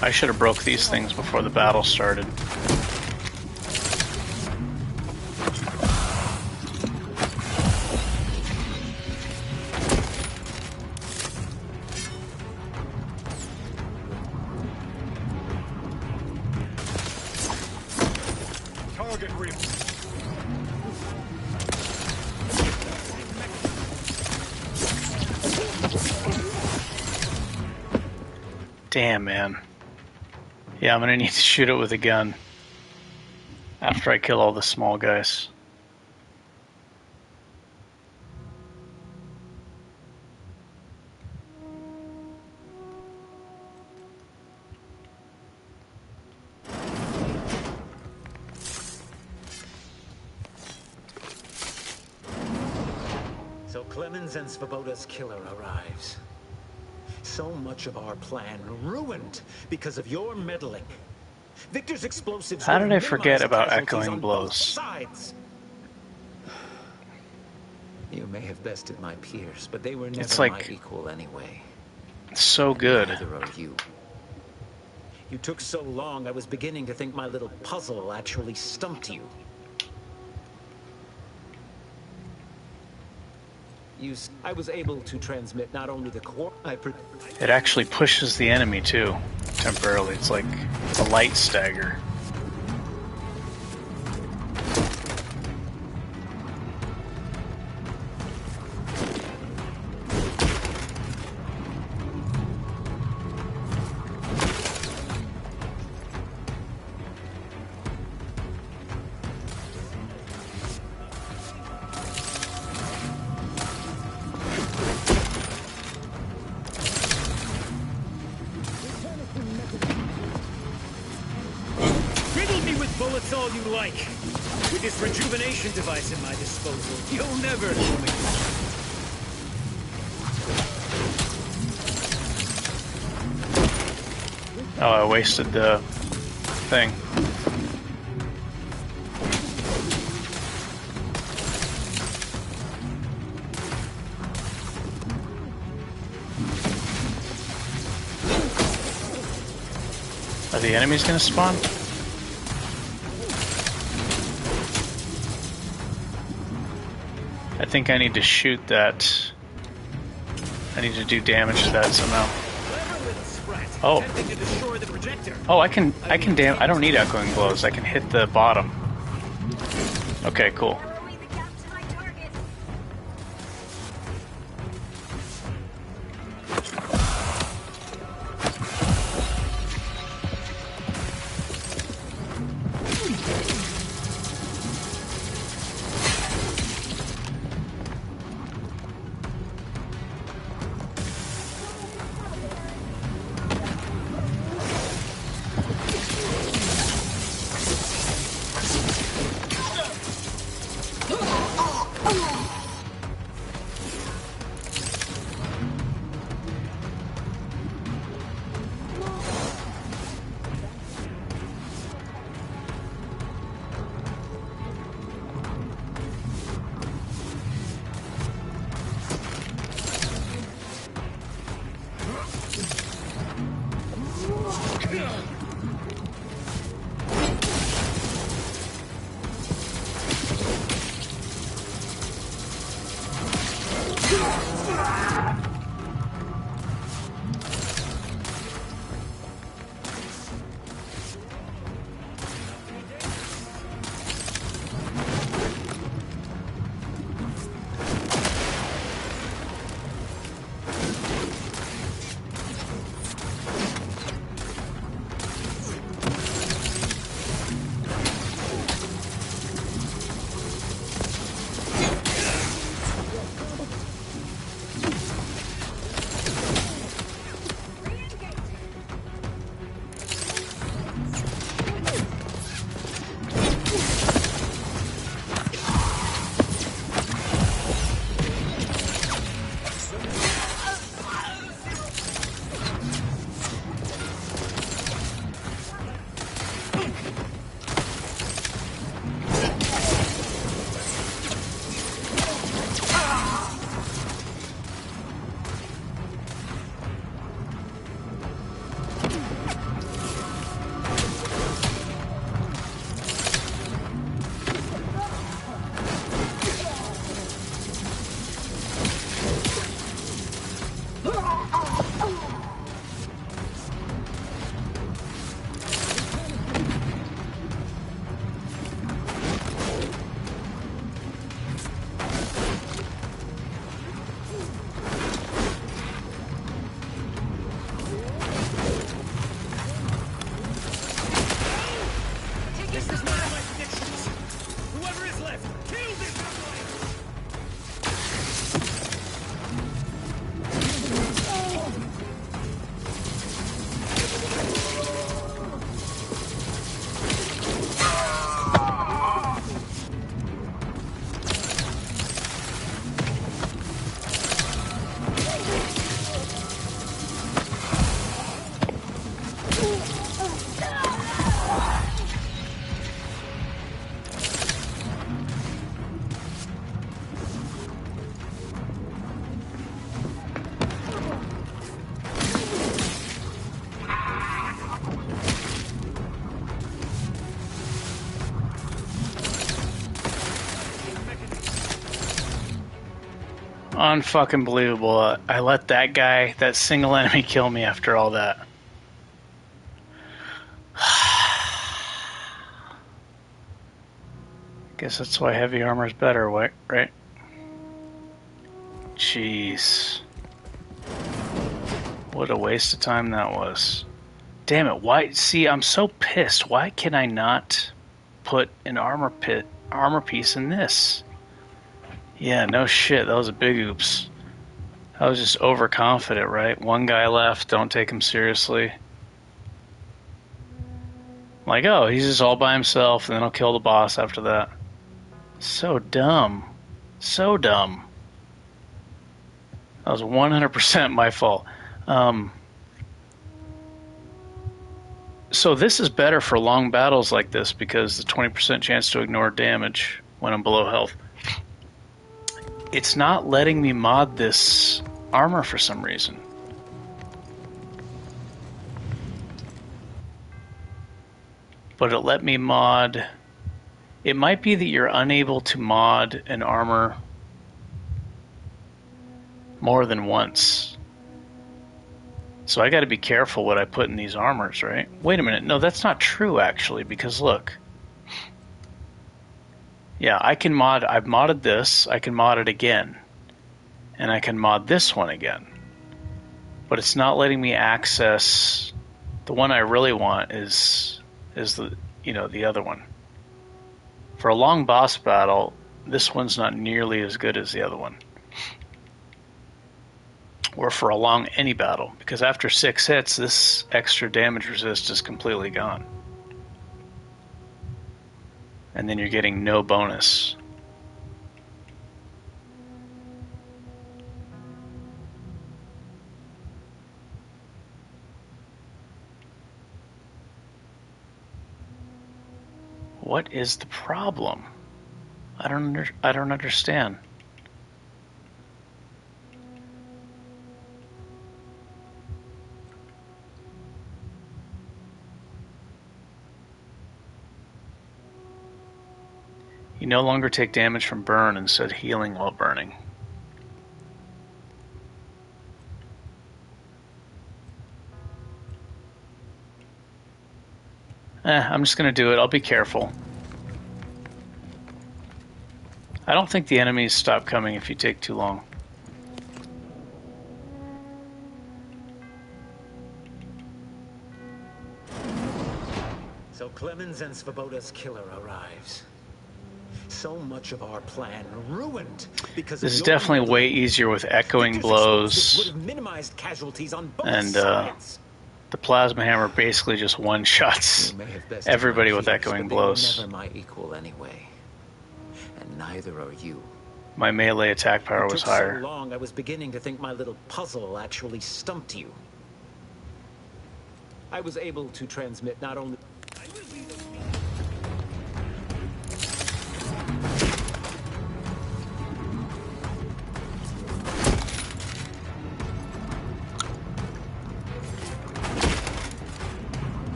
I should have broke these things before the battle started. Target real. Damn, man. Yeah, I'm gonna need to shoot it with a gun after I kill all the small guys. So Clemens and Svoboda's killer arrives. So much of our plan ruined because of your meddling. Victor's explosives. How did I forget about echoing blows? Sides. You may have bested my peers, but they were never It's like my equal anyway. so good. Neither are you. You took so long, I was beginning to think my little puzzle actually stumped you. I was able to transmit not only the core... It actually pushes the enemy too, temporarily. It's like a light stagger. Bullets all you like. With this rejuvenation device in my disposal, you'll never fool me. Oh, I wasted the thing. Are the enemies gonna spawn? I think I need to shoot that. I need to do damage to that somehow. Oh. Oh, I can I don't need echoing blows. I can hit the bottom. Okay, cool. Unfucking believable. I let that guy, that single enemy, kill me after all that. Guess that's why heavy armor is better, right? Jeez. What a waste of time that was. Damn it, why? See, I'm so pissed. Why can I not put an armor piece in this? Yeah, no shit, that was a big oops. I was just overconfident, right? One guy left, don't take him seriously. Like, oh, he's just all by himself, and then I'll kill the boss after that. So dumb. So dumb. That was 100% my fault. So this is better for long battles like this because the 20% chance to ignore damage when I'm below health. It's not letting me mod this armor for some reason. But it let me mod... It might be that you're unable to mod an armor more than once. So I got to be careful what I put in these armors, right? Wait a minute. No, that's not true, actually, because look. Yeah, I can mod... I've modded this. I can mod it again. And I can mod this one again. But it's not letting me access... The one I really want is the, you know, the other one. For a long boss battle, this one's not nearly as good as the other one. Or for a long any battle, because after 6 hits, this extra damage resist is completely gone. And then you're getting no bonus. What is the problem? I don't understand. You no longer take damage from burn, instead healing while burning. I'm just going to do it. I'll be careful. I don't think the enemies stop coming if you take too long. So Clemens and Svoboda's killer arrives. So much of our plan ruined because this is definitely way easier with echoing blows, and the plasma hammer basically just one-shots everybody with echoing blows. Never my equal anyway, and neither are you. My melee attack power was higher. So long, I was beginning to think my little puzzle actually stumped you. I was able to transmit not only...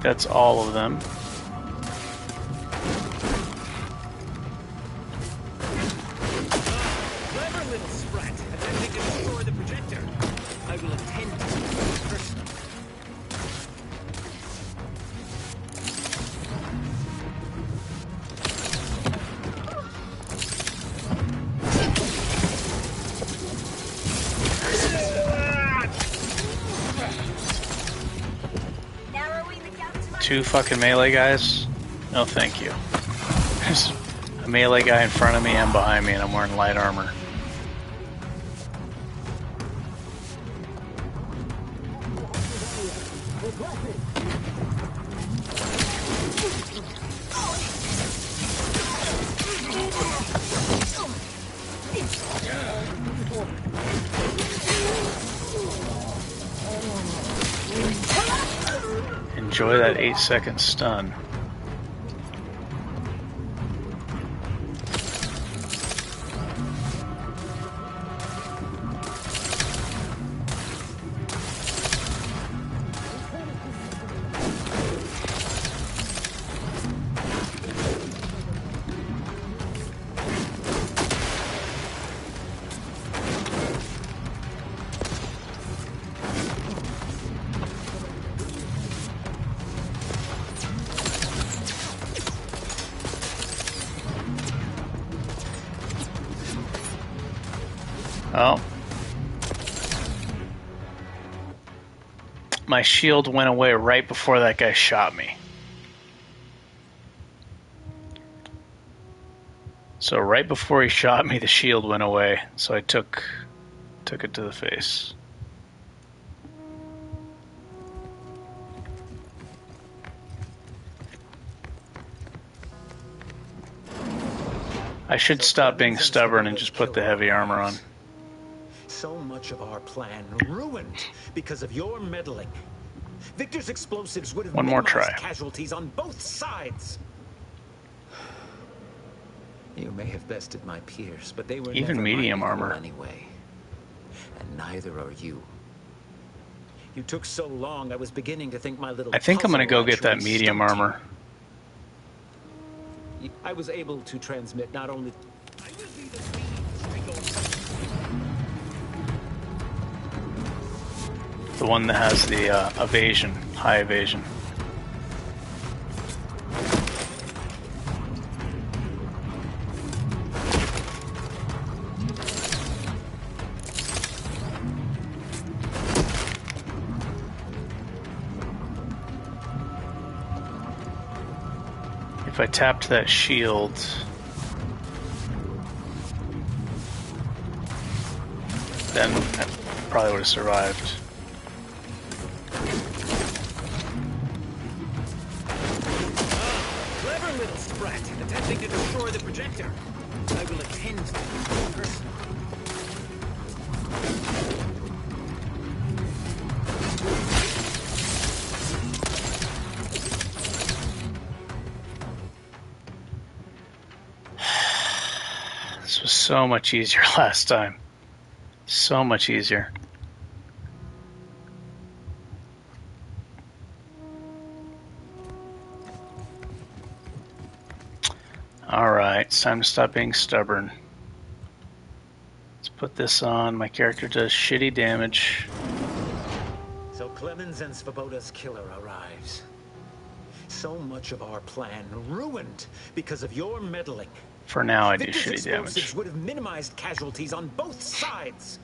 That's all of them. Clever little sprat. Attempting to destroy the projector. I will attend to you personally. Two fucking melee guys? No, thank you. There's a melee guy in front of me and behind me, and I'm wearing light armor. Enjoy that 8-second stun. Oh. My shield went away right before that guy shot me. So right before he shot me, the shield went away. So I took it to the face. I should stop being stubborn and just put the heavy armor on. So much of our plan ruined because of your meddling. Victor's explosives would have One more minimized try. casualties on both sides. You may have bested my peers, but they were Even never medium my equal armor. anyway. And neither are you. You took so long, I was beginning to think my little I think I'm gonna puzzle go get that actually medium stumped armor. you. I was able to transmit not only... The one that has the evasion, high evasion. If I tapped that shield, then I probably would have survived. Clever little sprat, attempting to destroy the projector. I will attend to you personally. This was so much easier last time. So much easier. Alright, it's time to stop being stubborn. Let's put this on. My character does shitty damage. So Clemens and Svoboda's killer arrives. So much of our plan ruined because of your meddling. For now, I do Victor's shitty explosives damage. would have minimized casualties on both sides.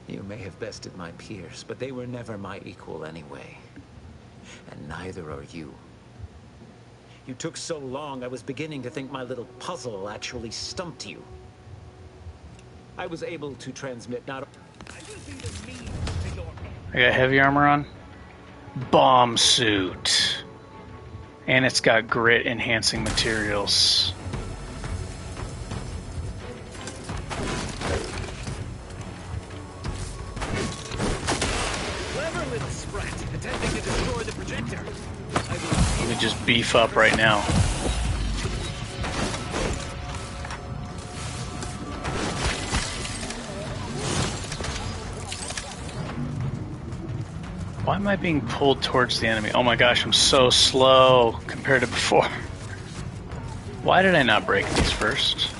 You may have bested my peers, but they were never my equal anyway. And neither are you. You took so long, I was beginning to think my little puzzle actually stumped you. I was able to transmit not... I got heavy armor on. Bomb suit. And it's got grit enhancing materials. Clever little sprat, attempting to destroy the projector. Let me just beef up right now. Why am I being pulled towards the enemy? Oh my gosh, I'm so slow compared to before. Why did I not break these first?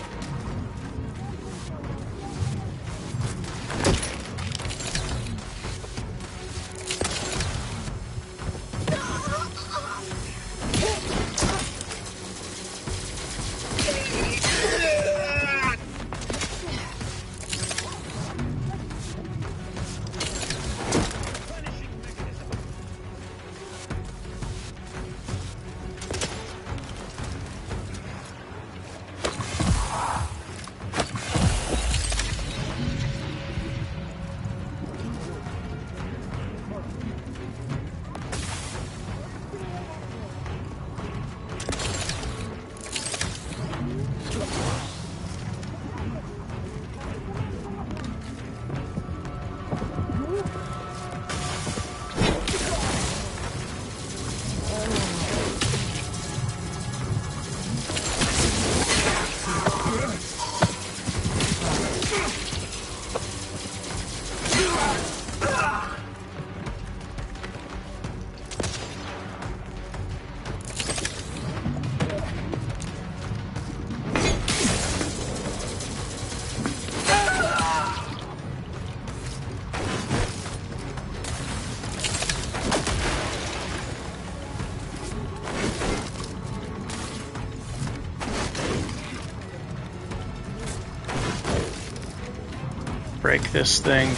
break this thing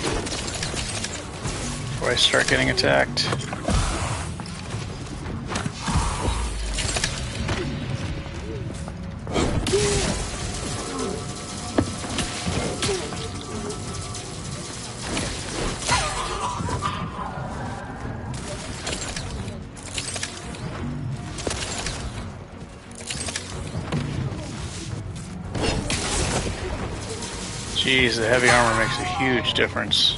before I start getting attacked. Jeez, the heavy armor makes a huge difference.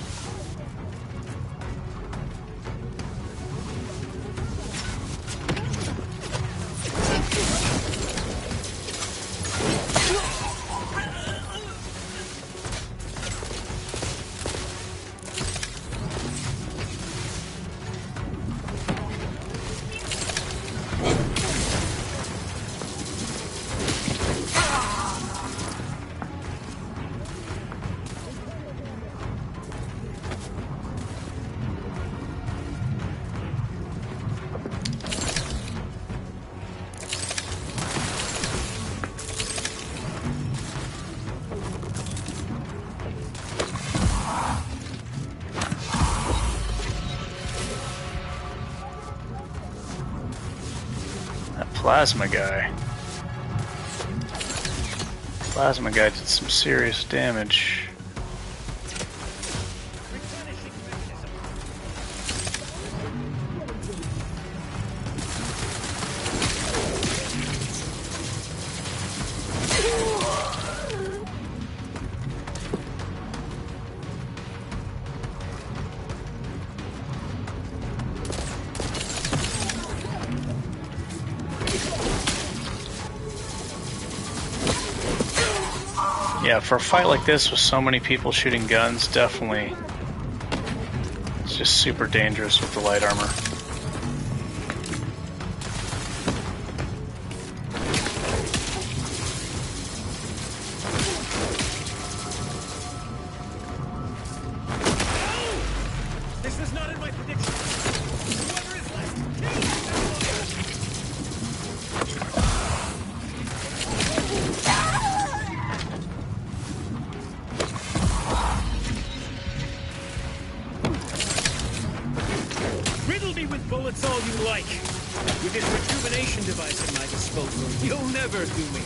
Plasma guy. Plasma guy did some serious damage. Yeah, for a fight like this with so many people shooting guns, definitely it's just super dangerous with the light armor. This was not in my prediction. Whoever is riddle me with bullets all you like. With this rejuvenation device at my disposal, you'll never do me.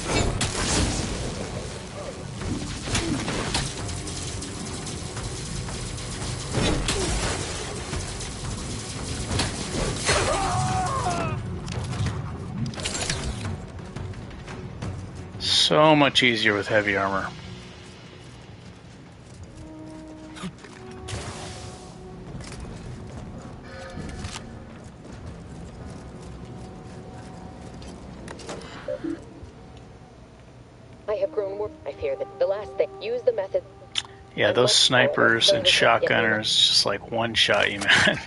So much easier with heavy armor. I have grown more. I fear that the last thing. Use the method. Yeah, those snipers and shotgunners just like one shot you, man.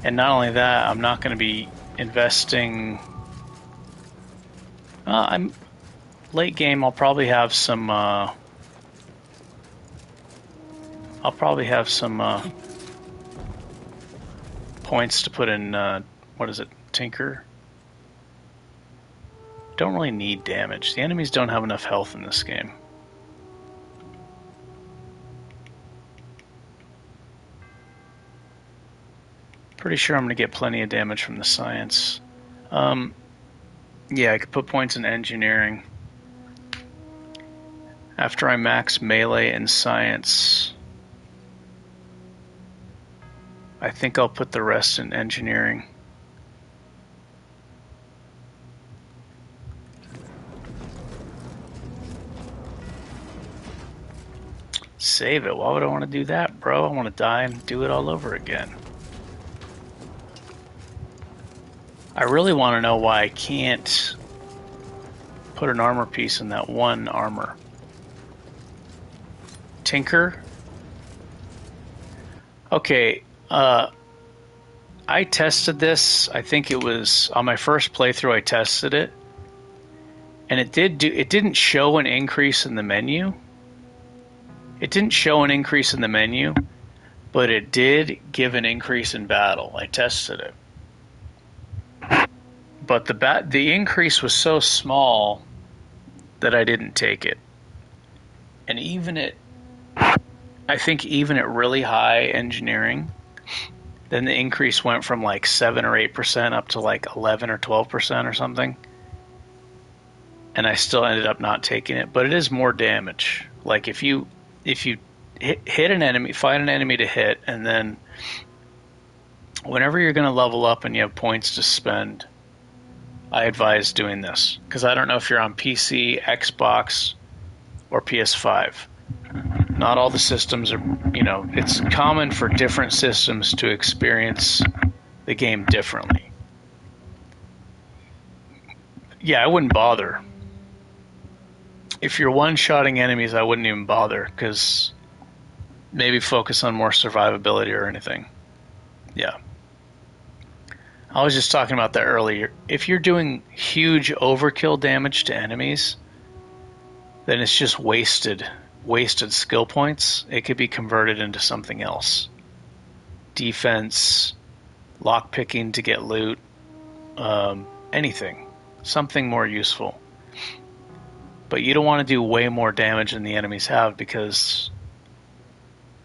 And not only that, I'm not going to be investing. I'm late game. I'll probably have some. Points to put in. What is it? Tinker. Don't really need damage. The enemies don't have enough health in this game. Pretty sure I'm going to get plenty of damage from the science. Yeah, I could put points in engineering. After I max melee and science, I think I'll put the rest in engineering. Save it. Why would I want to do that, bro? I want to die and do it all over again. I really want to know why I can't put an armor piece in that one armor. Tinker? Okay, I tested this. I think it was on my first playthrough I tested it. And it didn't show an increase in the menu. It didn't show an increase in the menu, but it did give an increase in battle. I tested it. But the increase was so small that I didn't take it. And I think even at really high engineering, then the increase went from like 7 or 8% up to like 11 or 12% or something. And I still ended up not taking it, but it is more damage. Like if you hit an enemy, find an enemy to hit, and then whenever you're going to level up and you have points to spend, I advise doing this. Because I don't know if you're on PC, Xbox, or PS5. Not all the systems are, it's common for different systems to experience the game differently. Yeah, I wouldn't bother. If you're one-shotting enemies, I wouldn't even bother, because maybe focus on more survivability or anything. Yeah. I was just talking about that earlier. If you're doing huge overkill damage to enemies, then it's just wasted skill points. It could be converted into something else. Defense, lockpicking to get loot, anything. Something more useful. But you don't want to do way more damage than the enemies have, because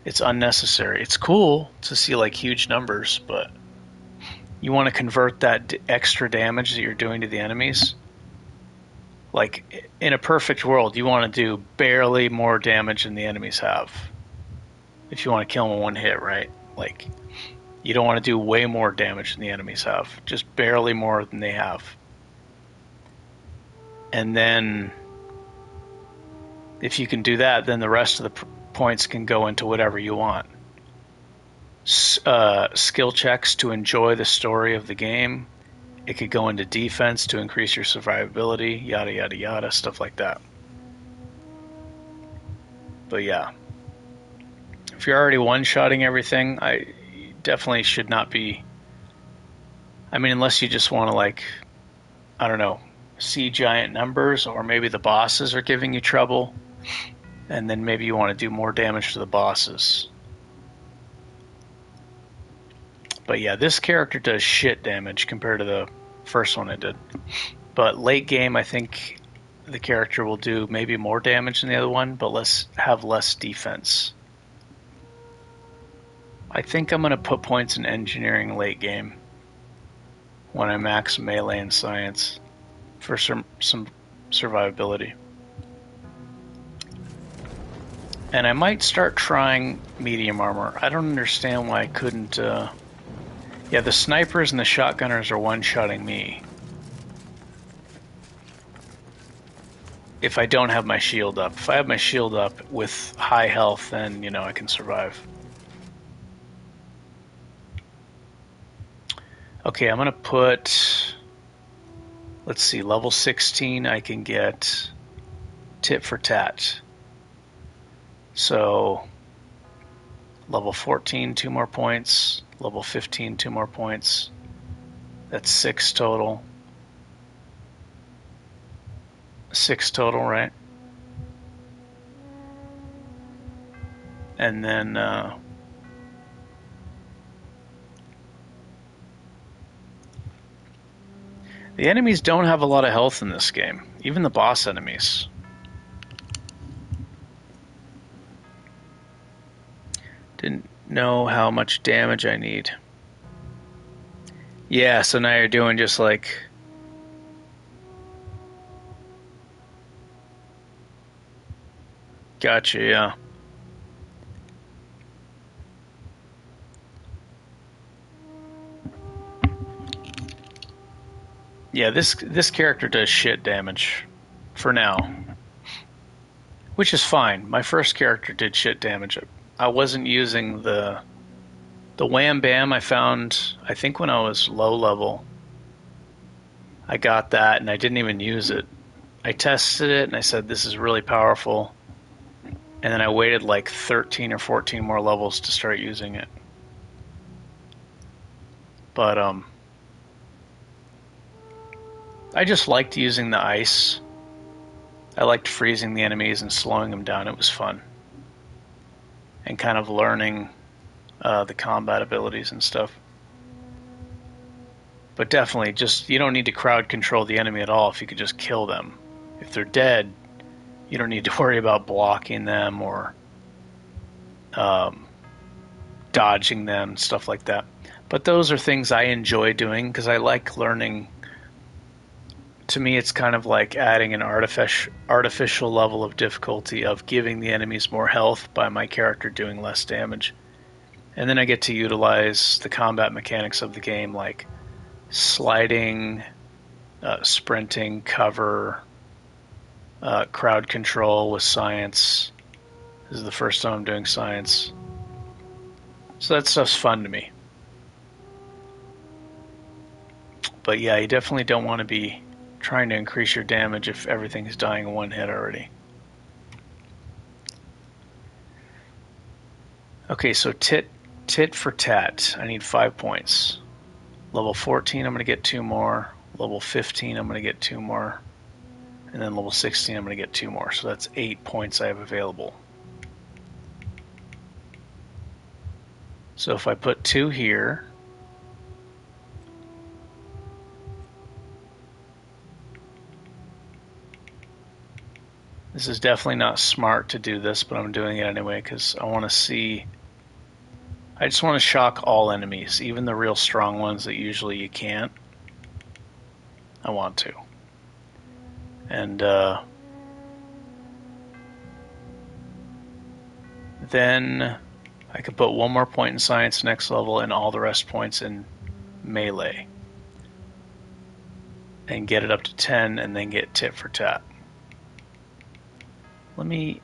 it's unnecessary. It's cool to see like huge numbers, but you want to convert that extra damage that you're doing to the enemies. Like, in a perfect world, you want to do barely more damage than the enemies have. If you want to kill them in one hit, right? Like, you don't want to do way more damage than the enemies have. Just barely more than they have. And then, if you can do that, then the rest of the points can go into whatever you want. Skill checks to enjoy the story of the game. It could go into defense to increase your survivability, yada yada yada, stuff like that. But yeah, if you're already one-shotting everything, I definitely should not be. I mean, unless you just want to, like, I don't know, see giant numbers, or maybe the bosses are giving you trouble, and then maybe you want to do more damage to the bosses. But yeah, this character does shit damage compared to the first one I did. But late game, I think the character will do maybe more damage than the other one, but have less defense. I think I'm going to put points in engineering late game when I max melee and science for some survivability. And I might start trying medium armor. I don't understand why I couldn't... Yeah, the snipers and the shotgunners are one-shotting me. If I don't have my shield up. If I have my shield up with high health, then, I can survive. Okay, I'm going to put... Let's see, level 16 I can get tit for tat. So, level 14, 2 more points. Level 15, 2 more points. That's 6 total. 6 total, right? And then the enemies don't have a lot of health in this game. Even the boss enemies. Didn't know how much damage I need. Yeah, so now you're doing just like... Gotcha, yeah. Yeah, this character does shit damage for now. Which is fine. My first character did shit damage. I wasn't using the Wham Bam I found, I think when I was low level. I got that and I didn't even use it. I tested it and I said this is really powerful. And then I waited like 13 or 14 more levels to start using it. But I just liked using the ice. I liked freezing the enemies and slowing them down. It was fun. And kind of learning the combat abilities and stuff. But definitely, just you don't need to crowd control the enemy at all if you could just kill them. If they're dead, you don't need to worry about blocking them or dodging them, stuff like that. But those are things I enjoy doing because I like learning. To me, it's kind of like adding an artificial level of difficulty of giving the enemies more health by my character doing less damage. And then I get to utilize the combat mechanics of the game, like sliding, sprinting, cover, crowd control with science. This is the first time I'm doing science. So that stuff's fun to me. But yeah, you definitely don't want to be trying to increase your damage if everything is dying in one hit already. Okay, so tit for tat. I need 5 points. Level 14, I'm going to get 2 more. Level 15, I'm going to get 2 more. And then level 16, I'm going to get 2 more. So that's 8 points I have available. So if I put 2 here, this is definitely not smart to do this, but I'm doing it anyway because I want to see. I just want to shock all enemies, even the real strong ones that usually you can't. I want to. And then I could put 1 more point in science next level and all the rest points in melee. And get it up to 10 and then get tit for tat. Let me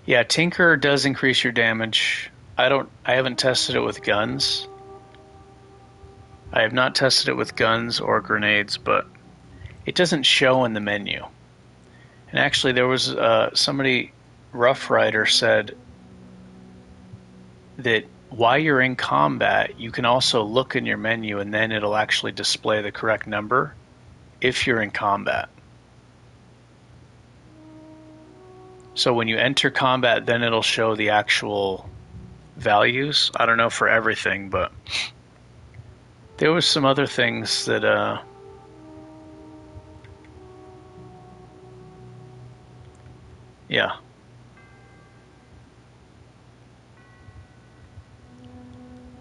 yeah, Tinker does increase your damage. I haven't tested it with guns. I have not tested it with guns or grenades, but it doesn't show in the menu. And actually, there was somebody, Rough Rider, said that while you're in combat, you can also look in your menu and then it'll actually display the correct number if you're in combat. So when you enter combat, then it'll show the actual values. I don't know for everything, but there was some other things that yeah.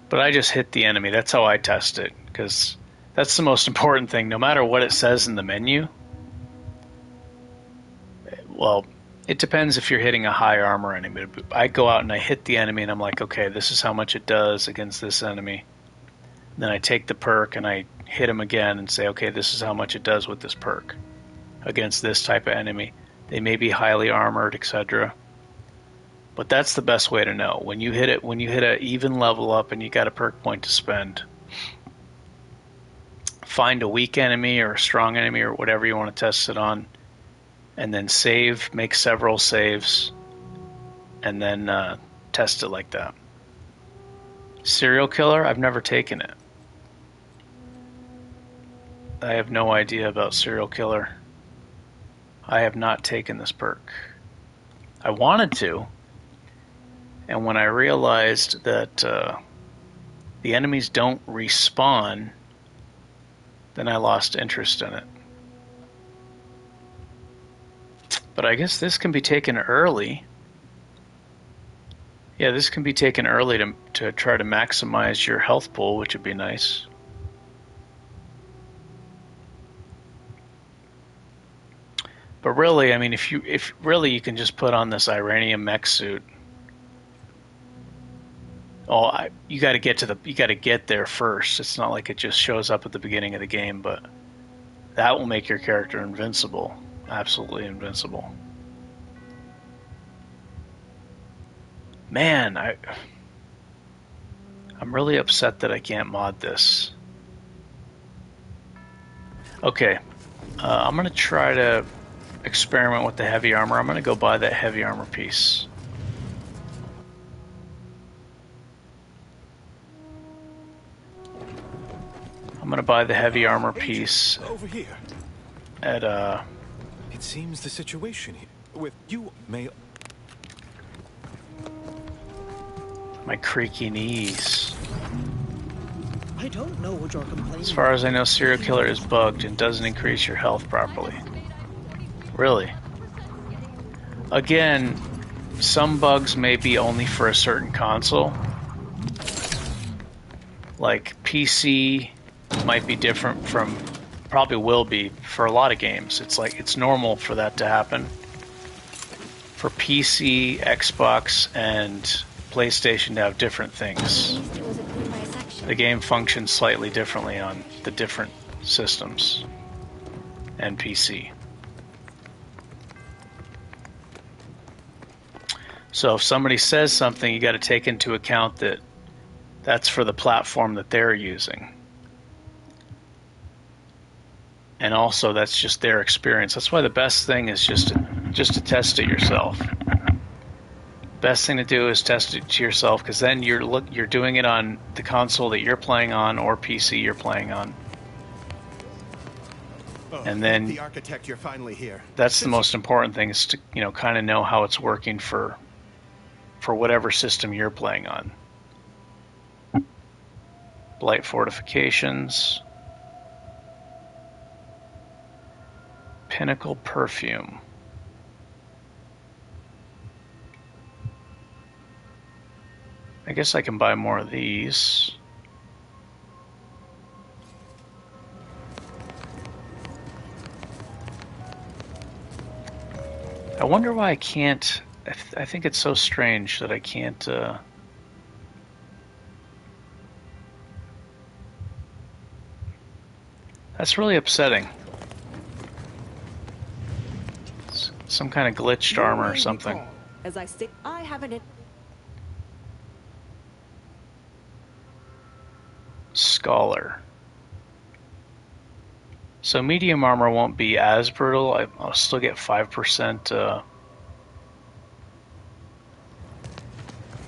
But I just hit the enemy. That's how I test it, because that's the most important thing. No matter what it says in the menu, well, it depends if you're hitting a high armor enemy. I go out and I hit the enemy and I'm like, okay, this is how much it does against this enemy. Then I take the perk and I hit him again and say, okay, this is how much it does with this perk against this type of enemy. They may be highly armored, etc. But that's the best way to know. When you hit an even level up and you got a perk point to spend, find a weak enemy or a strong enemy or whatever you want to test it on, and then save, make several saves, and then test it like that. Serial Killer, I've never taken it. I have no idea about Serial Killer. I have not taken this perk. I wanted to, and when I realized that the enemies don't respawn, then I lost interest in it. But I guess this can be taken early. Yeah, this can be taken early to try to maximize your health pool, which would be nice. But really, I mean, if really you can just put on this Iranium mech suit. Oh, you got to get there first. It's not like it just shows up at the beginning of the game, but that will make your character invincible. Absolutely invincible. Man, I'm really upset that I can't mod this. Okay, I'm going to try to experiment with the heavy armor. I'm going to go buy that heavy armor piece. I'm gonna buy the heavy armor piece Over here. at It seems the situation here with you may. my creaky knees. I don't know what you're complaining. As far as I know, Serial Killer is bugged and doesn't increase your health properly. Really? Again, some bugs may be only for a certain console. Like PC might be different from, probably will be for a lot of games. It's like it's normal for that to happen. For PC, Xbox, and PlayStation to have different things. The game functions slightly differently on the different systems and PC. So if somebody says something, you got to take into account that that's for the platform that they're using. And also that's just their experience. That's why the best thing is just to test it yourself. Best thing to do is test it to yourself, because then you're doing it on the console that you're playing on or PC you're playing on. And then the architect, you're finally here. That's the most important thing, is to kind of know how it's working for whatever system you're playing on. Blight fortifications. Pinnacle perfume. I guess I can buy more of these. I wonder why I can't. I think it's so strange that I can't. That's really upsetting. It's some kind of glitched armor or something. As I stick, I haven't. Scholar. So medium armor won't be as brutal. I'll still get 5%.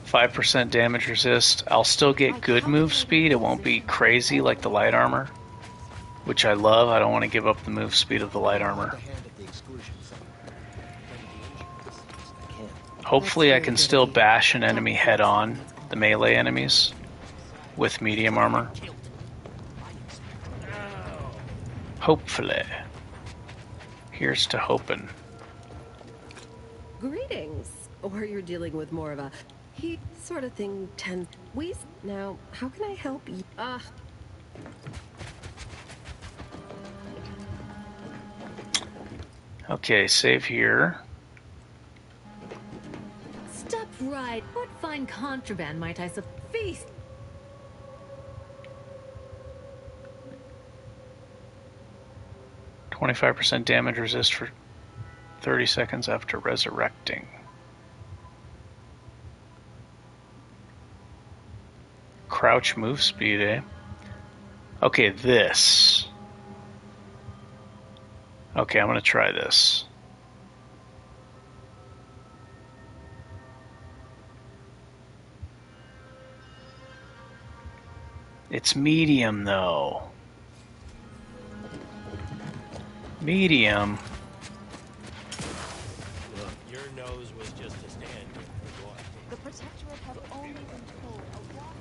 5% damage resist. I'll still get good move speed. It won't be crazy like the light armor, which I love. I don't want to give up the move speed of the light armor. Hopefully I can still bash an enemy head on, the melee enemies, with medium armor. Hopefully. Here's to hoping. Greetings. Or you're dealing with more of a he sort of thing. Now, how can I help you? Okay, save here. Step right. What fine contraband might I feast? 25% damage resist for 30 seconds after resurrecting. Crouch move speed, eh? Okay, this. Okay, I'm gonna try this. It's medium though. Medium. Look, your nose was just a stand-in for what? The Protectorate have only been told a lot.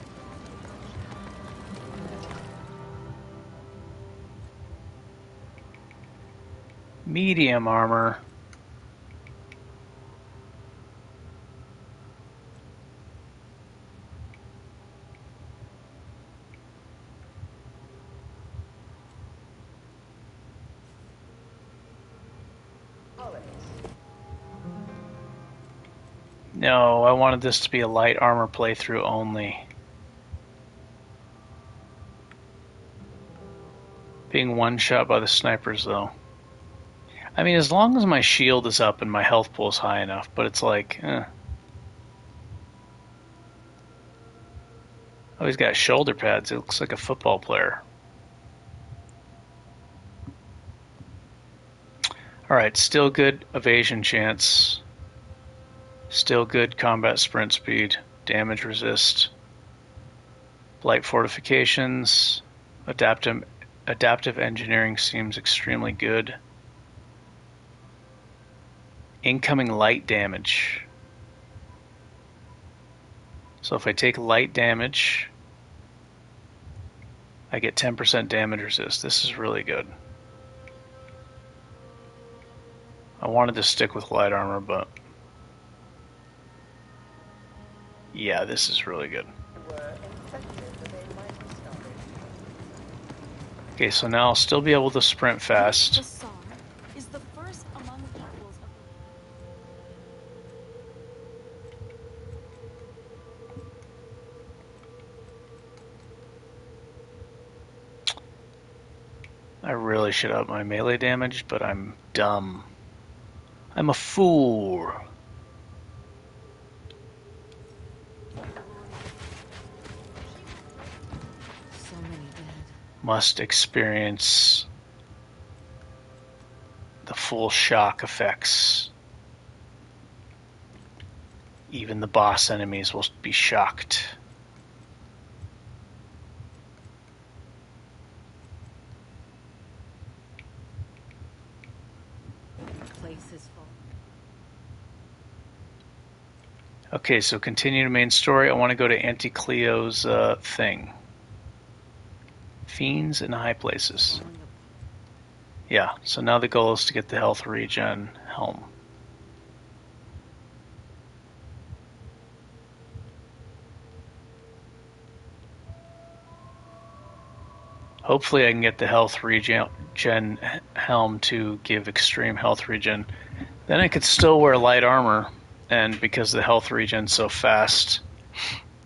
Medium armor. No, I wanted this to be a light armor playthrough only. Being one shot by the snipers though. I mean, as long as my shield is up and my health pool is high enough, but it's like, Oh, he's got shoulder pads. It looks like a football player. Alright, still good evasion chance. Still good combat sprint speed. Damage resist. Blight fortifications. Adaptive engineering seems extremely good. Incoming light damage. So if I take light damage, I get 10% damage resist. This is really good. I wanted to stick with light armor, but yeah, this is really good. Okay, so now I'll still be able to sprint fast. Is the first among equals of I really should up my melee damage, but I'm dumb. I'm a fool. so many dead. Must experience the full shock effects. Even the boss enemies will be shocked. Okay, so continue to main story. I want to go to Auntie Cleo's thing. Fiends in high places. Yeah, so now the goal is to get the health regen helm. Hopefully I can get the health regen helm to give extreme health regen. Then I could still wear light armor, and because the health regen's so fast,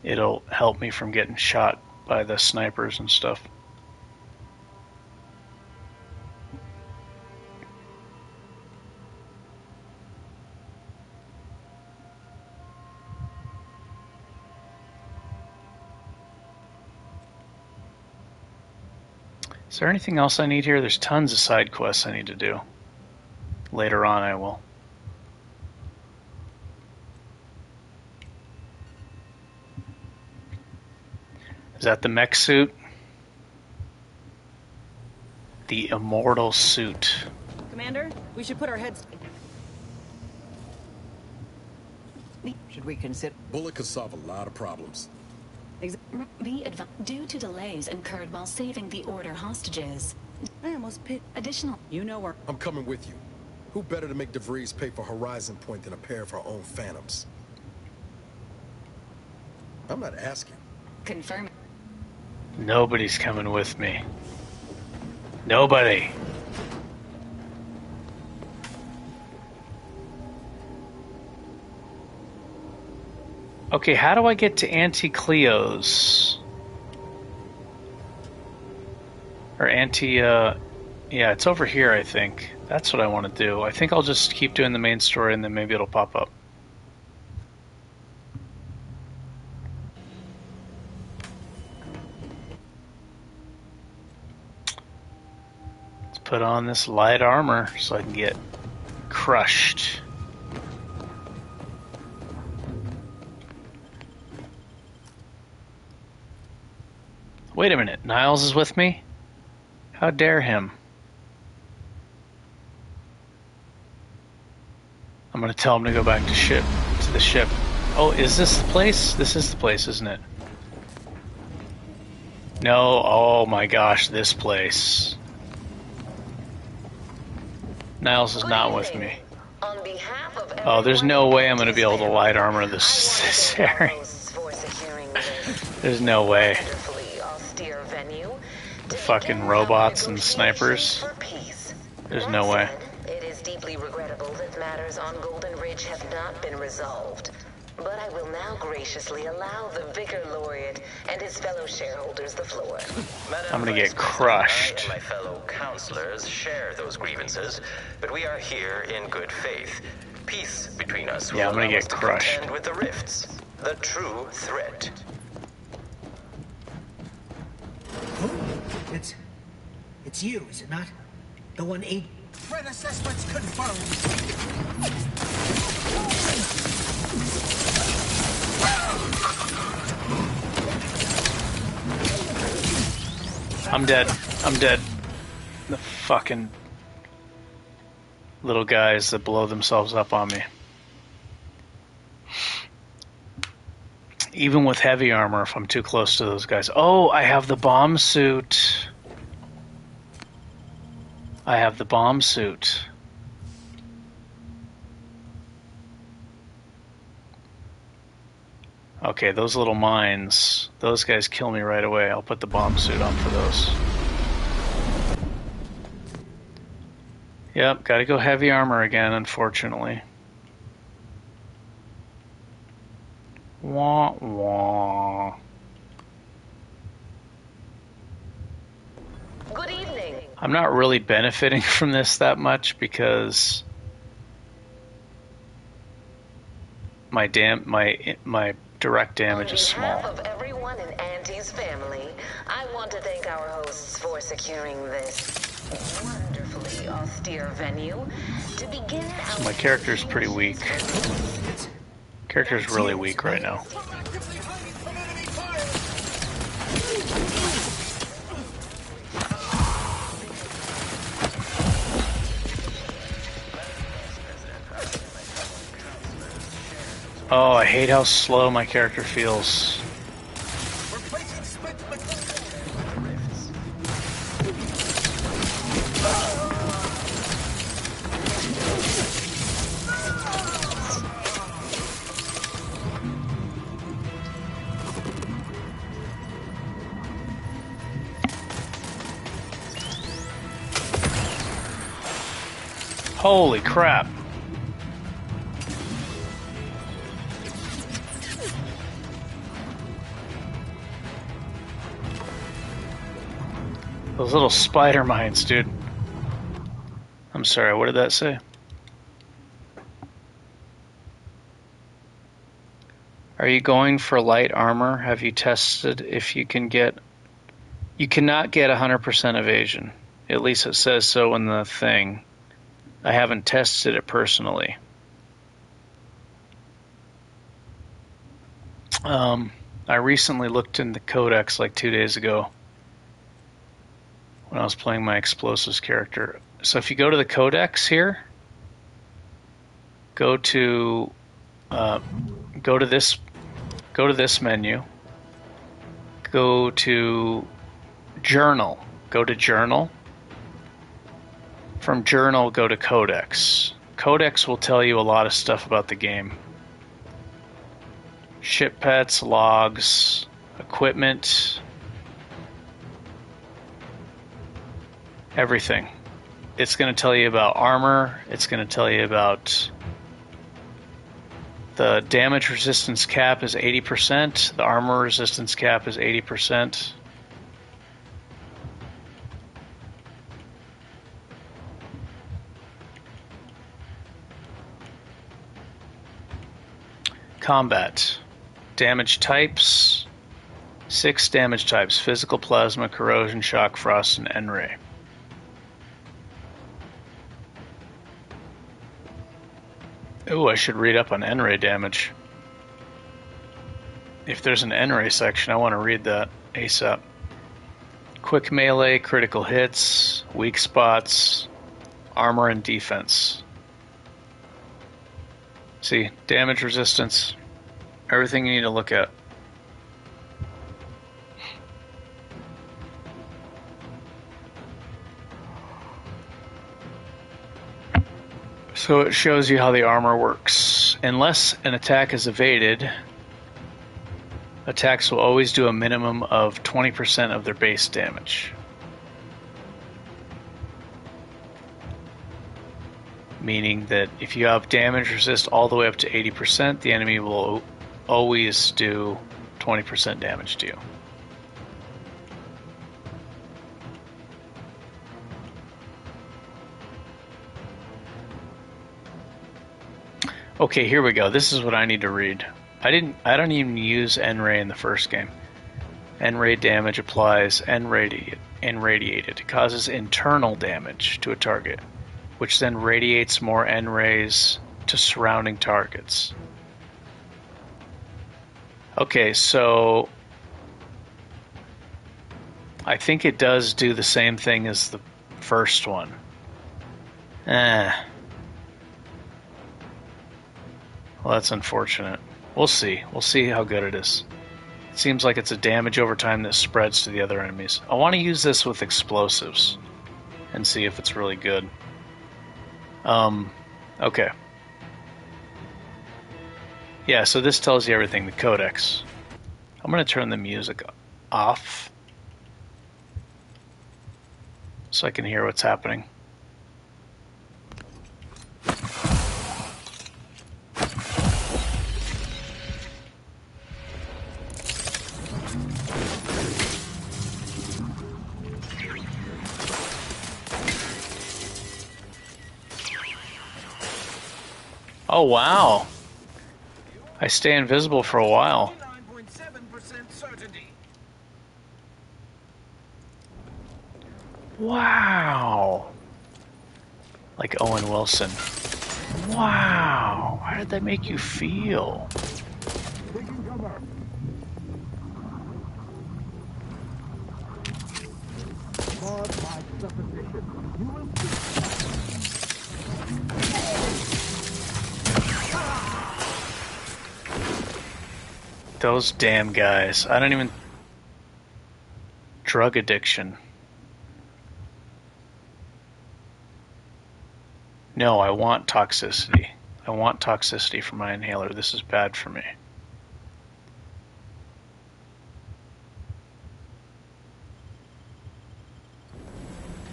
it'll help me from getting shot by the snipers and stuff. Is there anything else I need here? There's tons of side quests I need to do. Later on I will. Is that the mech suit? The immortal suit. Commander, we should put our heads... Should we consider... Bullet could solve a lot of problems. Due to delays incurred while saving the Order hostages. I almost picked Additional... You know where... I'm coming with you. Who better to make DeVries pay for Horizon Point than a pair of her own Phantoms? I'm not asking. Confirm. Nobody's coming with me. Nobody. Okay, how do I get to Auntie Cleo's? Or Auntie, yeah, it's over here, I think. That's what I want to do. I think I'll just keep doing the main story and then maybe it'll pop up. Let's put on this light armor so I can get crushed. Wait a minute, Niles is with me? How dare him? I'm gonna tell him to go back to the ship. Oh, is this the place? This is the place, isn't it? No, oh my gosh, this place. Niles is not with me. Oh, there's no way I'm gonna be able to light armor this area. There's no way. Fucking robots and snipers. There's no way. It is deeply regrettable that matters on Golden Ridge have not been resolved. But I will now graciously allow the Vicar Laureate and his fellow shareholders the floor. I'm gonna get crushed. I and my fellow counselors share those grievances, but we are here in good faith. Peace between us will I'm gonna allow get us to crushed. contend with the rifts, the true threat. It's you, is it not? The one aid... Threat assessments confirmed! I'm dead. I'm dead. The fucking little guys that blow themselves up on me. Even with heavy armor, if I'm too close to those guys. Oh, I have the bomb suit. I have the bomb suit. Okay, those little mines, those guys kill me right away. I'll put the bomb suit on for those. Yep, gotta go heavy armor again, unfortunately. Wah, wah. Good evening. I'm not really benefiting from this that much because my direct damage is small. On behalf of everyone in Auntie's family, I want to thank our hosts for securing this wonderfully austere venue. To begin So my character's pretty weak. Character's really weak right now. Oh, I hate how slow my character feels. Holy crap. Those little spider mines, dude. I'm sorry, what did that say? Are you going for light armor? Have you tested if you can get... You cannot get 100% evasion. At least it says so in the thing. I haven't tested it personally. I recently looked in the codex like 2 days ago when I was playing my explosives character. So if you go to the codex here, go to this menu, go to journal, go to journal. From journal, go to codex. Codex will tell you a lot of stuff about the game. Ship pets, logs, equipment, everything. It's going to tell you about armor. It's going to tell you about the damage resistance cap is 80%. The armor resistance cap is 80%. Combat. Damage types. 6 damage types. Physical, plasma, corrosion, shock, frost, and N-ray. Ooh, I should read up on N-ray damage. If there's an N-ray section, I want to read that ASAP. Quick melee, critical hits, weak spots, armor and defense. See, damage resistance, everything you need to look at. So it shows you how the armor works. Unless an attack is evaded, attacks will always do a minimum of 20% of their base damage. Meaning that if you have damage resist all the way up to 80%, the enemy will always do 20% damage to you. Okay, here we go. This is what I need to read. I don't even use N-ray in the first game. N-ray damage applies N-radiated. It causes internal damage to a target, which then radiates more N-rays to surrounding targets. Okay, so I think it does do the same thing as the first one. Well, that's unfortunate. We'll see. We'll see how good it is. It seems like it's a damage over time that spreads to the other enemies. I want to use this with explosives and see if it's really good. Okay. Yeah, so this tells you everything, the codex. I'm going to turn the music off so I can hear what's happening. Oh, wow. I stay invisible for a while. Wow. Like Owen Wilson. Wow. How did that make you feel? Those damn guys. I don't even... Drug addiction. No, I want toxicity. I want toxicity from my inhaler. This is bad for me.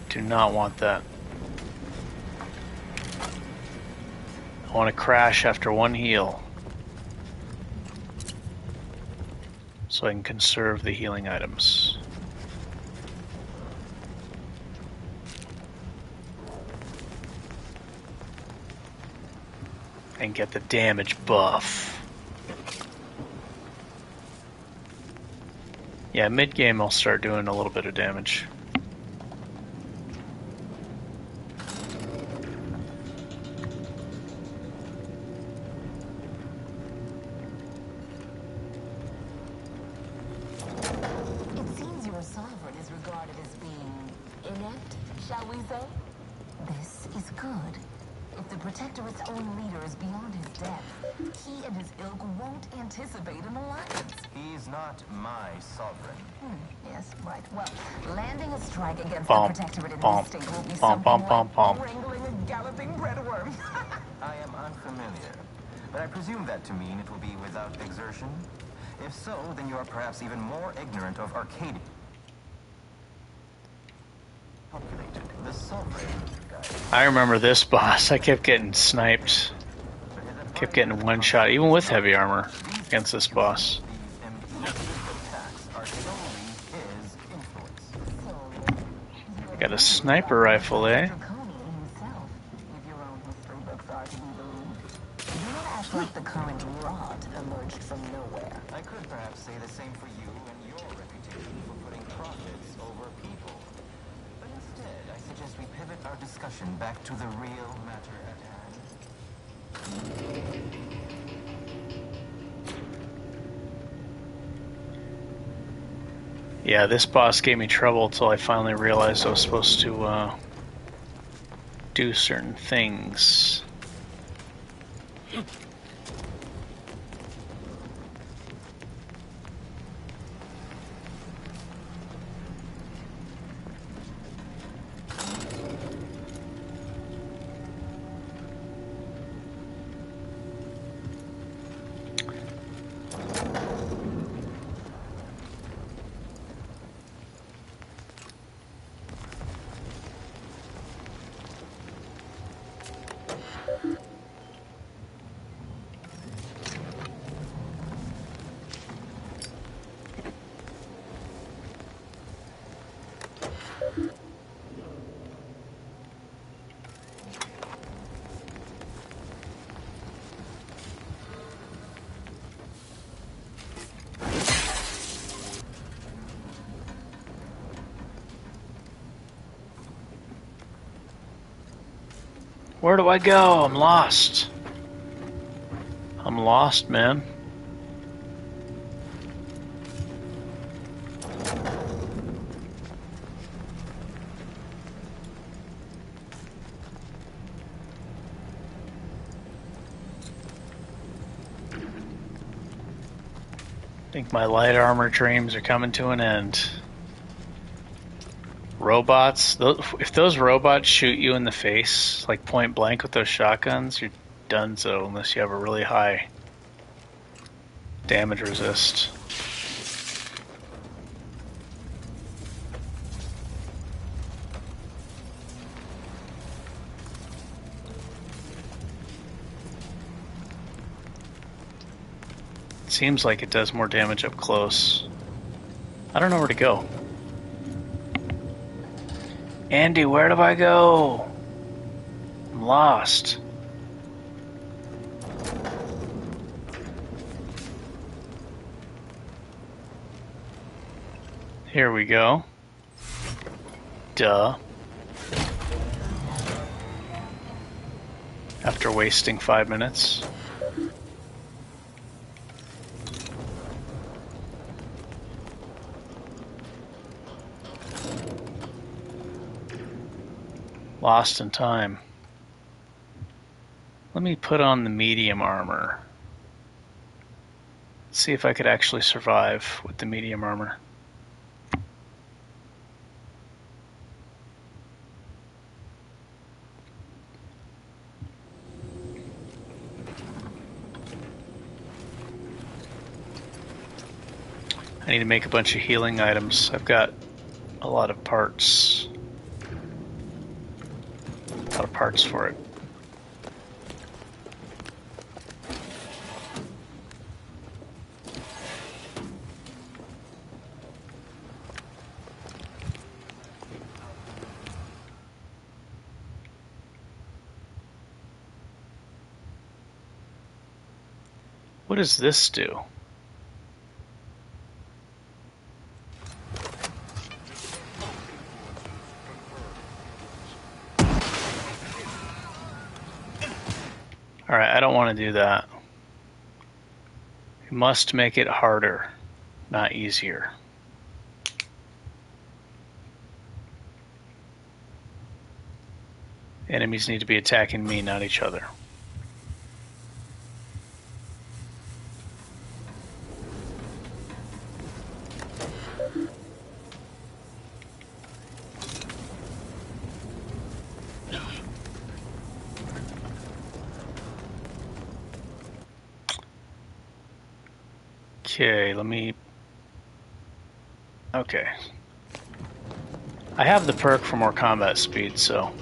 Do not want that. I want to crash after one heal, so I can conserve the healing items. And get the damage buff. Yeah, mid-game I'll start doing a little bit of damage. It seems your sovereign is regarded as being inept, shall we say? This is good. If the Protectorate's own leader is beyond his depth, he and his ilk won't anticipate an alliance. He's not my sovereign. Yes, right. Well, landing a strike against Bump, the Protectorate in bump, this state will be bump, something bump, like bump. wrangling a galloping breadworm. I am unfamiliar, but I presume that to mean it will be without exertion. If so, then you are perhaps even more ignorant of Arcadia. The sovereign. I remember this boss. I kept getting sniped. Kept getting one shot, even with heavy armor, against this boss. Got a sniper rifle, eh? Do not act like the current rot emerged from nowhere. I could perhaps say the same for you and your reputation for putting profits over people. But instead, I suggest we pivot our discussion back to the real matter at hand. Yeah, this boss gave me trouble until I finally realized I was supposed to do certain things. Where do I go? I'm lost. I'm lost, man. think my light armor dreams are coming to an end. Robots, if those robots shoot you in the face, like point blank with those shotguns, you're donezo unless you have a really high damage resist. Seems like it does more damage up close. I don't know where to go. Andy, where do I go? I'm lost. Here we go. Duh. After wasting 5 minutes. Lost in time. Let me put on the medium armor. See if I could actually survive with the medium armor. I need to make a bunch of healing items. I've got a lot of parts. A lot of parts for it. What does this do? Alright, I don't want to do that. You must make it harder, not easier. Enemies need to be attacking me, not each other. Okay, let me... Okay. I have the perk for more combat speed, so...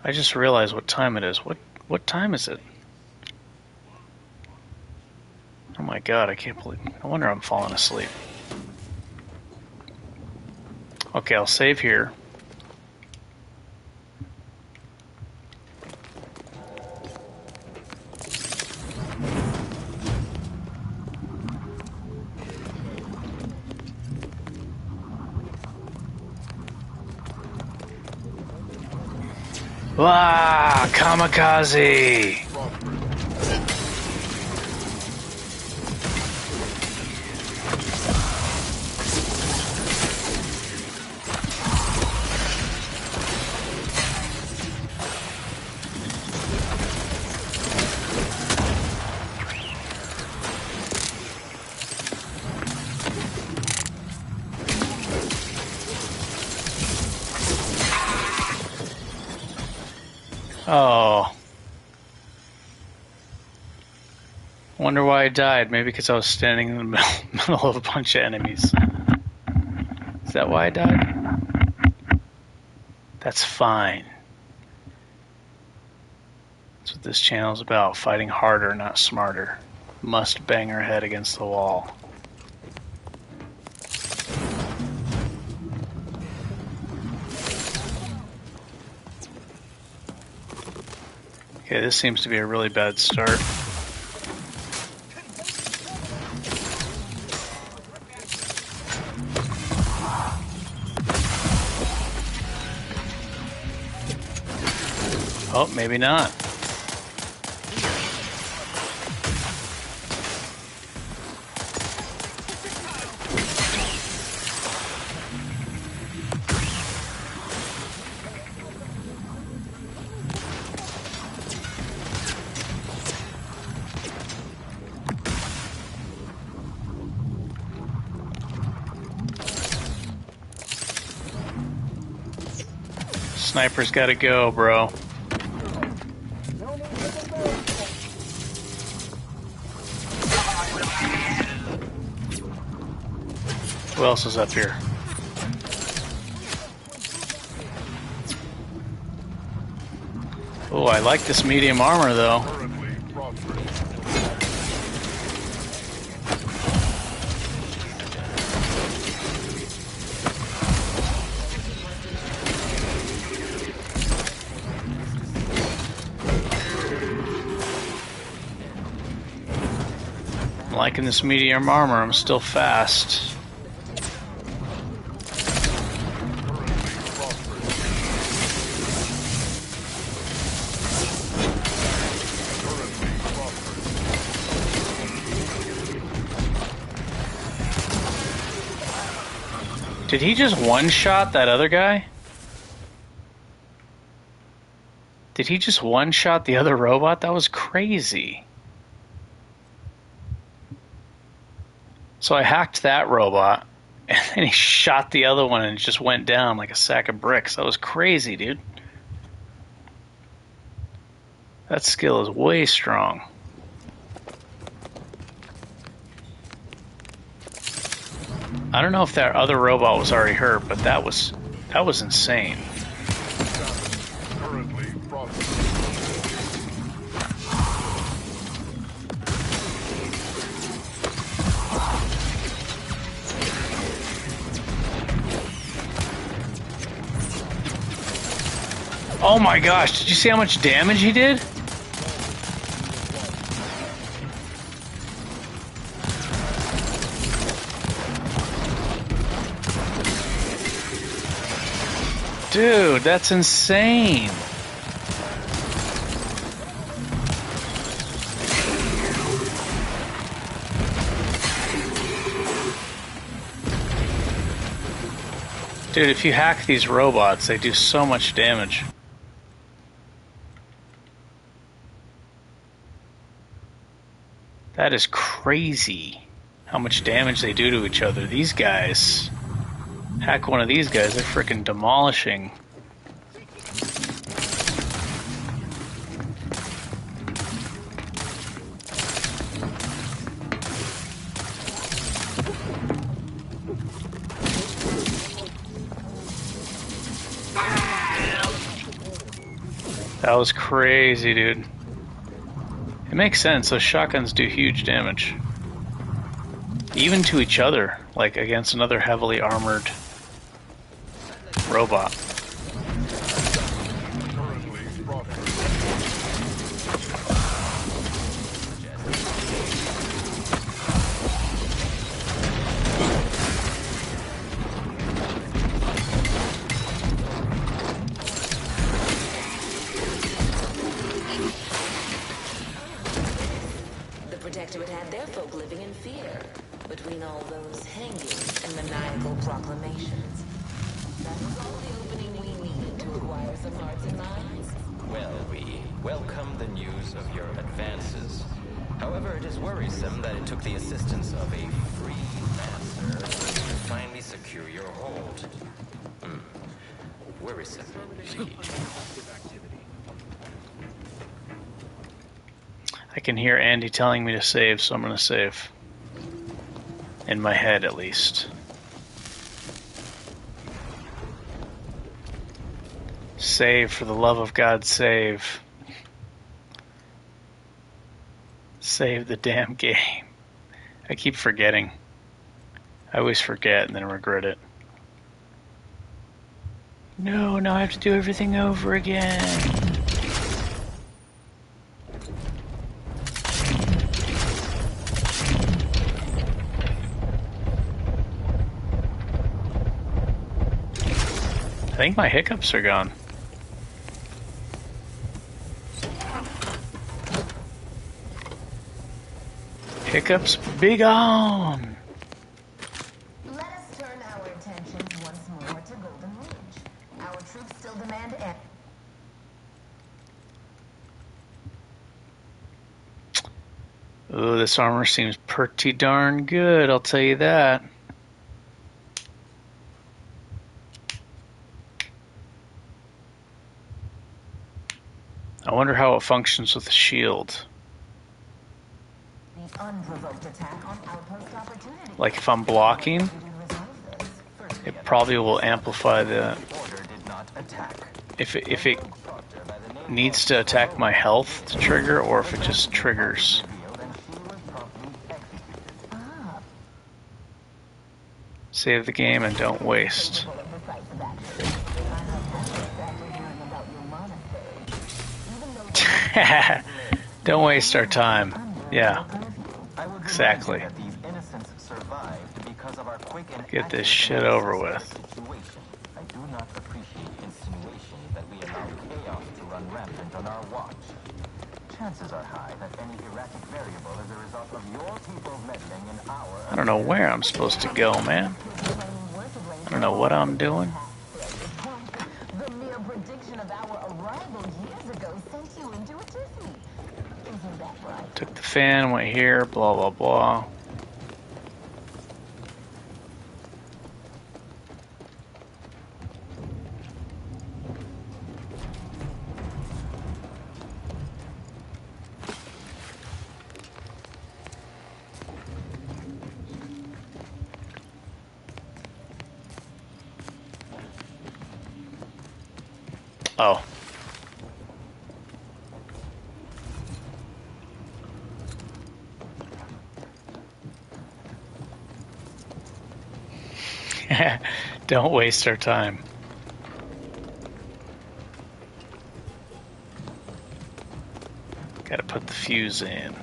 I just realized what time it is. What time is it? Oh my god, I can't believe... No wonder I'm falling asleep. Okay, I'll save here. Wow, kamikaze! Oh. Wonder why I died. Maybe because I was standing in the middle of a bunch of enemies. Is that why I died? That's fine. That's what this channel is about. Fighting harder, not smarter. Must bang our head against the wall. Okay, this seems to be a really bad start. Oh, maybe not. Sniper's gotta go, bro. Who else is up here? Oh, I like this medium armor, though. I'm liking this medium armor. I'm still fast. Did he just one-shot that other guy? Did he just one-shot the other robot? That was crazy. So I hacked that robot, and then he shot the other one and it just went down like a sack of bricks. That was crazy, dude. That skill is way strong. I don't know if that other robot was already hurt, but that was insane. Oh my gosh, did you see how much damage he did? Dude, that's insane. Dude, if you hack these robots, they do so much damage. That is crazy how much damage they do to each other. These guys, hack one of these guys, they're freaking demolishing. That was crazy, dude. It makes sense, those shotguns do huge damage. Even to each other, like against another heavily armored robot. Protectorate had their folk living in fear, between all those hangings and maniacal proclamations. That was all the opening we needed to acquire some hearts and minds. Well, we welcome the news of your advances. However, it is worrisome that it took the assistance of a freelancer to finally secure your hold. Worrisome, indeed. I can hear Andy telling me to save, so I'm going to save. In my head, at least. Save, for the love of God, save. Save the damn game. I keep forgetting. I always forget and then regret it. No, now I have to do everything over again. I think my hiccups are gone. Hiccups, big on! Let us turn our attentions once more to Golden Ridge. Our troops still demand Ooh, this armor seems pretty darn good, I'll tell you that. I wonder how it functions with the shield. the unprovoked attack on outpost opportunity. Like if I'm blocking, it probably will amplify the... If it needs to attack my health to trigger, or if it just triggers. Save the game and don't waste. Don't waste our time. Yeah, exactly. Get this shit over with. I do not appreciate insinuations that we allow chaos to run rampant on our watch. Chances are high that any erratic variable is a result of your people meddling in our... I don't know where I'm supposed to go, man. I don't know what I'm doing. The mere prediction of our arrival years ago sent you into a tiffany. Isn't that right? Took the fan, went here, blah, blah, blah. Oh. Don't waste our time. Gotta put the fuse in.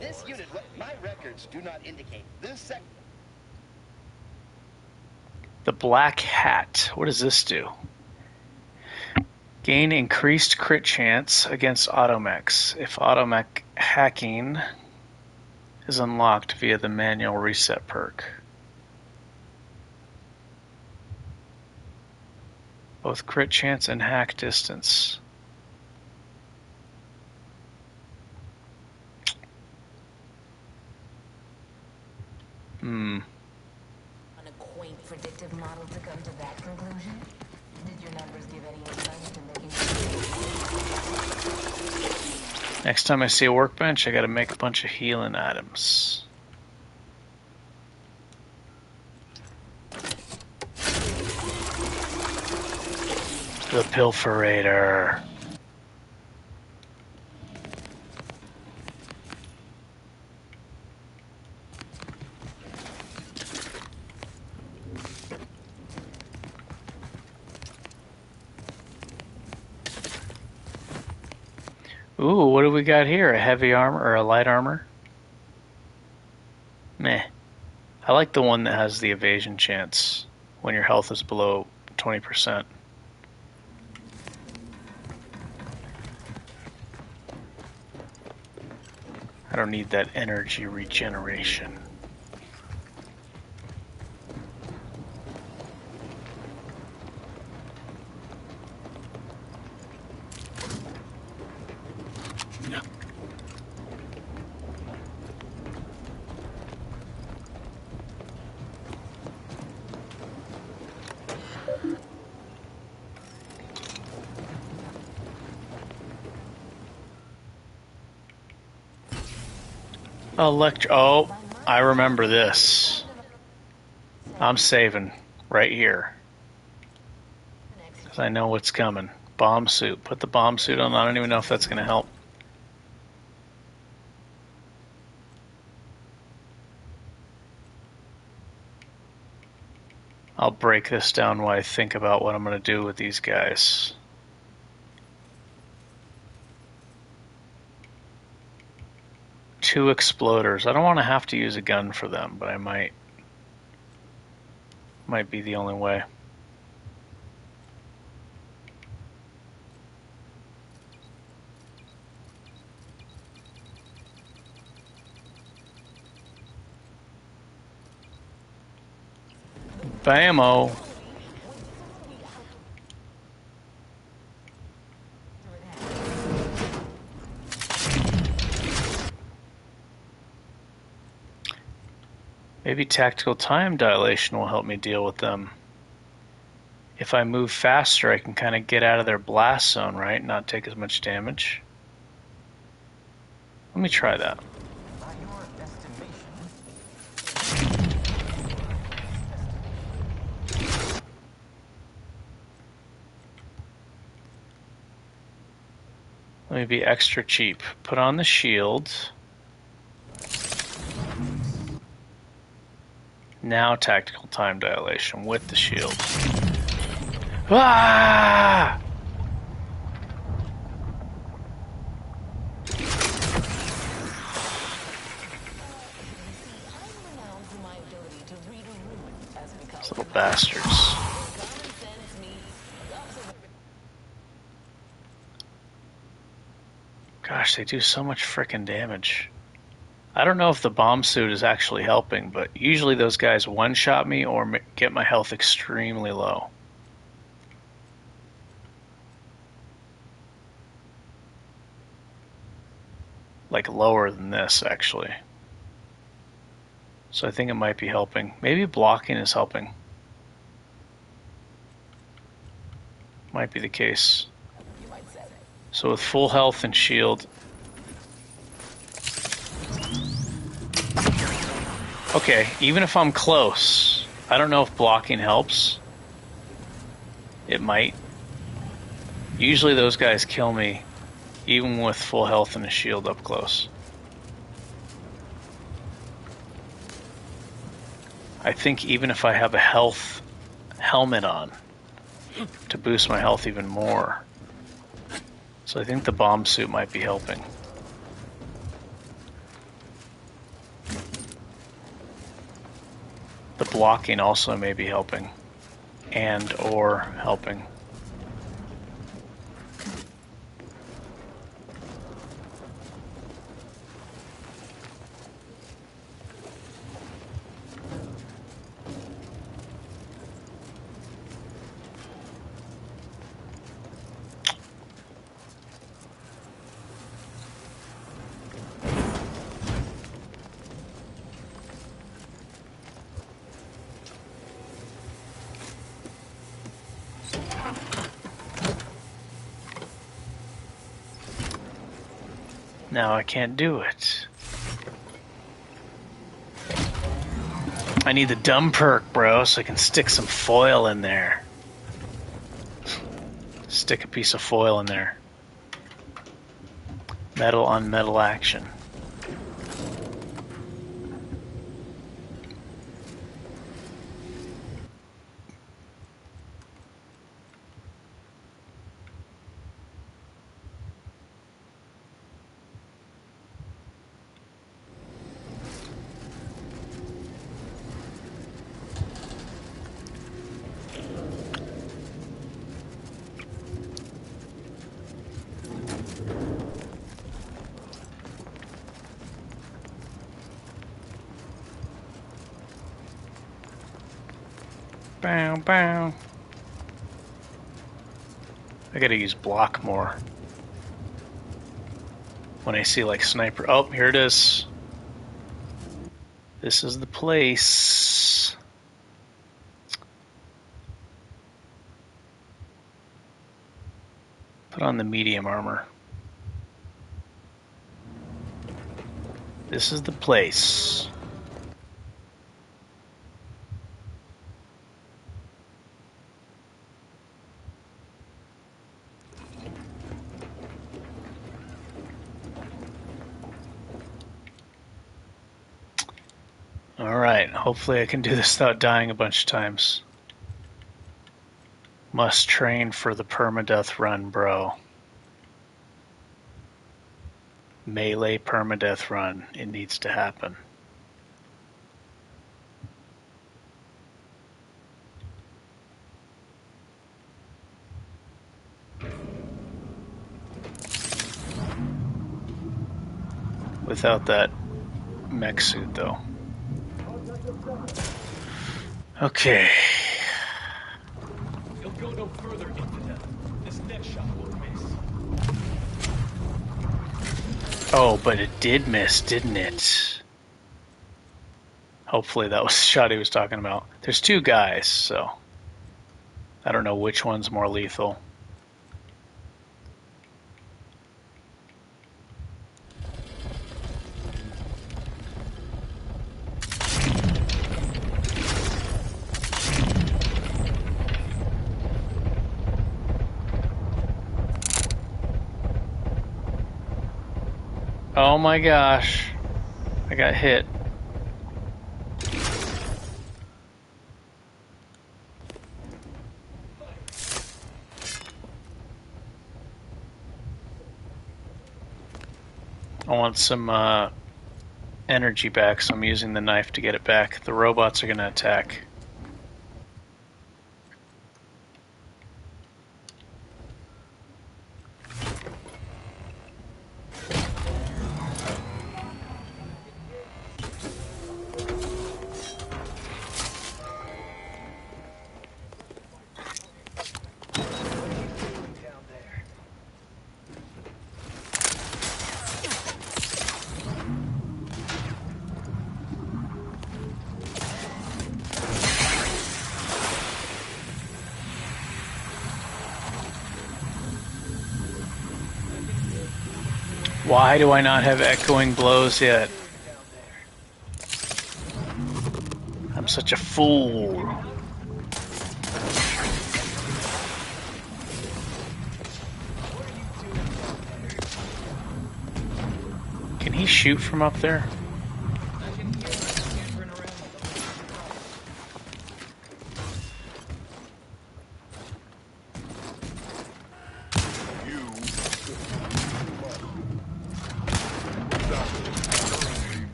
This unit, my records do not indicate this sec. The Black Hat. What does this do? Gain increased crit chance against automechs if automech hacking is unlocked via the manual reset perk. Both crit chance and hack distance. An quaint predictive model to come to that conclusion? Did your numbers give any insight into making... Next time I see a workbench, I gotta make a bunch of healing items. The Pilferator. Ooh, what do we got here? A heavy armor or a light armor? Meh. I like the one that has the evasion chance when your health is below 20%. I don't need that energy regeneration. Oh, I remember this. I'm saving right here. 'Cause I know what's coming. Bomb suit. Put the bomb suit on. I don't even know if that's going to help. I'll break this down while I think about what I'm going to do with these guys. Two exploders. I don't want to have to use a gun for them, but I might. Might be the only way. Bammo. Maybe tactical time dilation will help me deal with them. If I move faster, I can kind of get out of their blast zone, right? Not take as much damage. Let me try that. Let me be extra cheap. Put on the shield. Now tactical time dilation with the shield. Ah! Those little bastards. Gosh, they do so much frickin' damage. I don't know if the bomb suit is actually helping, but usually those guys one-shot me or get my health extremely low. Like lower than this, actually. So I think it might be helping. Maybe blocking is helping. Might be the case. So with full health and shield... Okay, even if I'm close, I don't know if blocking helps. It might. Usually those guys kill me even with full health and a shield up close. I think even if I have a health helmet on to boost my health even more. So I think the bomb suit might be helping. The blocking also may be helping, and or helping. Now I can't do it. I need the dumb perk, bro, so I can stick some foil in there. Stick a piece of foil in there. Metal on metal action. Bow, bow. I gotta use block more. When I see like sniper. Oh, here it is. This is the place. Put on the medium armor. This is the place. Alright, hopefully I can do this without dying a bunch of times. Must train for the permadeath run, bro. Melee permadeath run. It needs to happen. Without that mech suit, though. Okay. He'll go no further into them. This next shot will miss. Oh, but it did miss, didn't it? Hopefully that was the shot he was talking about. There's two guys, so I don't know which one's more lethal. Oh my gosh, I got hit. I want some energy back, so I'm using the knife to get it back. The robots are going to attack. Why do I not have echoing blows yet? I'm such a fool. Can he shoot from up there?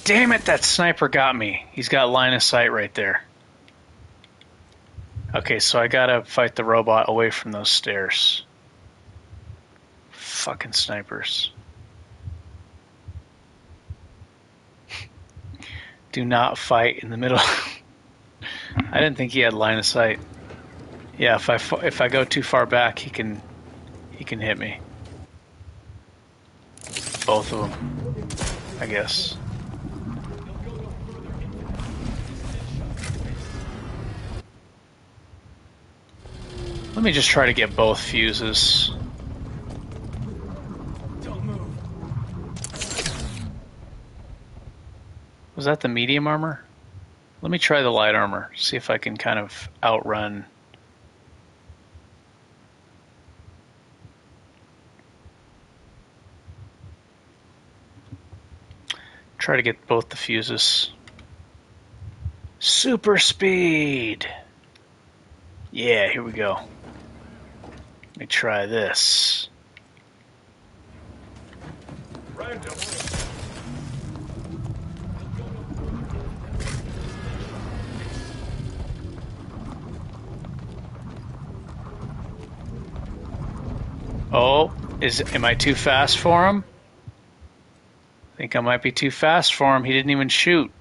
Damn it, that sniper got me. He's got line of sight right there. Okay, so I gotta fight the robot away from those stairs. Fucking snipers. Do not fight in the middle. I didn't think he had line of sight. Yeah, if I go too far back, he can hit me. Both of them, I guess. Let me just try to get both fuses. Don't move. Was that the medium armor? Let me try the light armor, see if I can kind of outrun. Try to get both the fuses. Super speed! Yeah, here we go. Let me try this. Random. Oh, am I too fast for him? I think I might be too fast for him. He didn't even shoot.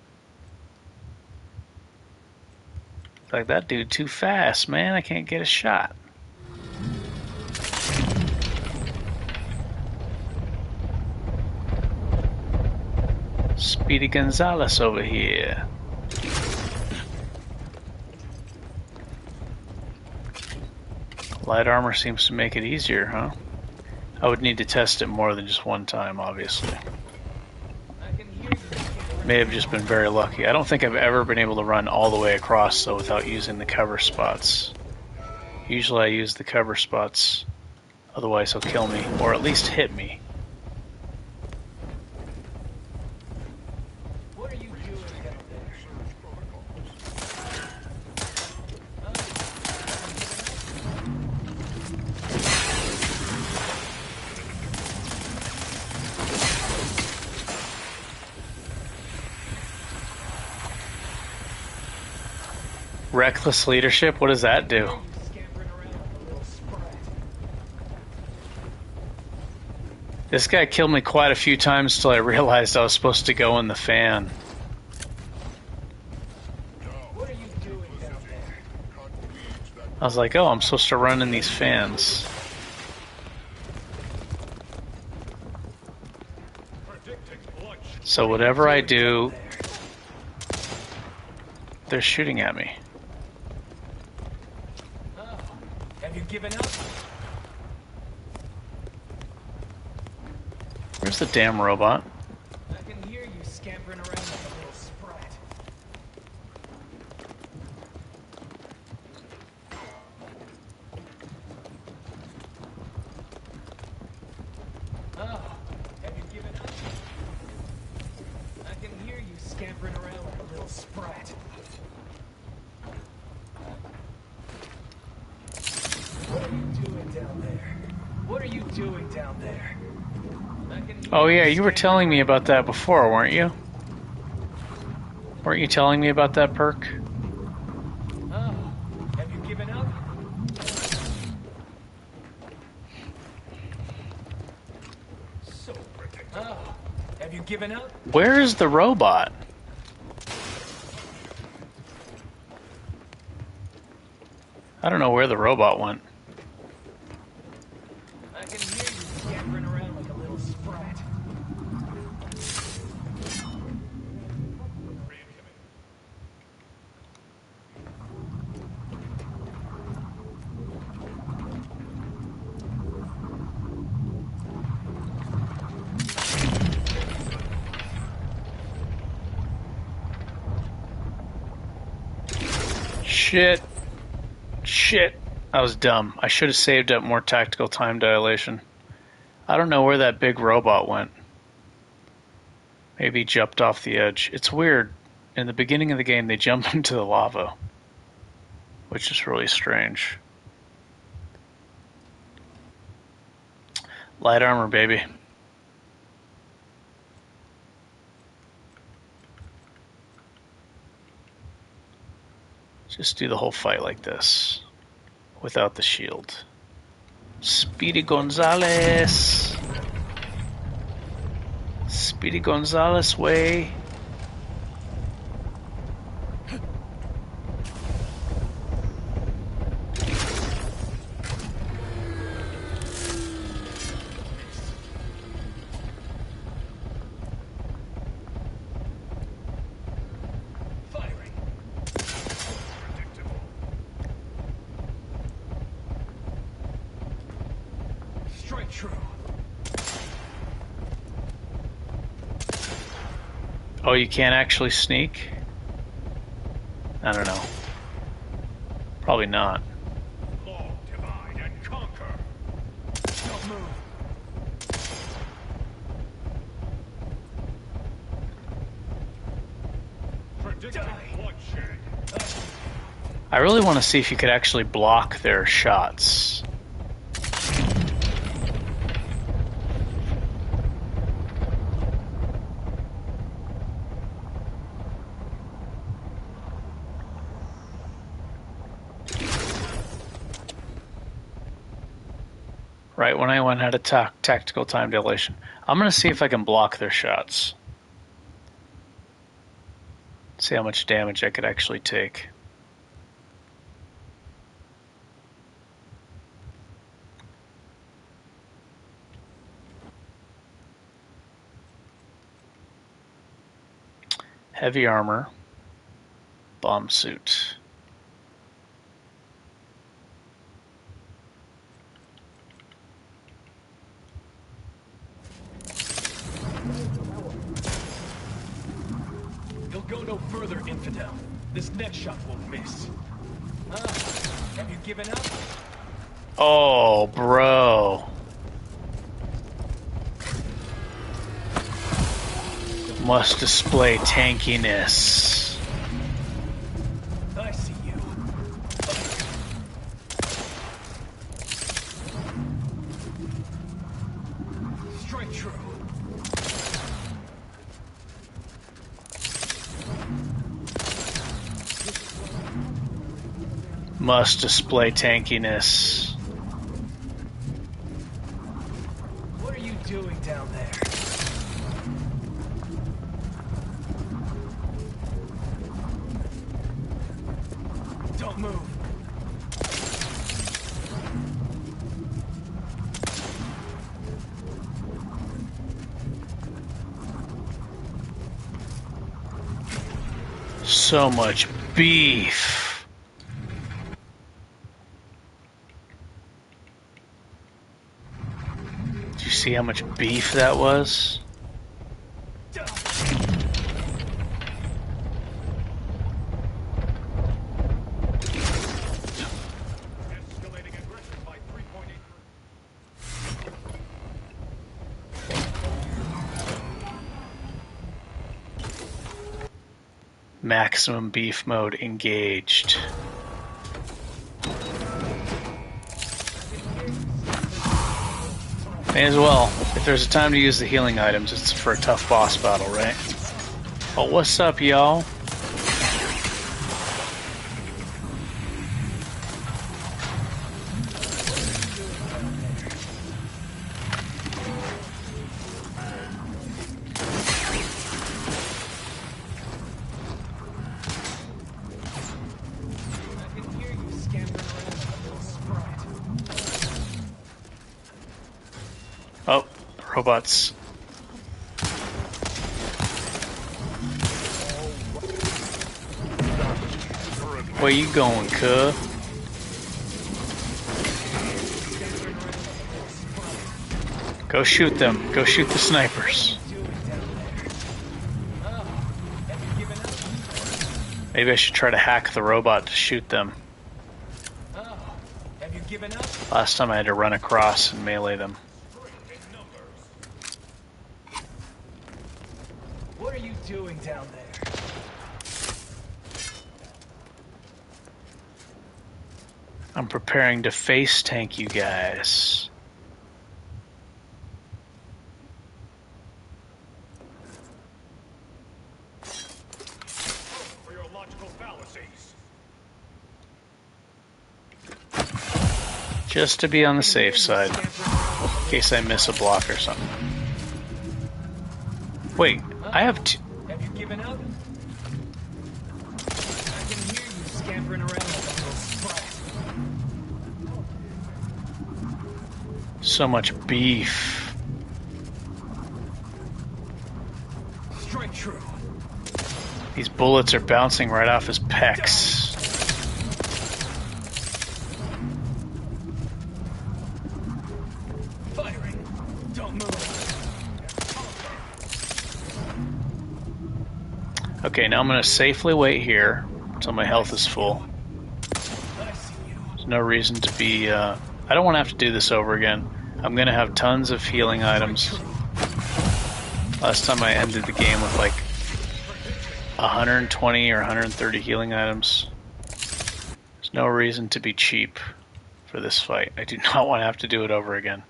Like that dude too fast, man. I can't get a shot. Speedy Gonzalez over here. Light armor seems to make it easier, huh? I would need to test it more than just one time, obviously. May have just been very lucky. I don't think I've ever been able to run all the way across, though, without using the cover spots. Usually I use the cover spots, otherwise he'll kill me, or at least hit me. What are you doing down there? Reckless leadership? What does that do? This guy killed me quite a few times till I realized I was supposed to go in the fan. I was like, oh, I'm supposed to run in these fans. So whatever I do, they're shooting at me. Have you given up? Where's the damn robot? I can hear you scampering around like a little sprat. Oh, have you given up? I can hear you scampering around like a little sprat. What are you doing down there? What are you doing down there? Oh yeah, you were telling me about that before, weren't you? Weren't you telling me about that perk? Oh, have you given up? So protective. Oh, have you given up? Where is the robot? I don't know where the robot went. I can hear you scampering around like a little sprat. Shit. Shit. I was dumb. I should have saved up more tactical time dilation. I don't know where that big robot went. Maybe he jumped off the edge. It's weird. In the beginning of the game, they jump into the lava, which is really strange. Light armor, baby. Just do the whole fight like this, without the shield. Speedy Gonzales! Speedy Gonzales way! Straight true. Oh, you can't actually sneak? I don't know. Probably not. Long divide and conquer. Don't move. Predicting bloodshed. I really want to see if you could actually block their shots. Right when I went out of tactical time dilation. I'm going to see if I can block their shots. See how much damage I could actually take. Heavy armor. Bomb suit. This next shot won't miss. Have you given up? Oh, bro. Must display tankiness. I see you. Strike true. Must display tankiness. What are you doing down there? Don't move. So much beef. Did you see how much beef that was? Maximum beef mode engaged. May as well. If there's a time to use the healing items, it's for a tough boss battle, right? Oh, what's up, y'all? Oh, robots. Where you going, cuh? Go shoot them. Go shoot the snipers. Maybe I should try to hack the robot to shoot them. Have you given up? Last time I had to run across and melee them. What are you doing down there? I'm preparing to face tank you guys. For your logical fallacies. Just to be on the safe side, in case I miss a block or something. Wait, I have two. Have you given up? I can hear you scampering around like a little sprat. So much beef. Strike true. These bullets are bouncing right off his pecs. Firing. Don't move. Okay, now I'm going to safely wait here until my health is full. There's no reason to be... I don't want to have to do this over again. I'm going to have tons of healing items. Last time I ended the game with like 120 or 130 healing items. There's no reason to be cheap for this fight. I do not want to have to do it over again.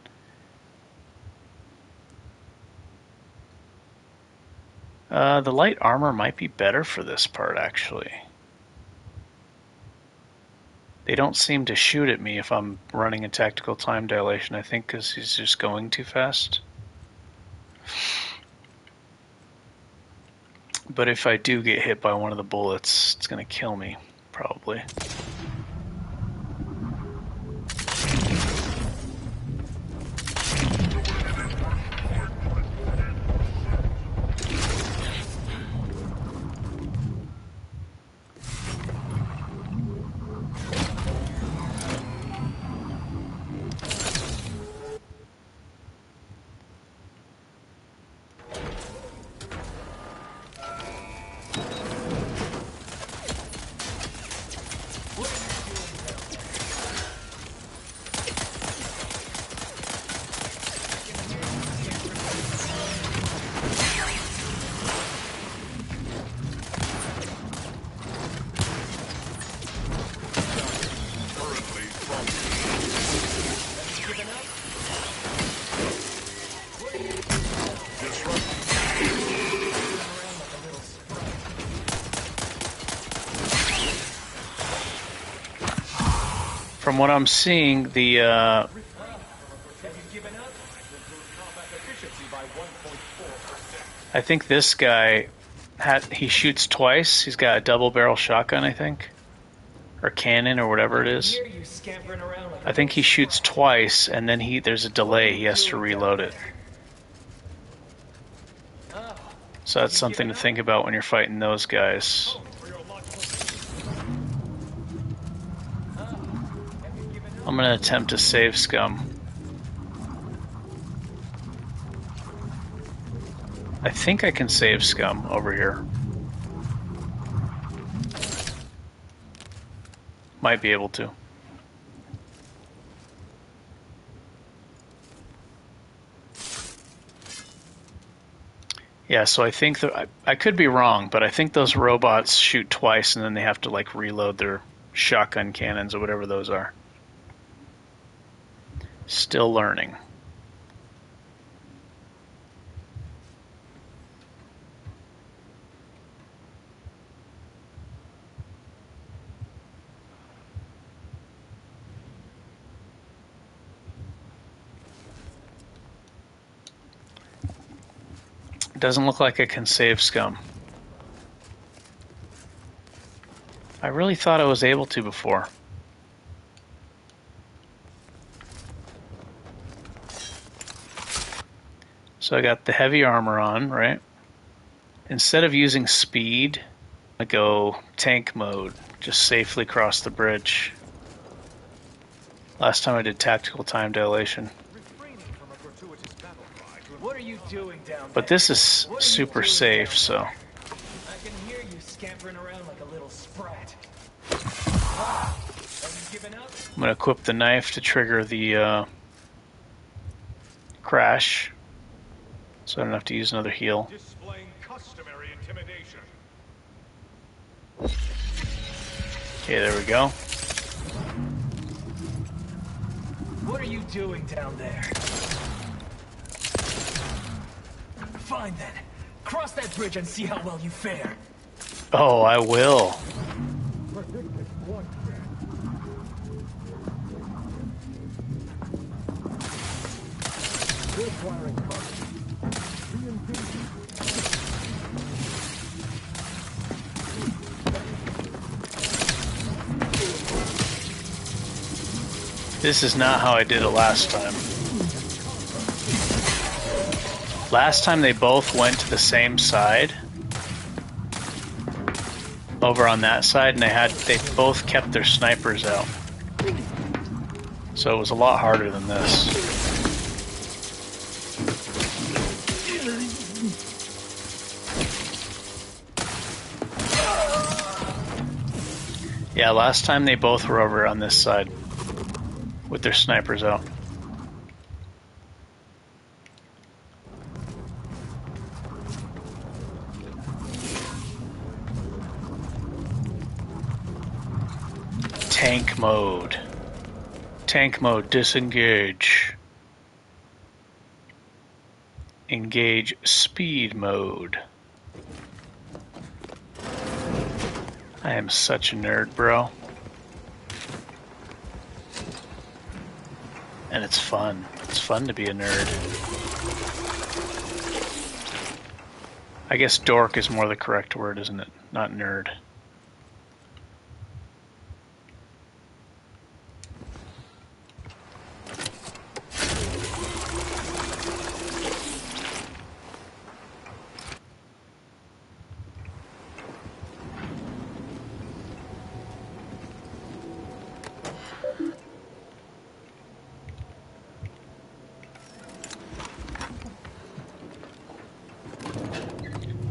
The light armor might be better for this part, actually. They don't seem to shoot at me if I'm running a tactical time dilation, I think, because he's just going too fast. But if I do get hit by one of the bullets, it's going to kill me, probably. from what I'm seeing, the I think this guy he shoots twice. He's got a double barrel shotgun, I think, or cannon or whatever it is. I think he shoots twice, and then there's a delay. He has to reload it. So that's something to think about when you're fighting those guys. I'm going to attempt to save Scum. I think I can save Scum over here. Might be able to. Yeah, so I think that I could be wrong, but I think those robots shoot twice and then they have to like reload their shotgun cannons or whatever those are. Still learning. Doesn't look like I can save Scum. I really thought I was able to before. So I got the heavy armor on, right? Instead of using speed, I go tank mode. Just safely cross the bridge. Last time I did tactical time dilation. What are you doing down But this is super safe, so. I can hear you scampering around like a little sprat. Have you given up? I'm going to equip the knife to trigger the crash, so I don't have to use another heal. Displaying customary intimidation. Okay, there we go. What are you doing down there? Fine then. Cross that bridge and see how well you fare. Oh, I will. This is not how I did it last time. Last time they both went to the same side, over on that side, and they both kept their snipers out. So it was a lot harder than this. Yeah, last time they both were over on this side with their snipers out. Tank mode. Tank mode, disengage. Engage speed mode. I am such a nerd, bro. And it's fun. It's fun to be a nerd. I guess dork is more the correct word, isn't it? Not nerd.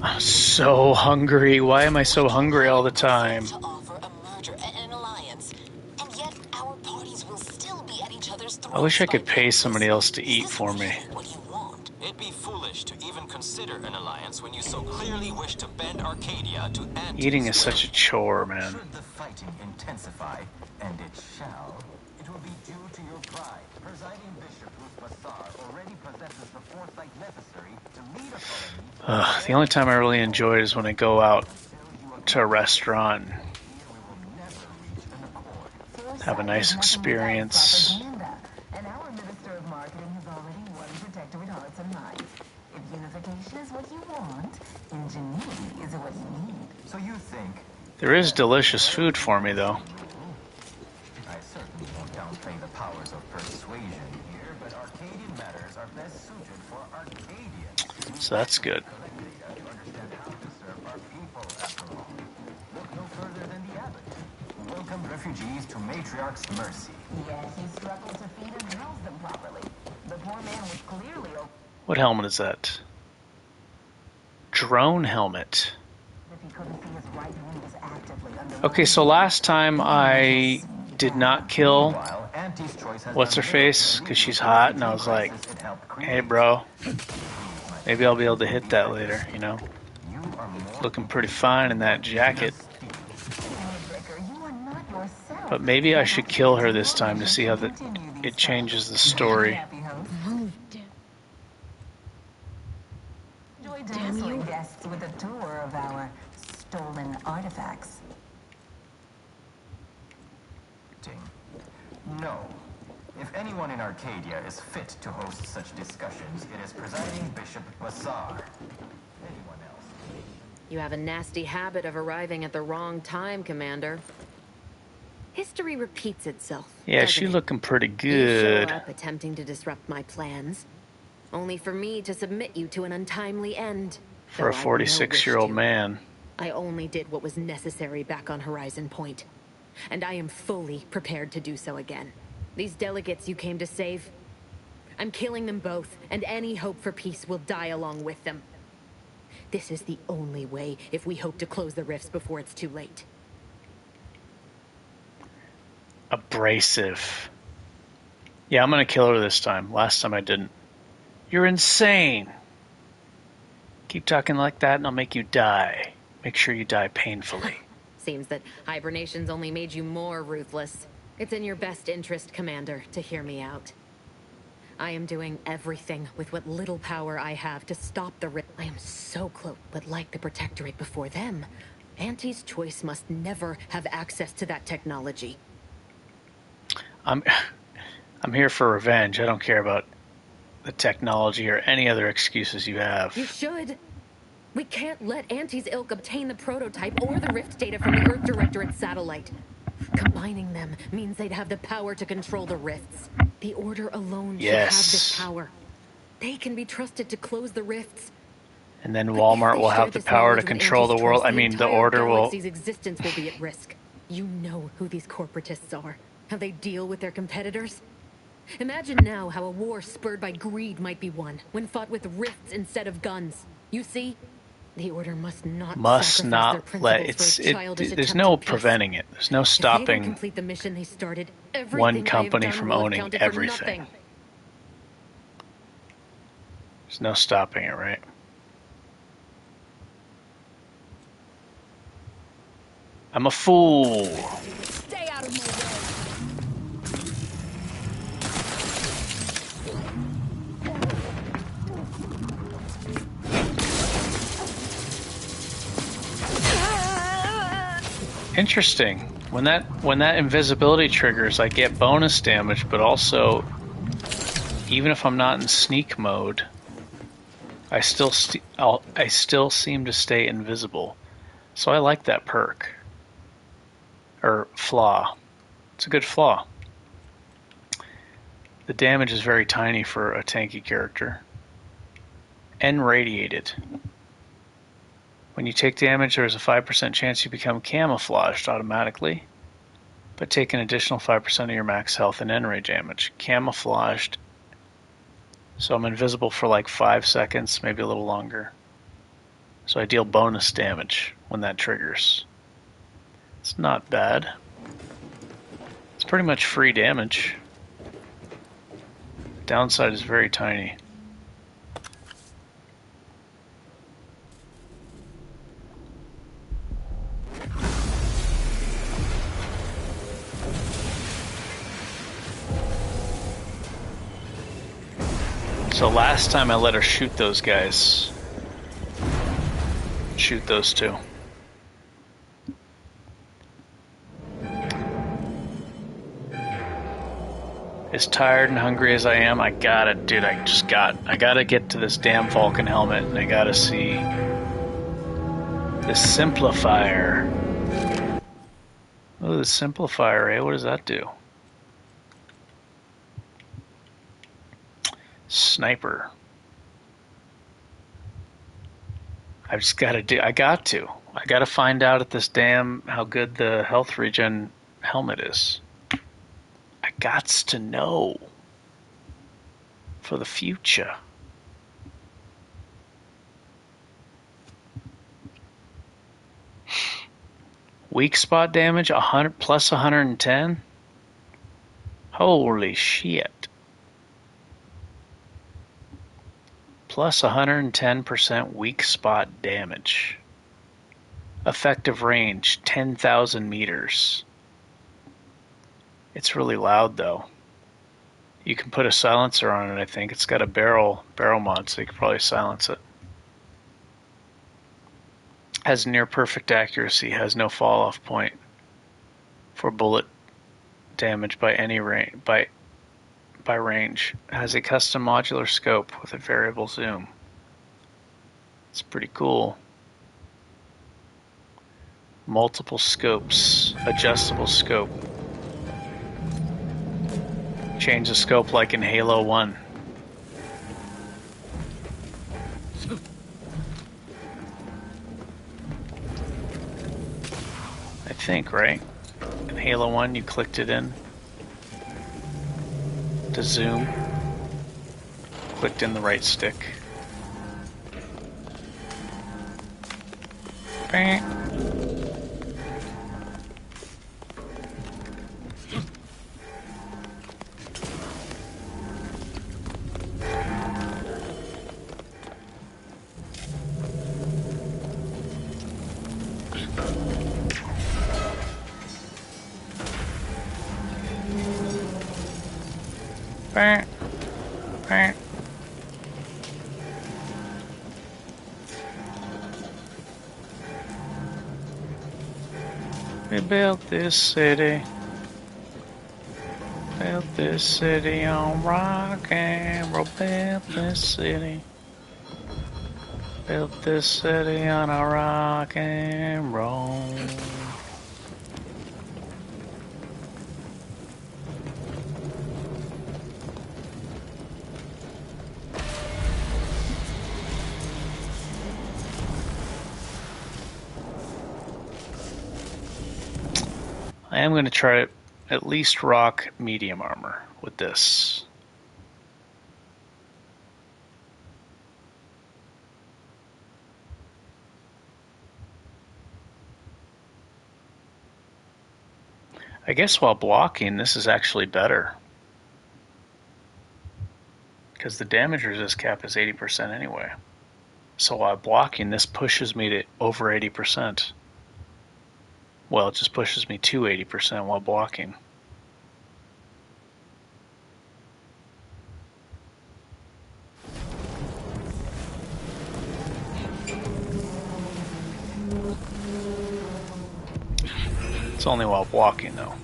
I'm so hungry. Why am I so hungry all the time? I wish I could pay somebody else to eat for me. It'd be foolish to even consider an alliance when you so clearly wish to bend Arcadia to Eating is such a chore, man. Should the fighting intensify, and it shall, it will be due to your pride. Presiding Bishop Ruth Bassar already possesses the foresight necessary to lead a colony. The only time I really enjoy it is when I go out to a restaurant. have a nice experience. And our Minister of Marketing has already won Protectorate hearts and minds. If unification is what you want, ingenuity is what you need. So you think... There is delicious food for me, though. I certainly won't downplay the powers of persuasion here, but Arcadian matters are best suited for Arcadians. So that's good. Look no further than the abbot, who welcomed refugees to Matriarch's mercy. Yes, he struggled to feed and house them properly. The poor man was clearly... What helmet is that? Drone helmet. Okay, so last time I did not kill what's-her-face because she's hot, and I was like, hey bro, maybe I'll be able to hit that later, you know? Looking pretty fine in that jacket. But maybe I should kill her this time to see how it changes the story. Damn you guests with a tour of our stolen artifacts. No. If anyone in Arcadia is fit to host such discussions, it is presiding Bishop Bassar. Anyone else? You have a nasty habit of arriving at the wrong time, Commander. History repeats itself. Yeah, she's looking pretty good. You show up attempting to disrupt my plans, only for me to submit you to an untimely end. For a 46-year-old man. I only did what was necessary back on Horizon Point, and I am fully prepared to do so again. These delegates you came to save, I'm killing them both, and any hope for peace will die along with them. This is the only way if we hope to close the rifts before it's too late. Abrasive. Yeah, I'm gonna kill her this time. Last time I didn't. You're insane. Keep talking like that and I'll make you die. Make sure you die painfully. Seems that hibernation's only made you more ruthless. It's in your best interest, Commander, to hear me out. I am doing everything with what little power I have to stop the rift. I am so close, but like the Protectorate before them, Auntie's Choice must never have access to that technology. I'm here for revenge. I don't care about the technology or any other excuses you have. You should. We can't let Auntie's ilk obtain the prototype or the rift data from the Earth Directorate satellite. Combining them means they'd have the power to control the rifts. The Order alone should have this power. They can be trusted to close the rifts. And then Walmart will have the power to control the world. I mean, the Order will... The galaxy's existence will be at risk. You know who these corporatists are. How they deal with their competitors. Imagine now how a war spurred by greed might be won when fought with rifts instead of guns. You see? The Order must not let there's no preventing it. There's no stopping complete the mission they started. One company from owning everything. There's no stopping it, right? I'm a fool. Stay out of my way. Interesting. When that invisibility triggers, I get bonus damage, but also, even if I'm not in sneak mode, I still seem to stay invisible. So I like that perk. Or flaw. It's a good flaw. The damage is very tiny for a tanky character. And radiated. When you take damage, there is a 5% chance you become camouflaged automatically, but take an additional 5% of your max health and N-ray damage. Camouflaged, so I'm invisible for like 5 seconds, maybe a little longer. So I deal bonus damage when that triggers. It's not bad. It's pretty much free damage. The downside is very tiny. So last time I let her shoot those guys. Shoot those two. As tired and hungry as I am, I gotta get to this damn Vulcan helmet, and I gotta see the simplifier. Oh, the simplifier, eh? What does that do? Sniper. I gotta find out at this damn how good the health regen helmet is. I gots to know for the future. Weak spot damage 100 plus 110. Holy shit! Plus 110% weak spot damage. Effective range 10,000 meters. It's really loud though. You can put a silencer on it, I think. It's got a barrel mod, so you could probably silence it. Has near perfect accuracy, has no fall off point for bullet damage by any range by range. Has a custom modular scope with a variable zoom. It's pretty cool. Multiple scopes, adjustable scope. Change the scope like in Halo 1. I think, right? In Halo 1 you clicked it in to zoom. Clicked in the right stick. Bang. We built this city. Built this city on rock and roll. Built this city. Built this city on a rock and roll. I am going to try to at least rock medium armor with this. I guess while blocking, this is actually better. Because the damage resist cap is 80% anyway. So while blocking, this pushes me to over 80%. Well, it just pushes me to 80% while blocking. It's only while blocking, though.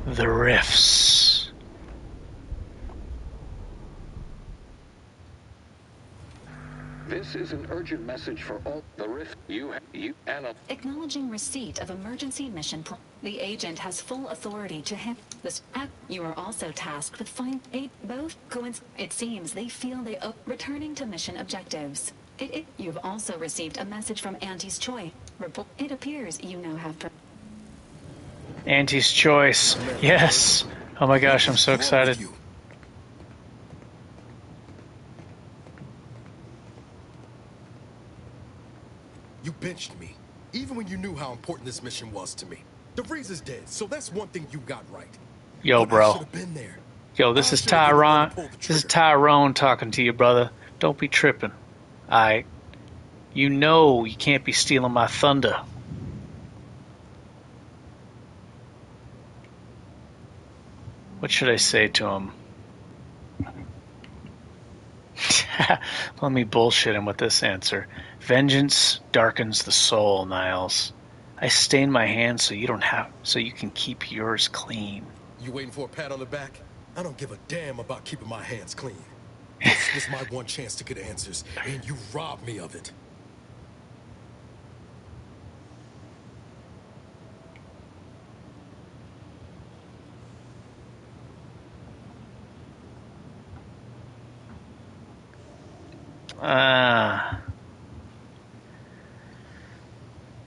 The rifts. This is an urgent message for all the rift. Anna. Acknowledging receipt of emergency mission. The agent has full authority to handle this. You are also tasked with finding both It seems they feel they owe returning to mission objectives. You've also received a message from Auntie's Choi. It appears you now have. Auntie's choice. Yes. Oh my gosh, I'm so excited. You benched me, even when you knew how important this mission was to me. DeVries is dead, so that's one thing you got right. Yo, But I bro. should have been there. Yo, this is Tyrone. This is Tyrone talking to you, brother. Don't be tripping. Alright. You know you can't be stealing my thunder. What should I say to him? Let me bullshit him with this answer. Vengeance darkens the soul, Niles. I stain my hands so you can keep yours clean. You waiting for a pat on the back? I don't give a damn about keeping my hands clean. This was my one chance to get answers, and you robbed me of it.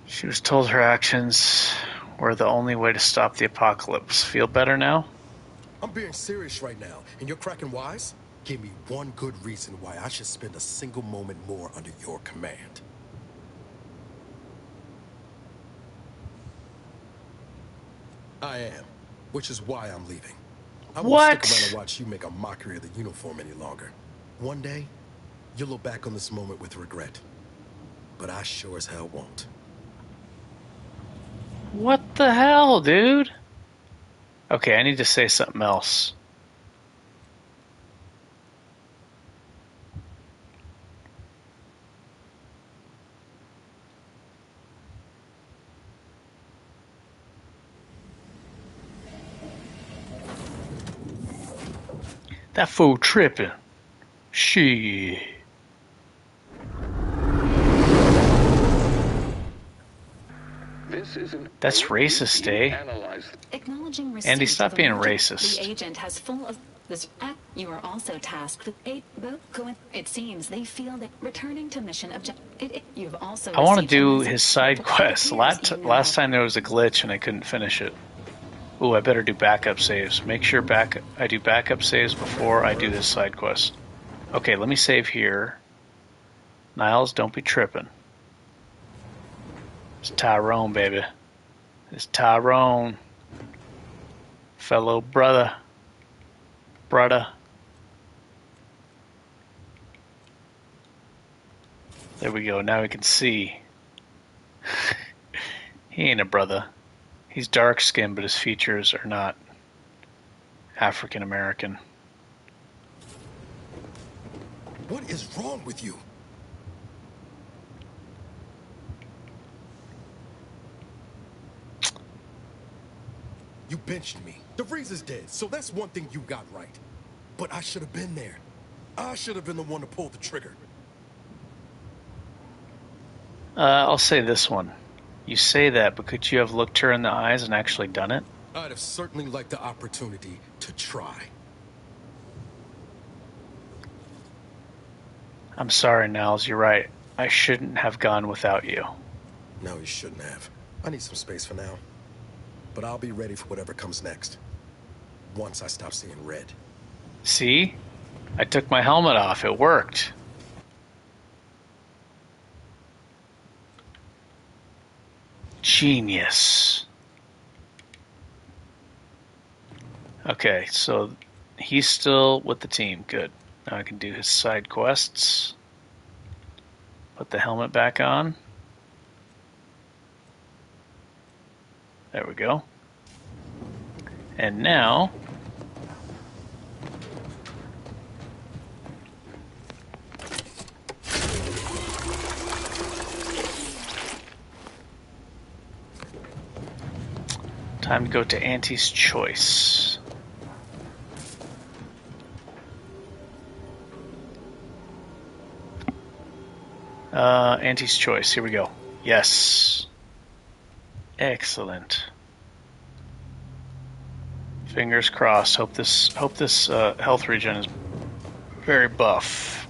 She was told her actions were the only way to stop the apocalypse. Feel better now? I'm being serious right now, and you're cracking wise? Give me one good reason why I should spend a single moment more under your command. I am, which is why I'm leaving. I won't stick around and watch you make a mockery of the uniform any longer. One day, you'll look back on this moment with regret. But I sure as hell won't. What the hell, dude? Okay, I need to say something else. That fool tripping. Shit. That's racist, eh? Acknowledging receipt Andy, stop of being emergency- racist. The agent has full of this. You are also tasked with It seems they feel that returning to mission objective. You've also. I want to received do a message his side quest. Last time there was a glitch and I couldn't finish it. Ooh, I better do backup saves. Make sure I do backup saves before I do this side quest. Okay, let me save here. Niles, don't be tripping. It's Tyrone, baby. It's Tyrone. Fellow brother. Brother. There we go. Now we can see. He ain't a brother. He's dark skinned, but his features are not African American. What is wrong with you? You benched me. DeVries is dead, so that's one thing you got right. But I should have been there. I should have been the one to pull the trigger. I'll say this one. You say that, but could you have looked her in the eyes and actually done it? I'd have certainly liked the opportunity to try. I'm sorry, Niles. You're right. I shouldn't have gone without you. No, you shouldn't have. I need some space for now. But I'll be ready for whatever comes next. Once I stop seeing red. See? I took my helmet off. It worked. Genius. Okay, so he's still with the team. Good. Now I can do his side quests. Put the helmet back on. There we go. And now time to go to Auntie's choice. Auntie's choice. Here we go. Yes. Excellent. Fingers crossed. Hope this health regen is very buff.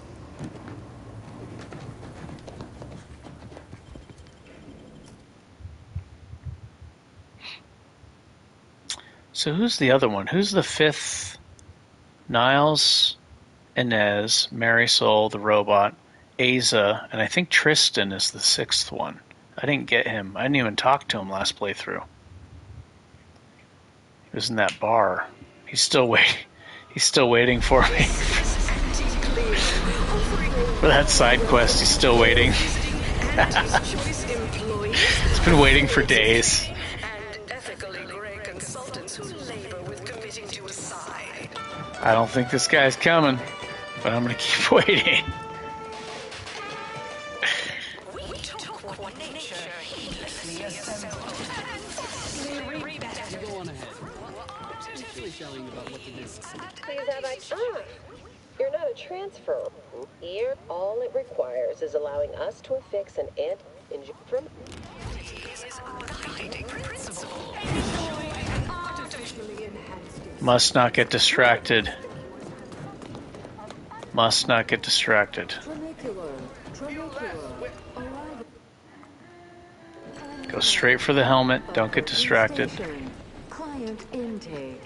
So who's the other one? Who's the fifth? Niles, Inez, Marisol, the robot, Aza, and I think Tristan is the sixth one. I didn't get him. I didn't even talk to him last playthrough. He was in that bar. He's still waiting. He's still waiting for me. For that side quest, he's still waiting. He's been waiting for days. I don't think this guy's coming, but I'm gonna keep waiting. You're not a transfer. Here, all it requires is allowing us to affix an injury from. Must not get distracted. Must not get distracted. Go straight for the helmet. Don't get distracted. Client intake.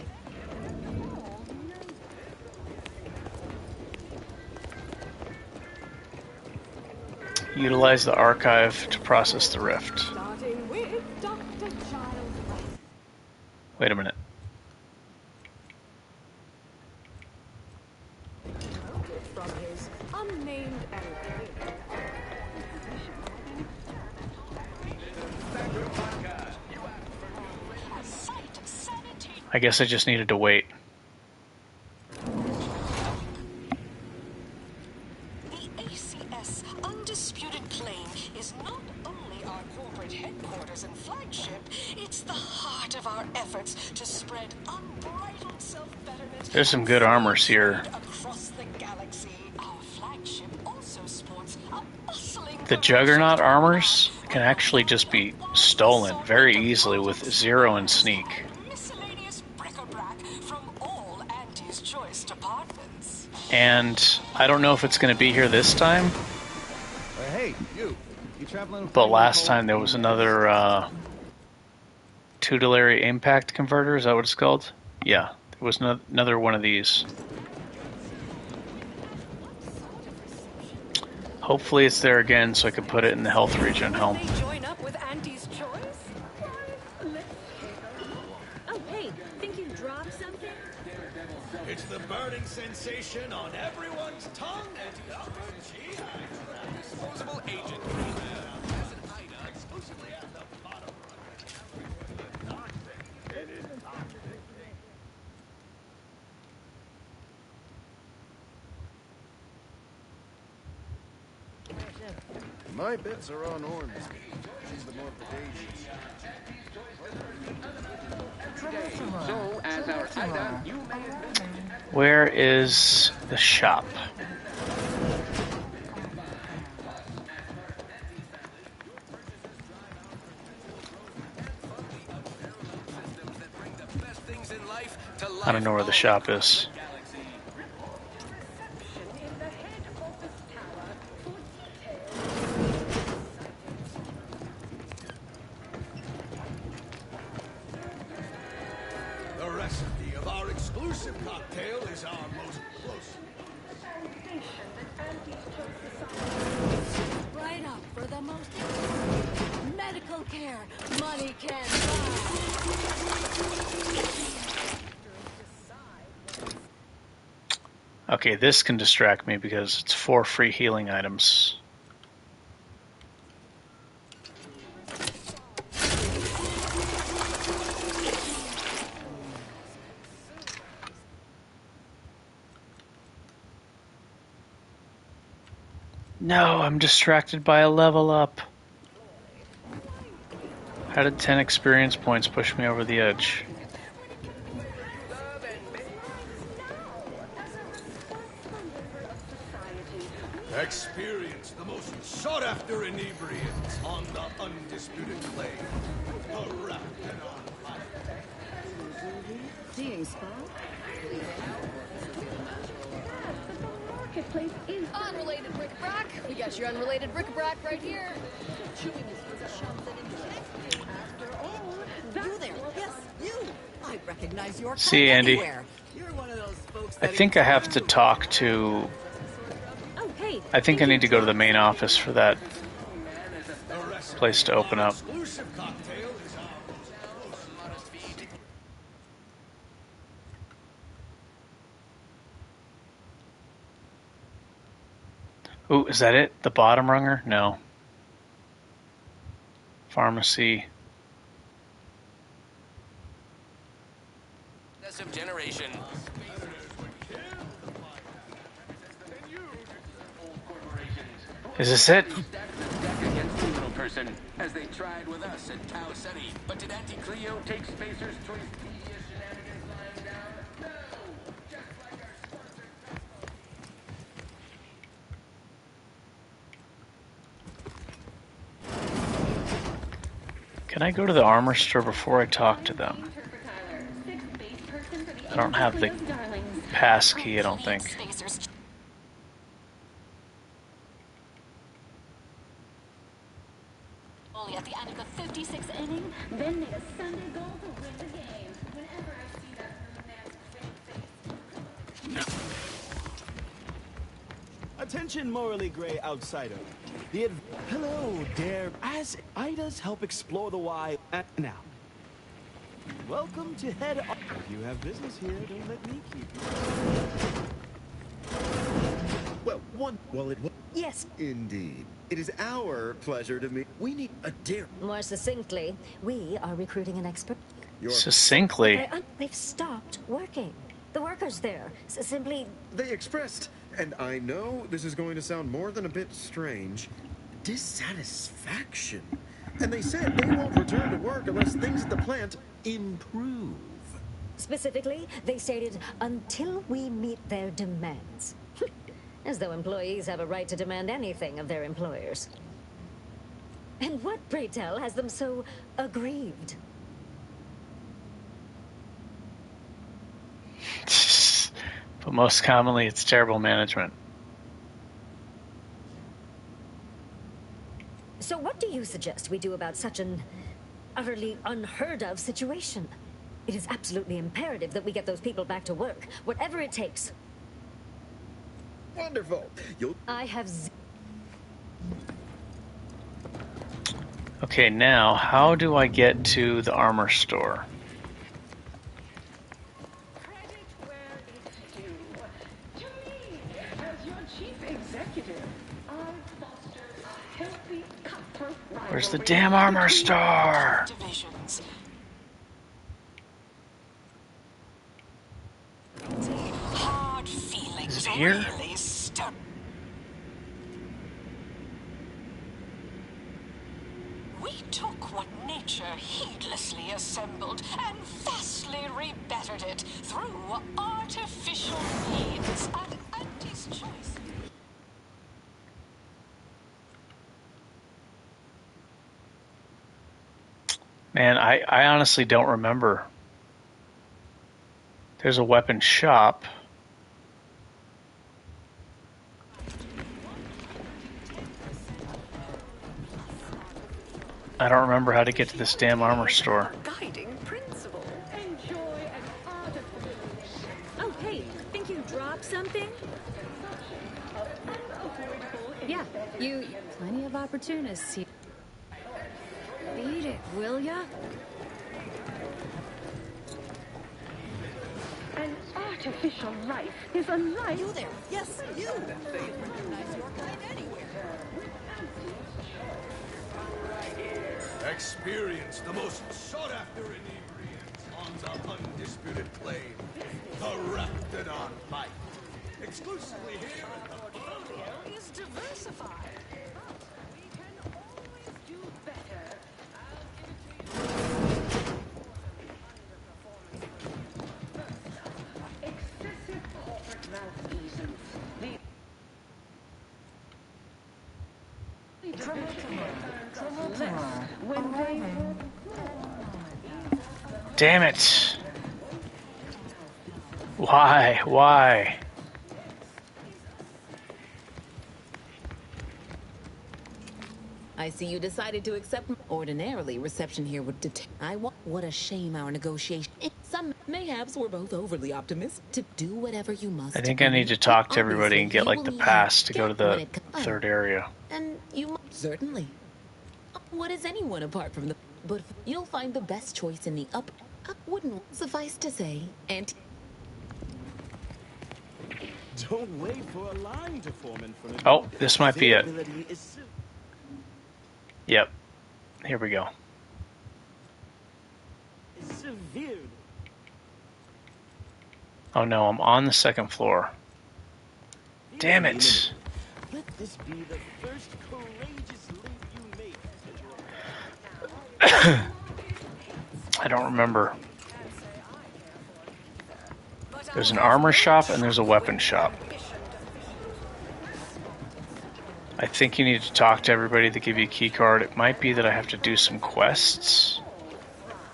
Utilize the archive to process the rift. Wait a minute. I guess I just needed to wait. The ACS Undisputed Plane is not only our corporate headquarters and flagship, it's the heart of our efforts to spread unbridled self-betterment. There's some good armors here. Across the galaxy, our flagship also sports a bustling. The Juggernaut armors can actually just be stolen very easily with Zero and Sneak. And I don't know if it's going to be here this time. Hey, you traveling? But last time there was another tutelary impact converter. Is that what it's called? Yeah, there was another one of these. Hopefully it's there again so I can put it in the health regen helm. Join up with Auntie's choice? Oh, hey, think you dropped something? It's the burning sensation on everyone's tongue and disposable agent. Exclusively at the bottom My bets are on Orms. She's the more So, as our hideout, you may have been. Where is the shop? I don't know where the shop is. The recipe of our exclusive cocktail is our most close. Right up for the most medical care money can buy. Okay, this can distract me because it's 4 free healing items. No, I'm distracted by a level up. How did 10 experience points push me over the edge? Experience the most sought-after inebriants on the undisputed plane. The Raptor. Seeing spot? Marketplace is unrelated bric-a-brac. We got your unrelated bric-a-brac right here. After all, you there. Yes, you. I recognize your See, kind Andy. anywhere. You're one of those folks I that think I have to talk to... Oh, hey. I think I need to go to the main office for that place to open up. Ooh, is that it? The bottom runger? No. Pharmacy. Generation. Is this it? Against criminal person, as they tried with us at Tau Ceti. But did Auntie Cleo take Spacer's choice devious shenanigans lying down? No! Just like our sponsor. Can I go to the armor store before I talk to them? I don't have the pass key, I don't think. Only at the end of the 56th inning, then made a Sunday goal to win the game. Whenever I see that little man's face. Attention, morally gray outsider. Hello, dare. As Ida's help explore the why now. Welcome to head. If you have business here, don't let me keep you. Well, it was. Yes. Indeed. It is our pleasure to meet. We need a dare. More succinctly, we are recruiting an expert. Succinctly. They've stopped working. The workers there simply... They expressed, and I know this is going to sound more than a bit strange, dissatisfaction. And they said they won't return to work unless things at the plant improve. Specifically, they stated, until we meet their demands. As though employees have a right to demand anything of their employers. And what, pray tell, has them so aggrieved? But most commonly, it's terrible management. So what do you suggest we do about such an utterly unheard of situation? It is absolutely imperative that we get those people back to work, whatever it takes. Wonderful. I have... Okay, now, how do I get to the armor store? Where's the damn armor store? Hard feelings. Is it here? Really stub. We took what nature heedlessly assembled and vastly rebettered it through artificial means at Auntie's choice. Man, I honestly don't remember. There's a weapon shop. I don't remember how to get to this damn armor store. Guiding principle. Enjoy an artificial. Oh, hey, think you dropped something? Yeah, you. Plenty of opportunists here. Beat it, will ya? An artificial life is a life. You there? Yes, you. They recognize your kind anywhere. Experience the most sought-after inebriants on the undisputed claim, the Raptidon Pipe. Exclusively here at the Portfolio is diversified. We can always do better. Excessive corporate malfeasance. Damn it! Why? Why? I see you decided to accept. Ordinarily, reception here would detect. What a shame our negotiation. Some mayhaps we're both overly optimistic. To do whatever you must. I think I need to talk to everybody Obviously, and get you like will the need pass to go to when the it third area. And certainly. What is anyone apart from the? But you'll find the best choice in the up. Wouldn't suffice to say, and. Don't wait for a line to form in front of you. Oh, this might be it. Availability is Yep. Here we go. severe. Oh no, I'm on the second floor. Damn it. Let this be the first courageous leap you make. I don't remember. There's an armor shop and there's a weapon shop. I think you need to talk to everybody to give you a key card. It might be that I have to do some quests.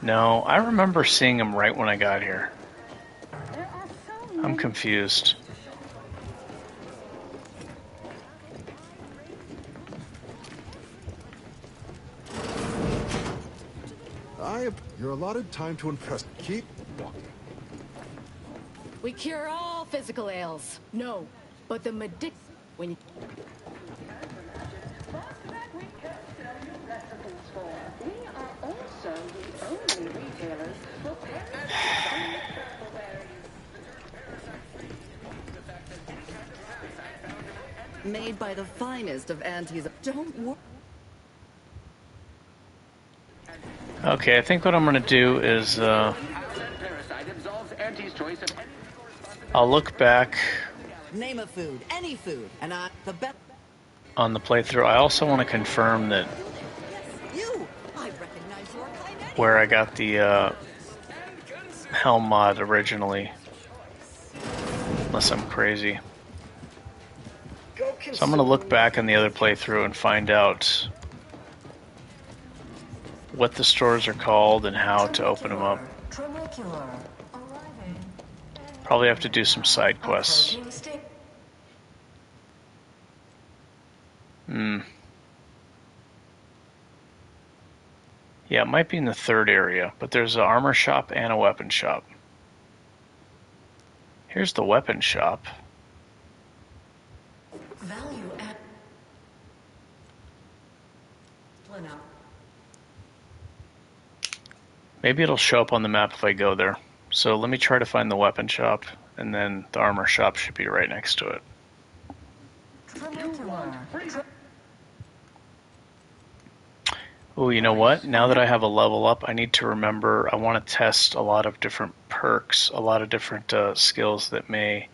No, I remember seeing them right when I got here. I'm confused. You're allotted time to impress. Keep walking. We cure all physical ails. No, but the medic. When you. Made by the finest of aunties. Don't worry. Okay, I think what I'm going to do is I'll look back Name a food, any food, and the best. on the playthrough. I also want to confirm that You, I recognize your kind. where I got the Helm mod originally, unless I'm crazy. So I'm going to look back on the other playthrough and find out what the stores are called and how to open them up. Probably have to do some side quests. Yeah, it might be in the third area, but there's an armor shop and a weapon shop. Here's the weapon shop. Value add. Maybe it'll show up on the map if I go there. So let me try to find the weapon shop, and then the armor shop should be right next to it. Oh, you know what? Now that I have a level up, I need to remember I want to test a lot of different perks, a lot of different skills that may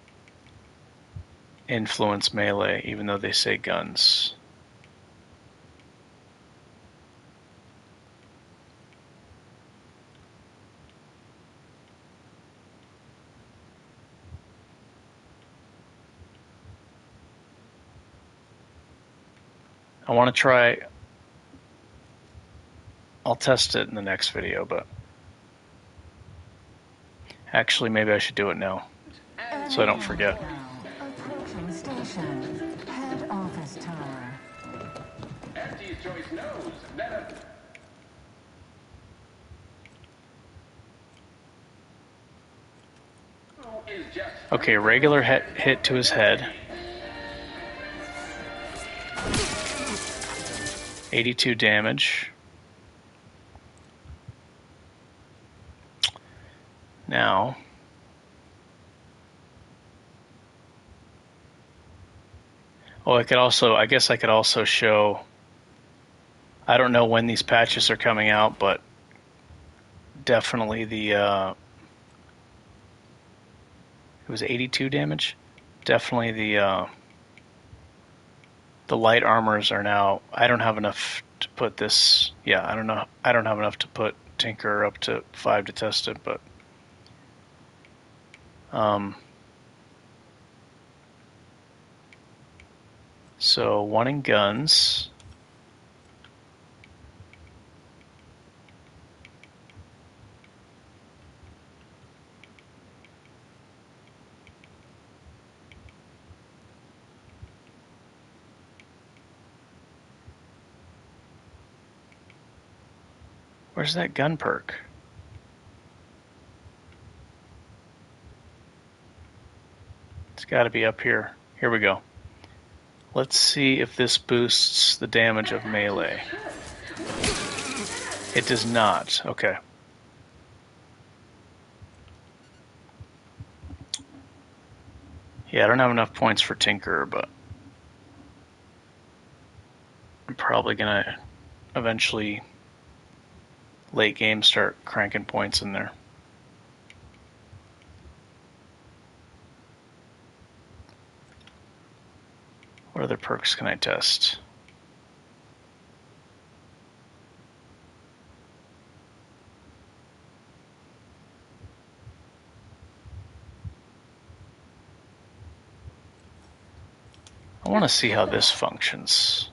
influence melee, even though they say guns. I want to try. I'll test it in the next video, but actually maybe I should do it now so I don't forget. Approaching station. Head office tower. Auntie's choice knows better. Okay, regular hit to his head. 82 damage. Now, oh, I guess I could also show, I don't know when these patches are coming out, but definitely the, it was 82 damage. Definitely the light armors are now, I don't have enough to put this, yeah, I don't have enough to put Tinker up to 5 to test it, but so one in guns. Where's that gun perk? It's got to be up here. Here we go. Let's see if this boosts the damage of melee. It does not. Okay. Yeah, I don't have enough points for Tinker, but I'm probably going to eventually late game start cranking points in there. What other perks can I test? I want to see how this functions.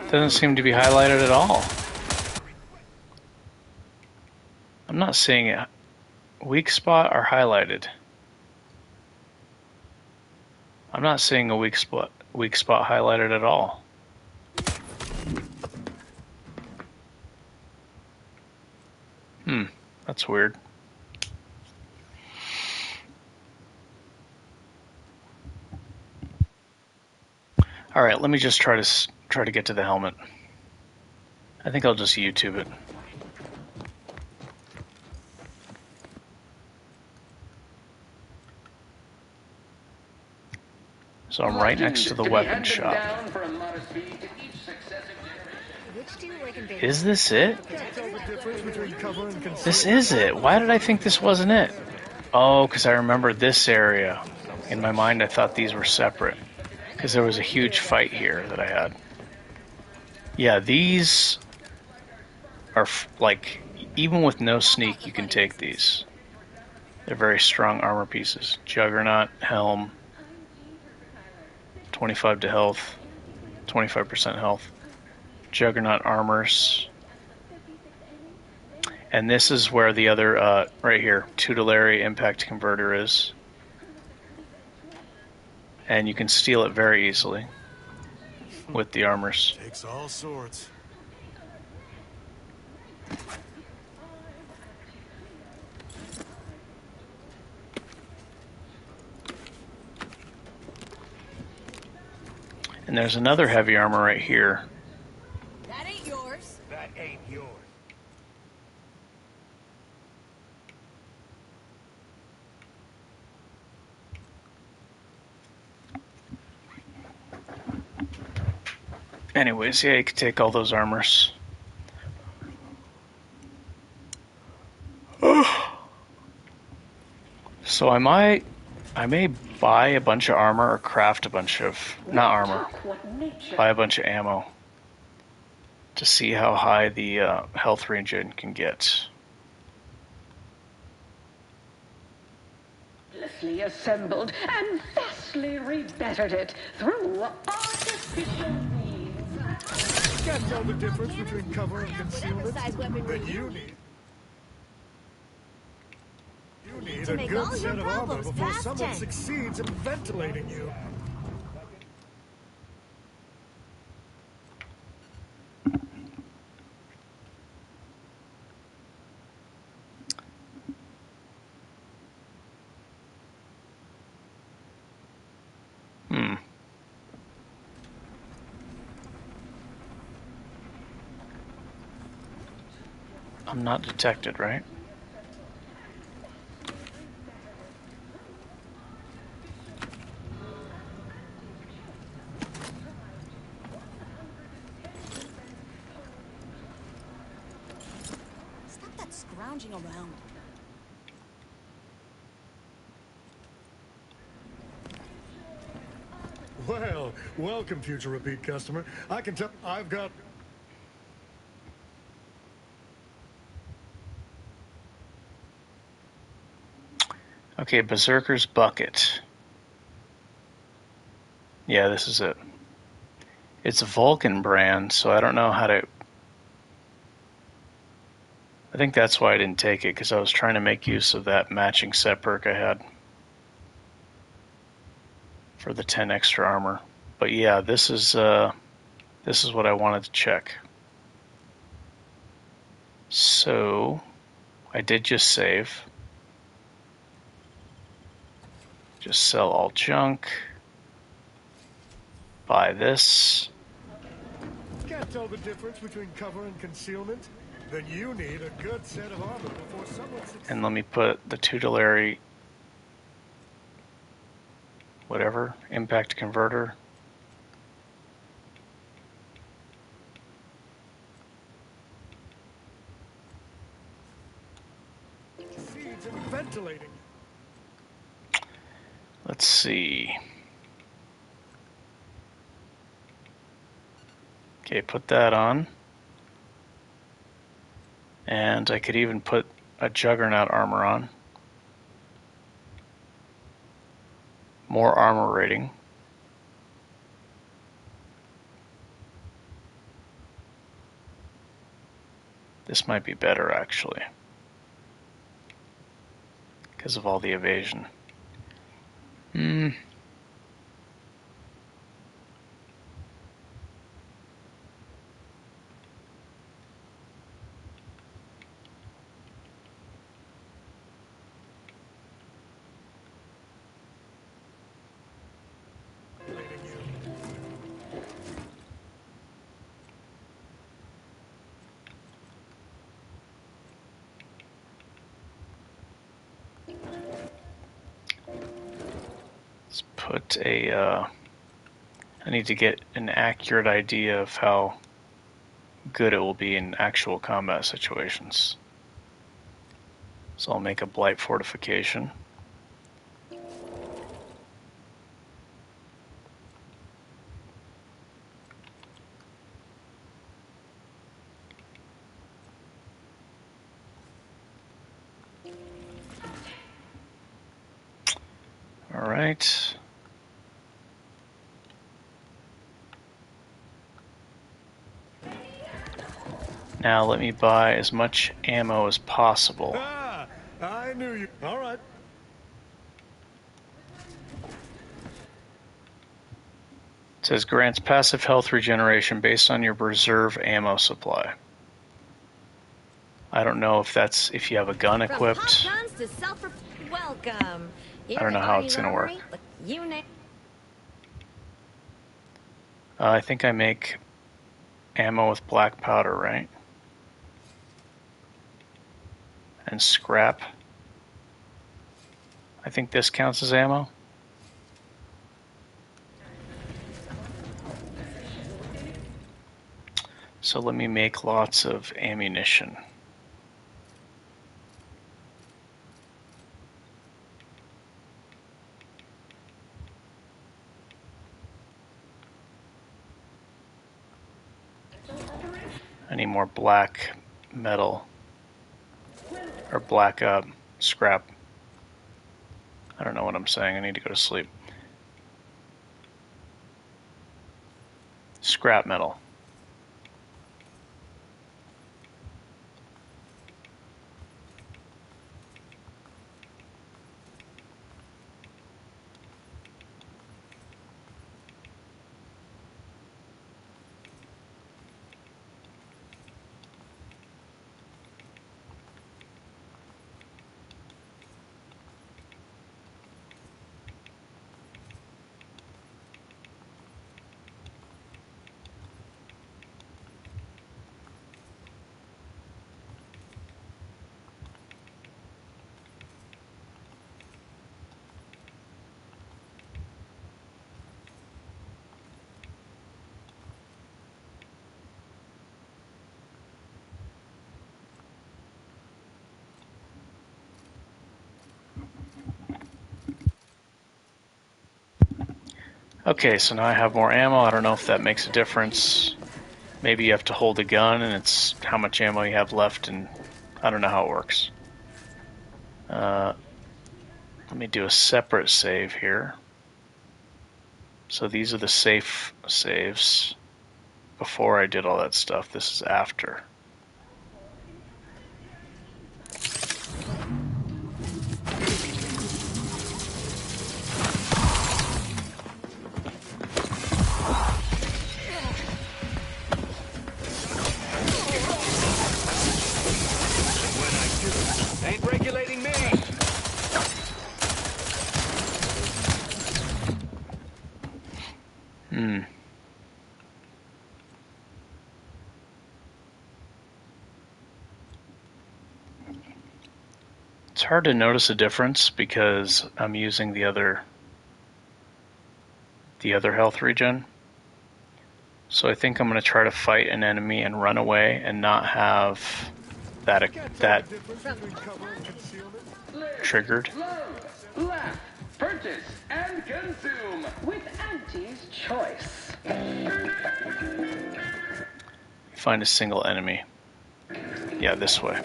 Doesn't seem to be highlighted at all. I'm not seeing it. Weak spot or highlighted. I'm not seeing a weak spot highlighted at all. That's weird. All right, let me just try to get to the helmet. I think I'll just YouTube it. So I'm right next to the weapon shop. Is this it? This is it. Why did I think this wasn't it? Oh, because I remember this area. In my mind, I thought these were separate. Because there was a huge fight here that I had. Yeah, these are, like, even with no sneak, you can take these. They're very strong armor pieces. Juggernaut, helm, 25 to health, 25% health. Juggernaut armors. And this is where the other, right here, tutelary impact converter is. And you can steal it very easily with the armors. Takes all sorts. And there's another heavy armor right here. That ain't yours. That ain't yours. Anyways, yeah, you can take all those armors. So I may buy a bunch of armor or craft a bunch of, not armor, buy a bunch of ammo to see how high the health regen can get. Assembled and vastly rebettered it through artificial means. Can't tell the difference between cover and concealment, but you need. You need a good set of armor before someone succeeds in ventilating you. I'm not detected, right? Stop that scrounging around. Well, welcome, future repeat customer. I can tell I've got... Okay, Berserker's Bucket. Yeah, this is it. It's a Vulcan brand, so I don't know how to... I think that's why I didn't take it, because I was trying to make use of that matching set perk I had for the 10 extra armor. But yeah, this is what I wanted to check. So I did just save. Just sell all junk. Buy this. Can't tell the difference between cover and concealment? Then you need a good set of armor before someone succeeds. And let me put the tutelary, whatever, impact converter. Seeds and ventilating. Let's see. Okay, put that on. And I could even put a Juggernaut armor on. More armor rating. This might be better, actually, because of all the evasion. Let's put a... I need to get an accurate idea of how good it will be in actual combat situations. So I'll make a Blight Fortification. All right. Now let me buy as much ammo as possible. Ah, I knew you. All right. It says grants passive health regeneration based on your reserve ammo supply. I don't know if that's if you have a gun equipped. From pop guns to welcome. I don't know how it's going to work. You I think I make ammo with black powder, right? And scrap. I think this counts as ammo. So let me make lots of ammunition. I need more black metal. Or black scrap. I don't know what I'm saying. I need to go to sleep. Scrap metal. Okay, so now I have more ammo. I don't know if that makes a difference. Maybe you have to hold a gun and it's how much ammo you have left, and I don't know how it works. Let me do a separate save here. So these are the safe saves. Before I did all that stuff, this is after. Ain't regulating me. It's hard to notice a difference because I'm using the other health regen. So I think I'm going to try to fight an enemy and run away and not have that triggered. Laugh, purchase, and consume with Auntie's Choice. Find a single enemy. Yeah, this way.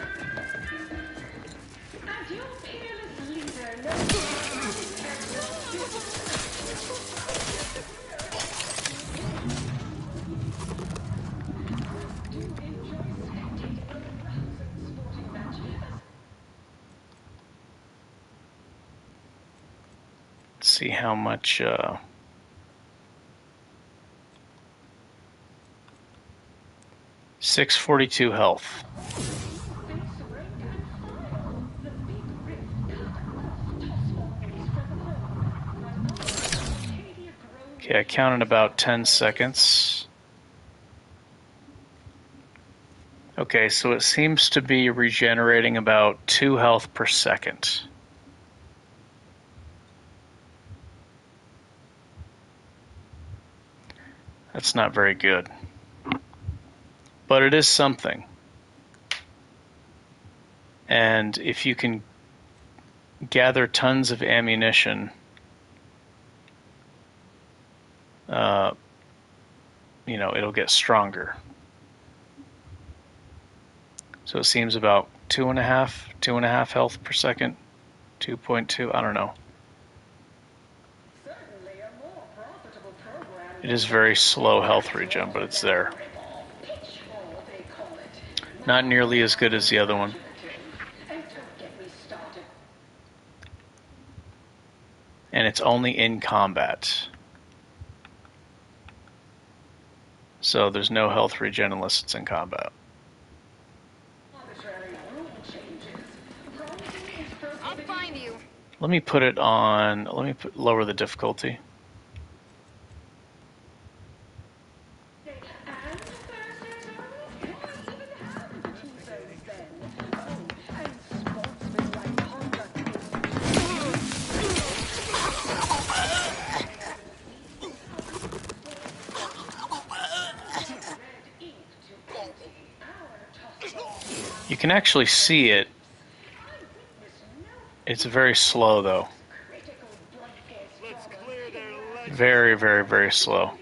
See how much 642 health. Okay, I counted about 10 seconds. Okay, so it seems to be regenerating about 2 health per second. That's not very good. But it is something. And if you can gather tons of ammunition, you know, it'll get stronger. So it seems about 2.5 health per second, 2.2, I don't know. It is very slow health regen, but it's there. Not nearly as good as the other one. And it's only in combat. So there's no health regen unless it's in combat. I'll find you. Let me put it on, lower the difficulty. You can actually see it. It's very slow though. Very, very, very slow.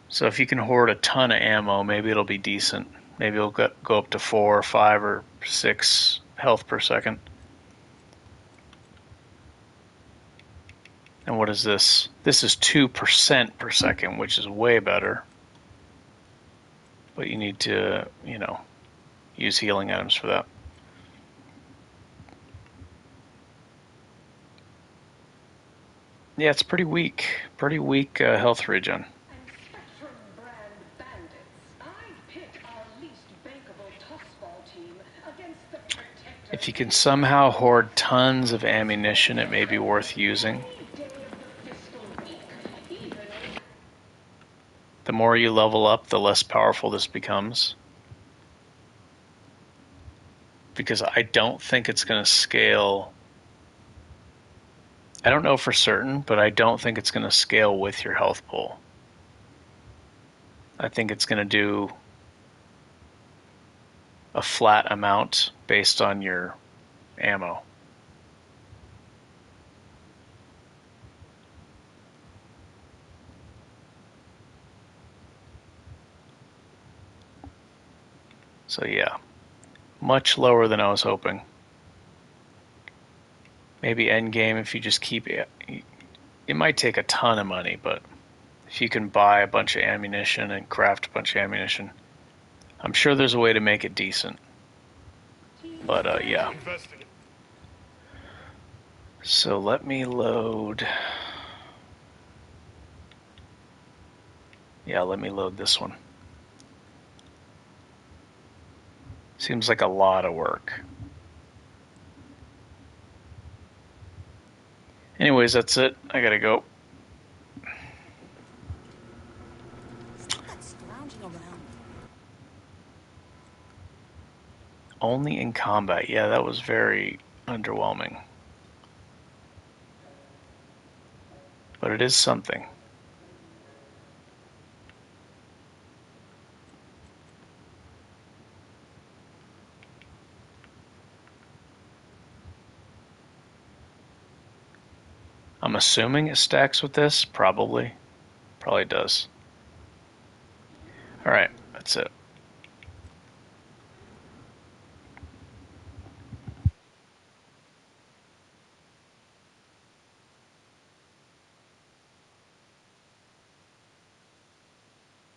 So if you can hoard a ton of ammo, maybe it'll be decent. Maybe it'll go up to 4 or 5 or 6 health per second. And what is this? This is 2% per second, which is way better. But you need to, you know, use healing items for that. Yeah, it's pretty weak. Pretty weak health regen. If you can somehow hoard tons of ammunition, it may be worth using. The more you level up, the less powerful this becomes. Because I don't think it's going to scale. I don't know for certain, but I don't think it's going to scale with your health pool. I think it's going to do a flat amount based on your ammo. So yeah, much lower than I was hoping. Maybe endgame if you just keep it. It might take a ton of money, but if you can buy a bunch of ammunition and craft a bunch of ammunition, I'm sure there's a way to make it decent. But yeah. So let me load. Yeah, let me load this one. Seems like a lot of work. Anyways, that's it. I gotta go. Only in combat. Yeah, that was very underwhelming. But it is something. I'm assuming it stacks with this. Probably. Probably does. Alright, that's it.